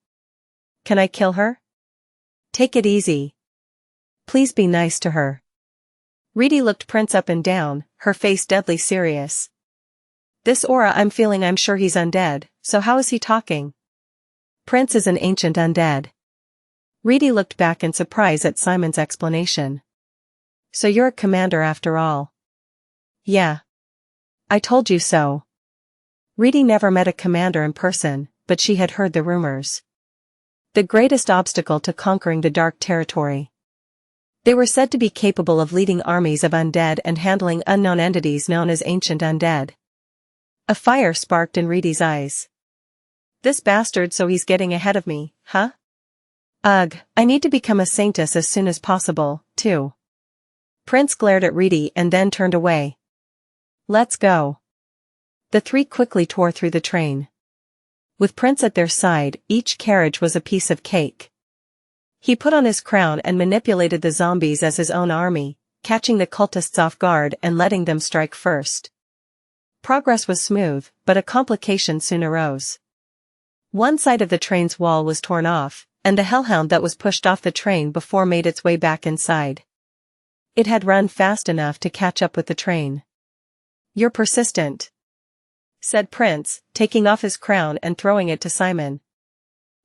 Can I kill her? Take it easy. Please be nice to her. Reedy looked Prince up and down, her face deadly serious. This aura I'm feeling, I'm sure he's undead, so how is he talking? Prince is an ancient undead. Reedy looked back in surprise at Simon's explanation. So you're a commander after all. Yeah. I told you so. Reedy never met a commander in person, but she had heard the rumors. The greatest obstacle to conquering the dark territory. They were said to be capable of leading armies of undead and handling unknown entities known as ancient undead. A fire sparked in Reedy's eyes. This bastard, so he's getting ahead of me, huh? Ugh, I need to become a saintess as soon as possible, too. Prince glared at Reedy and then turned away. Let's go. The three quickly tore through the train. With Prince at their side, each carriage was a piece of cake. He put on his crown and manipulated the zombies as his own army, catching the cultists off guard and letting them strike first. Progress was smooth, but a complication soon arose. One side of the train's wall was torn off, and the hellhound that was pushed off the train before made its way back inside. It had run fast enough to catch up with the train. You're persistent, said Prince, taking off his crown and throwing it to Simon.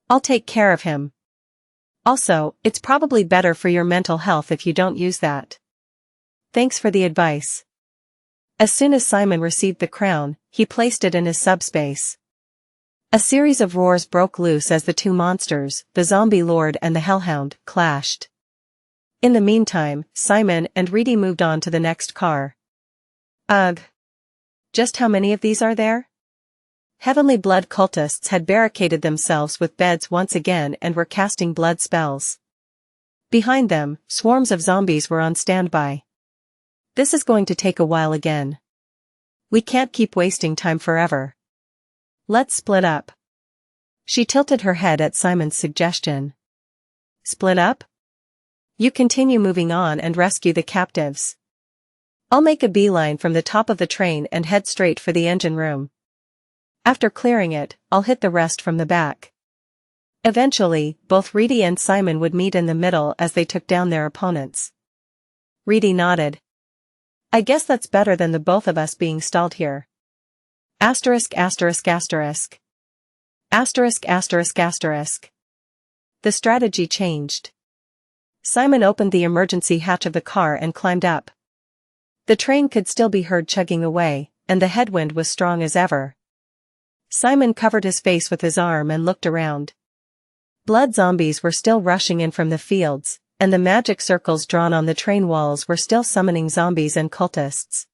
I'll take care of him. Also, it's probably better for your mental health if you don't use that. Thanks for the advice. As soon as Simon received the crown, he placed it in his subspace. A series of roars broke loose as the two monsters, the zombie lord and the hellhound, clashed. In the meantime, Simon and Reedy moved on to the next car. Ugh. Just how many of these are there? Heavenly blood cultists had barricaded themselves with beds once again and were casting blood spells. Behind them, swarms of zombies were on standby. This is going to take a while again. We can't keep wasting time forever. Let's split up. She tilted her head at Simon's suggestion. Split up? You continue moving on and rescue the captives. I'll make a beeline from the top of the train and head straight for the engine room. After clearing it, I'll hit the rest from the back. Eventually, both Reedy and Simon would meet in the middle as they took down their opponents. Reedy nodded. I guess that's better than the both of us being stalled here. Asterisk asterisk asterisk. Asterisk asterisk asterisk. The strategy changed. Simon opened the emergency hatch of the car and climbed up. The train could still be heard chugging away, and the headwind was strong as ever. Simon covered his face with his arm and looked around. Blood zombies were still rushing in from the fields, and the magic circles drawn on the train walls were still summoning zombies and cultists.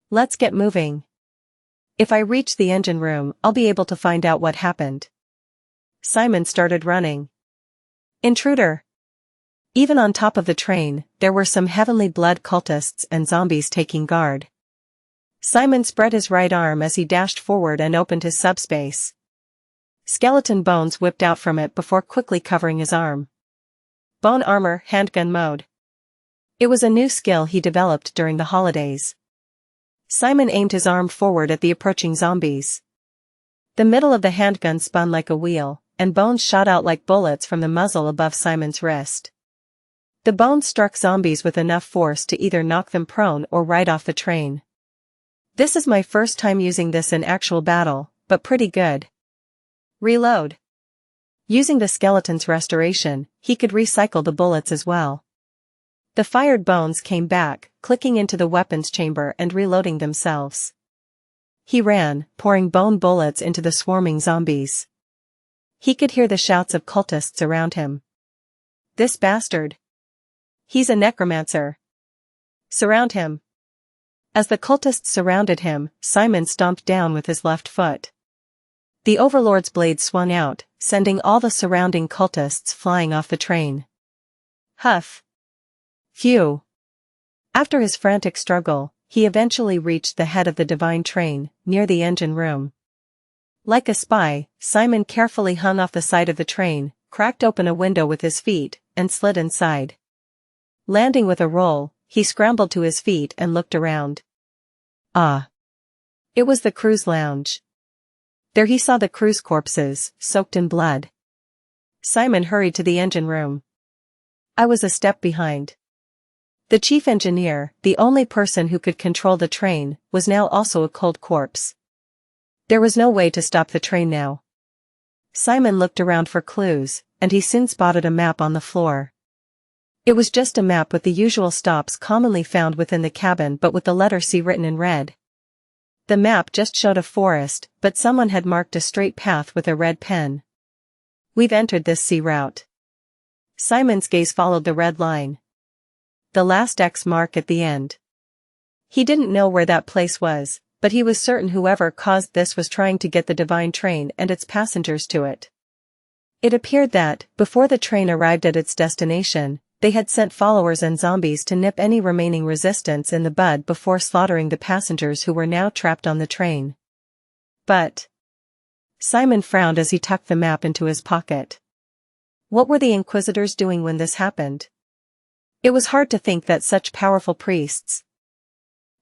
Let's get moving. If I reach the engine room, I'll be able to find out what happened. Simon started running. Intruder! Even on top of the train, there were some heavenly blood cultists and zombies taking guard. Simon spread his right arm as he dashed forward and opened his subspace. Skeleton bones whipped out from it before quickly covering his arm. Bone armor, handgun mode. It was a new skill he developed during the holidays. Simon aimed his arm forward at the approaching zombies. The middle of the handgun spun like a wheel, and bones shot out like bullets from the muzzle above Simon's wrist. The bones struck zombies with enough force to either knock them prone or right off the train. This is my first time using this in actual battle, but pretty good. Reload. Using the skeleton's restoration, he could recycle the bullets as well. The fired bones came back, clicking into the weapons chamber and reloading themselves. He ran, pouring bone bullets into the swarming zombies. He could hear the shouts of cultists around him. This bastard. He's a necromancer. Surround him. As the cultists surrounded him, Simon stomped down with his left foot. The Overlord's blade swung out, sending all the surrounding cultists flying off the train. Huff. Phew. After his frantic struggle, he eventually reached the head of the divine train, near the engine room. Like a spy, Simon carefully hung off the side of the train, cracked open a window with his feet, and slid inside. Landing with a roll, he scrambled to his feet and looked around. Ah. It was the crew's lounge. There he saw the crew's corpses, soaked in blood. Simon hurried to the engine room. I was a step behind. The chief engineer, the only person who could control the train, was now also a cold corpse. There was no way to stop the train now. Simon looked around for clues, and he soon spotted a map on the floor. It was just a map with the usual stops commonly found within the cabin but with the letter C written in red. The map just showed a forest, but someone had marked a straight path with a red pen. We've entered this C route. Simon's gaze followed the red line. The last X mark at the end. He didn't know where that place was, but he was certain whoever caused this was trying to get the divine train and its passengers to it. It appeared that, before the train arrived at its destination, they had sent followers and zombies to nip any remaining resistance in the bud before slaughtering the passengers who were now trapped on the train. But Simon frowned as he tucked the map into his pocket. What were the Inquisitors doing when this happened? It was hard to think that such powerful priests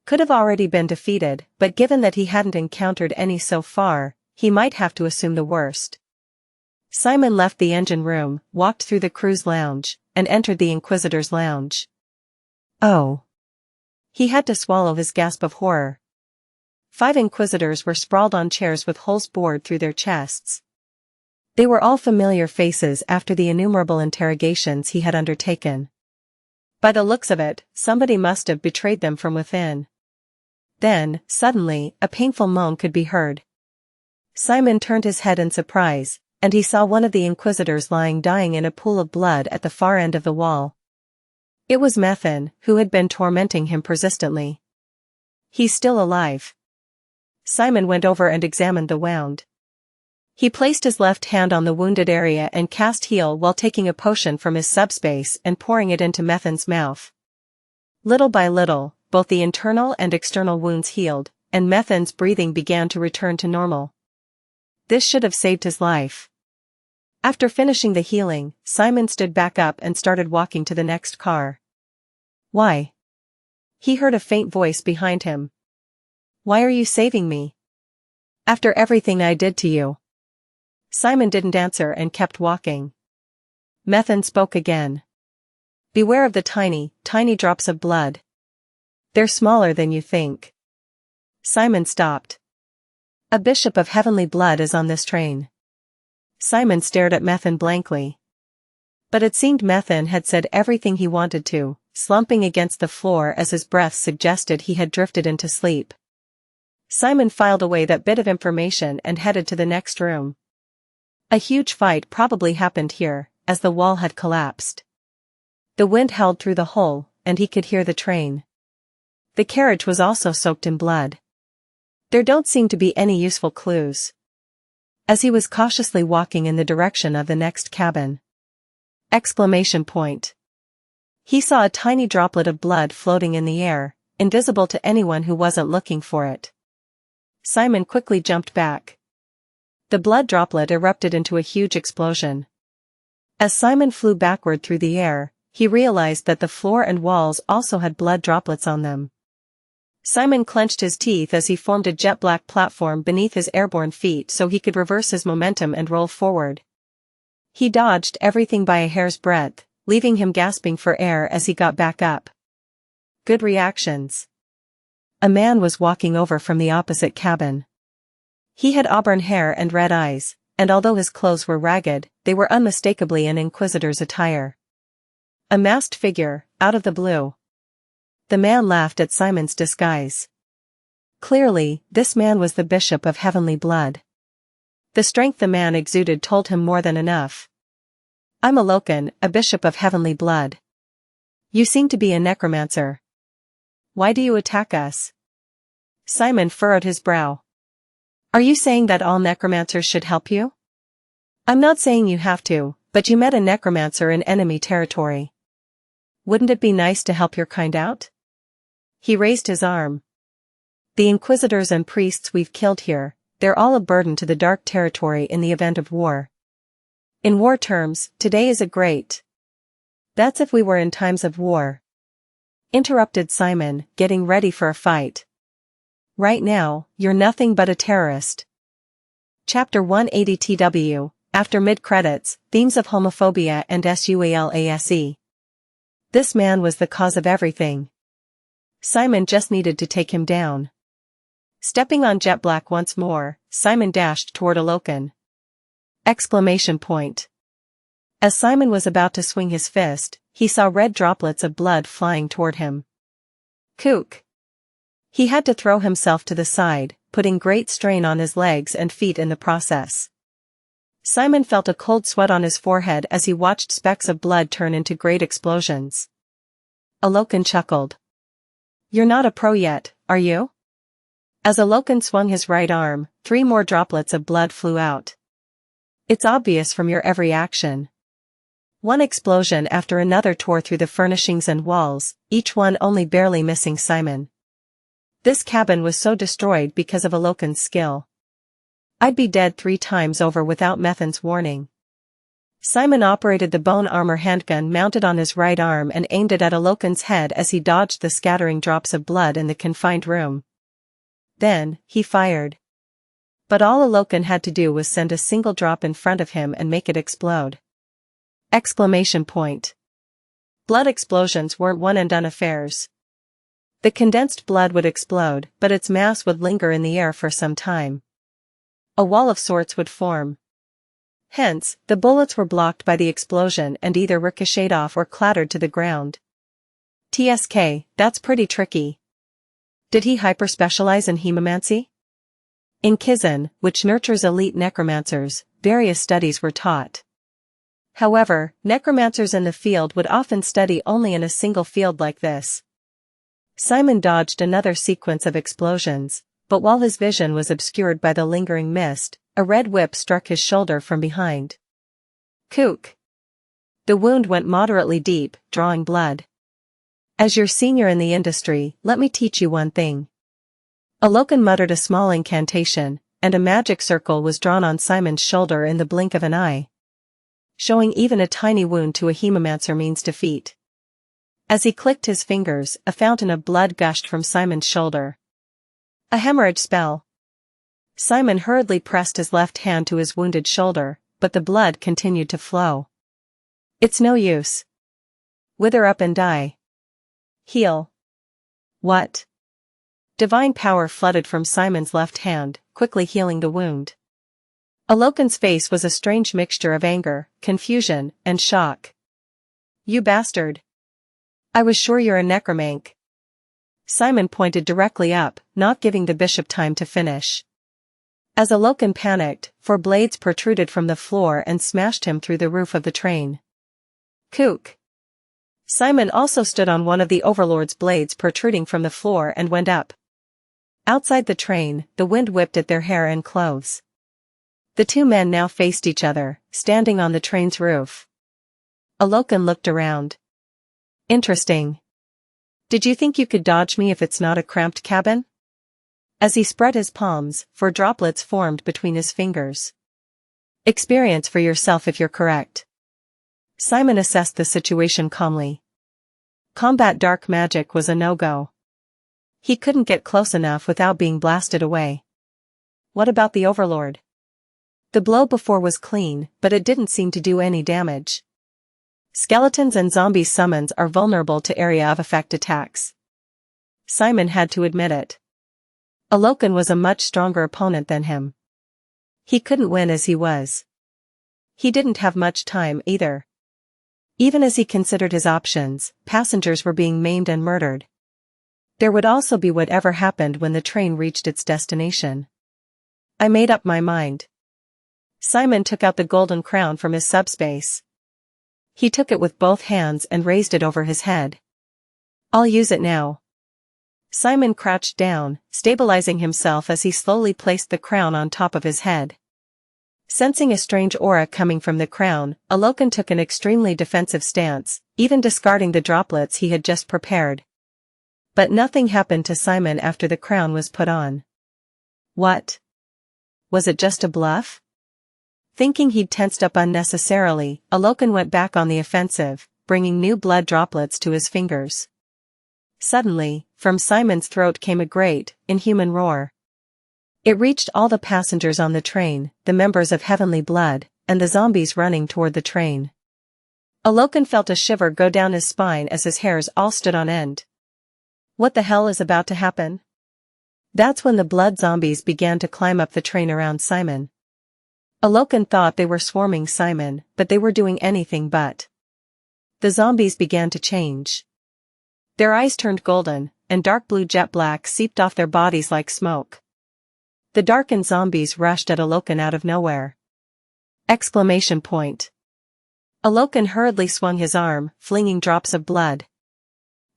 could have already been defeated, but given that he hadn't encountered any so far, he might have to assume the worst. Simon left the engine room, walked through the crew's lounge, and entered the Inquisitor's lounge. Oh. He had to swallow his gasp of horror. 5 Inquisitors were sprawled on chairs with holes bored through their chests. They were all familiar faces after the innumerable interrogations he had undertaken. By the looks of it, somebody must have betrayed them from within. Then, suddenly, a painful moan could be heard. Simon turned his head in surprise, and he saw one of the Inquisitors lying dying in a pool of blood at the far end of the wall. It was Methan, who had been tormenting him persistently. He's still alive. Simon went over and examined the wound. He placed his left hand on the wounded area and cast heal while taking a potion from his subspace and pouring it into Methan's mouth. Little by little, both the internal and external wounds healed, and Methan's breathing began to return to normal. This should have saved his life. After finishing the healing, Simon stood back up and started walking to the next car. Why? He heard a faint voice behind him. Why are you saving me? After everything I did to you. Simon didn't answer and kept walking. Methan spoke again. Beware of the tiny, tiny drops of blood. They're smaller than you think. Simon stopped. A bishop of heavenly blood is on this train. Simon stared at Methan blankly. But it seemed Methan had said everything he wanted to, slumping against the floor as his breath suggested he had drifted into sleep. Simon filed away that bit of information and headed to the next room. A huge fight probably happened here, as the wall had collapsed. The wind howled through the hole, and he could hear the train. The carriage was also soaked in blood. There don't seem to be any useful clues. As he was cautiously walking in the direction of the next cabin. Exclamation point. He saw a tiny droplet of blood floating in the air, invisible to anyone who wasn't looking for it. Simon quickly jumped back. The blood droplet erupted into a huge explosion. As Simon flew backward through the air, he realized that the floor and walls also had blood droplets on them. Simon clenched his teeth as he formed a jet-black platform beneath his airborne feet so he could reverse his momentum and roll forward. He dodged everything by a hair's breadth, leaving him gasping for air as he got back up. Good reactions. A man was walking over from the opposite cabin. He had auburn hair and red eyes, and although his clothes were ragged, they were unmistakably an inquisitor's attire. A masked figure, out of the blue. The man laughed at Simon's disguise. Clearly, this man was the bishop of heavenly blood. The strength the man exuded told him more than enough. I'm a Loken, a bishop of heavenly blood. You seem to be a necromancer. Why do you attack us? Simon furrowed his brow. Are you saying that all necromancers should help you? I'm not saying you have to, but you met a necromancer in enemy territory. Wouldn't it be nice to help your kind out? He raised his arm. The inquisitors and priests we've killed here, they're all a burden to the dark territory in the event of war. In war terms, today is a great. That's if we were in times of war. Interrupted Simon, getting ready for a fight. Right now, you're nothing but a terrorist. Chapter 180 TW, after mid-credits, themes of homophobia and SUALASE. This man was the cause of everything. Simon just needed to take him down. Stepping on jet black once more, Simon dashed toward a Loken. Exclamation point. As Simon was about to swing his fist, he saw red droplets of blood flying toward him. Kook. He had to throw himself to the side, putting great strain on his legs and feet in the process. Simon felt a cold sweat on his forehead as he watched specks of blood turn into great explosions. A Loken chuckled. You're not a pro yet, are you? As a Loken swung his right arm, 3 more droplets of blood flew out. It's obvious from your every action. One explosion after another tore through the furnishings and walls, each one only barely missing Simon. This cabin was so destroyed because of a Loken's skill. I'd be dead 3 times over without Methan's warning. Simon operated the bone armor handgun mounted on his right arm and aimed it at a Loken's head as he dodged the scattering drops of blood in the confined room. Then, he fired. But all a Loken had to do was send a single drop in front of him and make it explode. Exclamation point. Blood explosions weren't one-and-done affairs. The condensed blood would explode, but its mass would linger in the air for some time. A wall of sorts would form. Hence, the bullets were blocked by the explosion and either ricocheted off or clattered to the ground. TSK, that's pretty tricky. Did he hyper-specialize in hemomancy? In Kizan, which nurtures elite necromancers, various studies were taught. However, necromancers in the field would often study only in a single field like this. Simon dodged another sequence of explosions, but while his vision was obscured by the lingering mist, a red whip struck his shoulder from behind. Kook. The wound went moderately deep, drawing blood. As your senior in the industry, let me teach you one thing. A Loken muttered a small incantation, and a magic circle was drawn on Simon's shoulder in the blink of an eye. Showing even a tiny wound to a hemomancer means defeat. As he clicked his fingers, a fountain of blood gushed from Simon's shoulder. A hemorrhage spell. Simon hurriedly pressed his left hand to his wounded shoulder, but the blood continued to flow. It's no use. Wither up and die. Heal. What? Divine power flooded from Simon's left hand, quickly healing the wound. Alokan's face was a strange mixture of anger, confusion, and shock. You bastard. I was sure you're a necromancer. Simon pointed directly up, not giving the bishop time to finish. As Alokan panicked, 4 blades protruded from the floor and smashed him through the roof of the train. Kook. Simon also stood on one of the overlord's blades protruding from the floor and went up. Outside the train, the wind whipped at their hair and clothes. The 2 men now faced each other, standing on the train's roof. Alokan looked around. Interesting. Did you think you could dodge me if it's not a cramped cabin? As he spread his palms, 4 droplets formed between his fingers. Experience for yourself if you're correct. Simon assessed the situation calmly. Combat dark magic was a no-go. He couldn't get close enough without being blasted away. What about the Overlord? The blow before was clean, but it didn't seem to do any damage. Skeletons and zombies summons are vulnerable to area of effect attacks. Simon had to admit it. Alokan was a much stronger opponent than him. He couldn't win as he was. He didn't have much time either. Even as he considered his options, passengers were being maimed and murdered. There would also be whatever happened when the train reached its destination. I made up my mind. Simon took out the golden crown from his subspace. He took it with both hands and raised it over his head. I'll use it now. Simon crouched down, stabilizing himself as he slowly placed the crown on top of his head. Sensing a strange aura coming from the crown, Alokan took an extremely defensive stance, even discarding the droplets he had just prepared. But nothing happened to Simon after the crown was put on. What? Was it just a bluff? Thinking he'd tensed up unnecessarily, Alokan went back on the offensive, bringing new blood droplets to his fingers. Suddenly, from Simon's throat came a great, inhuman roar. It reached all the passengers on the train, the members of Heavenly Blood, and the zombies running toward the train. Alokan felt a shiver go down his spine as his hairs all stood on end. What the hell is about to happen? That's when the blood zombies began to climb up the train around Simon. Alokan thought they were swarming Simon, but they were doing anything but. The zombies began to change. Their eyes turned golden, and dark blue jet black seeped off their bodies like smoke. The darkened zombies rushed at Alokan out of nowhere. Exclamation point. Alokan hurriedly swung his arm, flinging drops of blood.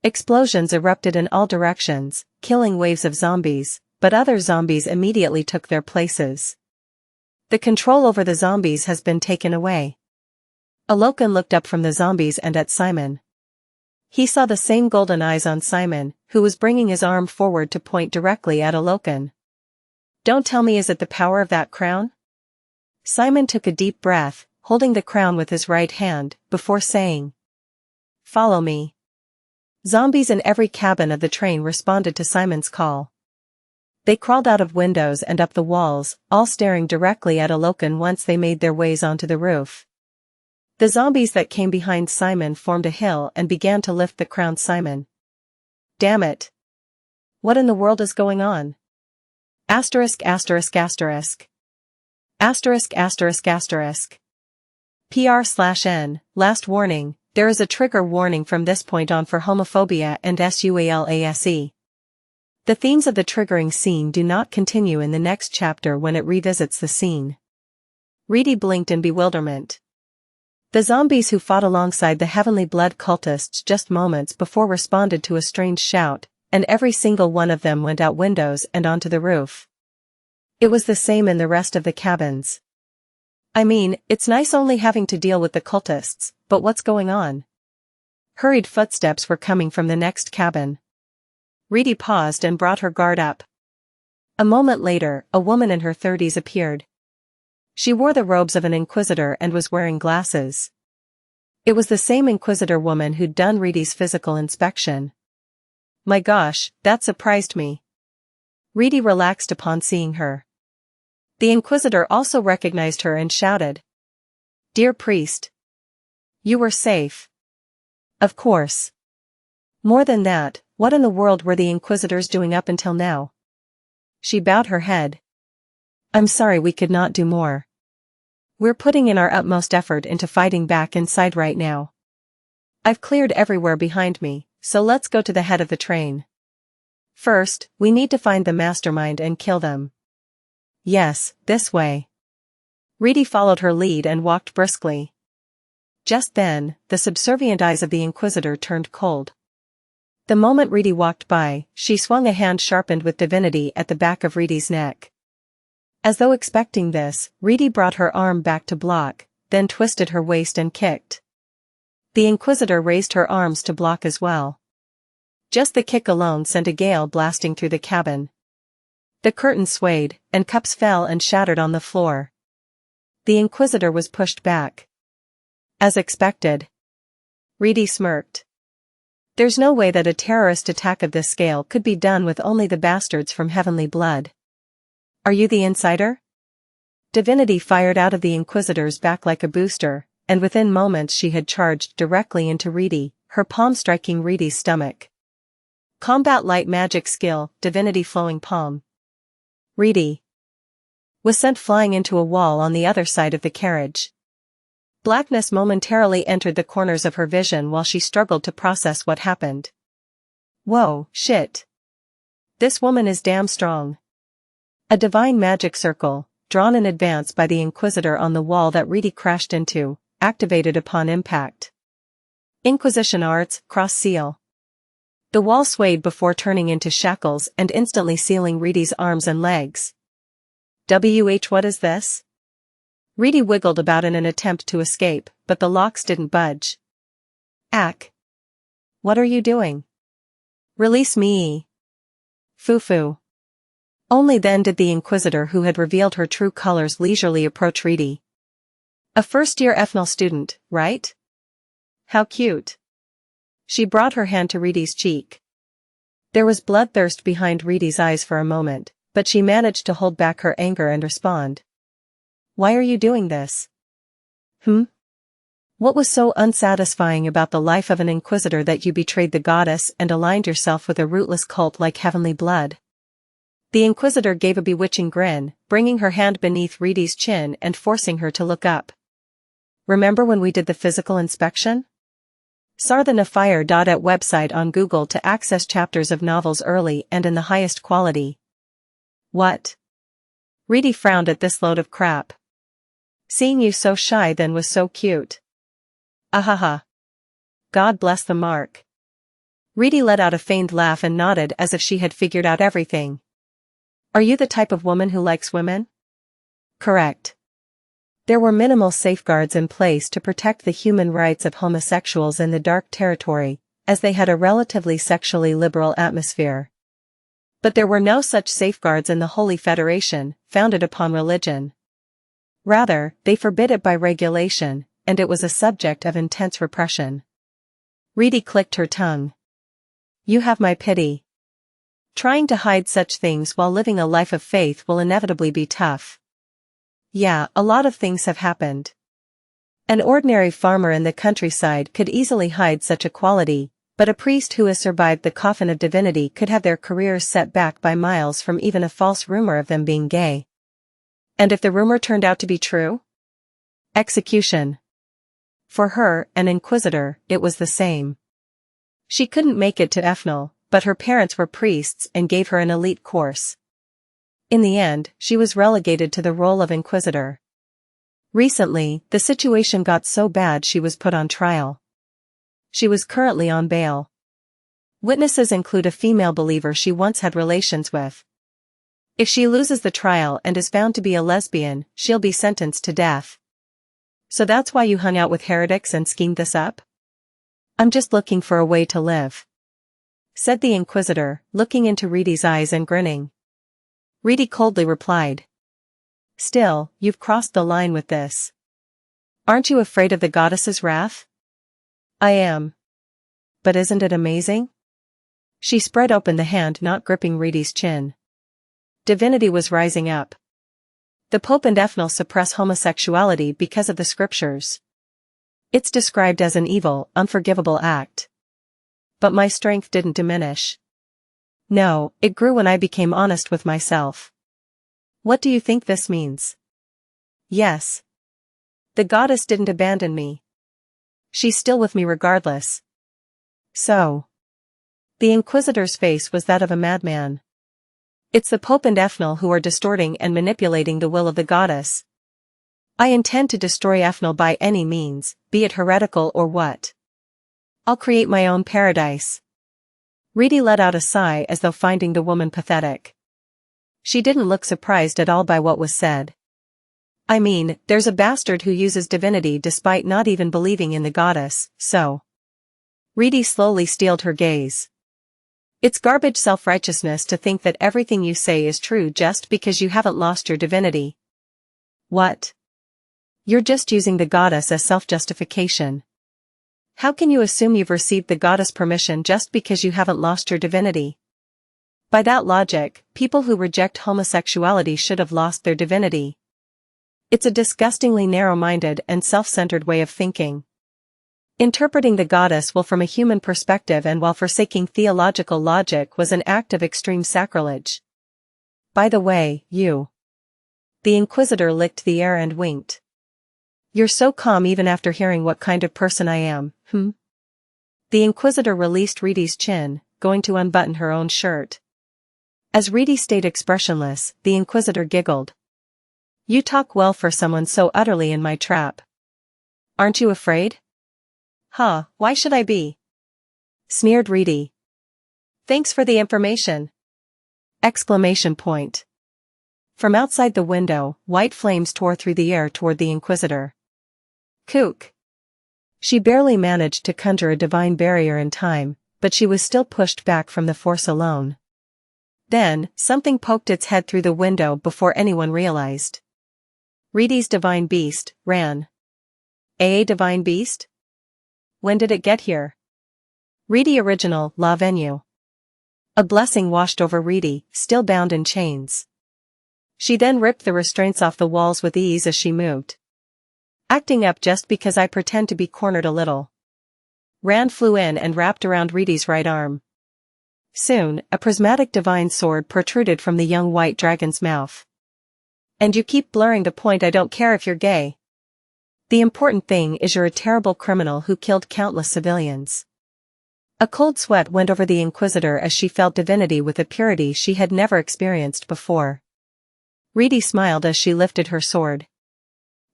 Explosions erupted in all directions, killing waves of zombies, but other zombies immediately took their places. The control over the zombies has been taken away. Alokan looked up from the zombies and at Simon. He saw the same golden eyes on Simon, who was bringing his arm forward to point directly at Alokan. Don't tell me, is it the power of that crown? Simon took a deep breath, holding the crown with his right hand, before saying, "Follow me." Zombies in every cabin of the train responded to Simon's call. They crawled out of windows and up the walls, all staring directly at Alokan once they made their ways onto the roof. The zombies that came behind Simon formed a hill and began to lift the crowned Simon. Damn it! What in the world is going on? Asterisk asterisk asterisk. Asterisk asterisk asterisk. PR/N, last warning, there is a trigger warning from this point on for homophobia and SUALASE. The themes of the triggering scene do not continue in the next chapter when it revisits the scene. Reedy blinked in bewilderment. The zombies who fought alongside the Heavenly Blood cultists just moments before responded to a strange shout, and every single one of them went out windows and onto the roof. It was the same in the rest of the cabins. I mean, it's nice only having to deal with the cultists, but what's going on? Hurried footsteps were coming from the next cabin. Reedy paused and brought her guard up. A moment later, a woman in her 30s appeared. She wore the robes of an inquisitor and was wearing glasses. It was the same inquisitor woman who'd done Reedy's physical inspection. My gosh, that surprised me. Reedy relaxed upon seeing her. The inquisitor also recognized her and shouted, "Dear priest! You were safe." Of course. More than that, what in the world were the inquisitors doing up until now? She bowed her head. I'm sorry, we could not do more. We're putting in our utmost effort into fighting back inside right now. I've cleared everywhere behind me, so let's go to the head of the train. First, we need to find the mastermind and kill them. Yes, this way. Reedy followed her lead and walked briskly. Just then, the subservient eyes of the Inquisitor turned cold. The moment Reedy walked by, she swung a hand sharpened with divinity at the back of Reedy's neck. As though expecting this, Reedy brought her arm back to block, then twisted her waist and kicked. The Inquisitor raised her arms to block as well. Just the kick alone sent a gale blasting through the cabin. The curtains swayed, and cups fell and shattered on the floor. The Inquisitor was pushed back. As expected. Reedy smirked. There's no way that a terrorist attack of this scale could be done with only the bastards from heavenly blood. Are you the insider? Divinity fired out of the Inquisitor's back like a booster, and within moments she had charged directly into Reedy, her palm striking Reedy's stomach. Combat light magic skill, divinity flowing palm. Reedy was sent flying into a wall on the other side of the carriage. Blackness momentarily entered the corners of her vision while she struggled to process what happened. Whoa, shit. This woman is damn strong. A divine magic circle, drawn in advance by the Inquisitor on the wall that Reedy crashed into, activated upon impact. Inquisition Arts, Cross Seal. The wall swayed before turning into shackles and instantly sealing Reedy's arms and legs. What is this? Reedy wiggled about in an attempt to escape, but the locks didn't budge. Ack. What are you doing? Release me. Foo-foo. Only then did the Inquisitor who had revealed her true colors leisurely approach Reedy. A first-year ethno student, right? How cute. She brought her hand to Reedy's cheek. There was bloodthirst behind Reedy's eyes for a moment, but she managed to hold back her anger and respond. Why are you doing this? What was so unsatisfying about the life of an Inquisitor that you betrayed the goddess and aligned yourself with a rootless cult like heavenly blood? The Inquisitor gave a bewitching grin, bringing her hand beneath Reedy's chin and forcing her to look up. Remember when we did the physical inspection? Sarthanafire.at website on Google to access chapters of novels early and in the highest quality. What? Reedy frowned at this load of crap. Seeing you so shy then was so cute. Ahaha. God bless the mark. Reedy let out a feigned laugh and nodded as if she had figured out everything. Are you the type of woman who likes women? Correct. There were minimal safeguards in place to protect the human rights of homosexuals in the Dark Territory, as they had a relatively sexually liberal atmosphere. But there were no such safeguards in the Holy Federation, founded upon religion. Rather, they forbid it by regulation, and it was a subject of intense repression. Reedy clicked her tongue. You have my pity. Trying to hide such things while living a life of faith will inevitably be tough. Yeah, a lot of things have happened. An ordinary farmer in the countryside could easily hide such a quality, but a priest who has survived the coffin of divinity could have their careers set back by miles from even a false rumor of them being gay. And if the rumor turned out to be true? Execution. For her, an Inquisitor, it was the same. She couldn't make it to Ethnal, but her parents were priests and gave her an elite course. In the end, she was relegated to the role of Inquisitor. Recently, the situation got so bad she was put on trial. She was currently on bail. Witnesses include a female believer she once had relations with. If she loses the trial and is found to be a lesbian, she'll be sentenced to death. So that's why you hung out with heretics and schemed this up? I'm just looking for a way to live, said the Inquisitor, looking into Reedy's eyes and grinning. Reedy coldly replied. Still, you've crossed the line with this. Aren't you afraid of the goddess's wrath? I am. But isn't it amazing? She spread open the hand not gripping Reedy's chin. Divinity was rising up. The Pope and Ethnal suppress homosexuality because of the scriptures. It's described as an evil, unforgivable act. But my strength didn't diminish. No, it grew when I became honest with myself. What do you think this means? Yes. The goddess didn't abandon me. She's still with me regardless. So. The Inquisitor's face was that of a madman. It's the Pope and Ethnal who are distorting and manipulating the will of the goddess. I intend to destroy Ethnal by any means, be it heretical or what. I'll create my own paradise. Reedy let out a sigh as though finding the woman pathetic. She didn't look surprised at all by what was said. I mean, there's a bastard who uses divinity despite not even believing in the goddess, so. Reedy slowly steeled her gaze. It's garbage self-righteousness to think that everything you say is true just because you haven't lost your divinity. What? You're just using the goddess as self-justification. How can you assume you've received the goddess' permission just because you haven't lost your divinity? By that logic, people who reject homosexuality should have lost their divinity. It's a disgustingly narrow-minded and self-centered way of thinking. Interpreting the goddess will from a human perspective and while forsaking theological logic was an act of extreme sacrilege. By the way, you. The Inquisitor licked the air and winked. You're so calm even after hearing what kind of person I am, The Inquisitor released Reedy's chin, going to unbutton her own shirt. As Reedy stayed expressionless, the Inquisitor giggled. You talk well for someone so utterly in my trap. Aren't you afraid? Why should I be? Sneered Reedy. Thanks for the information! Exclamation point. From outside the window, white flames tore through the air toward the Inquisitor. Kook! She barely managed to conjure a divine barrier in time, but she was still pushed back from the force alone. Then, something poked its head through the window before anyone realized. Reedy's divine beast ran. A divine beast? When did it get here? Reedy Original, La Venue. A blessing washed over Reedy, still bound in chains. She then ripped the restraints off the walls with ease as she moved. Acting up just because I pretend to be cornered a little. Rand flew in and wrapped around Reedy's right arm. Soon, a prismatic divine sword protruded from the young white dragon's mouth. And you keep blurring the point. I don't care if you're gay. The important thing is you're a terrible criminal who killed countless civilians. A cold sweat went over the Inquisitor as she felt divinity with a purity she had never experienced before. Reedy smiled as she lifted her sword.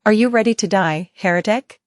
Are you ready to die, heretic?